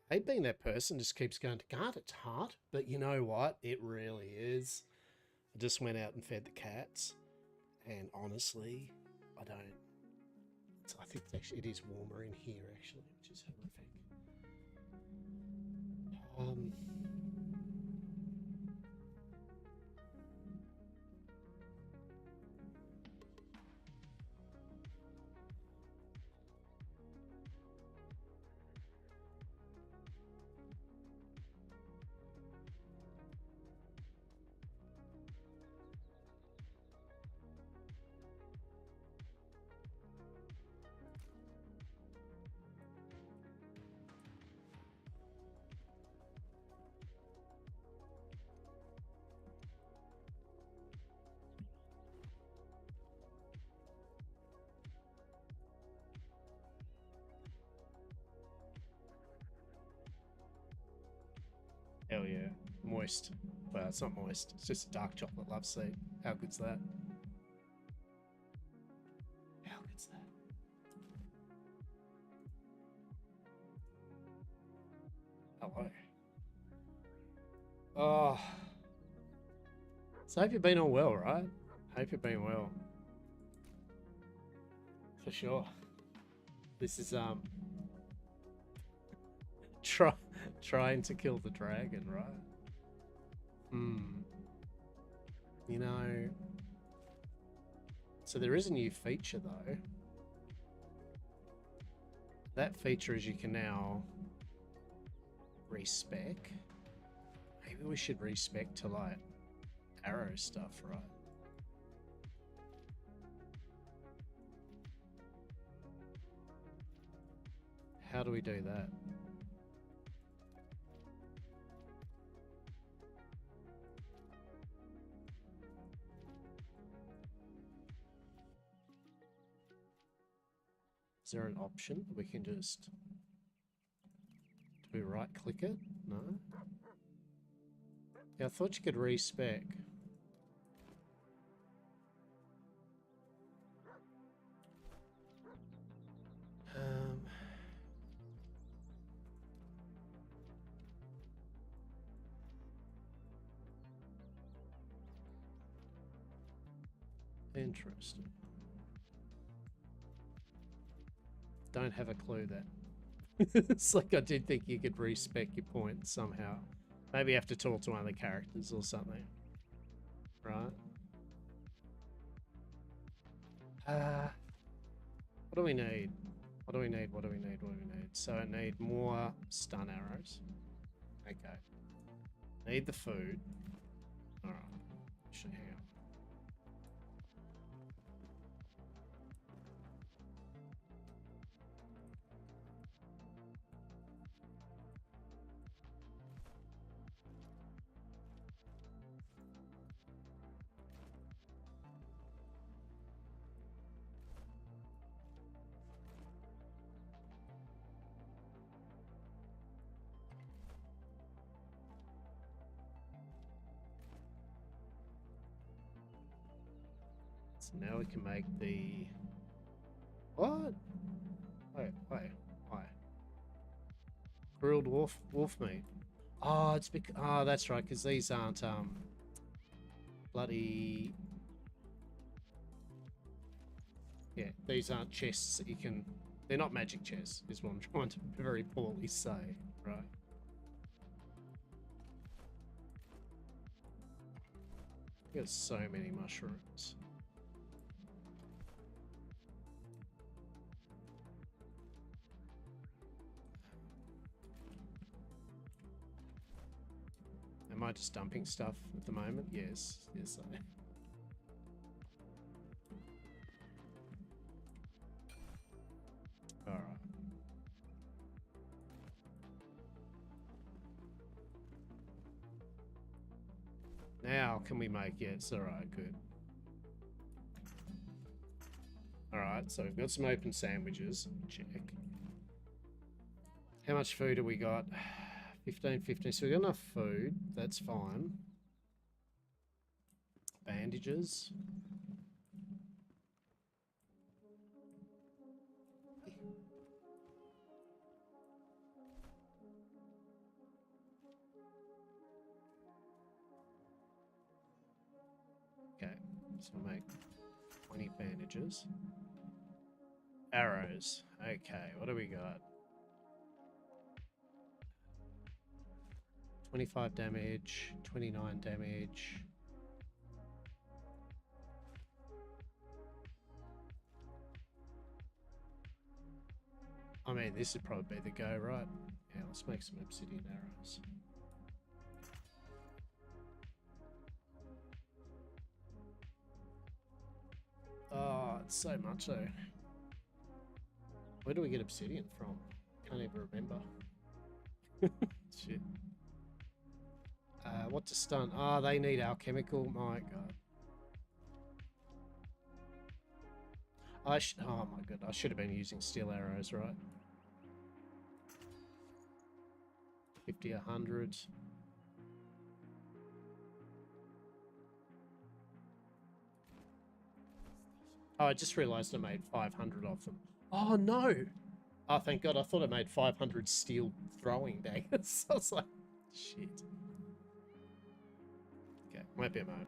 I hate being that person just keeps going to God, it's hard. But you know what? It really is. I just went out and fed the cats. And honestly, I don't... I think it is warmer in here, actually, which is horrific. Hell yeah. Moist. Well, it's not moist. It's just a dark chocolate love seat. How good's that? How good's that? Hello. Oh. So I hope you've been all well, right? Hope you've been well. For sure. This is, trying to kill the dragon, right? You know, so there is a new feature though. That feature is you can now respec. Maybe we should respec to like arrow stuff, right? How do we do that? Is there an option that we can just... Do we right click it? No? Yeah, I thought you could respec. Interesting. Don't have a clue then. It's like I did think you could respec your points somehow. Maybe you have to talk to one of the characters or something. Right? What do we need? What do we need? What do we need? What do we need? So I need more stun arrows. Okay. Need the food. Alright. Hang on. So now we can make the... What? Wait. Why? Grilled wolf meat. Oh, it's because... Oh, that's right, because these aren't, bloody... Yeah, these aren't chests that you can... They're not magic chests, is what I'm trying to very poorly say, right? Got so many mushrooms. Am I just dumping stuff at the moment? Yes, I am. All right. Now can we make it? It's all right, good. All right, so we've got some open sandwiches. Check. How much food have we got? 15. So we've got enough food. That's fine. Bandages. So we'll make 20 bandages. Arrows. Okay, what do we got? 25 damage, 29 damage. I mean, this would probably be the go, right? Yeah, let's make some obsidian arrows. Oh, it's so much though. Where do we get obsidian from? Can't even remember. Shit. What to stun? Ah, they need alchemical. My god. Oh my god, I should have been using steel arrows, right? 50, 100. Oh, I just realized I made 500 of them. Oh no! Oh, thank god, I thought I made 500 steel throwing daggers. I was like, shit. Okay, might be a moment.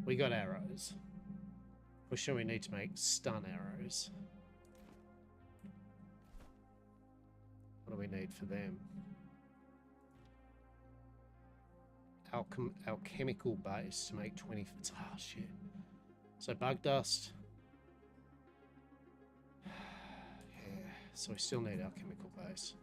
We got arrows. For sure we need to make stun arrows. What do we need for them? Alchemical base to make 20... Oh, shit. So bug dust. Yeah, so we still need alchemical base.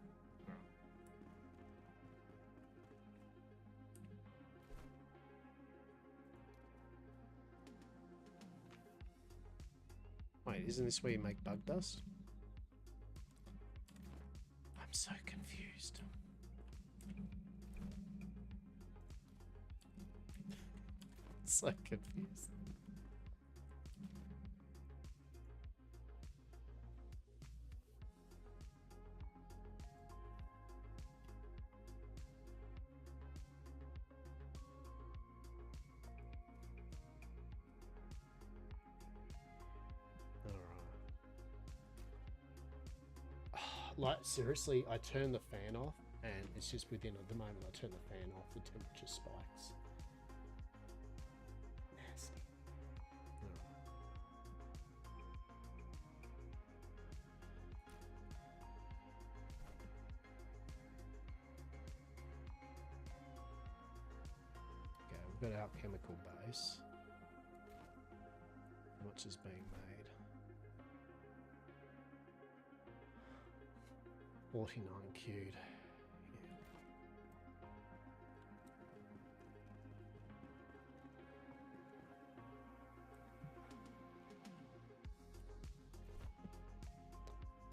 Wait, isn't this where you make bug dust? I'm so confused. So confused. Like, seriously, I turn the fan off and it's just within the moment I turn the fan off, the temperature spikes. Nasty. Okay, we've got our chemical base. How much is being made? 49 queued. Yeah.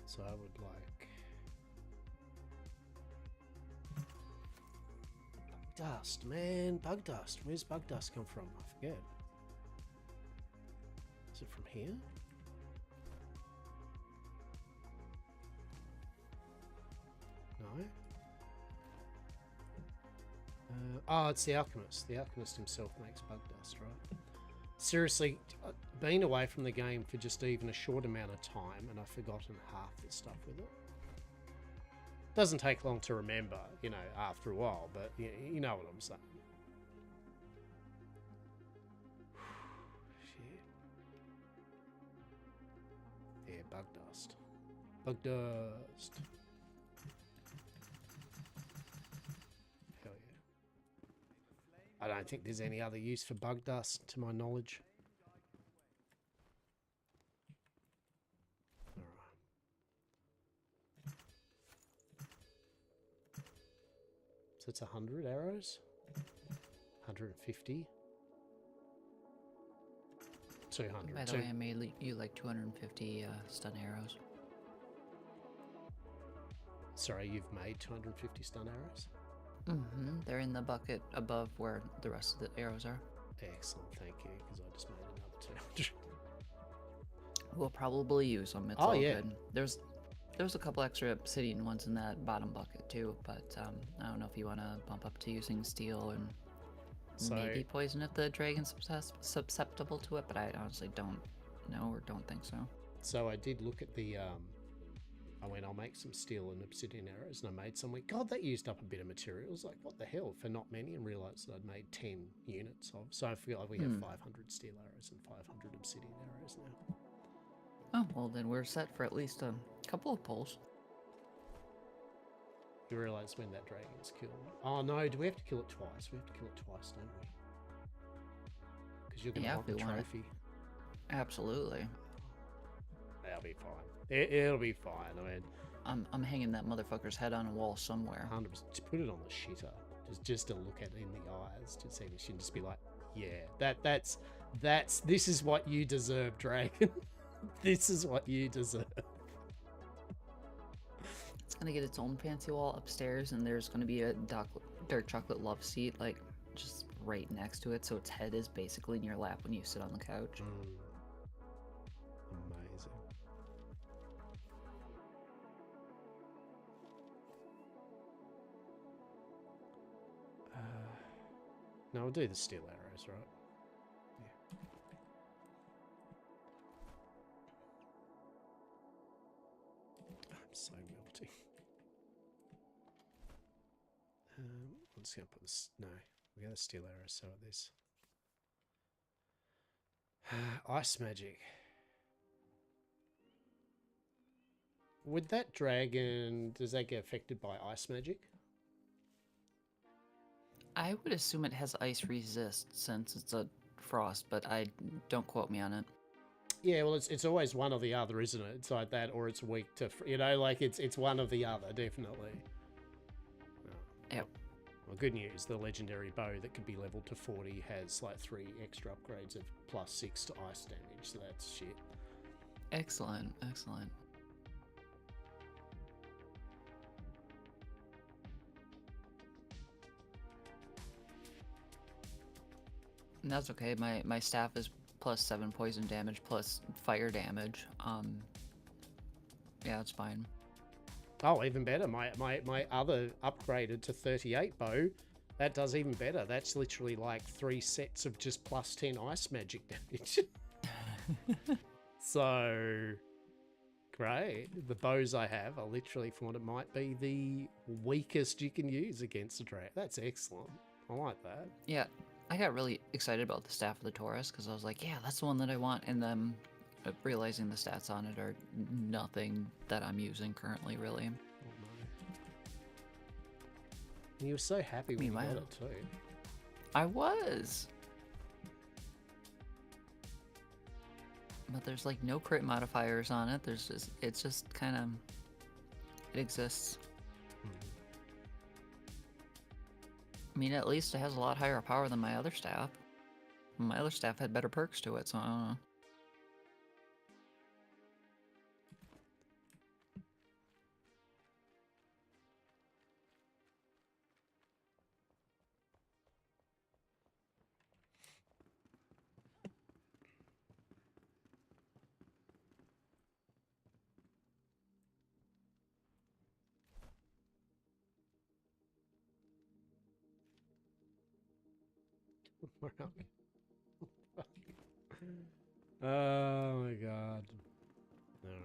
So I would like dust, man. Bug dust. Where's bug dust come from? I forget. Is it from here? No. Oh, it's the alchemist. The alchemist himself makes bug dust, right? Seriously, been away from the game for just even a short amount of time, and I've forgotten half the stuff with it. Doesn't take long to remember, you know, after a while, but you know what I'm saying. Shit. Yeah, bug dust. Bug dust. Hell yeah. I don't think there's any other use for bug dust, to my knowledge. So it's 100 arrows, 150, 200.
By the way, I made you like 250 stun arrows.
Sorry, you've made 250 stun arrows?
Mm-hmm. They're in the bucket above where the rest of the arrows are.
Excellent, thank you, because I just made another 200.
We'll probably use them. It's all good. There's a couple extra obsidian ones in that bottom bucket too, but I don't know if you want to bump up to using steel and maybe poison if the dragon's susceptible to it, but I honestly don't know or don't think so.
So I did look at the, I went, I'll make some steel and obsidian arrows, and I made some. God, that used up a bit of materials. Like, what the hell, for not many, and realised that I'd made 10 units of. So I feel like we have 500 steel arrows and 500 obsidian arrows now.
Oh, well then we're set for at least a couple of pulls.
You realise when that dragon's killed. Oh no, do we have to kill it twice? We have to kill it twice, don't we? Because you're going to want the trophy.
Absolutely.
That'll be fine. It'll be fine. I mean,
I'm hanging that motherfucker's head on a wall somewhere.
100%. Just put it on the shitter. Just to look at it in the eyes. To see this, just be like, yeah, this is what you deserve, dragon. This is what you deserve.
It's gonna get its own fancy wall upstairs, and there's gonna be a dark chocolate love seat, like just right next to it, so its head is basically in your lap when you sit on the couch.
Amazing. No, we'll do the steel arrows, right? So melty. I'm just going to put this. No, we got a steel arrow, so at this. Ice magic. Would that dragon, does that get affected by ice magic?
I would assume it has ice resist since it's a frost, but don't quote me on it.
Yeah, well, it's always one or the other, isn't it? It's like that, or it's weak to, like it's one or the other, definitely. Oh.
Yep.
Well, good news. The legendary bow that can be leveled to 40 has like 3 extra upgrades of +6 to ice damage, so that's shit.
Excellent, excellent. And that's okay. My staff is +7 poison damage plus fire damage. Yeah, it's fine.
Oh, even better. My other upgraded to 38 bow, that does even better. That's literally like 3 sets of just +10 ice magic damage. So great. The bows I have are literally for what it might be the weakest you can use against a dragon. That's excellent. I like that.
Yeah, I got really excited about the Staff of the Taurus because I was like, yeah, that's the one that I want. And then realizing the stats on it are nothing that I'm using currently, really.
Oh no. And you were so happy when you got it too.
I was. But there's like no crit modifiers on it. It's just kind of, it exists. I mean, at least it has a lot higher power than my other staff. My other staff had better perks to it, so I don't know.
Where are we? Oh my god. Alright.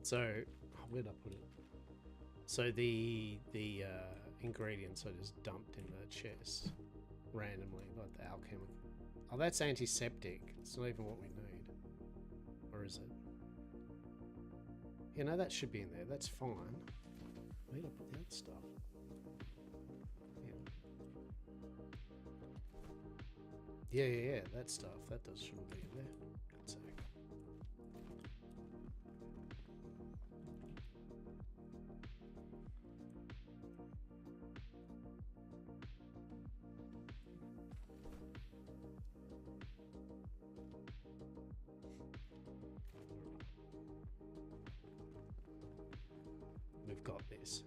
So, where'd I put it? So the ingredients are just dumped in the chest randomly, like the alchemical. Oh, that's antiseptic. It's not even what we need. Or is it? You know, that should be in there. That's fine. Where'd I put the other stuff? Yeah, that stuff. That does shouldn't be in there. God's sake. We've got this.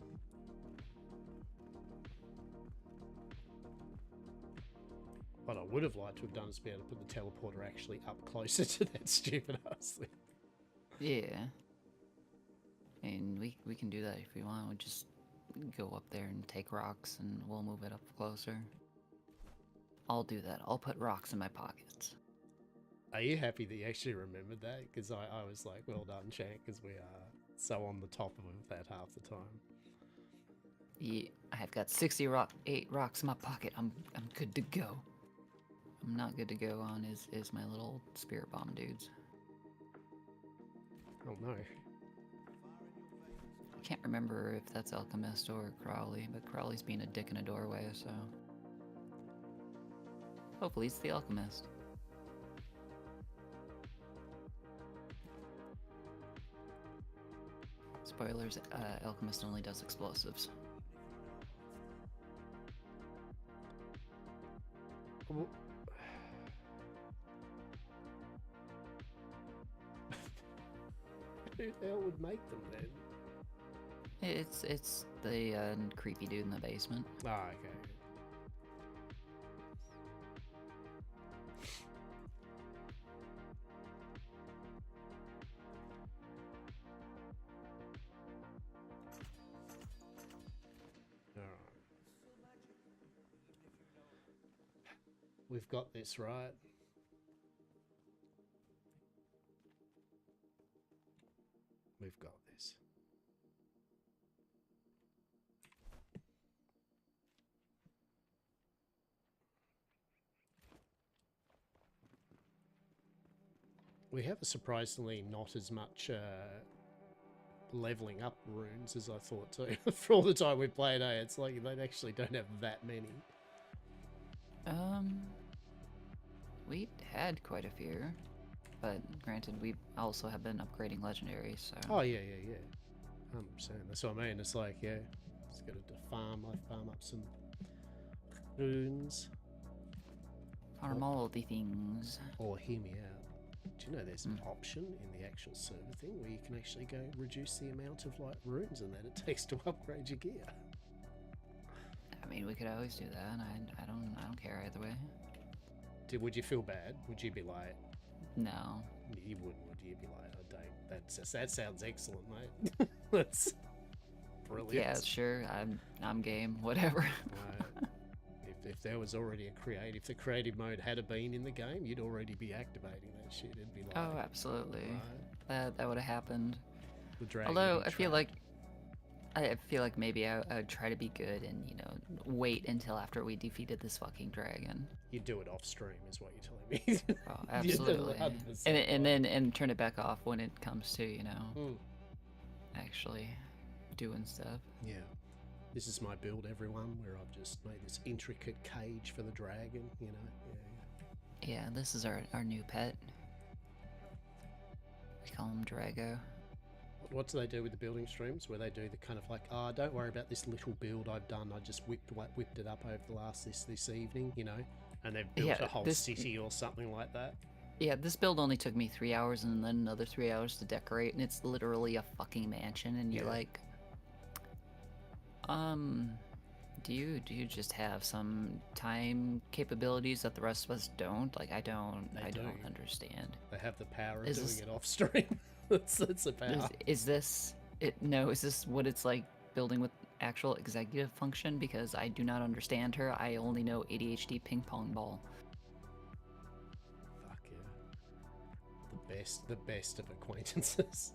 What I would have liked to have done is be able to put the teleporter actually up closer to that stupid ass thing.
Yeah. And we can do that if we want. We'll just go up there and take rocks and we'll move it up closer. I'll do that. I'll put rocks in my pockets.
Are you happy that you actually remembered that? Because I was like, well done, Shank, because we are so on the top of that half the time.
Yeah, I have got 8 rocks in my pocket. I'm good to go. I'm not good to go on is my little spirit bomb dudes.
Oh no.
I can't remember if that's Alchemist or Crowley, but Crowley's being a dick in a doorway, so... Hopefully it's the Alchemist. Spoilers, Alchemist only does explosives.
Well, who the hell would make them then?
It's the creepy dude in the basement.
Ah, okay. Alright. We've got this, right? We've got this. We have a surprisingly not as much leveling up runes as I thought too. For all the time we played, it's like they actually don't have that many.
We had quite a few, but granted, we also have been upgrading legendaries, so...
Oh, yeah. 100%. That's what I mean. It's like, yeah, just got to farm up some runes.
Farm all the things.
Or hear me out. Do you know there's an option in the actual server thing where you can actually go reduce the amount of like runes and that it takes to upgrade your gear?
I mean, we could always do that. I don't care either way.
Would you feel bad? Would you be like...
No.
You wouldn't, would you? You'd be like, oh, don't. That sounds excellent, mate. That's brilliant.
Yeah, sure. I'm game. Whatever.
Right. If there was already if the creative mode had been in the game, you'd already be activating that shit. It'd be like...
Oh, absolutely.
Right.
That would have happened.
The dragon
Although I feel like maybe I'd try to be good and, you know, wait until after we defeated this fucking dragon.
You do it off stream, is what you're telling me.
Oh, absolutely. and turn it back off when it comes to, you know, actually doing stuff.
Yeah. This is my build, everyone, where I've just made this intricate cage for the dragon, you know.
Yeah, this is our new pet. We call him Drago.
What do they do with the building streams? Where they do the kind of like, oh, don't worry about this little build I've done. I just whipped it up over the last this evening, you know, and they've built a whole city or something like that.
Yeah, this build only took me 3 hours and then another 3 hours to decorate, and it's literally a fucking mansion. And you're like, do you just have some time capabilities that the rest of us don't? Like, I don't understand.
They have the power of doing it off stream. That's the power.
Is this No, is this what it's like building with actual executive function? Because I do not understand her. I only know ADHD ping pong ball.
Fuck yeah. The best of acquaintances.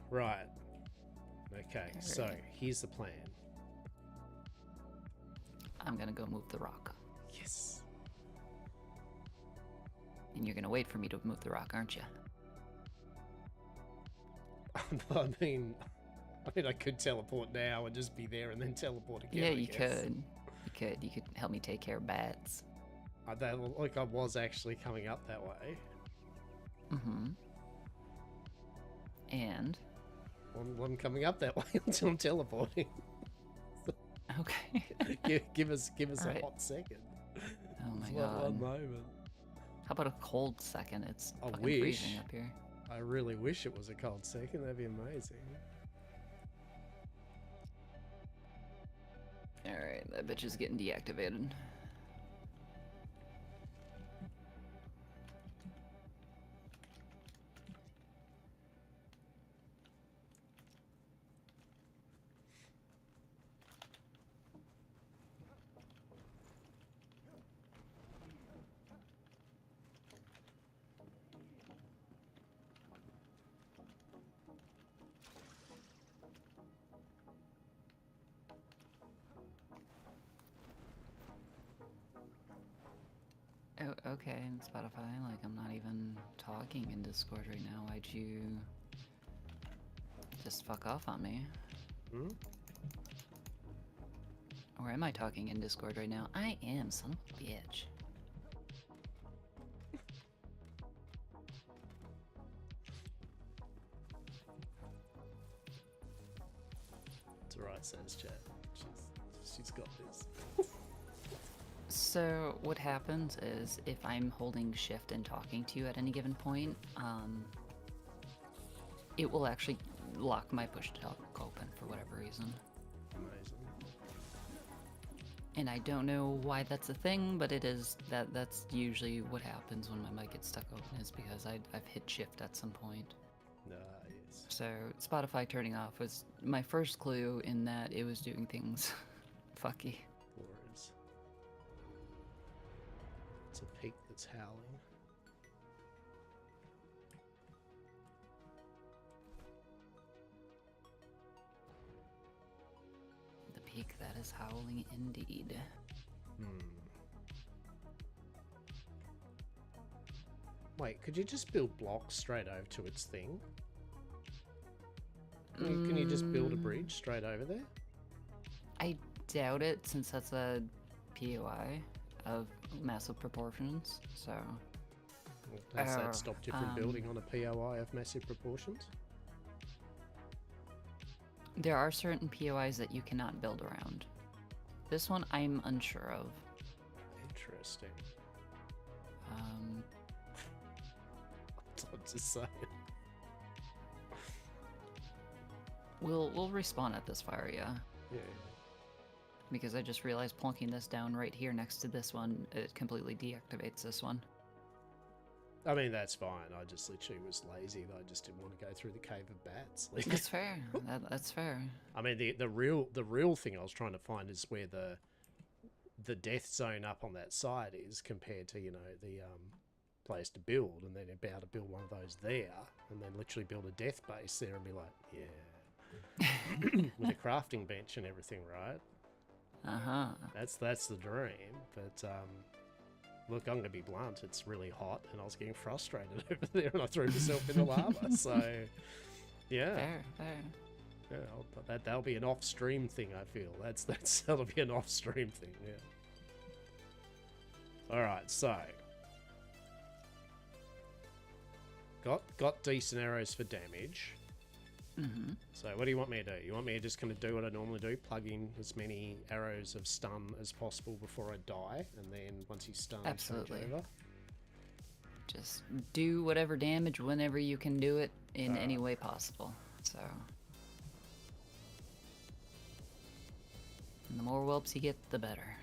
Right. Okay, so
Alright.
here's the plan.
I'm gonna go move the rock.
Yes.
And you're gonna wait for me to move the rock, aren't you?
I mean, I could teleport now and just be there and then teleport again.
Yeah,
I
you
guess.
could. You could help me take care of bats.
Like I was actually coming up that way.
And
I'm coming up that way until I'm teleporting.
okay.
give us
Alright.
a hot second.
Oh my
Just
god.
one moment.
How about a cold second? It's
I
fucking
wish.
freezing up here.
I really wish it was a cold second. That'd be amazing.
Alright, that bitch is getting deactivated. Oh, okay, Spotify, like I'm not even talking in Discord right now. Why'd you just fuck off on me?
Hmm?
Or am I talking in Discord right now? I am, son of a bitch.
It's alright, says chat. She's got this.
So what happens is if I'm holding shift and talking to you at any given point, it will actually lock my push to talk open for whatever reason.
Amazing.
And I don't know why that's a thing, but it is. That's usually what happens when my mic gets stuck open, is because I've hit shift at some point.
Nice.
So Spotify turning off was my first clue in that it was doing things fucky.
Glorious. It's a pig that's howling.
The peak that is howling indeed.
Wait, could you just build blocks straight over to its thing? Can you just build a bridge straight over there?
I doubt it, since that's a POI of massive proportions, so...
Does that stop you from building on a POI of massive proportions?
There are certain POIs that you cannot build around. This one I'm unsure of.
Interesting.
Um,
I'm just saying.
we'll respawn at this fire, yeah.
Yeah.
Because I just realized plonking this down right here next to this one, it completely deactivates this one.
I mean, that's fine. I just literally was lazy. I just didn't want to go through the cave of bats. Like,
That's fair. That's fair.
I mean, the real thing I was trying to find is where the death zone up on that side is compared to, you know, the place to build, and then about to build one of those there, and then literally build a death base there and be like, yeah, with a crafting bench and everything, right?
Uh-huh.
That's the dream. But look, I'm gonna be blunt. It's really hot, and I was getting frustrated over there, and I threw myself in the lava. So, yeah.
Fair.
Yeah, that'll be an off-stream thing. I feel that'll be an off-stream thing. Yeah. All right, so got decent arrows for damage.
Mm-hmm.
So what do you want me to do? You want me to just kind of do what I normally do, plug in as many arrows of stun as possible before I die, and then once he's stunned,
Absolutely.
change over?
Just do whatever damage whenever you can do it in any way possible. So, and the more whelps you get, the better.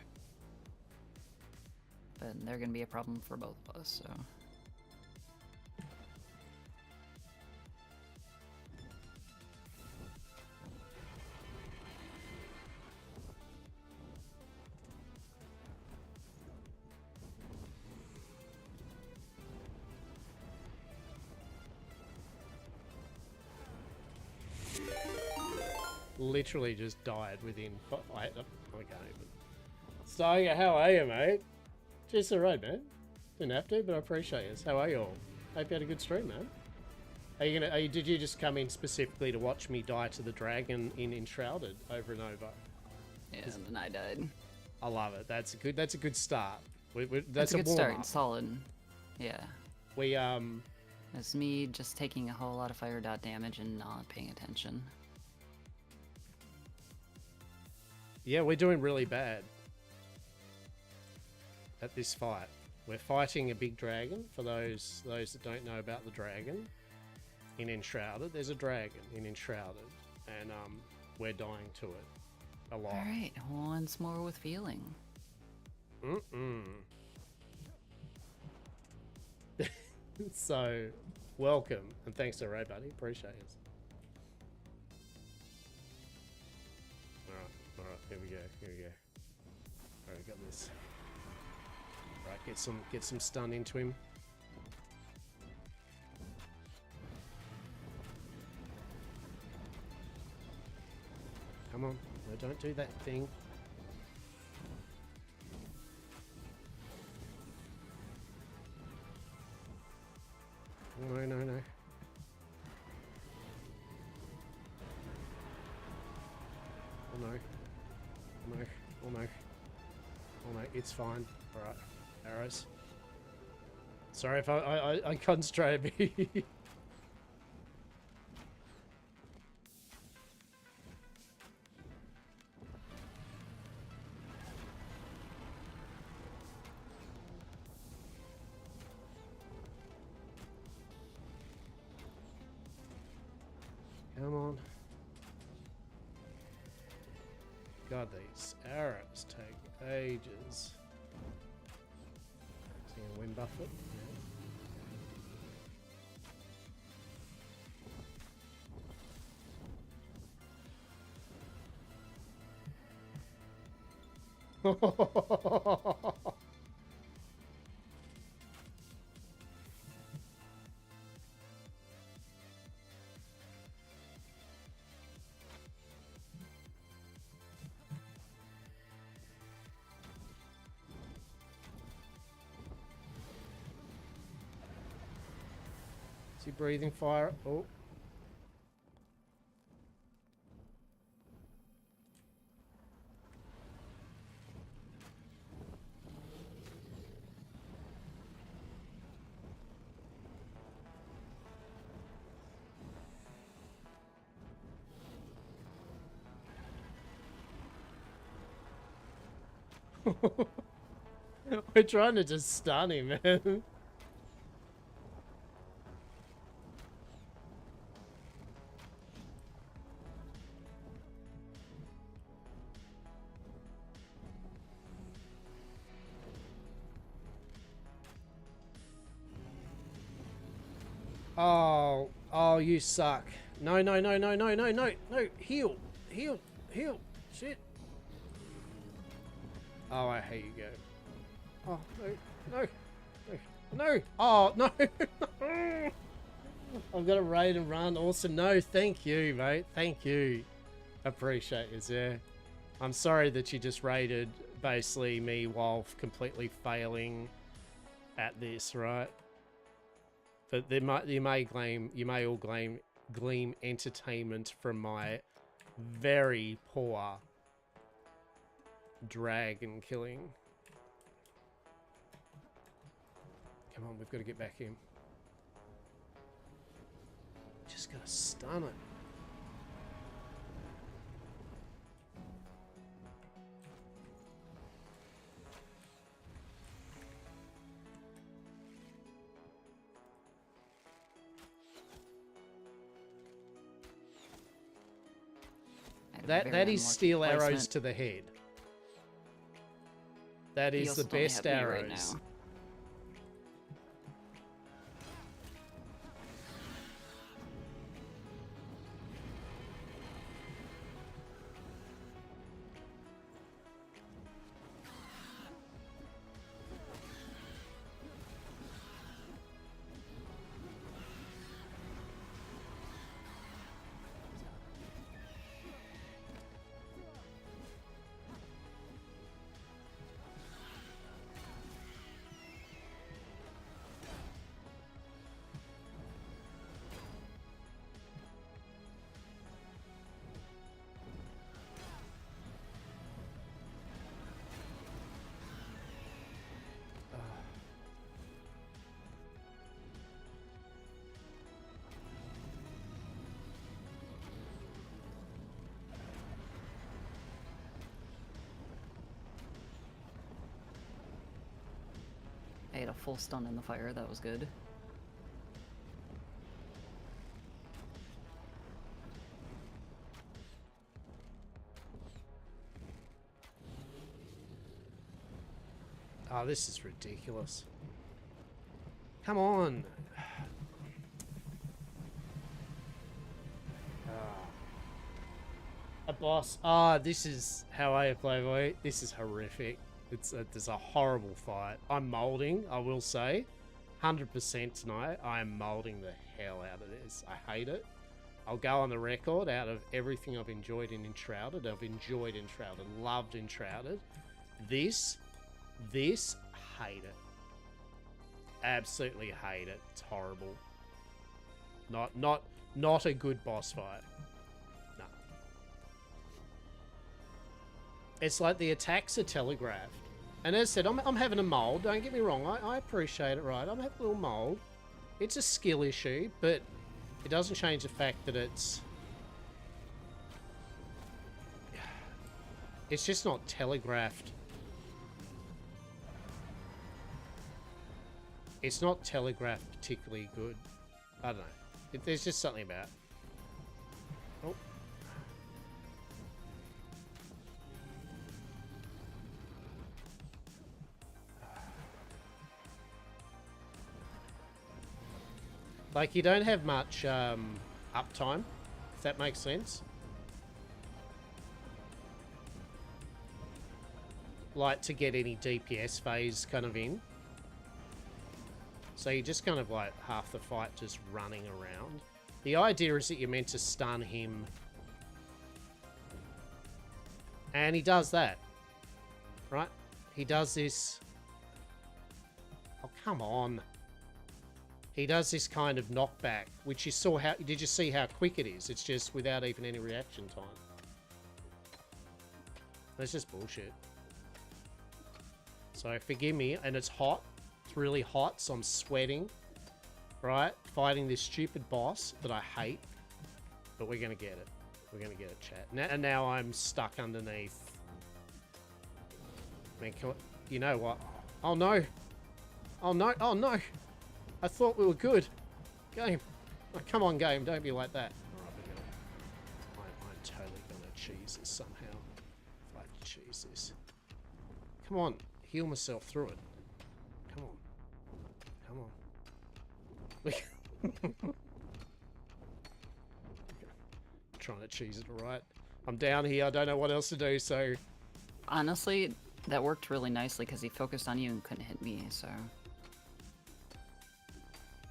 But they're gonna be a problem for both of us, so.
literally just died within. I can't even. Starga, how are you, mate? Just alright, man. Didn't have to, but I appreciate it. How are you all? Hope you had a good stream, man. Are you gonna? Did you just come in specifically to watch me die to the dragon in Enshrouded over and over?
Yeah, and then I died.
I love it. That's a good. That's a good start.
That's a good start.
warm-up.
Solid. Yeah.
We
It's me just taking a whole lot of fire dot damage and not paying attention.
Yeah, we're doing really bad at this fight. We're fighting a big dragon. For those that don't know about the dragon in Enshrouded, there's a dragon in Enshrouded, and we're dying to it a lot.
All right, once more with feeling.
So, welcome and thanks to Ray, buddy. Appreciate it. All right, here we go. All right, got this. All right, get some stun into him. Come on, no, don't do that thing. No. Oh no, it's fine. Alright, arrows. Sorry if I concentrated me. Come on. God, these arrows take ages. Is he gonna win buff it? Yeah. Is he breathing fire? Oh. We're trying to just stun him, man. Oh, you suck. No, heal. Shit. Oh, I hate you, go. Oh, no. Oh, no. I've got to raid and run. Also, no, thank you, mate. Thank you. Appreciate it, yeah. I'm sorry that you just raided basically me while completely failing at this, right? But you may all glean entertainment from my very poor dragon killing. Come on, we've got to get back in. Just gotta stun it. That is steel arrows to the head. That is the best arrows.
Right now. get a full stun in the fire. That was good.
Oh, this is ridiculous. Come on. A boss. This is how I play, boy. This is horrific. It's a horrible fight. I'm molding, I will say. 100% tonight. I am molding the hell out of this. I hate it. I'll go on the record, out of everything I've enjoyed in Enshrouded, I've enjoyed Enshrouded, loved Enshrouded. This, hate it. Absolutely hate it. It's horrible. Not a good boss fight. No. It's like the attacks are telegraphed. And as I said, I'm having a mold. Don't get me wrong. I appreciate it, right? I'm having a little mold. It's a skill issue, but it doesn't change the fact that it's just not telegraphed. It's not telegraphed particularly good. I don't know. There's just something about it. Oh. Like, you don't have much uptime, if that makes sense. Like, to get any DPS phase kind of in. So you just kind of like half the fight just running around. The idea is that you're meant to stun him. And he does that. Right? He does this. Oh, come on. He does this kind of knockback, which you saw how... Did you see how quick it is? It's just without even any reaction time. That's just bullshit. So forgive me, and it's hot. It's really hot, so I'm sweating. Right? Fighting this stupid boss that I hate. But we're going to get it. We're going to get it, chat. And now I'm stuck underneath. Man, you know what? Oh, no. Oh, no. Oh, no. I thought we were good. Game. Oh, come on, game. Don't be like that. Alright, I'm totally going to cheese this somehow. If I can cheese this. Come on. Heal myself through it. Come on. Come on. Trying to cheese it right. I'm down here. I don't know what else to do, so...
Honestly, that worked really nicely because he focused on you and couldn't hit me, so...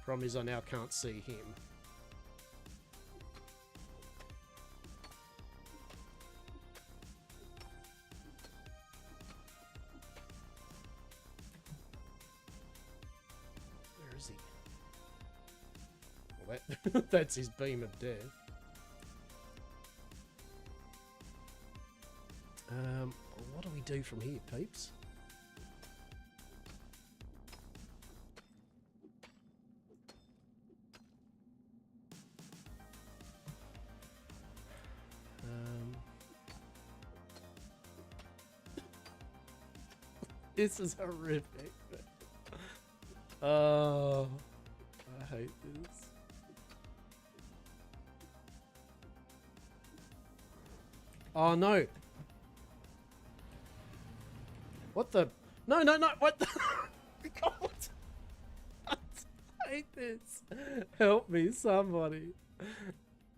Problem is I now can't see him. Where is he? Well, that's his beam of death. What do we do from here, peeps? This is horrific. Oh, I hate this. Oh no. What the? No, no, no. What the? God. I hate this. Help me, somebody.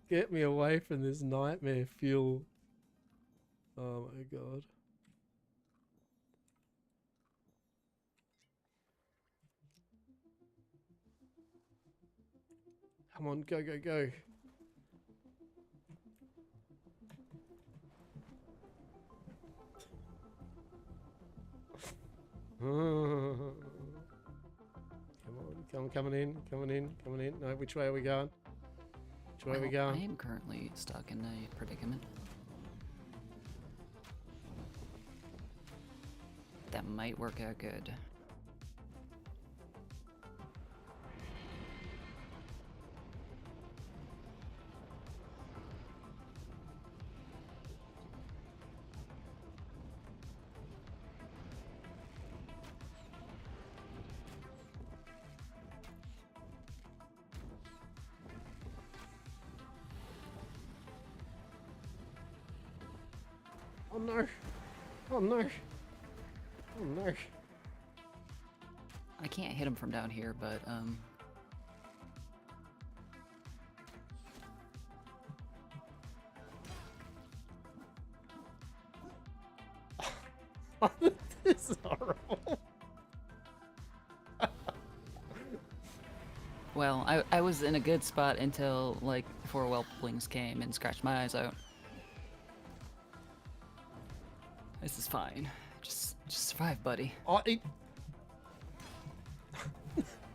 Get me away from this nightmare fuel. Oh my God. Come on, go, go, go. Come on, coming in, coming in, coming in. No, which way are we going? Which way are we going?
I am currently stuck in a predicament. That might work out good.
Oh no. Oh no. Oh no.
I can't hit him from down here, but
This is horrible.
well, I was in a good spot until like 4 whelplings came and scratched my eyes out. This is fine. Just survive, buddy.
Oh,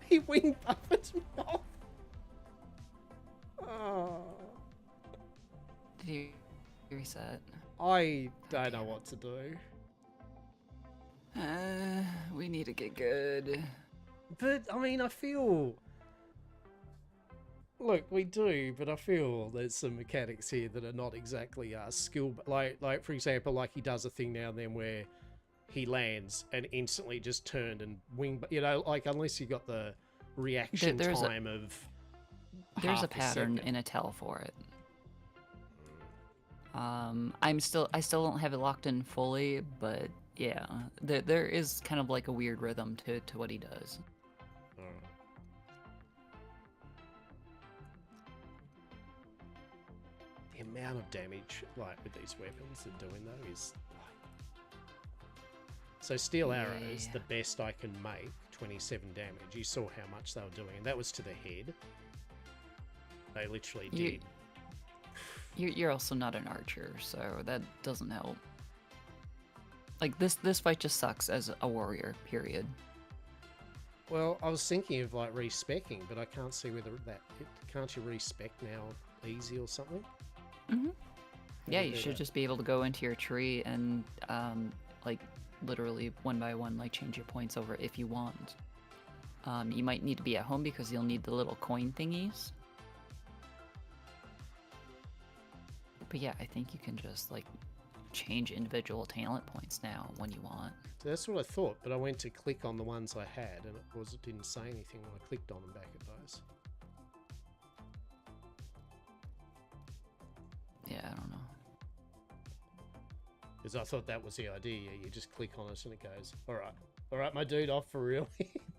he wing buffeted me off. Oh.
Did he reset?
I don't know what to do.
We need to get good.
But, I mean, I feel... Look, we do, but I feel there's some mechanics here that are not exactly skill... Like, for example, like he does a thing now and then where he lands and instantly just turned and wing... You know, like, unless you got the reaction time of...
There's
half
a pattern
second.
in a tell for it. I still don't have it locked in fully, but yeah, there is kind of like a weird rhythm to what he does.
The amount of damage, like, with these weapons are doing, though, is... So steel arrows,
Yeah.
the best I can make, 27 damage. You saw how much they were doing, and that was to the head. They literally did.
You're also not an archer, so that doesn't help. Like, this fight just sucks as a warrior, period.
Well, I was thinking of, like, respecking, but I can't see whether that... Can't you respec now easy or something?
Mm-hmm. Yeah,
do
you should
that.
just be able to go into your tree and, like, literally one by one, like, change your points over if you want. You might need to be at home because you'll need the little coin thingies. But yeah, I think you can just, like, change individual talent points now when you want.
So that's what I thought, but I went to click on the ones I had, and it didn't say anything when I clicked on them back at those.
Yeah, I don't know.
Because I thought that was the idea. Yeah, you just click on it and it goes, all right, my dude, off for real.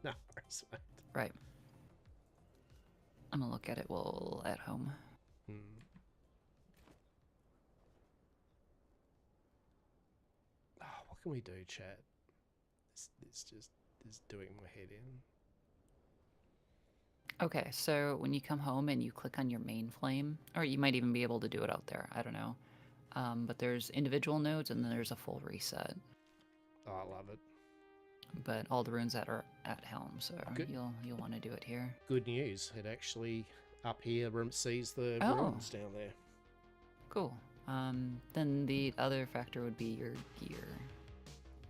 No worries, mate.
Right. I'm gonna look at it while at home.
Oh, what can we do, chat? This just is doing my head in.
Okay, so when you come home and you click on your main flame, or you might even be able to do it out there, I don't know. But there's individual nodes and then there's a full reset.
Oh, I love it.
But all the runes that are at helm, so
Good.
you'll want to do it here.
Good news. It actually, up here, sees the
Oh.
runes down there.
Cool. Then the other factor would be your gear,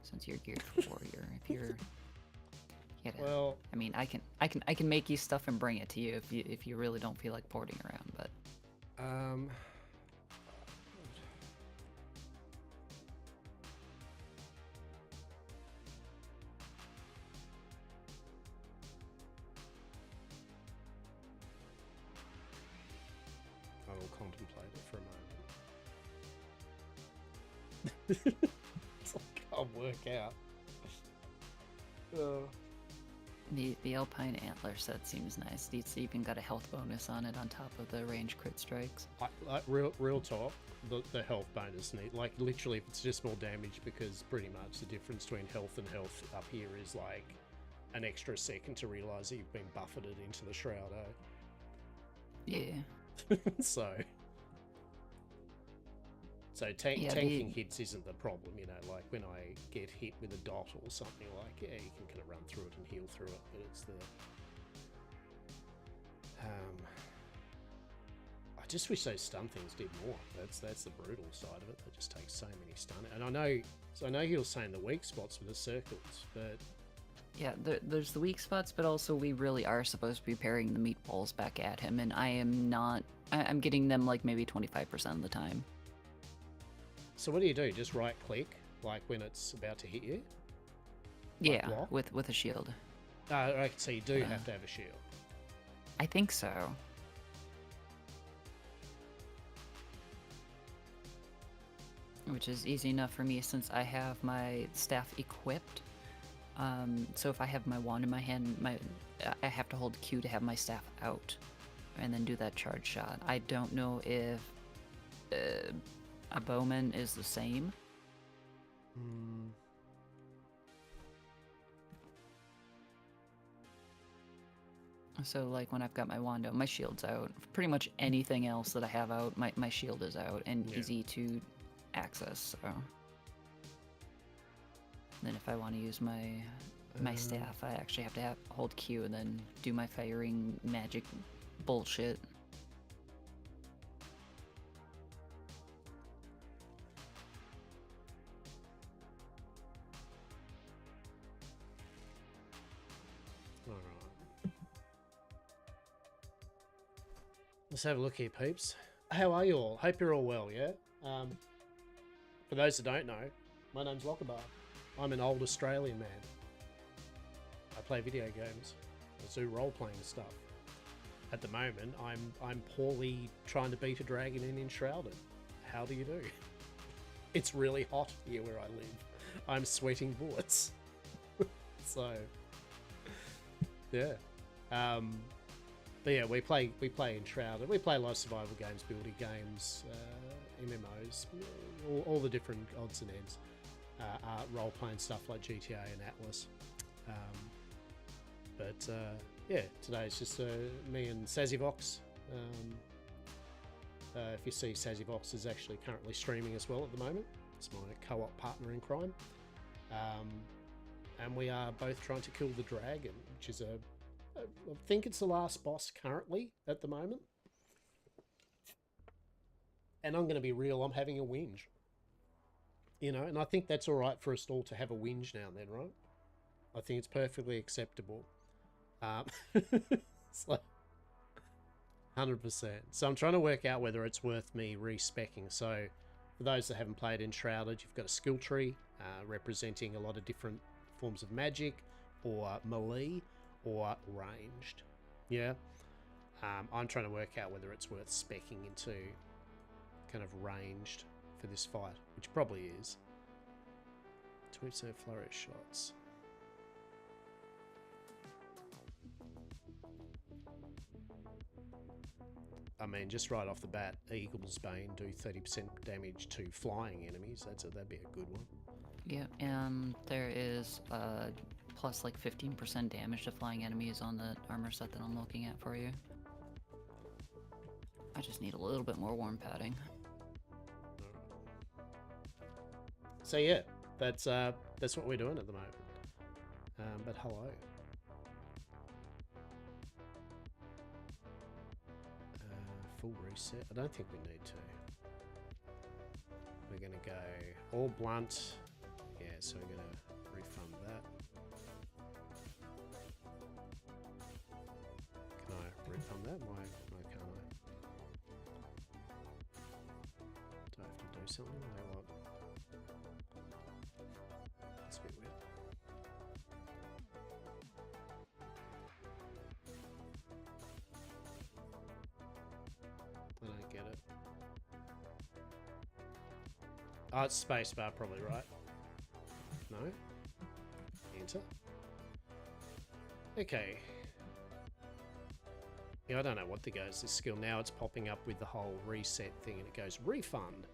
since you're geared for warrior. If you're,
Well,
I mean, I can make you stuff and bring it to you if you really don't feel like porting around, but
I will contemplate it for a moment. It's like, I can't work out.
the Alpine Antler set seems nice. It's even got a health bonus on it on top of the range crit strikes.
Like real talk, the health bonus neat. Like literally, if it's just more damage, because pretty much the difference between health and health up here is like an extra second to realise that you've been buffeted into the shroud.
Yeah.
So tanking hits isn't the problem, you know. Like when I get hit with a dot or something, like you can kind of run through it and heal through it. But it's the I just wish those stun things did more. That's the brutal side of it. They just take so many stun. And I know he was saying the weak spots with the circles, but
Yeah, there's the weak spots, but also we really are supposed to be parrying the meatballs back at him, and I am not. I'm getting them like maybe 25% of the time.
so what do you do? Just right click, like when it's about to hit you?
Yeah,
block?
with a shield.
Right, so you do have to have a shield.
I think so. which is easy enough for me since I have my staff equipped. So if I have my wand in my hand, I have to hold Q to have my staff out, and then do that charge shot. I don't know if a bowman is the same. So like when I've got my wand out, my shield's out. Pretty much anything else that I have out, my shield is out and easy to access. So then if I want to use my staff, I actually have to hold Q and then do my firing magic bullshit.
Let's have a look here, peeps. How are you all? Hope you're all well, yeah? For those that don't know, my name's Lockabar. I'm an old Australian man. I play video games. I do role-playing stuff. At the moment, I'm poorly trying to beat a dragon in Enshrouded. How do you do? It's really hot here where I live. I'm sweating bullets. So, yeah. But yeah, we play Enshrouded. We play a lot of survival games, building games, MMOs, all the different odds and ends. Role-playing stuff like GTA and Atlas. Yeah, today it's just me and Sazzyvox. If you see, Sazzyvox is actually currently streaming as well at the moment. It's my co-op partner in crime. And we are both trying to kill the dragon, which is I think it's the last boss currently at the moment. And I'm going to be real, I'm having a whinge. You know, and I think that's all right for us all to have a whinge now and then, right? I think it's perfectly acceptable. It's like 100%. So I'm trying to work out whether it's worth me respecking. So for those that haven't played Enshrouded, you've got a skill tree representing a lot of different forms of magic, or melee, or ranged. Yeah. I'm trying to work out whether it's worth speccing into kind of ranged for this fight, which probably is. 20% flourish shots. I mean, just right off the bat, Eagle's Bane do 30% damage to flying enemies. That'd be a good one.
Yeah, and there is plus like 15% damage to flying enemies on the armor set that I'm looking at for you. I just need a little bit more warm padding.
So yeah, that's what we're doing at the moment. But hello. Full reset. I don't think we need to. We're gonna go all blunt. Yeah, so we're gonna refund that. Can I refund that? Why can't I? Do I have to do something? Wait, what? That's a bit weird. I don't get it. Oh, it's spacebar probably, right? No? Enter. Okay. Yeah, I don't know what to go as this skill. Now it's popping up with the whole reset thing and it goes refund.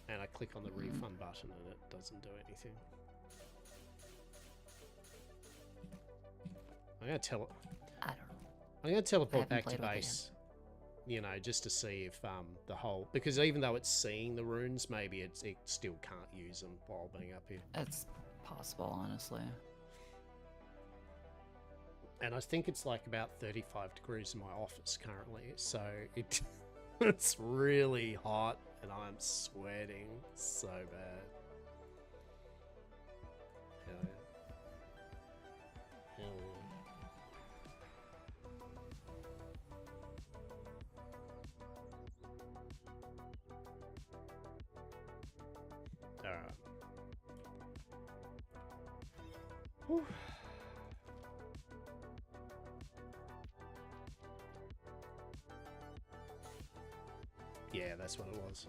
And I click on the refund button and it doesn't do anything. I'm going to tell it.
I don't know.
I'm going to teleport back to
played with it
base. You know, just to see if the whole... Because even though it's seeing the runes, maybe it still can't use them while being up here.
It's possible, honestly.
And I think it's like about 35 degrees in my office currently. So it's really hot and I'm sweating so bad. Hell yeah. Hell yeah. Alright. Whew. Yeah, that's what it was.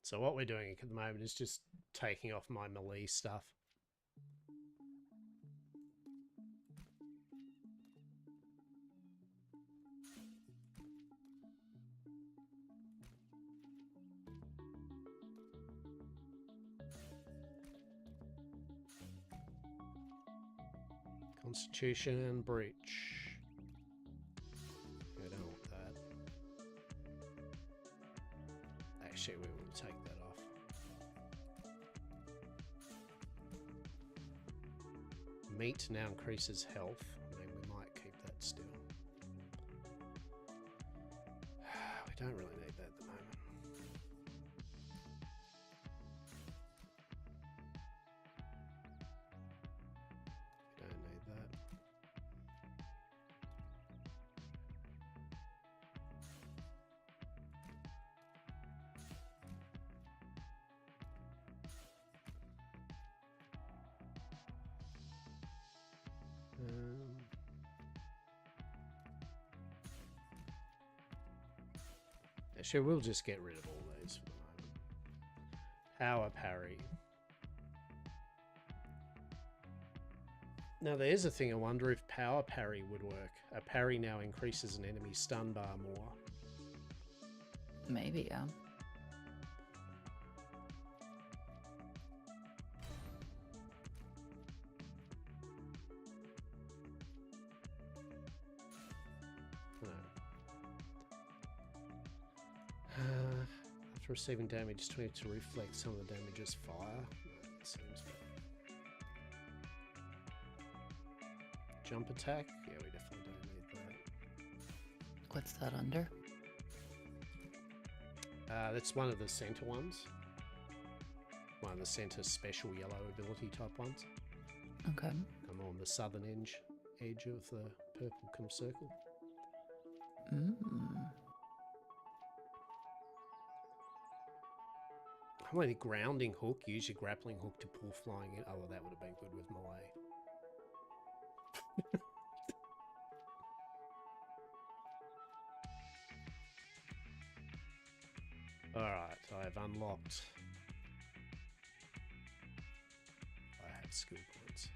So what we're doing at the moment is just taking off my melee stuff. Constitution breach. I don't want that. Actually, we will take that off. Meat now increases health. I mean, we might keep that still. We don't really need that at the moment. We don't need that. Actually, we'll just get rid of all these for the moment. Power parry. Now, there's a thing. I wonder if power parry would work. A parry now increases an enemy's stun bar more.
Maybe, yeah.
After receiving damage, 20 to reflect some of the damage as fire. That seems better. Jump attack? Yeah, we definitely don't need that.
What's that under?
That's one of the center ones. One of the center special yellow ability type ones.
Okay.
I'm on the southern edge of the purple circle. I'm only grounding hook. Use your grappling hook to pull flying in. Oh, well, that would have been good with melee. Alright, I have unlocked. I have skill points.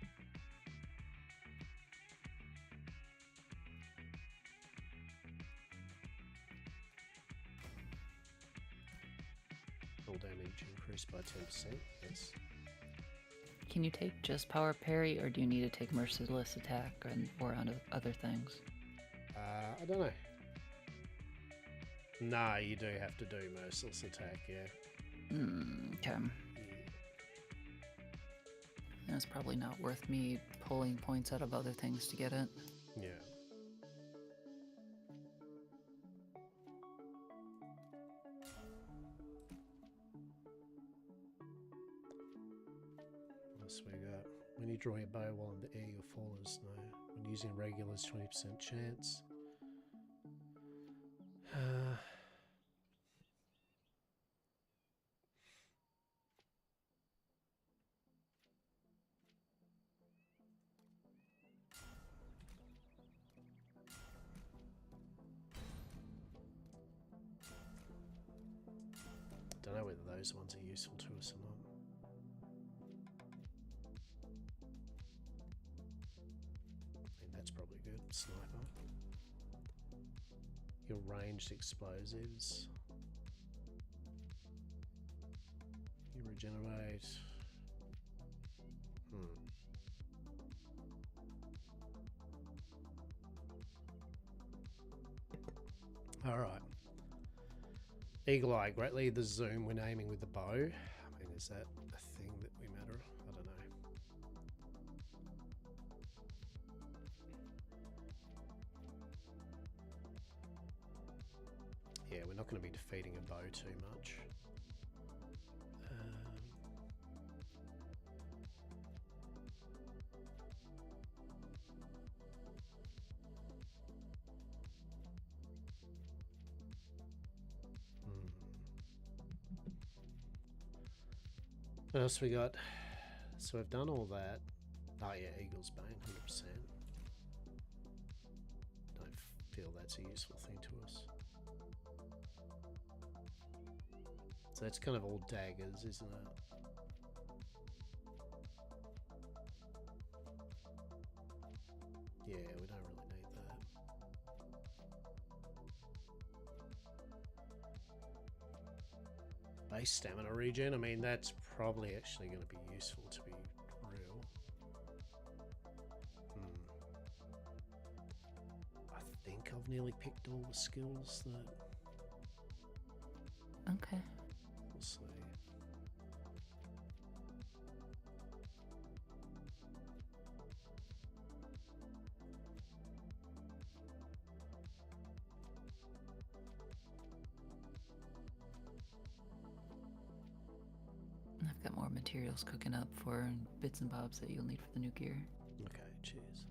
All damage increased by 10%, yes.
Can you take just power parry, or do you need to take merciless attack or on other things?
I don't know. Nah, you do have to do merciless attack, yeah.
Okay. And it's probably not worth me pulling points out of other things to get it.
Yeah. What's we got? When you draw your bow while in the air, you'll fall as snow. When using regulars, 20% chance. Don't know whether those ones are useful to us or not. I think that's probably good. Sniper. Your ranged explosives. You regenerate. Alright. Eagle Eye, greatly the zoom when aiming with the bow. I mean, is that a thing that we matter? I don't know. Yeah, we're not going to be defeating a bow too much. What else we got? So we've done all that. Oh yeah, Eagle's Bane, 100%. Don't feel that's a useful thing to us. So that's kind of all daggers, isn't it? Yeah, we don't really need that. Base stamina regen, I mean, that's probably actually going to be useful to be real. I think I've nearly picked all the skills that...
Okay.
We'll see.
I've got more materials cooking up for bits and bobs that you'll need for the new gear.
Okay, cheers.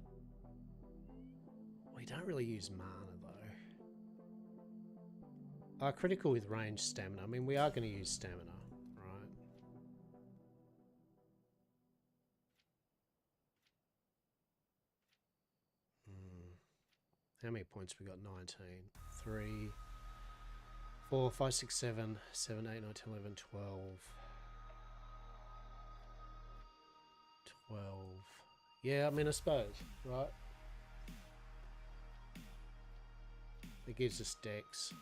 We don't really use mana though. Critical with range stamina. I mean, we are going to use stamina, right? How many points we got? 19. 3, 4, 5, 6, 7, 7, 8, 9, 10, 11, 12. 12. Yeah, I mean, I suppose, right? It gives us dex.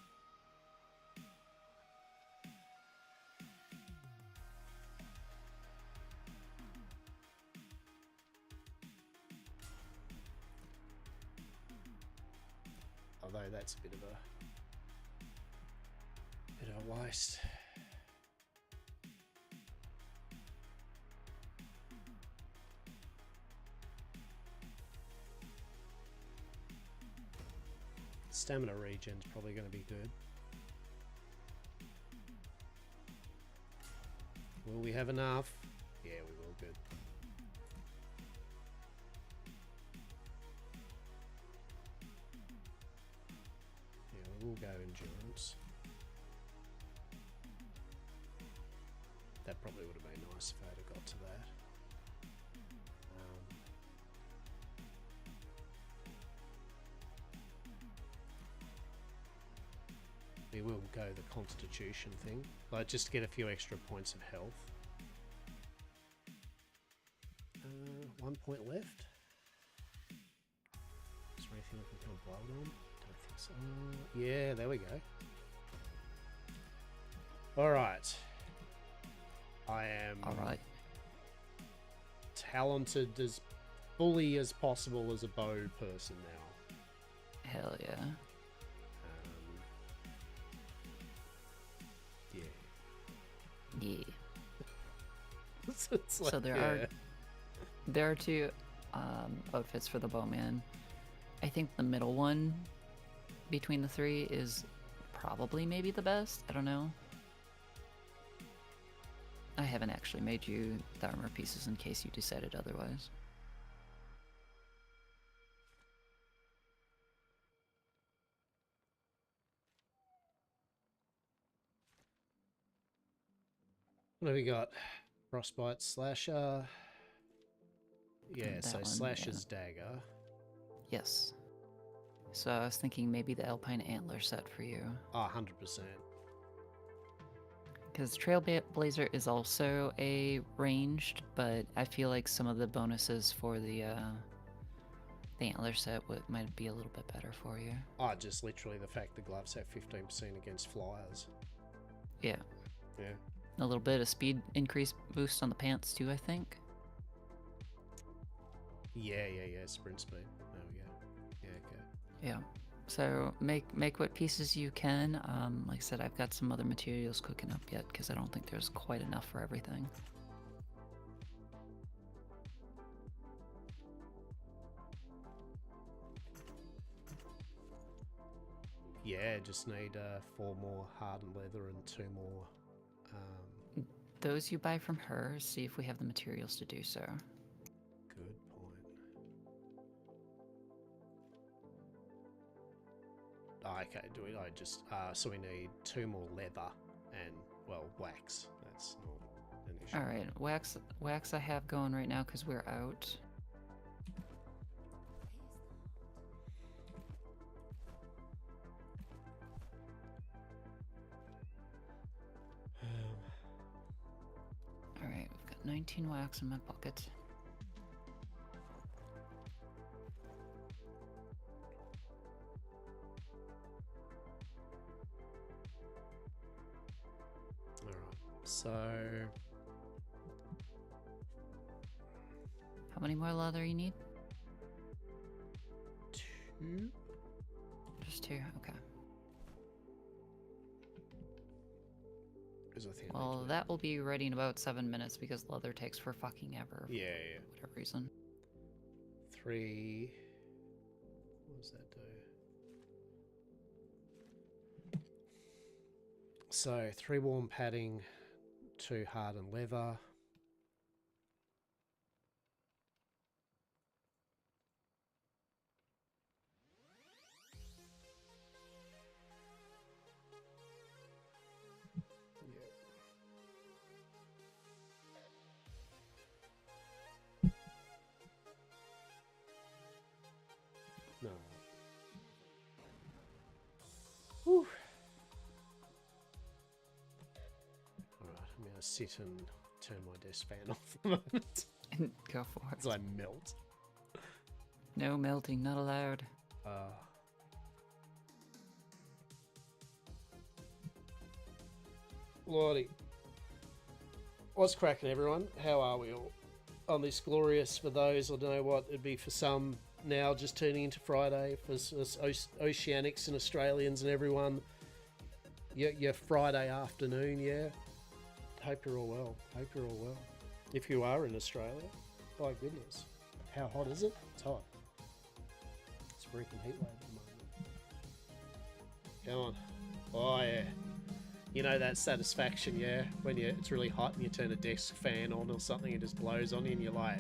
Although that's a bit of a waste. Stamina regen's probably going to be good. Will we have enough? Yeah, we will. Good. Yeah, we'll go endurance. That probably would have been nice if I had got to that. We will go the constitution thing, like just to get a few extra points of health. 1 point left. Is there anything we can kind of blow it on? Don't think so. Yeah, there we go. Alright. I am
Alright.
talented as fully as possible as a bow person now.
Hell yeah. Yeah.
It's like,
So there are two outfits for the bowman. I think the middle one between the three is probably maybe the best. I don't know. I haven't actually made you the armor pieces in case you decided otherwise.
What have we got? Frostbite slasher. Yeah,
That
so
one,
slasher's dagger.
Yes. So I was thinking maybe the Alpine Antler set for you.
Oh, 100%.
Because Trailblazer is also a ranged, but I feel like some of the bonuses for the antler set might be a little bit better for you.
Oh, just literally the fact the gloves have 15% against flyers.
Yeah.
Yeah.
A little bit of speed increase boost on the pants too, I think.
Yeah, sprint speed. There we go. Yeah, okay.
Yeah. So make what pieces you can. Like I said, I've got some other materials cooking up yet because I don't think there's quite enough for everything.
Yeah, just need 4 more hardened leather and 2 more.
Those you buy from her, see if we have the materials to do so.
Good point. Oh, okay, do it. I just so we need 2 more leather and, well, wax. That's not an issue.
All right, wax I have going right now because we're out. 19 wax in my pocket.
All right. So
How many more leather you need?
2.
Just 2, okay.
Because I think. I
Well,
need to-
that will be ready in about 7 minutes because leather takes for fucking ever.
Yeah,
For whatever reason.
3. What does that do? So 3 warm padding, 2 hardened leather. No. Whew. Alright, I'm going to sit and turn my desk fan off a moment
Go for it.
as I melt.
No melting, not allowed.
Lordy. What's cracking, everyone? How are we all on this glorious, for those, I don't know what it'd be for some now, just turning into Friday, for us Oceanics and Australians and everyone. Your Friday afternoon, yeah. Hope you're all well. Hope you're all well. If you are in Australia, my goodness. How hot is it? It's hot. It's a freaking heat wave at the moment. Come on. Oh, yeah. You know that satisfaction, yeah? When it's really hot and you turn a desk fan on or something, it just blows on you and you're like,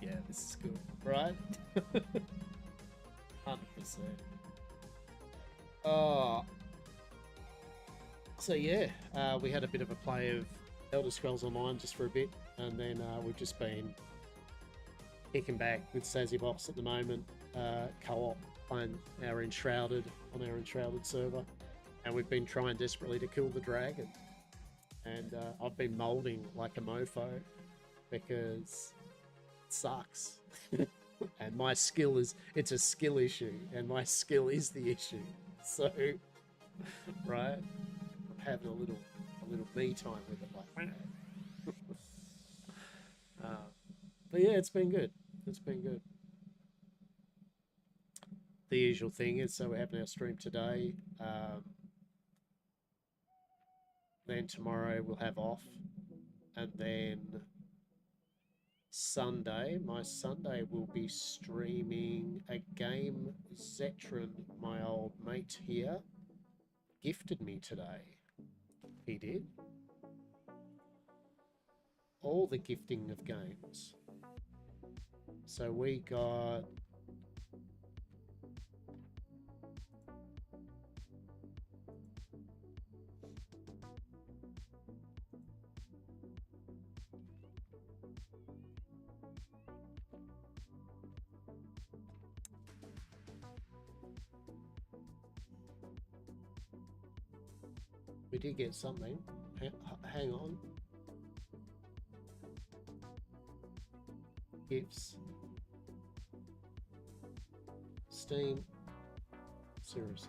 yeah, this is good, right? 100%. Oh. So yeah, we had a bit of a play of Elder Scrolls Online just for a bit, and then we've just been kicking back with Sazzy Box at the moment, co-op, playing our Enshrouded on our Enshrouded server. And we've been trying desperately to kill the dragon. And I've been molding like a mofo because it sucks. And my skill it's a skill issue. And my skill is the issue. So, right? I'm having a little me time with it. Like, but yeah, it's been good. It's been good. The usual thing is, so we're having our stream today. Then tomorrow we'll have off, and then Sunday, my Sunday will be streaming a game Zetron, my old mate here, gifted me today. He did. All the gifting of games. So we got we did get something. Hang on. Gifts. Steam. Seriously.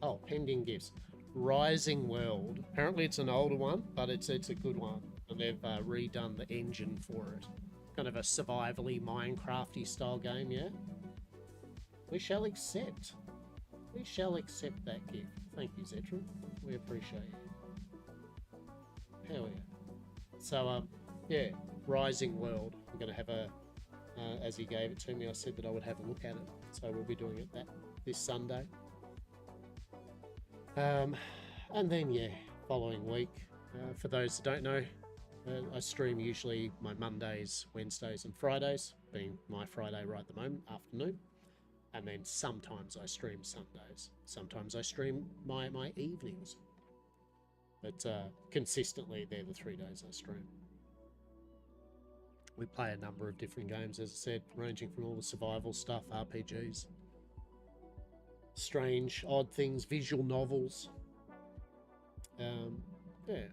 Oh, pending gifts. Rising World. Apparently it's an older one, but it's a good one. And they've redone the engine for it. Kind of a survivally Minecrafty style game, yeah? We shall accept. We shall accept that gift. Thank you, Zetron. We appreciate it. Hell yeah. So, yeah, Rising World. I'm going to have a, as he gave it to me, I said that I would have a look at it. So we'll be doing it this Sunday. And then, yeah, following week. For those that don't know, I stream usually my Mondays, Wednesdays and Fridays, being my Friday right at the moment, afternoon. And then sometimes I stream Sundays. Sometimes I stream my evenings. But consistently, they're the 3 days I stream. We play a number of different games, as I said, ranging from all the survival stuff, RPGs, strange, odd things, visual novels, Yeah.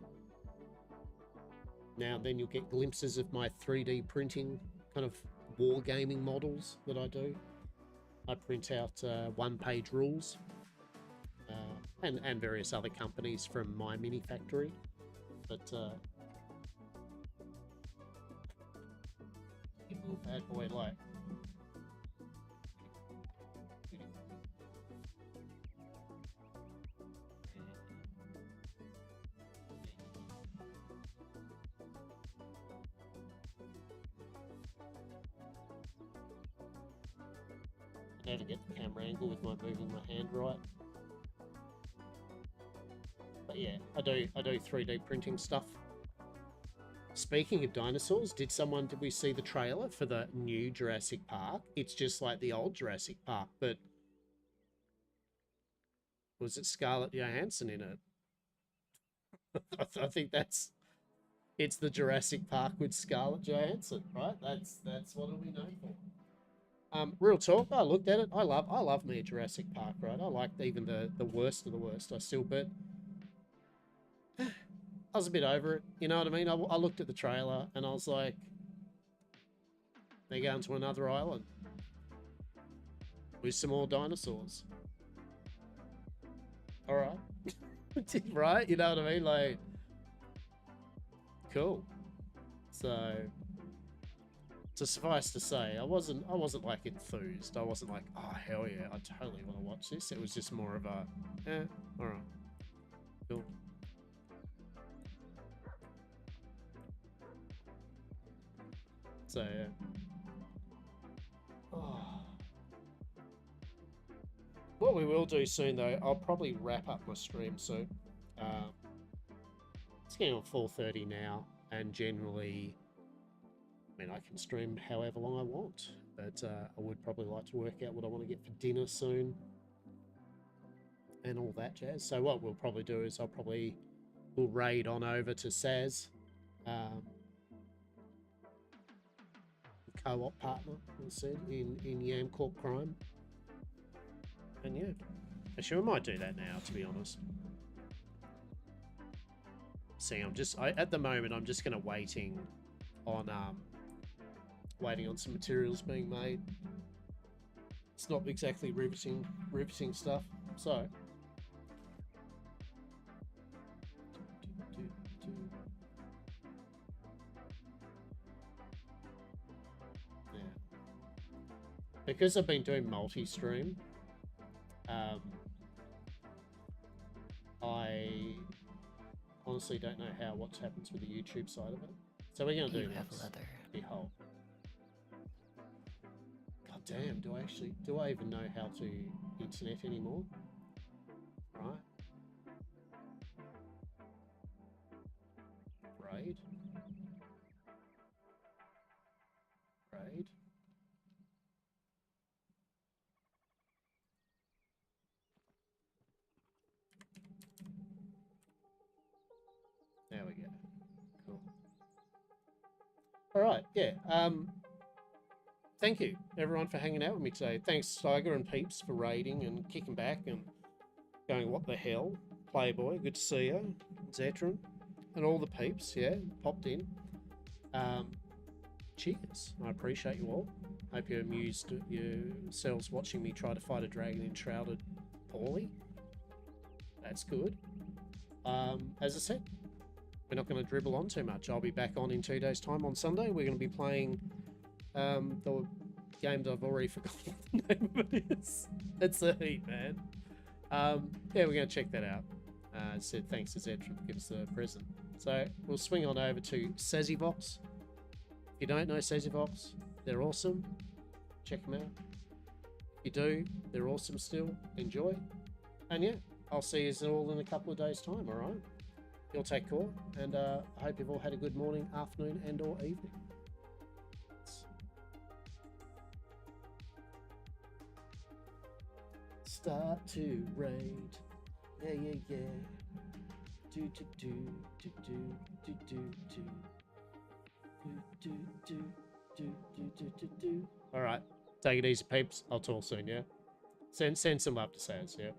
Now and then you'll get glimpses of my 3D printing kind of wargaming models that I do. I print out one-page rules and various other companies from my mini factory. But little bad boy like. I never get the camera angle with my moving my hand right. But yeah, I do 3D printing stuff. Speaking of dinosaurs, did we see the trailer for the new Jurassic Park? It's just like the old Jurassic Park, but was it Scarlett Johansson in it? I think it's the Jurassic Park with Scarlett Johansson, right? That's what it'll be known for. Real talk, I looked at it. I love me a Jurassic Park, right? I liked even the worst of the worst. But I was a bit over it. You know what I mean? I looked at the trailer and I was like, they're going to another island with some more dinosaurs. All right, right? You know what I mean? Like, cool. So, to suffice to say, I wasn't like enthused. I wasn't like, oh hell yeah, I totally want to watch this. It was just more of a, all right, cool. So yeah. Oh. What we will do soon though, I'll probably wrap up my stream soon. It's getting on 4:30 now, and generally, I mean, I can stream however long I want, but I would probably like to work out what I want to get for dinner soon and all that jazz. So what we'll probably do is we'll raid on over to Saz, co-op partner, I said, in Yam Corp Crime. And yeah, actually, we might do that now, to be honest. See, at the moment, I'm just going to waiting on some materials being made. It's not exactly riveting stuff, so. Yeah. Because I've been doing multi-stream, I honestly don't know what happens with the YouTube side of it. So we're going to do this.
Leather.
Behold. God damn, do I even know how to internet anymore? Right. Raid. There we go. Cool. All right, yeah. Thank you, everyone, for hanging out with me today. Thanks, Tiger and Peeps, for raiding and kicking back and going, what the hell? Playboy, good to see you. Zetron, and all the peeps, yeah, popped in. Cheers. I appreciate you all. Hope you amused yourselves watching me try to fight a dragon enshrouded poorly. That's good. As I said, we're not going to dribble on too much. I'll be back on in 2 days' time on Sunday. We're going to be playing the game that I've already forgotten what the name of it is. It's a heat, man. Yeah, we're going to check that out. Said thanks to Zed for giving us the present. So we'll swing on over to Sazyvox. If you don't know Sazyvox, they're awesome. Check them out. If you do, they're awesome still. Enjoy. And yeah, I'll see you all in a couple of days' time, all right? You'll take care, and I hope you've all had a good morning, afternoon, and or evening. Start to raid. Yeah, yeah, yeah. Do, do, do, do, do, do, do, do. Do, do, do, do, do, do, do. All right. Take it easy, peeps. I'll talk soon, yeah? Send some love to Sans, yeah?